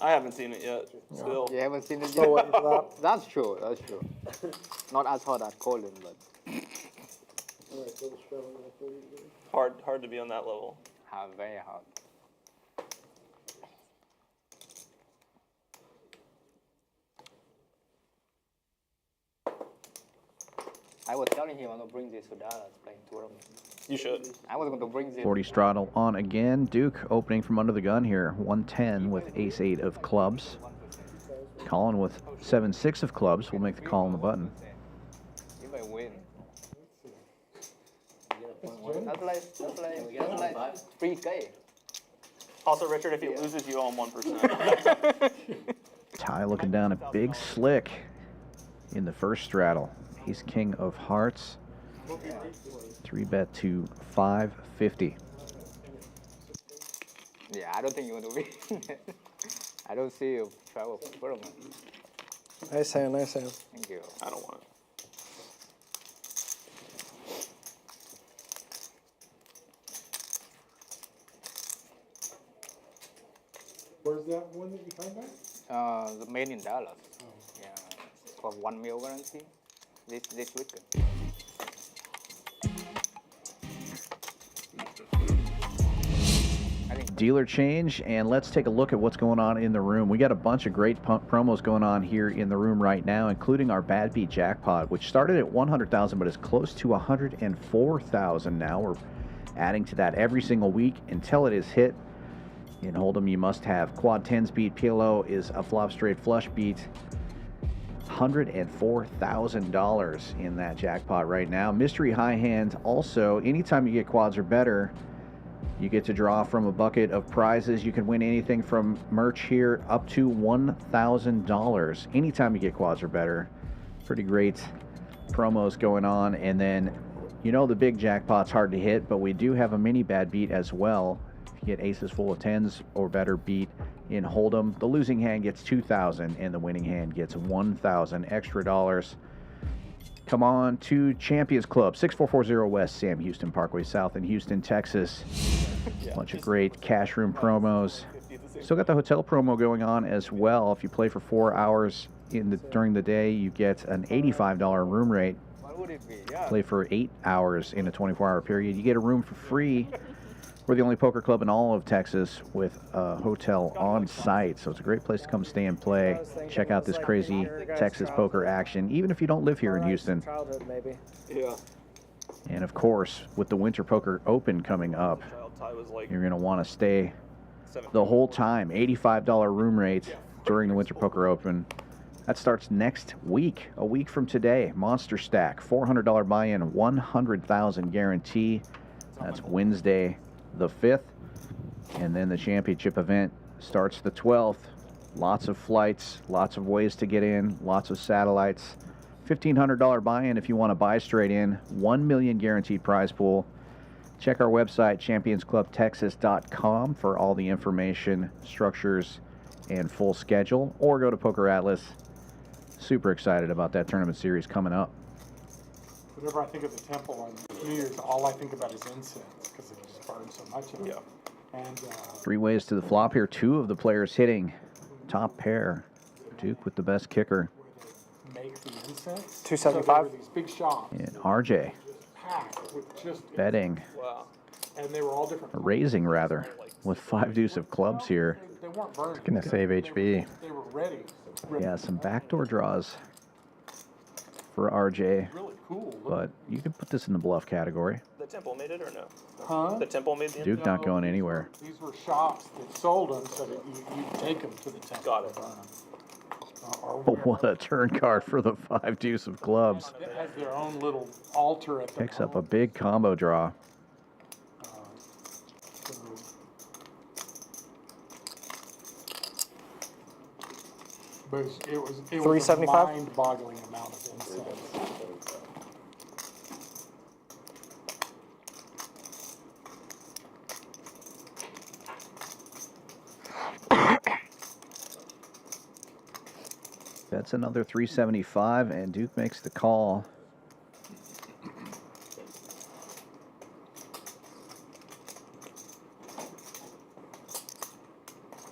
I haven't seen it yet. Still. You haven't seen it Still waiting yet? for that. That's true. That's true. Not as hot as Collin, but Hard to be on that level. very hot. I was telling him I'm gonna bring this to Dallas playing tournament. You should. I was going to bring this. 40 straddle on again. Duke opening from under the gun here. 110 with ace-8 of clubs. Collin with 7-6 of clubs will make the call on the button. You may win. That's like 3K. Also, Richard, if he loses, you owe him 1%. Ty looking down a big slick in the first straddle. He's king of hearts. 3-bet to 550. Yeah, I don't think you're going to win. I don't see you travel for Nice hand, nice hand. Thank you. I don't want it. Where's that one that you found back? The main in Dallas. Oh. Yeah, for 1 mil guarantee this weekend. Dealer change, and let's take a look at what's going on in the room. We got a bunch of great promos going on here in the room right now, including our Bad Beat Jackpot, which started at 100,000 but is close to 104,000 now. We're adding to that every single week until it is hit. In Hold'em, you must have quad 10s beat. PLO is a flop straight flush beat. $104,000 in that jackpot right now. Mystery high hand also, anytime you get quads or better, you get to draw from a bucket of prizes. You can win anything from merch here up to $1,000 anytime you get quads or better. Pretty great promos going on. And then, you know, the big jackpot's hard to hit, but we do have a mini bad beat as well. If you get aces full of 10s or better beat in Hold'em, the losing hand gets $2,000 and the winning hand gets $1,000 extra dollars. Come on to Champions Club, 6440 West Sam Houston Parkway South in Houston, Texas. Bunch of great cash room promos. Still got the hotel promo going on as well. If you play for 4 hours during the day, you get an $85 room rate. Play for 8 hours in a 24-hour period, you get a room for free. We're the only poker club in all of Texas with a hotel on site, so it's a great place to come stay and play. Check out this crazy Texas poker action, even if you don't live here in Houston. Yeah. And of course, with the Winter Poker Open coming up, you're going to want to stay the whole time. $85 room rate during the Winter Poker Open. That starts next week, a week from today. Monster Stack, $400 buy-in, $100,000 guarantee. That's Wednesday, the 5th. And then the championship event starts the 12th. Lots of flights, lots of ways to get in, lots of satellites. $1,500 buy-in if you want to buy straight in. 1 million guaranteed prize pool. Check our website, championsclubtexas.com, for all the information, structures, and full schedule. Or go to Poker Atlas. Super excited about that tournament series coming up. Whenever I think of the temple on New Year's, all I think about is incense because it just burns so much of it. Yeah. And 3 ways to the flop here. 2 of the players hitting top pair. Duke with the best kicker. make the incense. 275. So these big shops. And RJ Packed with just betting, and they were all different. raising rather, with 5 deuce of clubs here. They weren't burning. Gonna save HB. They were ready. Yeah, some backdoor draws for RJ. Really cool. But you can put this in the bluff category. The temple made it or no? Huh? The temple made the Duke not going anywhere. These were shops that sold them so that you take them to the temple. Got it. What a turn card for the 5 deuce of clubs. It has their own little altar at the Picks up a big combo draw. But it was a 375? mind-boggling amount of incense. That's another 375, and Duke makes the call.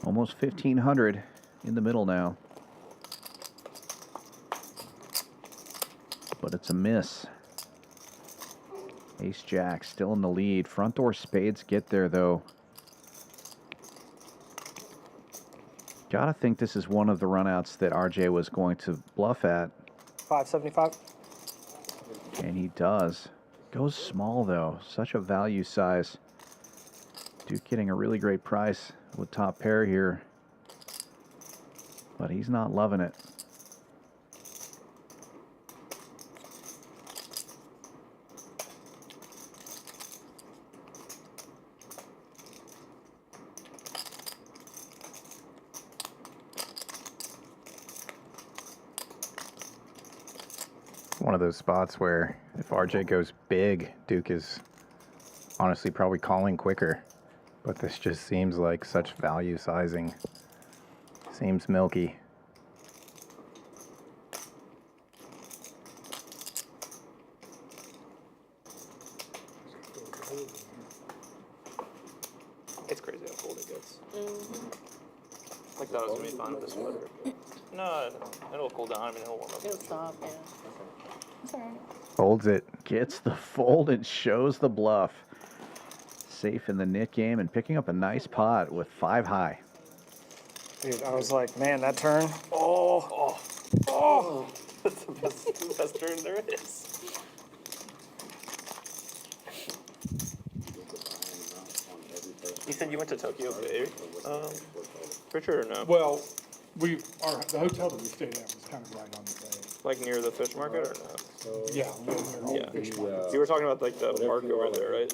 Almost 1,500 in the middle now. But it's a miss. Ace Jack still in the lead. Front door spades get there though. Gotta think this is one of the runouts that RJ was going to bluff at. 575. And he does. Goes small though. Such a value size. Duke getting a really great price with top pair here. But he's not loving it. One of those spots where if RJ goes big, Duke is honestly probably calling quicker. But this just seems like such value sizing. Seems milky. It's crazy how cold it gets. Like that was gonna be fun with the sweater. No, it'll cool down. I mean, it'll warm up. It'll stop, yeah. It's alright. Folds it. Gets the fold and shows the bluff. Safe in the nit game and picking up a nice pot with 5 high. Dude, I was like, man, that turn. That's the best turn there is. You said you went to Tokyo Bay, Richard, or no? Well, the hotel that we stayed at was kind of right on the bay. Like near the fish market, or no? Yeah, near the fish market. You were talking about like the park over there, right?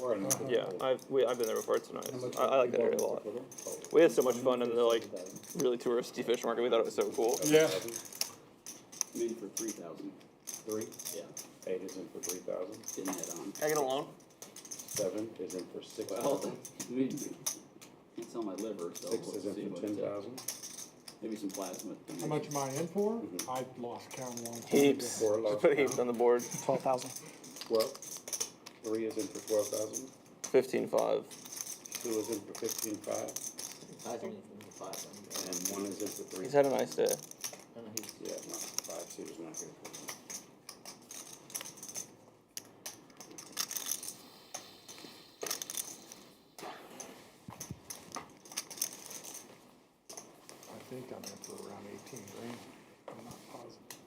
Yeah, I've been there before. It's nice. I like that area a lot. We had so much fun in the like really touristy fish market. We thought it was so cool. Yeah. Made for 3,000. 3? Yeah. 8 is in for 3,000. Didn't head on. Can I get a loan? 7 is in for 6,000. Well, can't sell my liver, so 6 we'll is in see for what, 10,000. maybe some plasma. How much am I in for? I lost count a long time Heaps. ago. Just put heaps on the board. 12,000. 12. 3 is in for 12,000. 15.5. 2 is in for 15.5. And 1 is in for 3. He's had a nice day. Yeah, no, 5 seat is not here. I think I'm in for around 18 grand. I'm not positive.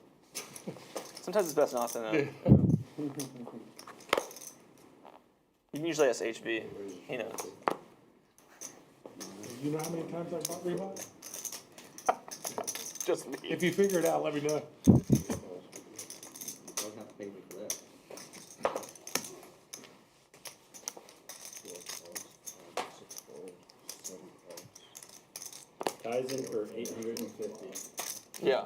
Sometimes it's best not to know. You can usually ask HB. He knows. You know how many times I bought Reebok? Just me. If you figure it out, let me know. Don't have to pay me for that. guys in for 850. Yeah.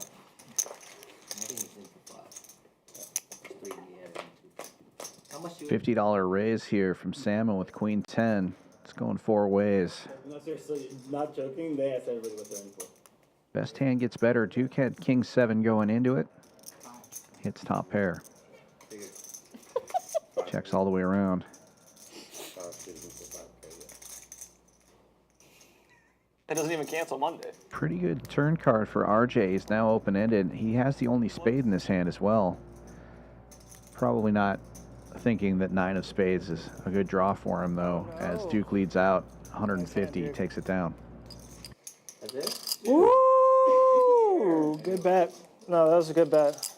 $50 raise here from Salmon with Queen 10. It's going 4 ways. No, seriously, not joking. They asked everybody what they're in for. Best hand gets better. Duke had King 7 going into it. Hits top pair. Checks all the way around. It doesn't even cancel Monday. Pretty good turn card for RJ. He's now open-ended. He has the only spade in his hand as well. Probably not thinking that 9 of spades is a good draw for him, though, as Duke leads out 150, takes it down. That's it? Woo! Good bet. No, that was a good bet.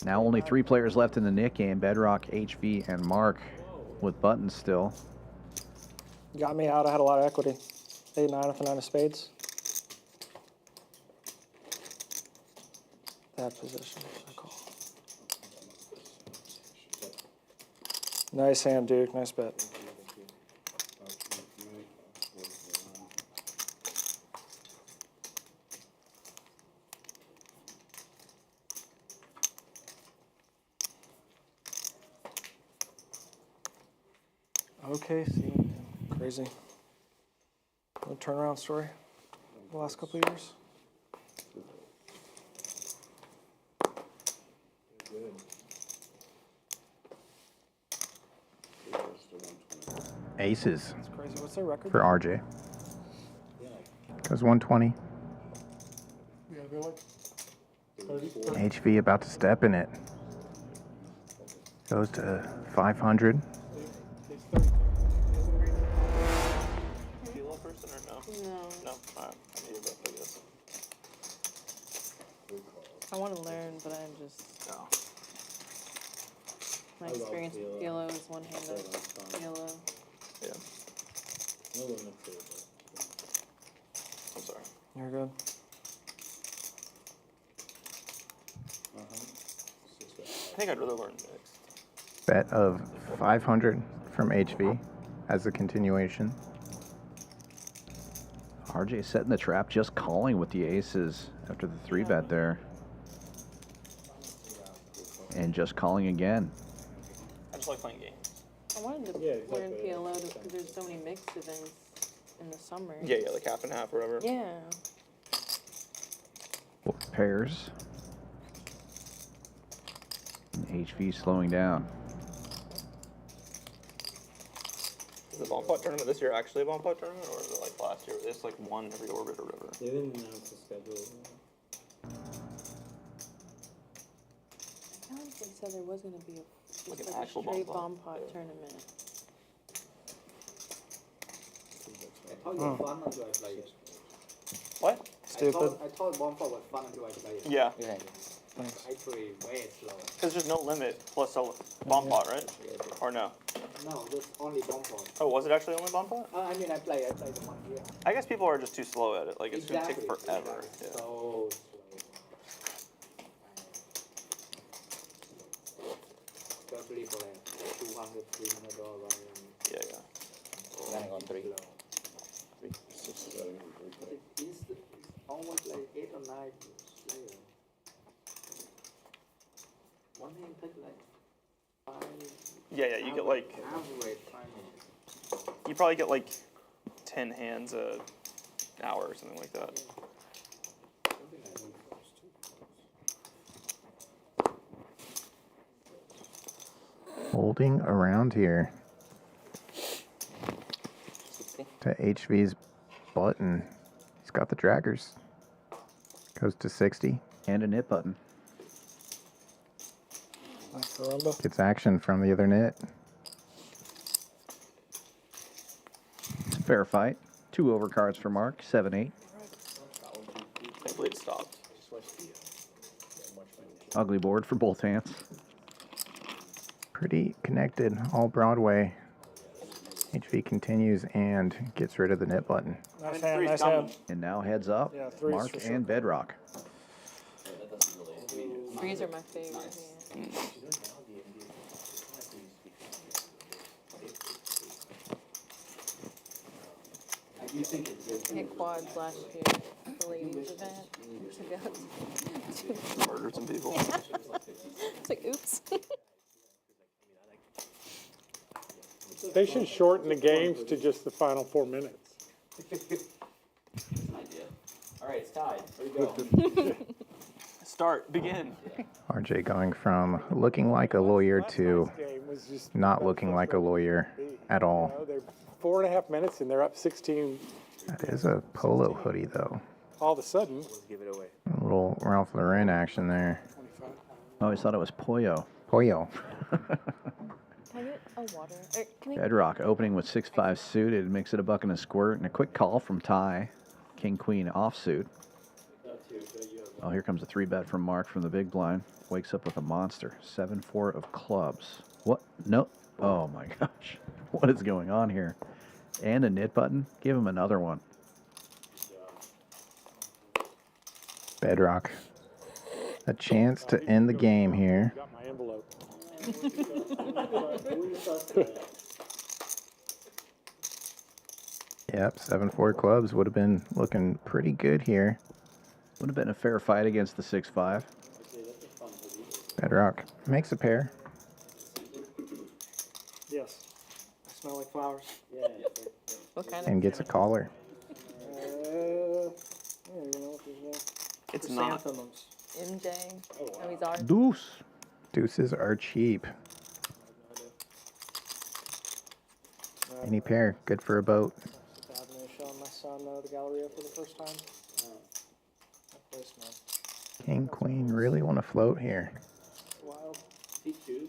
Now only 3 players left in the Nick game, Bedrock, HV, and Mark, with buttons still. Got me out. I had a lot of equity. 8, 9 with the 9 of spades. That position. I call. Nice hand, Duke. Nice bet. Okay, see, crazy. No turnaround story the last couple of years. Aces. That's crazy. What's their record? For RJ. Goes 120. You gotta go like 30. HV about to step in it. Goes to 500. Kilo person or no? No. No. All right. I need to go for this. I want to learn, but I'm just. No. My experience with PLO is one-handed. PLO. Yeah. No limit to it. I'm sorry. You're good. I think I'd rather learn mixed. Bet of 500 from HV as a continuation. RJ setting the trap, just calling with the aces after the 3-bet there. And just calling again. I just like playing games. I wanted to learn PLO because there's so many mixed events in the summer. Yeah, like half and half or whatever. Yeah. Pairs. And HV slowing down. Is the bomb pot tournament this year actually a bomb pot tournament, or is it like last year? It's like one every orbit or whatever. They didn't announce the schedule. I think they said there was going to be a, Like just an like actual a straight bomb bomb pot tournament. I thought it was fun until I played it. What? Stupid. I thought bomb pot was fun until I played it. Yeah. Thanks. Actually, way slow. Because there's no limit plus a bomb pot, right? Or no? No, just only bomb pot. Oh, was it actually only bomb pot? I mean, I played the 1 year. I guess people are just too slow at it. Like, it's Exactly. going to take forever. Yeah. So especially for like $200, $300. Yeah, yeah. Running on 3. It's almost like 8 or 9 players. One hand take like 5. Yeah, yeah, you get like, Average 5 minutes. you probably get like 10 hands an hour or something like that. Holding around here to HV's button. He's got the draggers. Goes to 60. And a nit button. Gets action from the other net. Fair fight. 2 overcards for Mark, 7-8. Thankfully it stopped. Ugly board for both hands. Pretty connected, all Broadway. HV continues and gets rid of the net button. Nice hand, nice hand. And now heads up, Yeah, threes Mark for sure. and Bedrock. Threes are my favorite. Yeah. hit quads last year at the ladies event. Murdered some people. It's like, oops. They should shorten the games to just the final 4 minutes. All right, it's tied. Here we go. Start. Begin. RJ going from looking like a lawyer to not looking like a lawyer at all. They're 4.5 minutes and they're up 16. That is a polo hoodie, though. All of a sudden, A little Ralph Lauren action there. I always thought it was Pollo. Pollo. Can I get a water? Can I... Bedrock opening with 6-5 suited, makes it a buck and a squirt, and a quick call from Ty. King Queen offsuit. Oh, here comes a 3-bet from Mark from the big blind. Wakes up with a monster. 7-4 of clubs. What? No. Oh my gosh. What is going on here? And a knit button. Give him another one. Bedrock. A chance to end the game here. got my envelope. Yep, 7-4 clubs would have been looking pretty good here. Would have been a fair fight against the 6-5. Bedrock makes a pair. Yes. I smell like flowers. What kind And gets a caller. It's not. MJ. Oh, he's ours. Deuce. Deuces are cheap. Any pair, good for a boat. Showing my son the Galleria for the first time. That place, man. King, queen, really want to float here. It's wild. He two?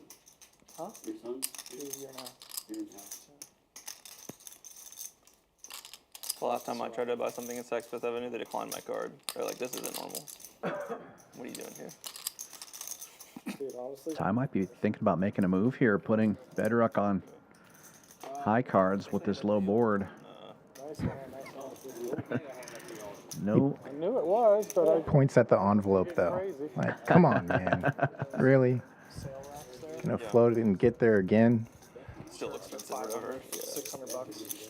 Huh? Your son? He's a year now. The last time I tried to buy something in Saks Fifth Avenue, they declined my card. They're like, this isn't normal. What are you doing here? Dude, honestly. Ty might be thinking about making a move here, putting Bedrock on high cards with this low board. Nice man, nice man. No. I knew it was, but I... Points at the envelope, though. Like, come on, man. Really? Gonna float it and get there again? Still expensive, whatever. Yeah. $600.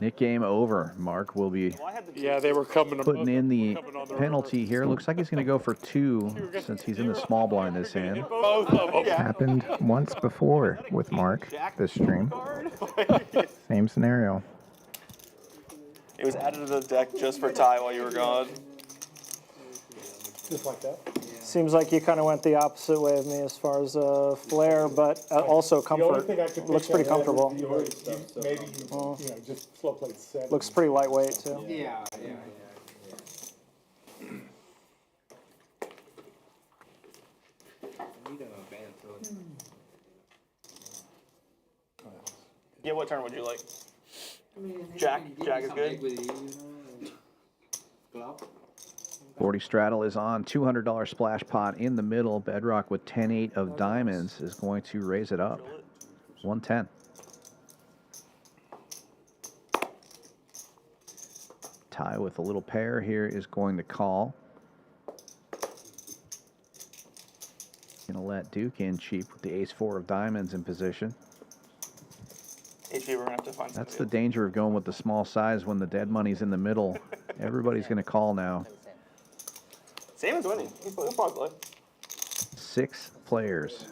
Nick game over. Mark will be Yeah, they were coming. putting in the penalty here. Looks like he's going to go for 2 since he's in the small blind this hand. Both of them. Happened once before with Mark this stream. Same scenario. It was added to the deck just for Ty while you were gone. Just like that. Seems like you kind of went the opposite way of me as far as flair, but also comfort. Looks pretty comfortable. Maybe just slow play 7. Looks pretty lightweight too. Yeah. Yeah, what turn would you like? Jack? Jack is good. 40 straddle is on. $200 splash pot in the middle. Bedrock with 10-8 of diamonds is going to raise it up. 110. Ty with a little pair here is going to call. Gonna let Duke in cheap with the ace-4 of diamonds in position. HB, we're gonna have to find That's the danger of going with the small size when the dead money's in the middle. Everybody's gonna call now. Salmon's winning. He'll probably play. 6 players.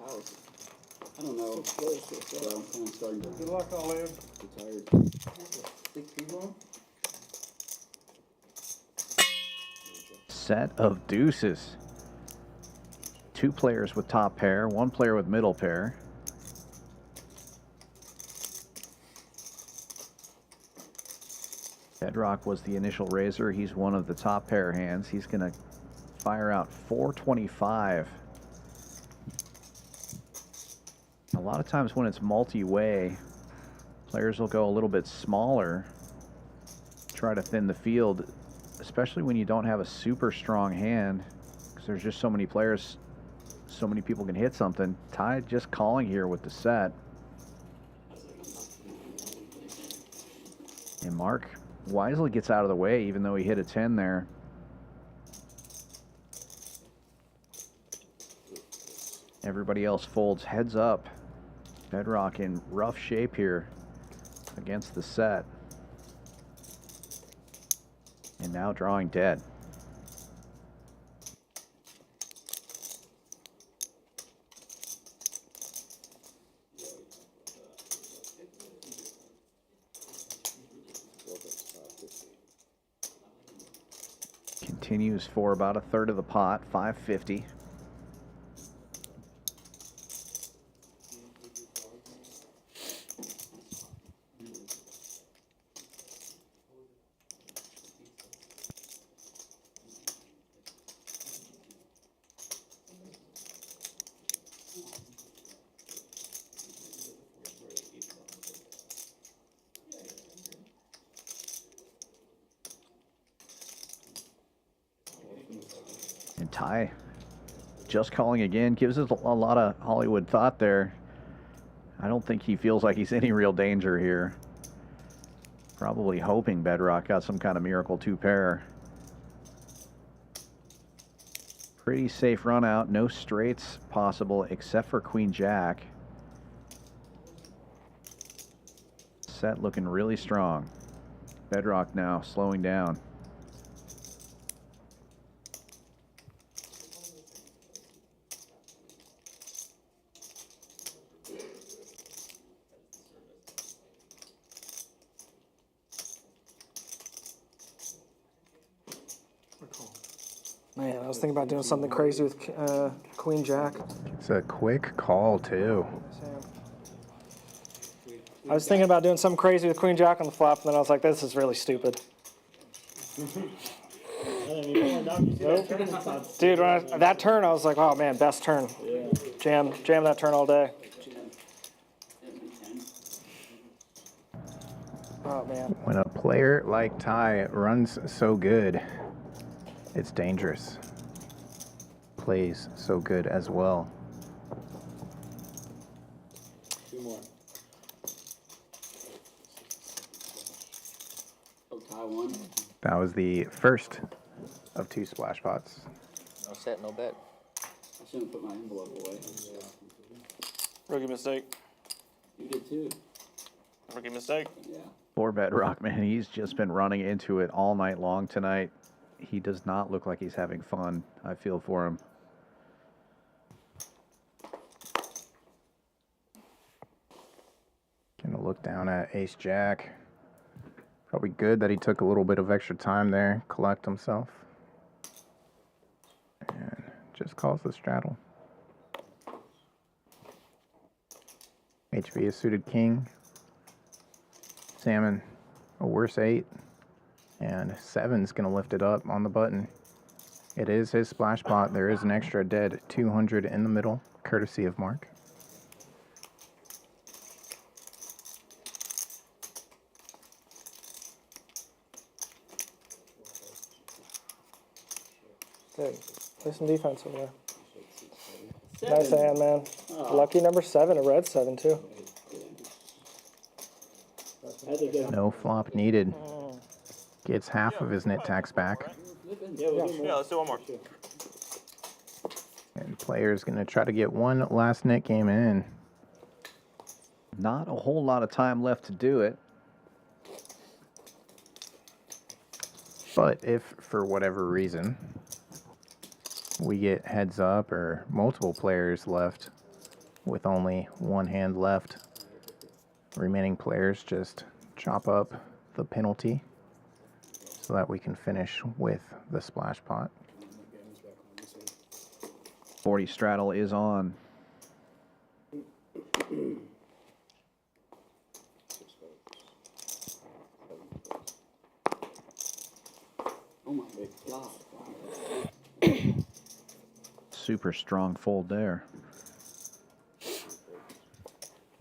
I don't know. So I'm kind of starting to Good luck, all in. get tired. 6 people? Set of deuces. 2 players with top pair, 1 player with middle pair. Bedrock was the initial raiser. He's one of the top pair hands. He's going to fire out 425. A lot of times when it's multi-way, players will go a little bit smaller, try to thin the field, especially when you don't have a super strong hand, because there's just so many players, so many people can hit something. Ty just calling here with the set. And Mark wisely gets out of the way, even though he hit a 10 there. Everybody else folds heads up. Bedrock in rough shape here. against the set. And now drawing dead. Continues for about a third of the pot, 550. And Ty just calling again gives us a lot of Hollywood thought there. I don't think he feels like he's any real danger here. Probably hoping Bedrock got some kind of miracle two pair. Pretty safe run out. No straights possible except for Queen Jack. Set looking really strong. Bedrock now slowing down. Man, I was thinking about doing something crazy with Queen Jack. It's a quick call, too. I was thinking about doing something crazy with Queen Jack on the flop, and then I was like, this is really stupid. Nope. Dude, that turn, I was like, oh man, best turn. Jam that turn all day. Oh man. When a player like Ty runs so good, it's dangerous. Plays so good as well. Two more. Oh, Ty won. That was the first of two splash pots. No set, no bet. I shouldn't put my envelope away. Rookie mistake. You did too. Rookie mistake. Yeah. Poor Bedrock, man. He's just been running into it all night long tonight. He does not look like he's having fun. I feel for him. Gonna look down at Ace Jack. Probably good that he took a little bit of extra time there, collect himself. And just calls the straddle. HV a suited king. Salmon a worse 8. And 7's going to lift it up on the button. It is his splash pot. There is an extra dead 200 in the middle, courtesy of Mark. Good. Play some defense over there. Nice hand, man. Lucky number 7, a red 7 too. No flop needed. Gets half of his net tax back. Yeah, let's do one more. And player's going to try to get one last net game in. Not a whole lot of time left to do it. But if, for whatever reason, we get heads up or multiple players left with only one hand left, remaining players just chop up the penalty so that we can finish with the splash pot. 40 straddle is on. Oh my God. Super strong fold there.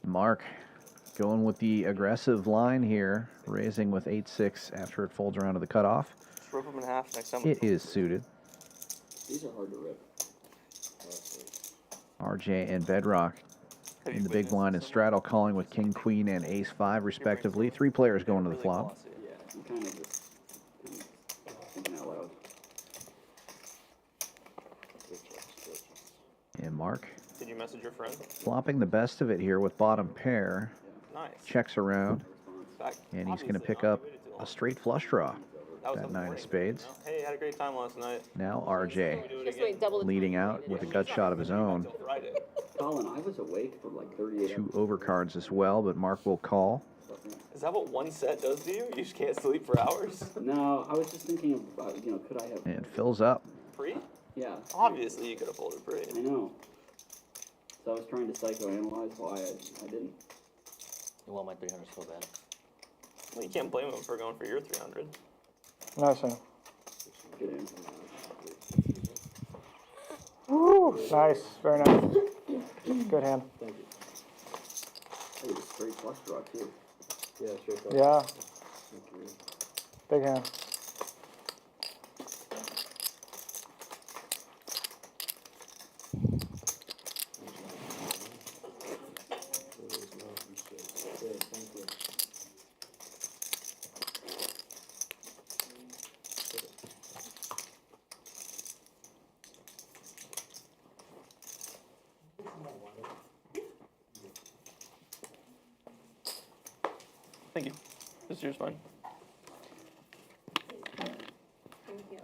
Mark going with the aggressive line here, raising with 8-6 after it folds around to the cutoff. Just rip them in half next time. It is suited. These are hard to rip. RJ and Bedrock in the big blind and straddle calling with king, queen, and ace 5 respectively. 3 players going to the flop. Yeah, I'm kind of just thinking out loud. And Mark Did you message your friend? flopping the best of it here with bottom pair. Nice. Checks around. back. And he's going to pick up a straight flush draw. That was That the 9 of morning, spades. Hey, had a great time last night. Now RJ Just wait, double the leading out with a gut shot of his own. Collin, I was awake for like 38 2 overcards as well, but Mark will call. Is that what one set does to you? You just can't sleep for hours? No, I was just thinking about, you know, could I have... And fills up. Pre? Yeah. Obviously, you could have folded pre. I know. So I was trying to psychoanalyze why I didn't. You want my 300 so bad? Well, you can't blame him for going for your 300. Nice hand. Good hand. Woo! Nice. Very nice. Good hand. Thank you. Hey, it's a straight flush draw, too. Yeah, straight flush. Yeah. Thank you. Big hand. Thank you. This is yours, fine. Thank you.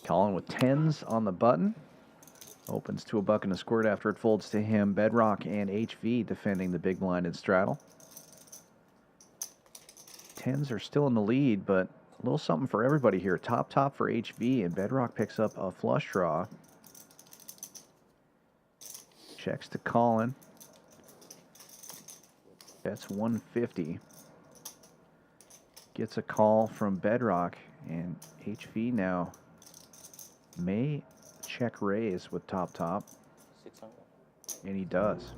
Collin with 10s on the button. Opens to a buck and a squirt after it folds to him. Bedrock and HV defending the big blind and straddle. 10s are still in the lead, but a little something for everybody here. Top for HV, and Bedrock picks up a flush draw. Checks to Collin. Bets 150. Gets a call from Bedrock, and HV now may check raise with top. 600. And he does.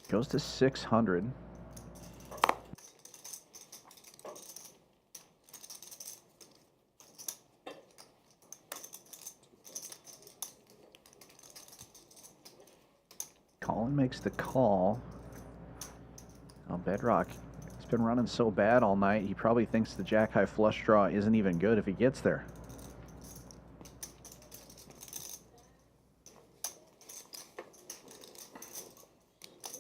Goes to 600. Collin makes the call. Oh, Bedrock, it's been running so bad all night, he probably thinks the jack-high flush draw isn't even good if he gets there.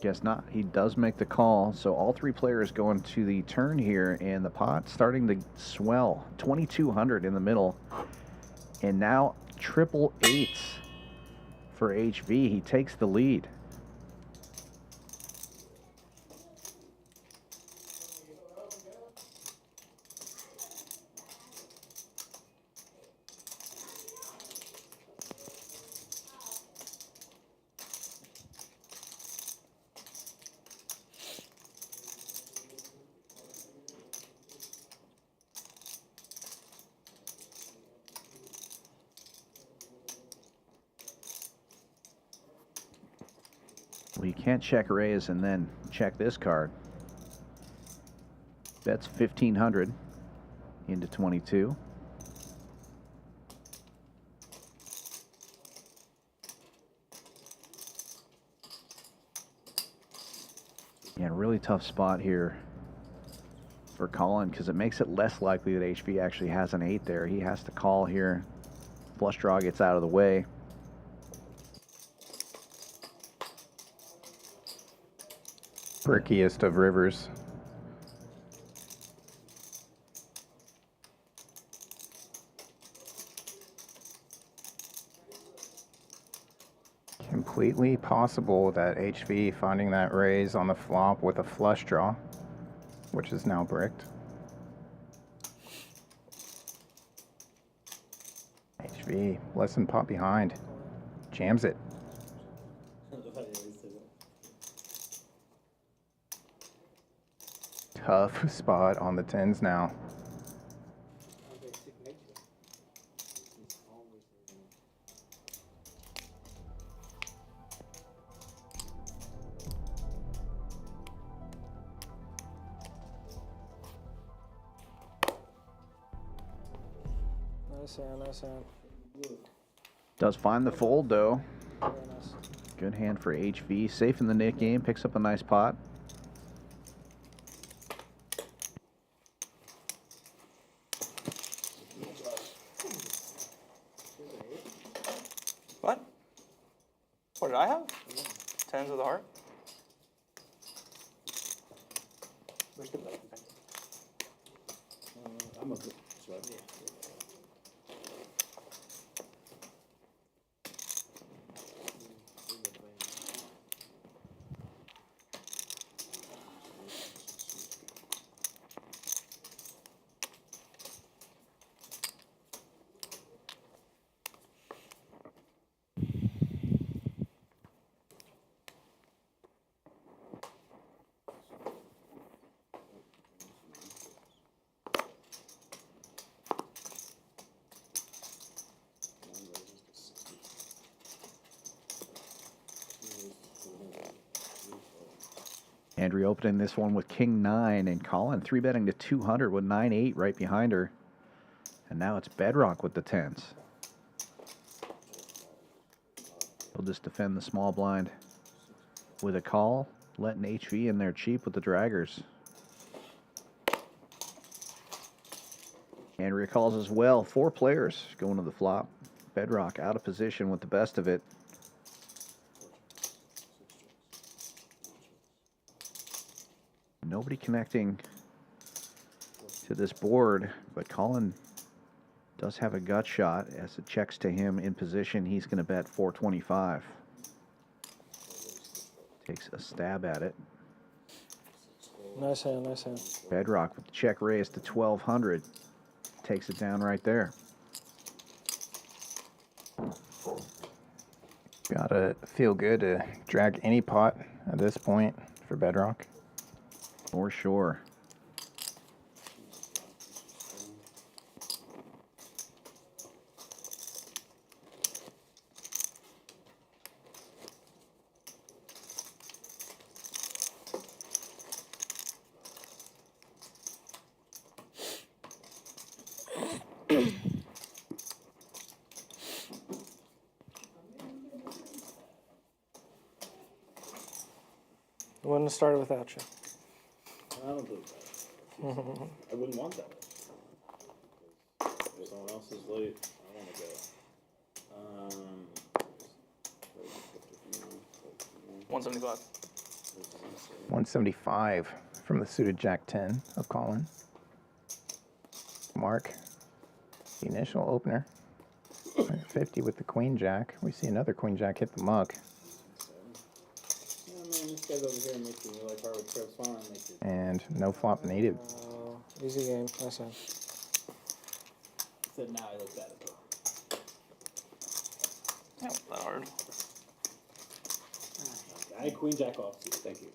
Guess not. He does make the call, so all 3 players going to the turn here, and the pot starting to swell. 2,200 in the middle, and now triple eights for HV. He takes the lead. Well, you can't check raise and then check this card. Bets 1,500 into 22. Yeah, really tough spot here for Collin, because it makes it less likely that HV actually has an 8 there. He has to call here. Flush draw gets out of the way. Brickiest of rivers. Completely possible that HV finding that raise on the flop with a flush draw, which is now bricked. HV, less than pot behind. Jams it. Tough spot on the 10s now. Nice hand, nice hand. Does find the fold, though. Very nice. Good hand for HV. Safe in the net game. Picks up a nice pot. What? What did I have? Tens of the heart? I'm a good sweat. Andrea opening this one with King 9 and Collin 3-betting to 200 with 9-8 right behind her. And now it's Bedrock with the 10s. He'll just defend the small blind with a call, letting HV in there cheap with the draggers. Andrea calls as well. 4 players going to the flop. Bedrock out of position with the best of it. Nobody connecting to this board, but Collin does have a gut shot as it checks to him in position. He's going to bet 425. Takes a stab at it. Nice hand, nice hand. Bedrock with the check raise to 1200. Takes it down right there. Gotta feel good to drag any pot at this point for Bedrock. For sure. I wouldn't have started without you. I don't do that. I wouldn't want that. If someone else is late, I want to go. 175. 175 from the suited Jack 10 of Collin. Mark, the initial opener. 50 with the Queen Jack. We see another Queen Jack hit the muck. Yeah, man, this guy's over here making me like hard with trips fine. And no flop native. Easy game, nice hand. Said now I look at it. Not that hard. I had Queen Jack off. Thank you.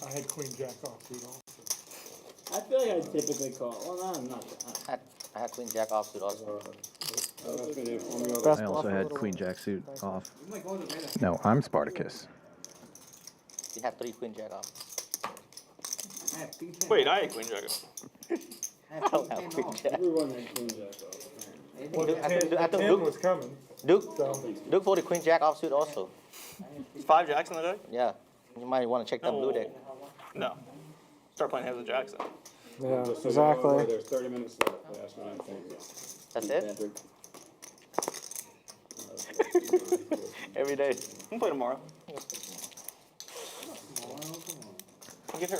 I had Queen Jack offsuit also. I feel like I typically call. Well, I'm not. I had Queen Jack offsuit also. I also had Queen Jack suit off. No, I'm Spartacus. You have 3 Queen Jack off. Wait, I had Queen Jack off. I don't have Queen Jack. Everyone had Queen Jack off. I think Duke was coming. Duke for the Queen Jack offsuit also. 5 jacks in the deck? Yeah. You might want to check that blue deck. No. Start playing hands with jacks then. Yeah, Just so exactly. you know, there's 30 minutes left. That's what I'm thinking. That's it? Every day. We'll play tomorrow.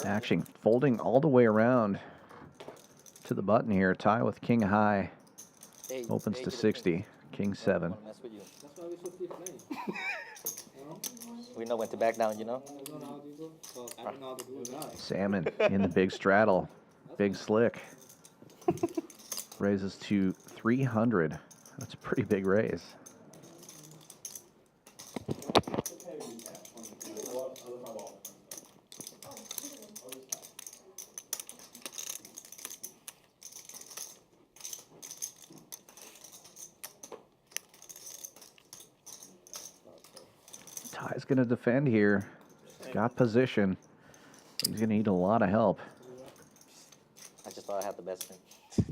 Action folding all the way around to the button here. Tie with King High. Opens to 60. King 7. We know when to back down, you know? Salmon in the big straddle. Big slick. Raises to 300. That's a pretty big raise. Ty's going to defend here. He's got position. He's going to need a lot of help. I just thought I had the best thing,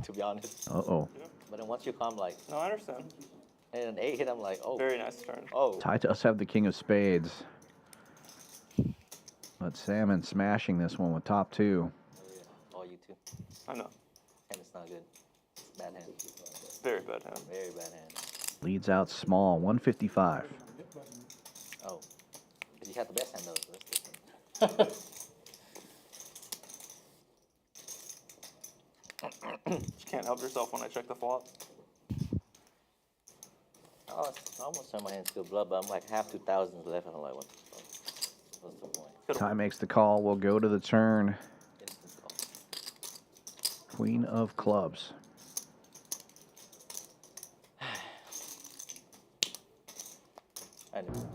to be honest. Uh-oh. But then once you come, like... No, I understand. And an 8 hit, I'm like, oh. Very nice turn. Oh. Ty does have the king of spades. But Salmon smashing this one with top 2. Oh, you too. I know. And it's not good. It's a bad hand. Very bad hand. Very bad hand. Leads out small, 155. Oh. But you had the best hand, though, so that's different. You can't help yourself when I check the flop. Oh, I almost turned my hand to a bluff, but I'm like half 2,000s left, and I'm like, what the fuck? What's the point? Ty makes the call. We'll go to the turn. Queen of clubs. I knew.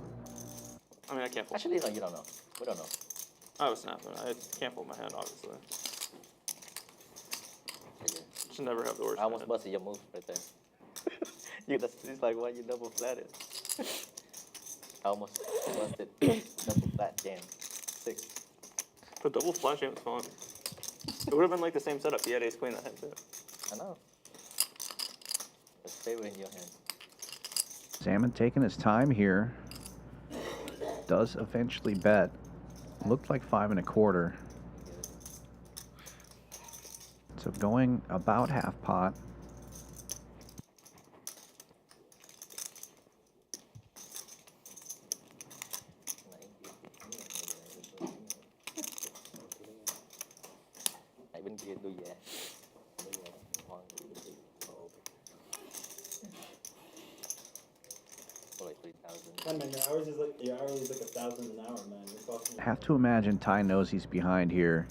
I mean, I can't fold. Actually, no, you don't know. We don't know. I was snapping. I can't fold my hand, obviously. Should never have the worst I almost hand. busted your move right there. It's like, why you double flatted? I almost busted double flat jam. 6. The double flash jam was fun. It would have been like the same setup. He had ace queen that hand too. I know. It's favorite in your hand. Salmon taking his time here. Does eventually bet. Looked like 5 1/4. So going about half pot. Man, your hourly is like 1,000 an hour, man. You're talking Have to imagine Ty knows he's behind here.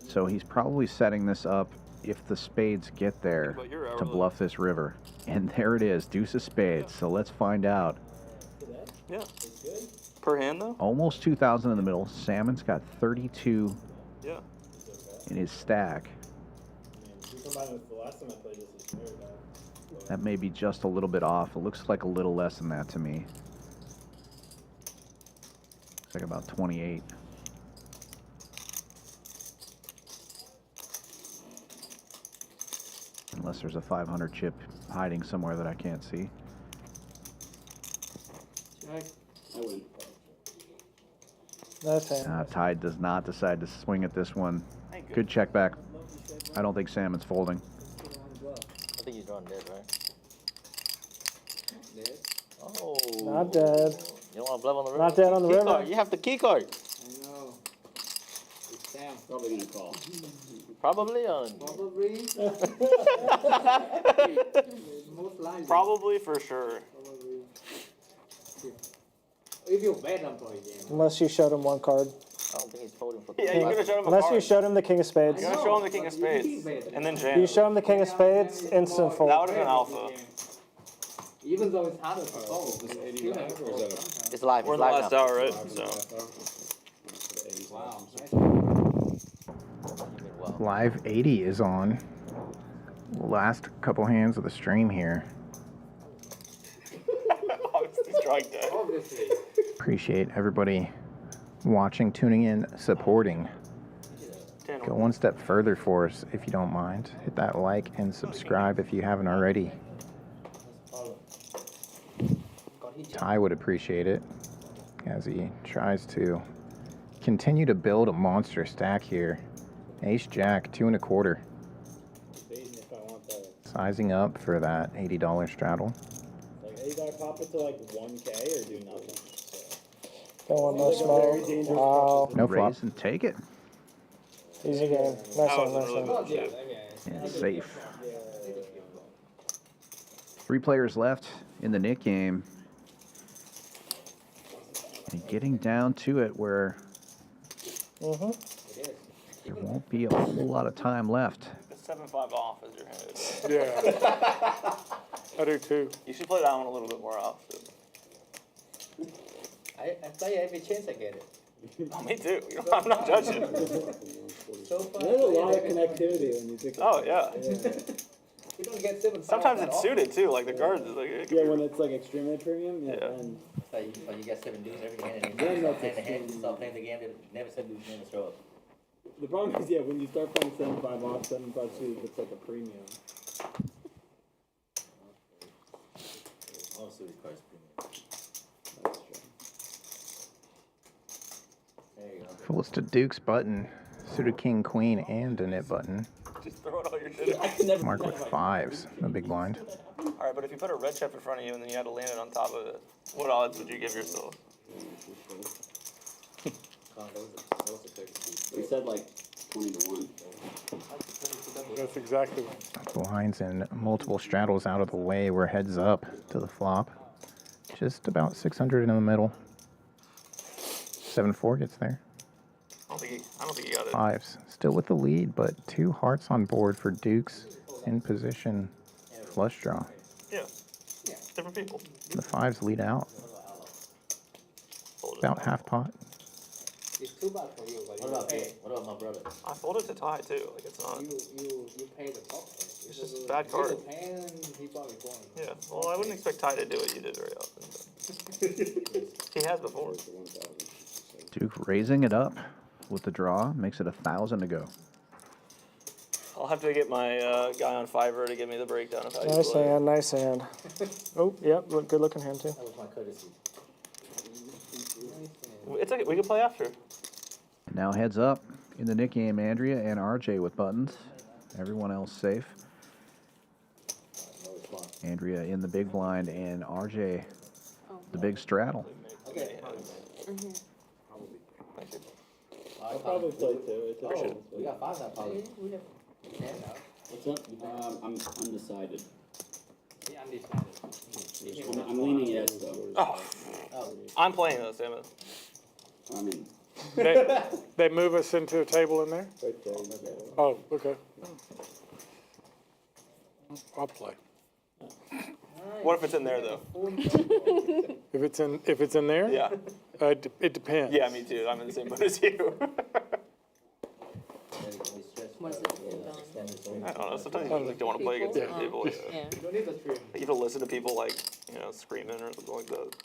So he's probably setting this up if the spades get there to bluff this river. And there it is, deuce of spades. So let's find out. Yeah. Per hand though? Almost 2,000 in the middle. Salmon's got 32 Yeah. in his stack. if you combine with the last time I played this, it's very bad. That may be just a little bit off. It looks like a little less than that to me. Looks like about 28. Unless there's a 500 chip hiding somewhere that I can't see. I win. That's it. Ty does not decide to swing at this one. Good check back. I don't think Salmon's folding. I think he's drawing dead, right? Dead? Oh. Not dead. You don't want to bluff on the river? Not dead on the Key river. card. You have the key card. I know. Sam's probably gonna call. Probably on. Probably. Most likely. Probably for sure. If you bet, I'm probably jam. Unless you showed him one card. I don't think he's folding for. Yeah, you could have showed him a Unless card. you showed him the king of spades. You're gonna show him the king of spades, and then jam. You show him the king of spades, instant fold. That would have been alpha. Even though it's harder to fold. It's live. We're in the last hour, right? So. Live 80 is on. Last couple hands of the stream here. Obviously, drawing dead. Obviously. Appreciate everybody watching, tuning in, supporting. Go one step further for us if you don't mind. Hit that like and subscribe if you haven't already. Ty would appreciate it as he tries to continue to build a monster stack here. Ace Jack, 2 1/4. Sizing up for that $80 straddle. Like, hey, you gotta pop it to like 1K or do nothing. Don't want no smoke. Wow. No flop. Raise and take it. Easy game. Nice one, nice one. And safe. 3 players left in the Nick game. And getting down to it where there won't be a whole lot of time left. The 7-5 off is your head. Yeah. I do too. You should play that one a little bit more off. I play every chance I get it. Oh, me too. You know, I'm not judging. So far, there's a lot of connectivity when you pick it. Oh yeah. You don't get 7-5. Sometimes it's suited too, like the cards. Like, Yeah, when it's like extremely premium. Yeah. And So you get 7 dudes every hand, and Then then you that's stop playing the hand, extreme. stop playing the game, they never 7 dudes never throw up. the problem is, yeah, when you start playing 7-5 off, 7-5 suited, it's like a premium. Folds to Duke's button. Suited king, queen, and a nit button. Just throw it all your shit. Mark with fives, the big blind. All right, but if you put a red chip in front of you and then you had to land it on top of it, what odds would you give yourself? We said like 20 to 1. That's exactly what. Blinds and multiple straddles out of the way. We're heads up to the flop. Just about 600 in the middle. 7-4 gets there. I don't think he got it. Fives. Still with the lead, but 2 hearts on board for Dukes in position. Flush draw. Yeah. Different people. The fives lead out. About half pot. It's too bad for you, but what about me? What about my brother? I folded to tie too. Like it's not. You pay the top. It's just a bad card. He probably won. Yeah. Well, I wouldn't expect Ty to do what you did very often. But he has before. Duke raising it up with the draw makes it 1,000 to go. I'll have to get my guy on Fiverr to give me the breakdown of how you Nice play. hand, nice hand. Oh, yep, good looking hand too. That was my courtesy. It's okay. We can play after. Now heads up in the Nick game, Andrea and RJ with buttons. Everyone else safe. Andrea in the big blind and RJ the big straddle. Okay. I'll probably play too. It's okay. We got 5 that probably. What's up? I'm undecided. Yeah, undecided. I'm leaning yes though. Oh. I'm playing though, Salmon. I mean, They move us into a table in there? Oh, okay. I'll play. What if it's in there though? If it's in there? Yeah. It depends. Yeah, me too. I'm in the same boat as you. I don't know. Sometimes you like, don't want to play against other people. Yeah. You have to listen to people like screaming or something like that.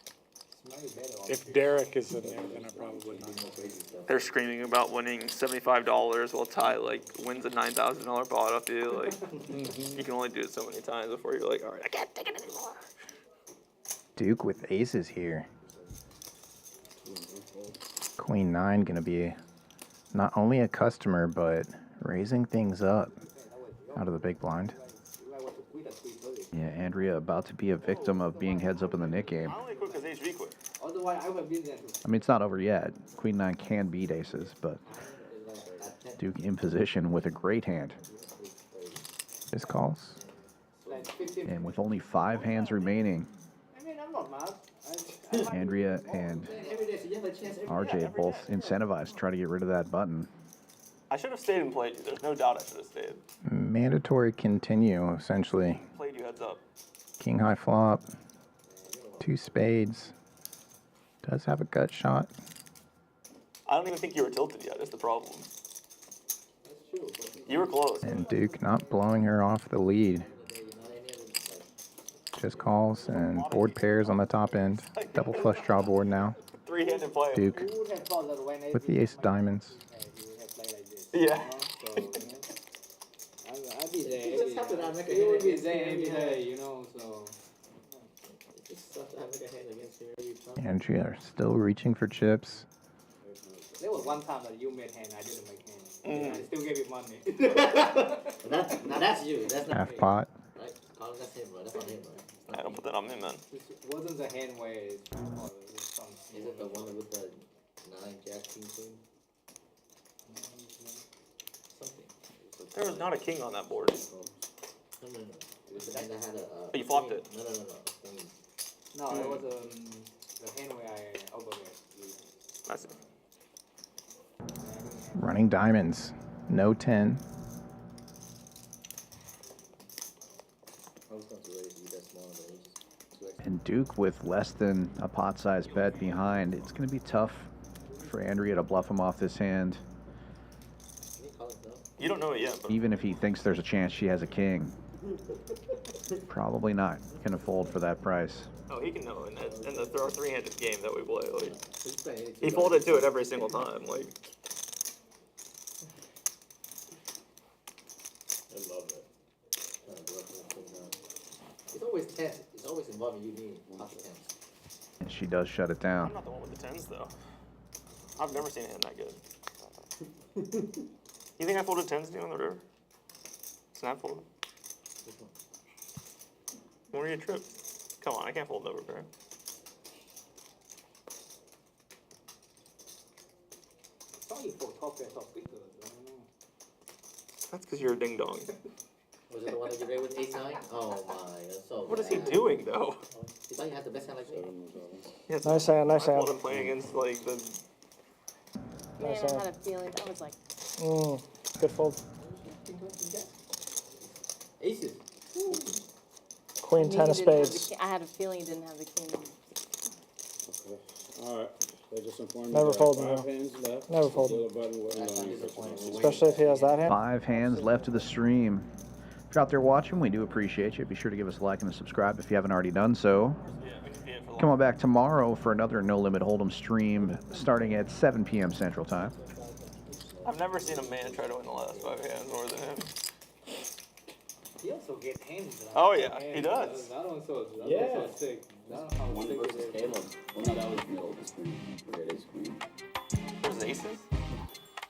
If Derek is in there, then I probably not. They're screaming about winning $75 while Ty like wins a $9,000 pot off you. Like you can only do it so many times before you're like, all right, I can't take it anymore. Duke with aces here. Queen 9 gonna be not only a customer, but raising things up out of the big blind. Yeah, Andrea about to be a victim of being heads up in the Nick game. I only quit because HV quit. Otherwise, I would have been there. I mean, it's not over yet. Queen 9 can beat aces, but Duke in position with a great hand. This calls. And with only 5 hands remaining, I mean, I'm not mad. Andrea and RJ both incentivized to try to get rid of that button. I should have stayed and played you. There's no doubt I should have stayed. Mandatory continue, essentially. Played you heads up. King high flop. 2 spades. Does have a gut shot. I don't even think you were tilted yet. That's the problem. You were close. And Duke not blowing her off the lead. Just calls and board pairs on the top end. Double flush draw board now. 3-handed play. Duke with the ace of diamonds. Yeah. I'd be there. It just have to make a hand against you every day, you know, so. It just have to make a hand against you every time. Andrea still reaching for chips. There was one time that you made hand, I didn't make hand. I still gave you money. Now that's you. That's not Half me. pot. Right? Collin, that's him, bro. That's not him, bro. I don't put that on me, man. It wasn't the hand where it's Is it the one with the 9 jack king queen? Something. There was not a king on that board. No. It was the hand that had a. Oh, you flopped it. No. No, it was the hand where I overweight. I see. Running diamonds. No 10. And Duke with less than a pot-sized bet behind. It's going to be tough for Andrea to bluff him off this hand. You don't know it yet, but Even if he thinks there's a chance she has a king. Probably not going to fold for that price. oh, he can know in the 3-handed game that we play. Like he folded to it every single time. Like It's always always tense. It's always involving you, me, not the tens. And she does shut it down. I'm not the one with the tens though. I've never seen a hand that good. You think I folded tens to you on the river? Snap fold? When were you tripped? Come on, I can't fold over pair. I saw you fold top pair, top quick though. I don't know. That's because you're a ding dong. Was it the one that you read with ace nine? Oh my, that's so What is he bad. doing though? You thought you had the best hand like me? Yeah, Nice hand, nice I hand. told him playing against like the. Man, Nice I hand. had a feeling. I was like, Good fold. Aces. Queen, I knew ten you of didn't have the spades. king- I had a feeling you didn't have the king. Okay. All right. They just informed me Never there are fold, 5 no. hands left. Never fold. Dealer button wouldn't allow you to- Especially if he has that hand. 5 hands left of the stream. If you're out there watching, we do appreciate you. Be sure to give us a like and a subscribe if you haven't already done so. Come on back tomorrow for another No Limit Hold'em stream starting at 7 p.m. Central Time. I've never seen a man try to win the last 5 hands more than him. He also gets hands. Oh yeah, he does. That one's so sick. One versus Caleb. Well, no, that was middle of the screen. Forget his queen. There's aces?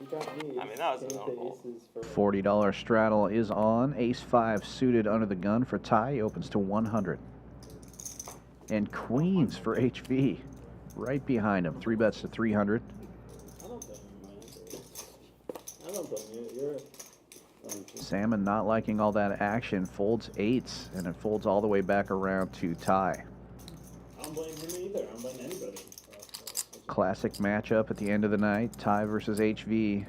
I mean, that was his own fault. $40 straddle is on. Ace 5 suited under the gun for Ty. He opens to 100. And queens for HV. Right behind him. 3 bets to 300. I don't blame you. You're. Salmon not liking all that action. Folds 8s. And it folds all the way back around to Ty. I don't blame him either. I don't blame anybody. Classic matchup at the end of the night. Ty versus HV.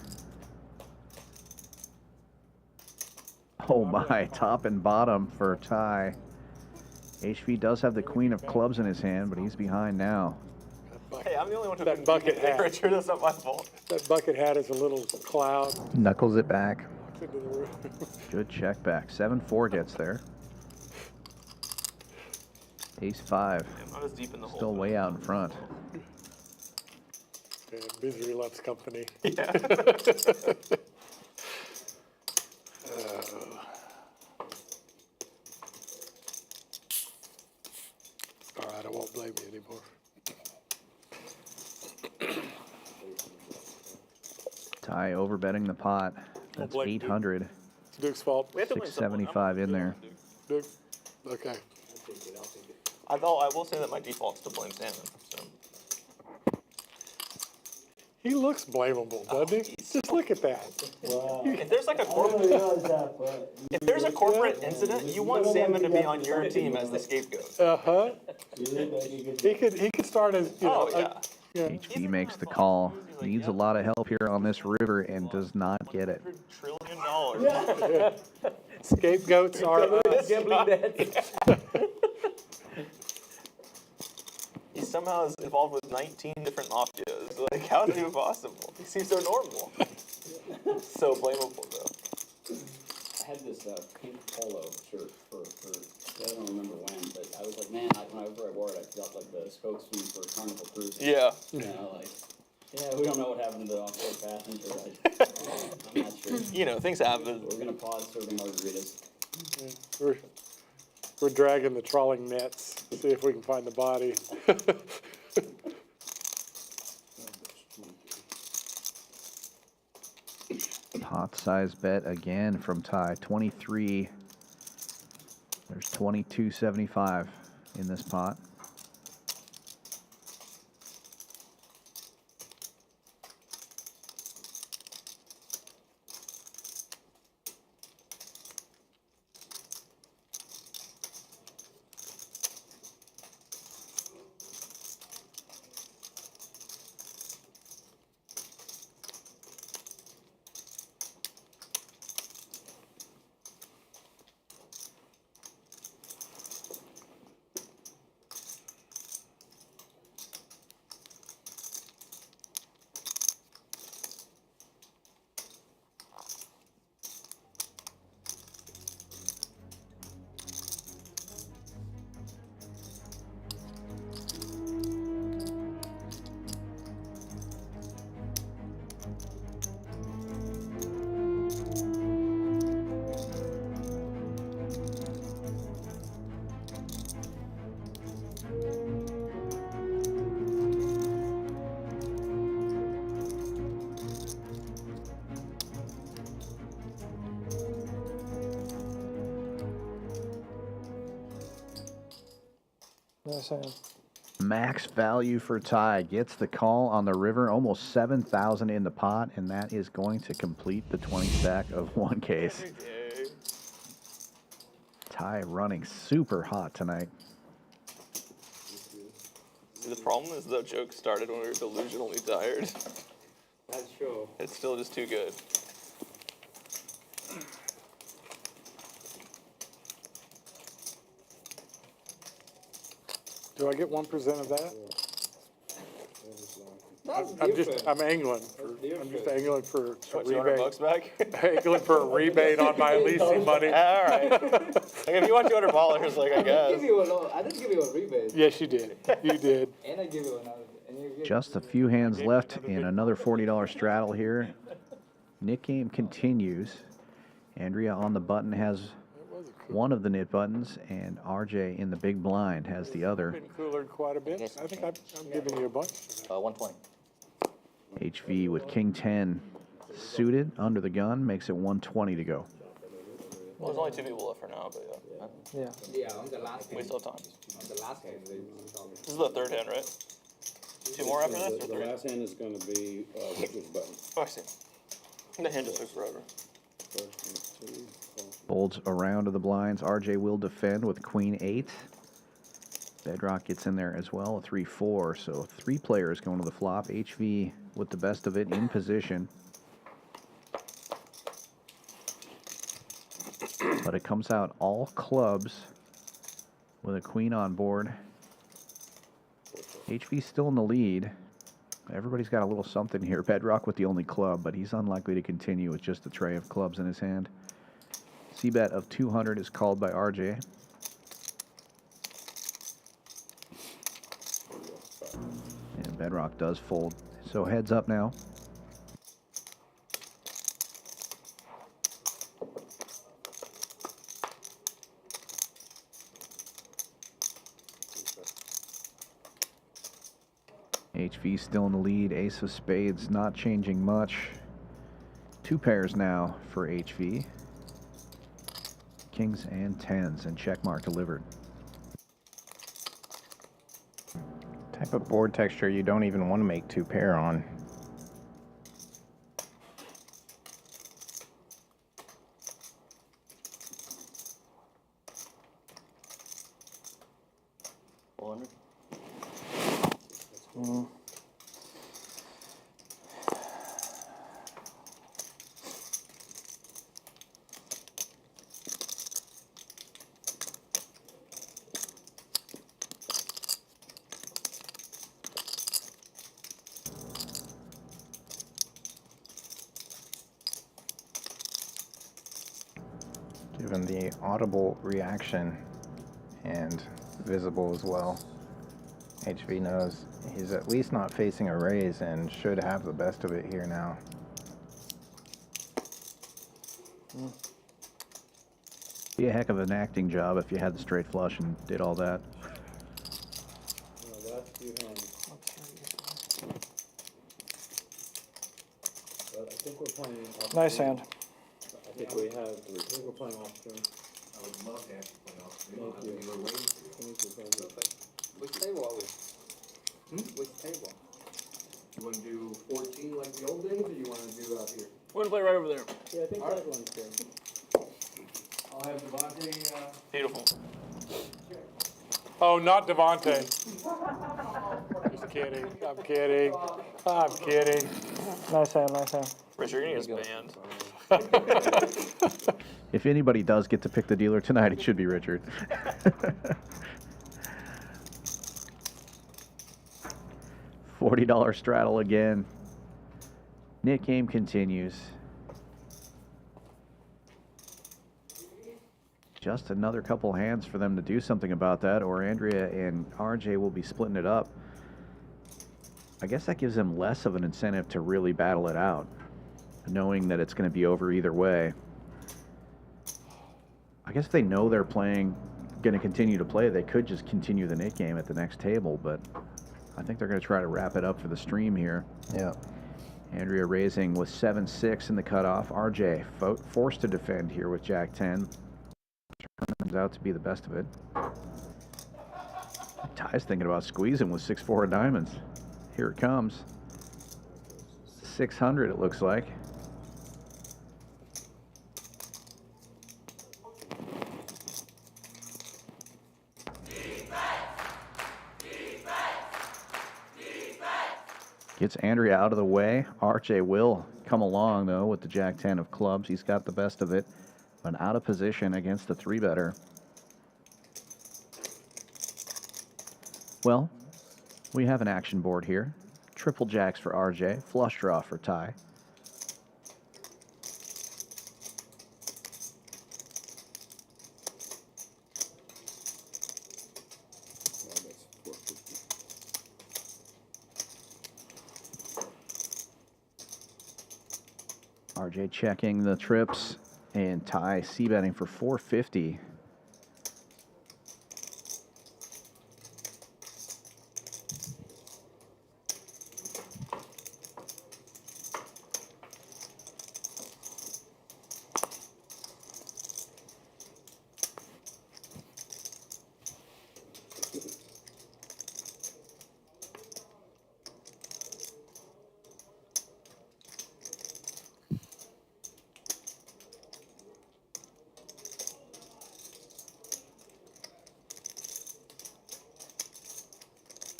Oh my, top and bottom for Ty. HV does have the queen of clubs in his hand, but he's behind now. Hey, I'm the only one who That bucket hat. Richard, that's not my fault. That bucket hat is a little cloud. Knuckles it back. Into the room. Good check back. 7-4 gets there. Ace 5. I was deep in the hole. Still way out in front. Yeah, misery loves company. Yeah. All right, I won't blame you anymore. Ty overbetting the pot. That's 800. It's Duke's fault. 675 in there. Duke. Okay. I will say that my default's to blame Salmon. So. He looks blamable, doesn't he? Just look at that. Wow. If there's like a corporate, if there's a corporate incident, you want Salmon to be on your team as the scapegoat. Uh-huh. He could start as, you know. HV makes the call. Needs a lot of help here on this river and does not get it. $1 trillion. Scapegoats are gambling bets. He somehow is involved with 19 different mafias. Like, how is it even possible? He seems so normal. So blamable, though. I had this pink polo shirt for I don't remember when, but I was like, man, whenever I wore it, I felt like the spokesman for Carnival Cruising. Yeah. You know, like, yeah, we don't know what happened to the offboard passenger. I'm not sure. You know, things happen. We're gonna pause serving margaritas. we're dragging the trawling nets to see if we can find the body. Pot size bet again from Ty. 23. There's 22.75 in this pot. Nice hand. Max value for Ty. Gets the call on the river. Almost 7,000 in the pot, and that is going to complete the 20 stack of one case. Ty running super hot tonight. See, the problem is the joke started when we were delusionally tired. That's true. It's still just too good. Do I get 1% of that? That's I'm angling. I'm just angling for a What, rebate. $200 back? Angling for a rebate on my leasing money. All right. Like if you want $200, like I guess. I didn't give you a rebate. Yes, you did. You did. And I give you another. And you give Just a few hands left in another $40 straddle here. Nick game continues. Andrea on the button has one of the knit buttons, and RJ in the big blind has the other. Been cooler quite a bit. I think I'm giving you a bunch. 120. HV with King 10 suited under the gun makes it 120 to go. Well, there's only 2 people left for now, but yeah. Yeah, on the last We still have time. On the last game. This is the third hand, right? 2 more after this, or The 3? last hand is gonna be, Richard's button. Oh, I see. The hand just took forever. Folds around to the blinds. RJ will defend with Queen 8. Bedrock gets in there as well, a 3-4. So 3 players going to the flop. HV with the best of it in position. But it comes out all clubs with a queen on board. HV still in the lead. Everybody's got a little something here. Bedrock with the only club, but he's unlikely to continue with just a tray of clubs in his hand. C-bet of 200 is called by RJ. And Bedrock does fold. So heads up now. HV still in the lead. Ace of spades not changing much. 2 pairs now for HV. Kings and 10s, and checkmark delivered. Type of board texture you don't even want to make 2 pair on. Given the audible reaction and visible as well, HV knows he's at least not facing a raise and should have the best of it here now. Be a heck of an acting job if you had the straight flush and did all that. Last few hands. But I think we're playing off Nice screen. hand. I think we have, I think we're playing off screen. I would love to have you play off screen. Thank you. We were waiting for you. Thank you. Which table are we? Which table? You want to do 14 like the old days, or you want to do out here? We're gonna play right over there. Yeah, I think that one's good. I'll have Devontae. Beautiful. Oh, not Devontae. Just kidding. I'm kidding. I'm kidding. Nice hand, nice hand. Richard, you're gonna get banned. If anybody does get to pick the dealer tonight, it should be Richard. $40 straddle again. Nick game continues. Just another couple hands for them to do something about that, or Andrea and RJ will be splitting it up. I guess that gives them less of an incentive to really battle it out, knowing that it's going to be over either way. I guess if they know they're going to continue to play, they could just continue the Nick game at the next table, but I think they're going to try to wrap it up for the stream here. Yeah. Andrea raising with 7-6 in the cutoff. RJ forced to defend here with Jack 10. Turns out to be the best of it. Ty's thinking about squeezing with 6-4 of diamonds. Here it comes. 600 it looks like. Gets Andrea out of the way. RJ will come along, though, with the Jack-10 of clubs. He's got the best of it, but out of position against the 3-better. Well, we have an action board here. Triple jacks for RJ, flush draw for Ty. RJ checking the trips, and Ty c-betting for 450.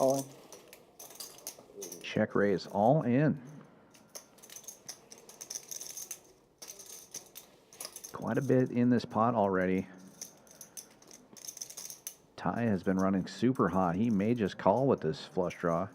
All in. Check raise, all in. Quite a bit in this pot already. Ty has been running super hot. He may just call with this flush draw.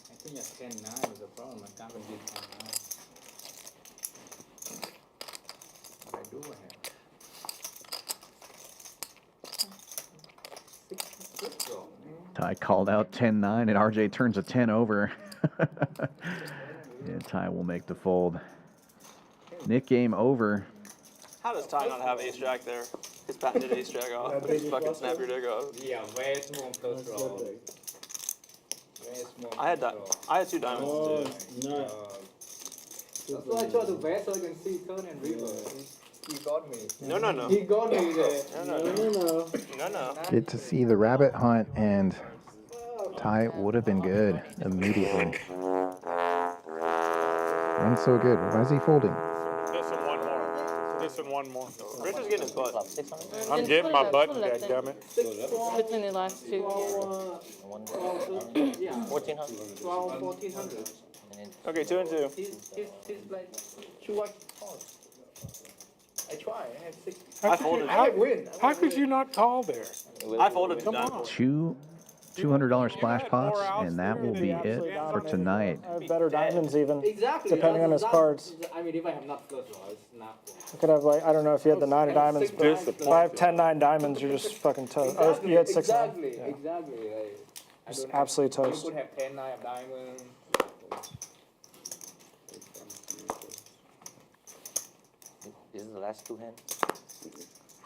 I think a 10-9 is a problem. I can't even beat 10-9. What I do with him? 6 draw, man. Ty called out 10-9, and RJ turns a 10 over. And Ty will make the fold. Nick game over. How does Ty not have ace jack there? His patented ace jack off. Just fucking snap your dick off. Yeah, very small close draw. Very small. I had 2 diamonds too. That's why I tried to bet so I can see turn and river. He got me. No. He got me there. No. Get to see the rabbit hunt, and Ty would have been good immediately. And so good. Why is he folding? This and one more. This and one more. Richard's getting his butt. I'm getting my butt, dadgummit. Between the last two. 1400. 1400. Okay, 2 and 2. He's like, too much calls. I try. I have 6. I folded. I win. How could you not call there? I folded 2 diamonds. Two $200 splash pots, and that will be it for tonight. I have better diamonds even, Exactly. depending on his cards. I mean, if I have not flush draw, it's not. I could have like, I don't know if you had the 9 of diamonds, but if I have 10-9 diamonds, you're just fucking toast. Oh, you had 6-9. Exactly. Yeah. Exactly. I Just don't absolutely have, toast. You could have 10-9 of diamonds. This is the last 2 hands.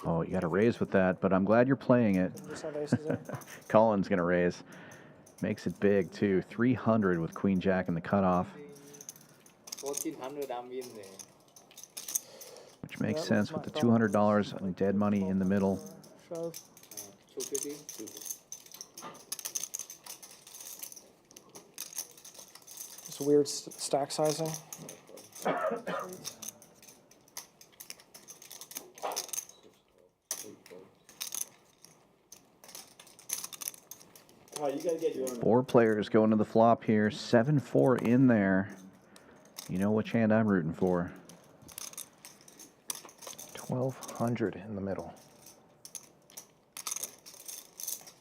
Oh, you got to raise with that, but I'm glad you're playing it. Just have aces there. Collin's going to raise. Makes it big, too. 300 with Queen Jack in the cutoff, 1400, I'm in there. which makes sense with the $200 and dead money in the middle. Shove. 250. It's weird stack sizing. Oh, you gotta get your own. 4 players going to the flop here. 7-4 in there. You know which hand I'm rooting for. 1,200 in the middle.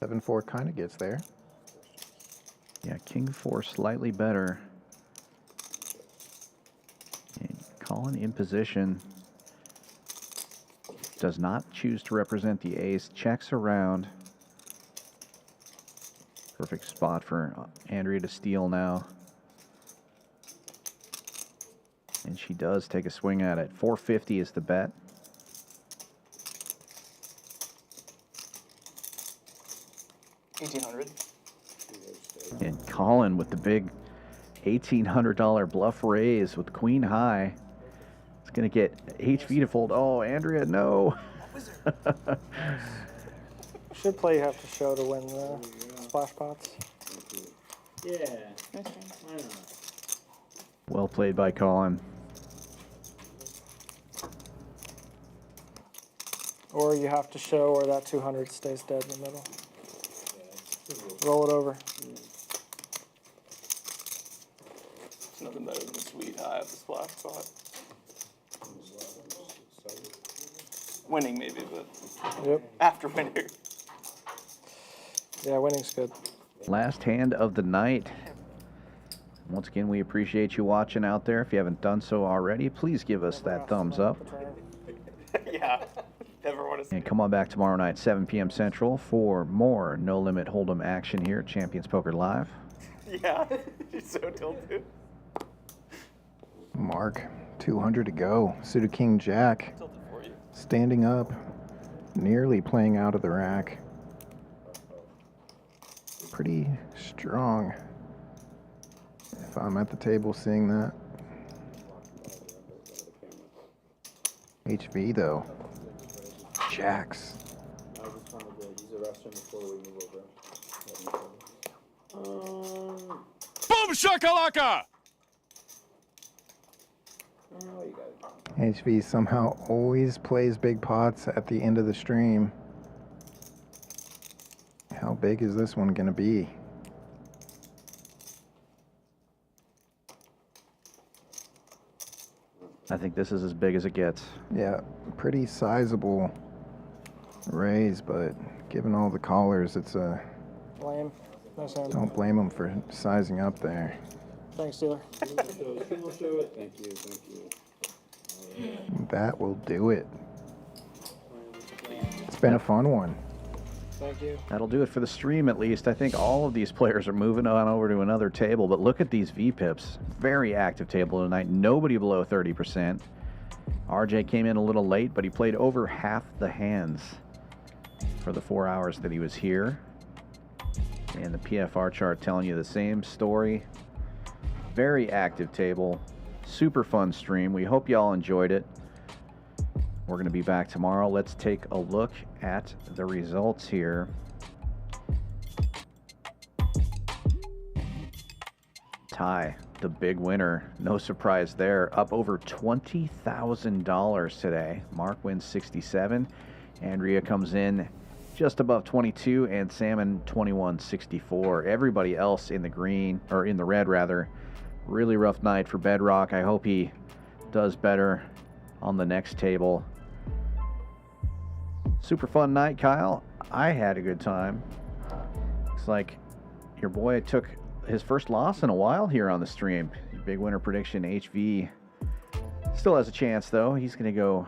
7-4 kind of gets there. Yeah, King 4 slightly better. And Collin in position. Does not choose to represent the ace. Checks around. Perfect spot for Andrea to steal now. And she does take a swing at it. 450 is the bet. $1,800. And Collin with the big $1,800 bluff raise with queen high. It's going to get HV to fold. Oh, Andrea, no. Should play you have to show to win the splash pots. Yeah. Why not? Well played by Collin. Or you have to show where that 200 stays dead in the middle. Roll it over. It's nothing better than a sweet high at the splash spot. Winning maybe, but Yep. after winning. Yeah, winning's good. Last hand of the night. Once again, we appreciate you watching out there. If you haven't done so already, please give us that thumbs up. Yeah. Never want to see. And come on back tomorrow night, 7 p.m. Central, for more No Limit Hold'em action here at Champions Poker Live. Yeah. She's so tilted. Mark, 200 to go. Suited King Jack. Standing up, nearly playing out of the rack. Pretty strong. If I'm at the table seeing that. HV though. Jacks. I just wanted to use the restroom before we move over. Boom shakalaka! Oh, you got it. HV somehow always plays big pots at the end of the stream. How big is this one gonna be? I think this is as big as it gets. Yeah, pretty sizable raise, but given all the callers, it's a... Lame. No sound. Don't blame them for sizing up there. Thanks, dealer. We'll show it. Thank you, thank you. That will do it. It's been a fun one. Thank you. That'll do it for the stream, at least. I think all of these players are moving on over to another table, but look at these VPIPs. Very active table tonight. Nobody below 30%. RJ came in a little late, but he played over half the hands for the 4 hours that he was here. And the PFR chart telling you the same story. Very active table. Super fun stream. We hope y'all enjoyed it. We're going to be back tomorrow. Let's take a look at the results here. Ty, the big winner. No surprise there. Up over $20,000 today. Mark wins 67. Andrea comes in just above 22, and Salmon 21.64. Everybody else in the green, or in the red rather. Really rough night for Bedrock. I hope he does better on the next table. Super fun night, Kyle. I had a good time. Looks like your boy took his first loss in a while here on the stream. Big winner prediction, HV. Still has a chance, though. He's going to go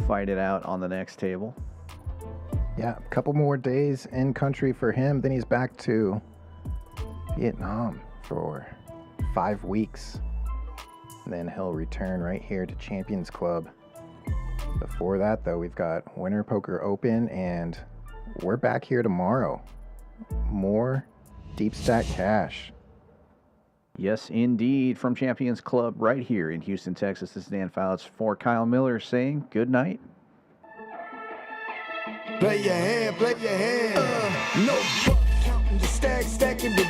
fight it out on the next table. Yeah, a couple more days in country for him. Then he's back to Vietnam for 5 weeks. And then he'll return right here to Champions Club. Before that, though, we've got Winter Poker Open, and we're back here tomorrow. More deep stack cash. Yes, indeed. From Champions Club right here in Houston, Texas, this is Dan Fouts for Kyle Miller saying good night. Play your hand, play your hand. No buck counting the stack, stacking the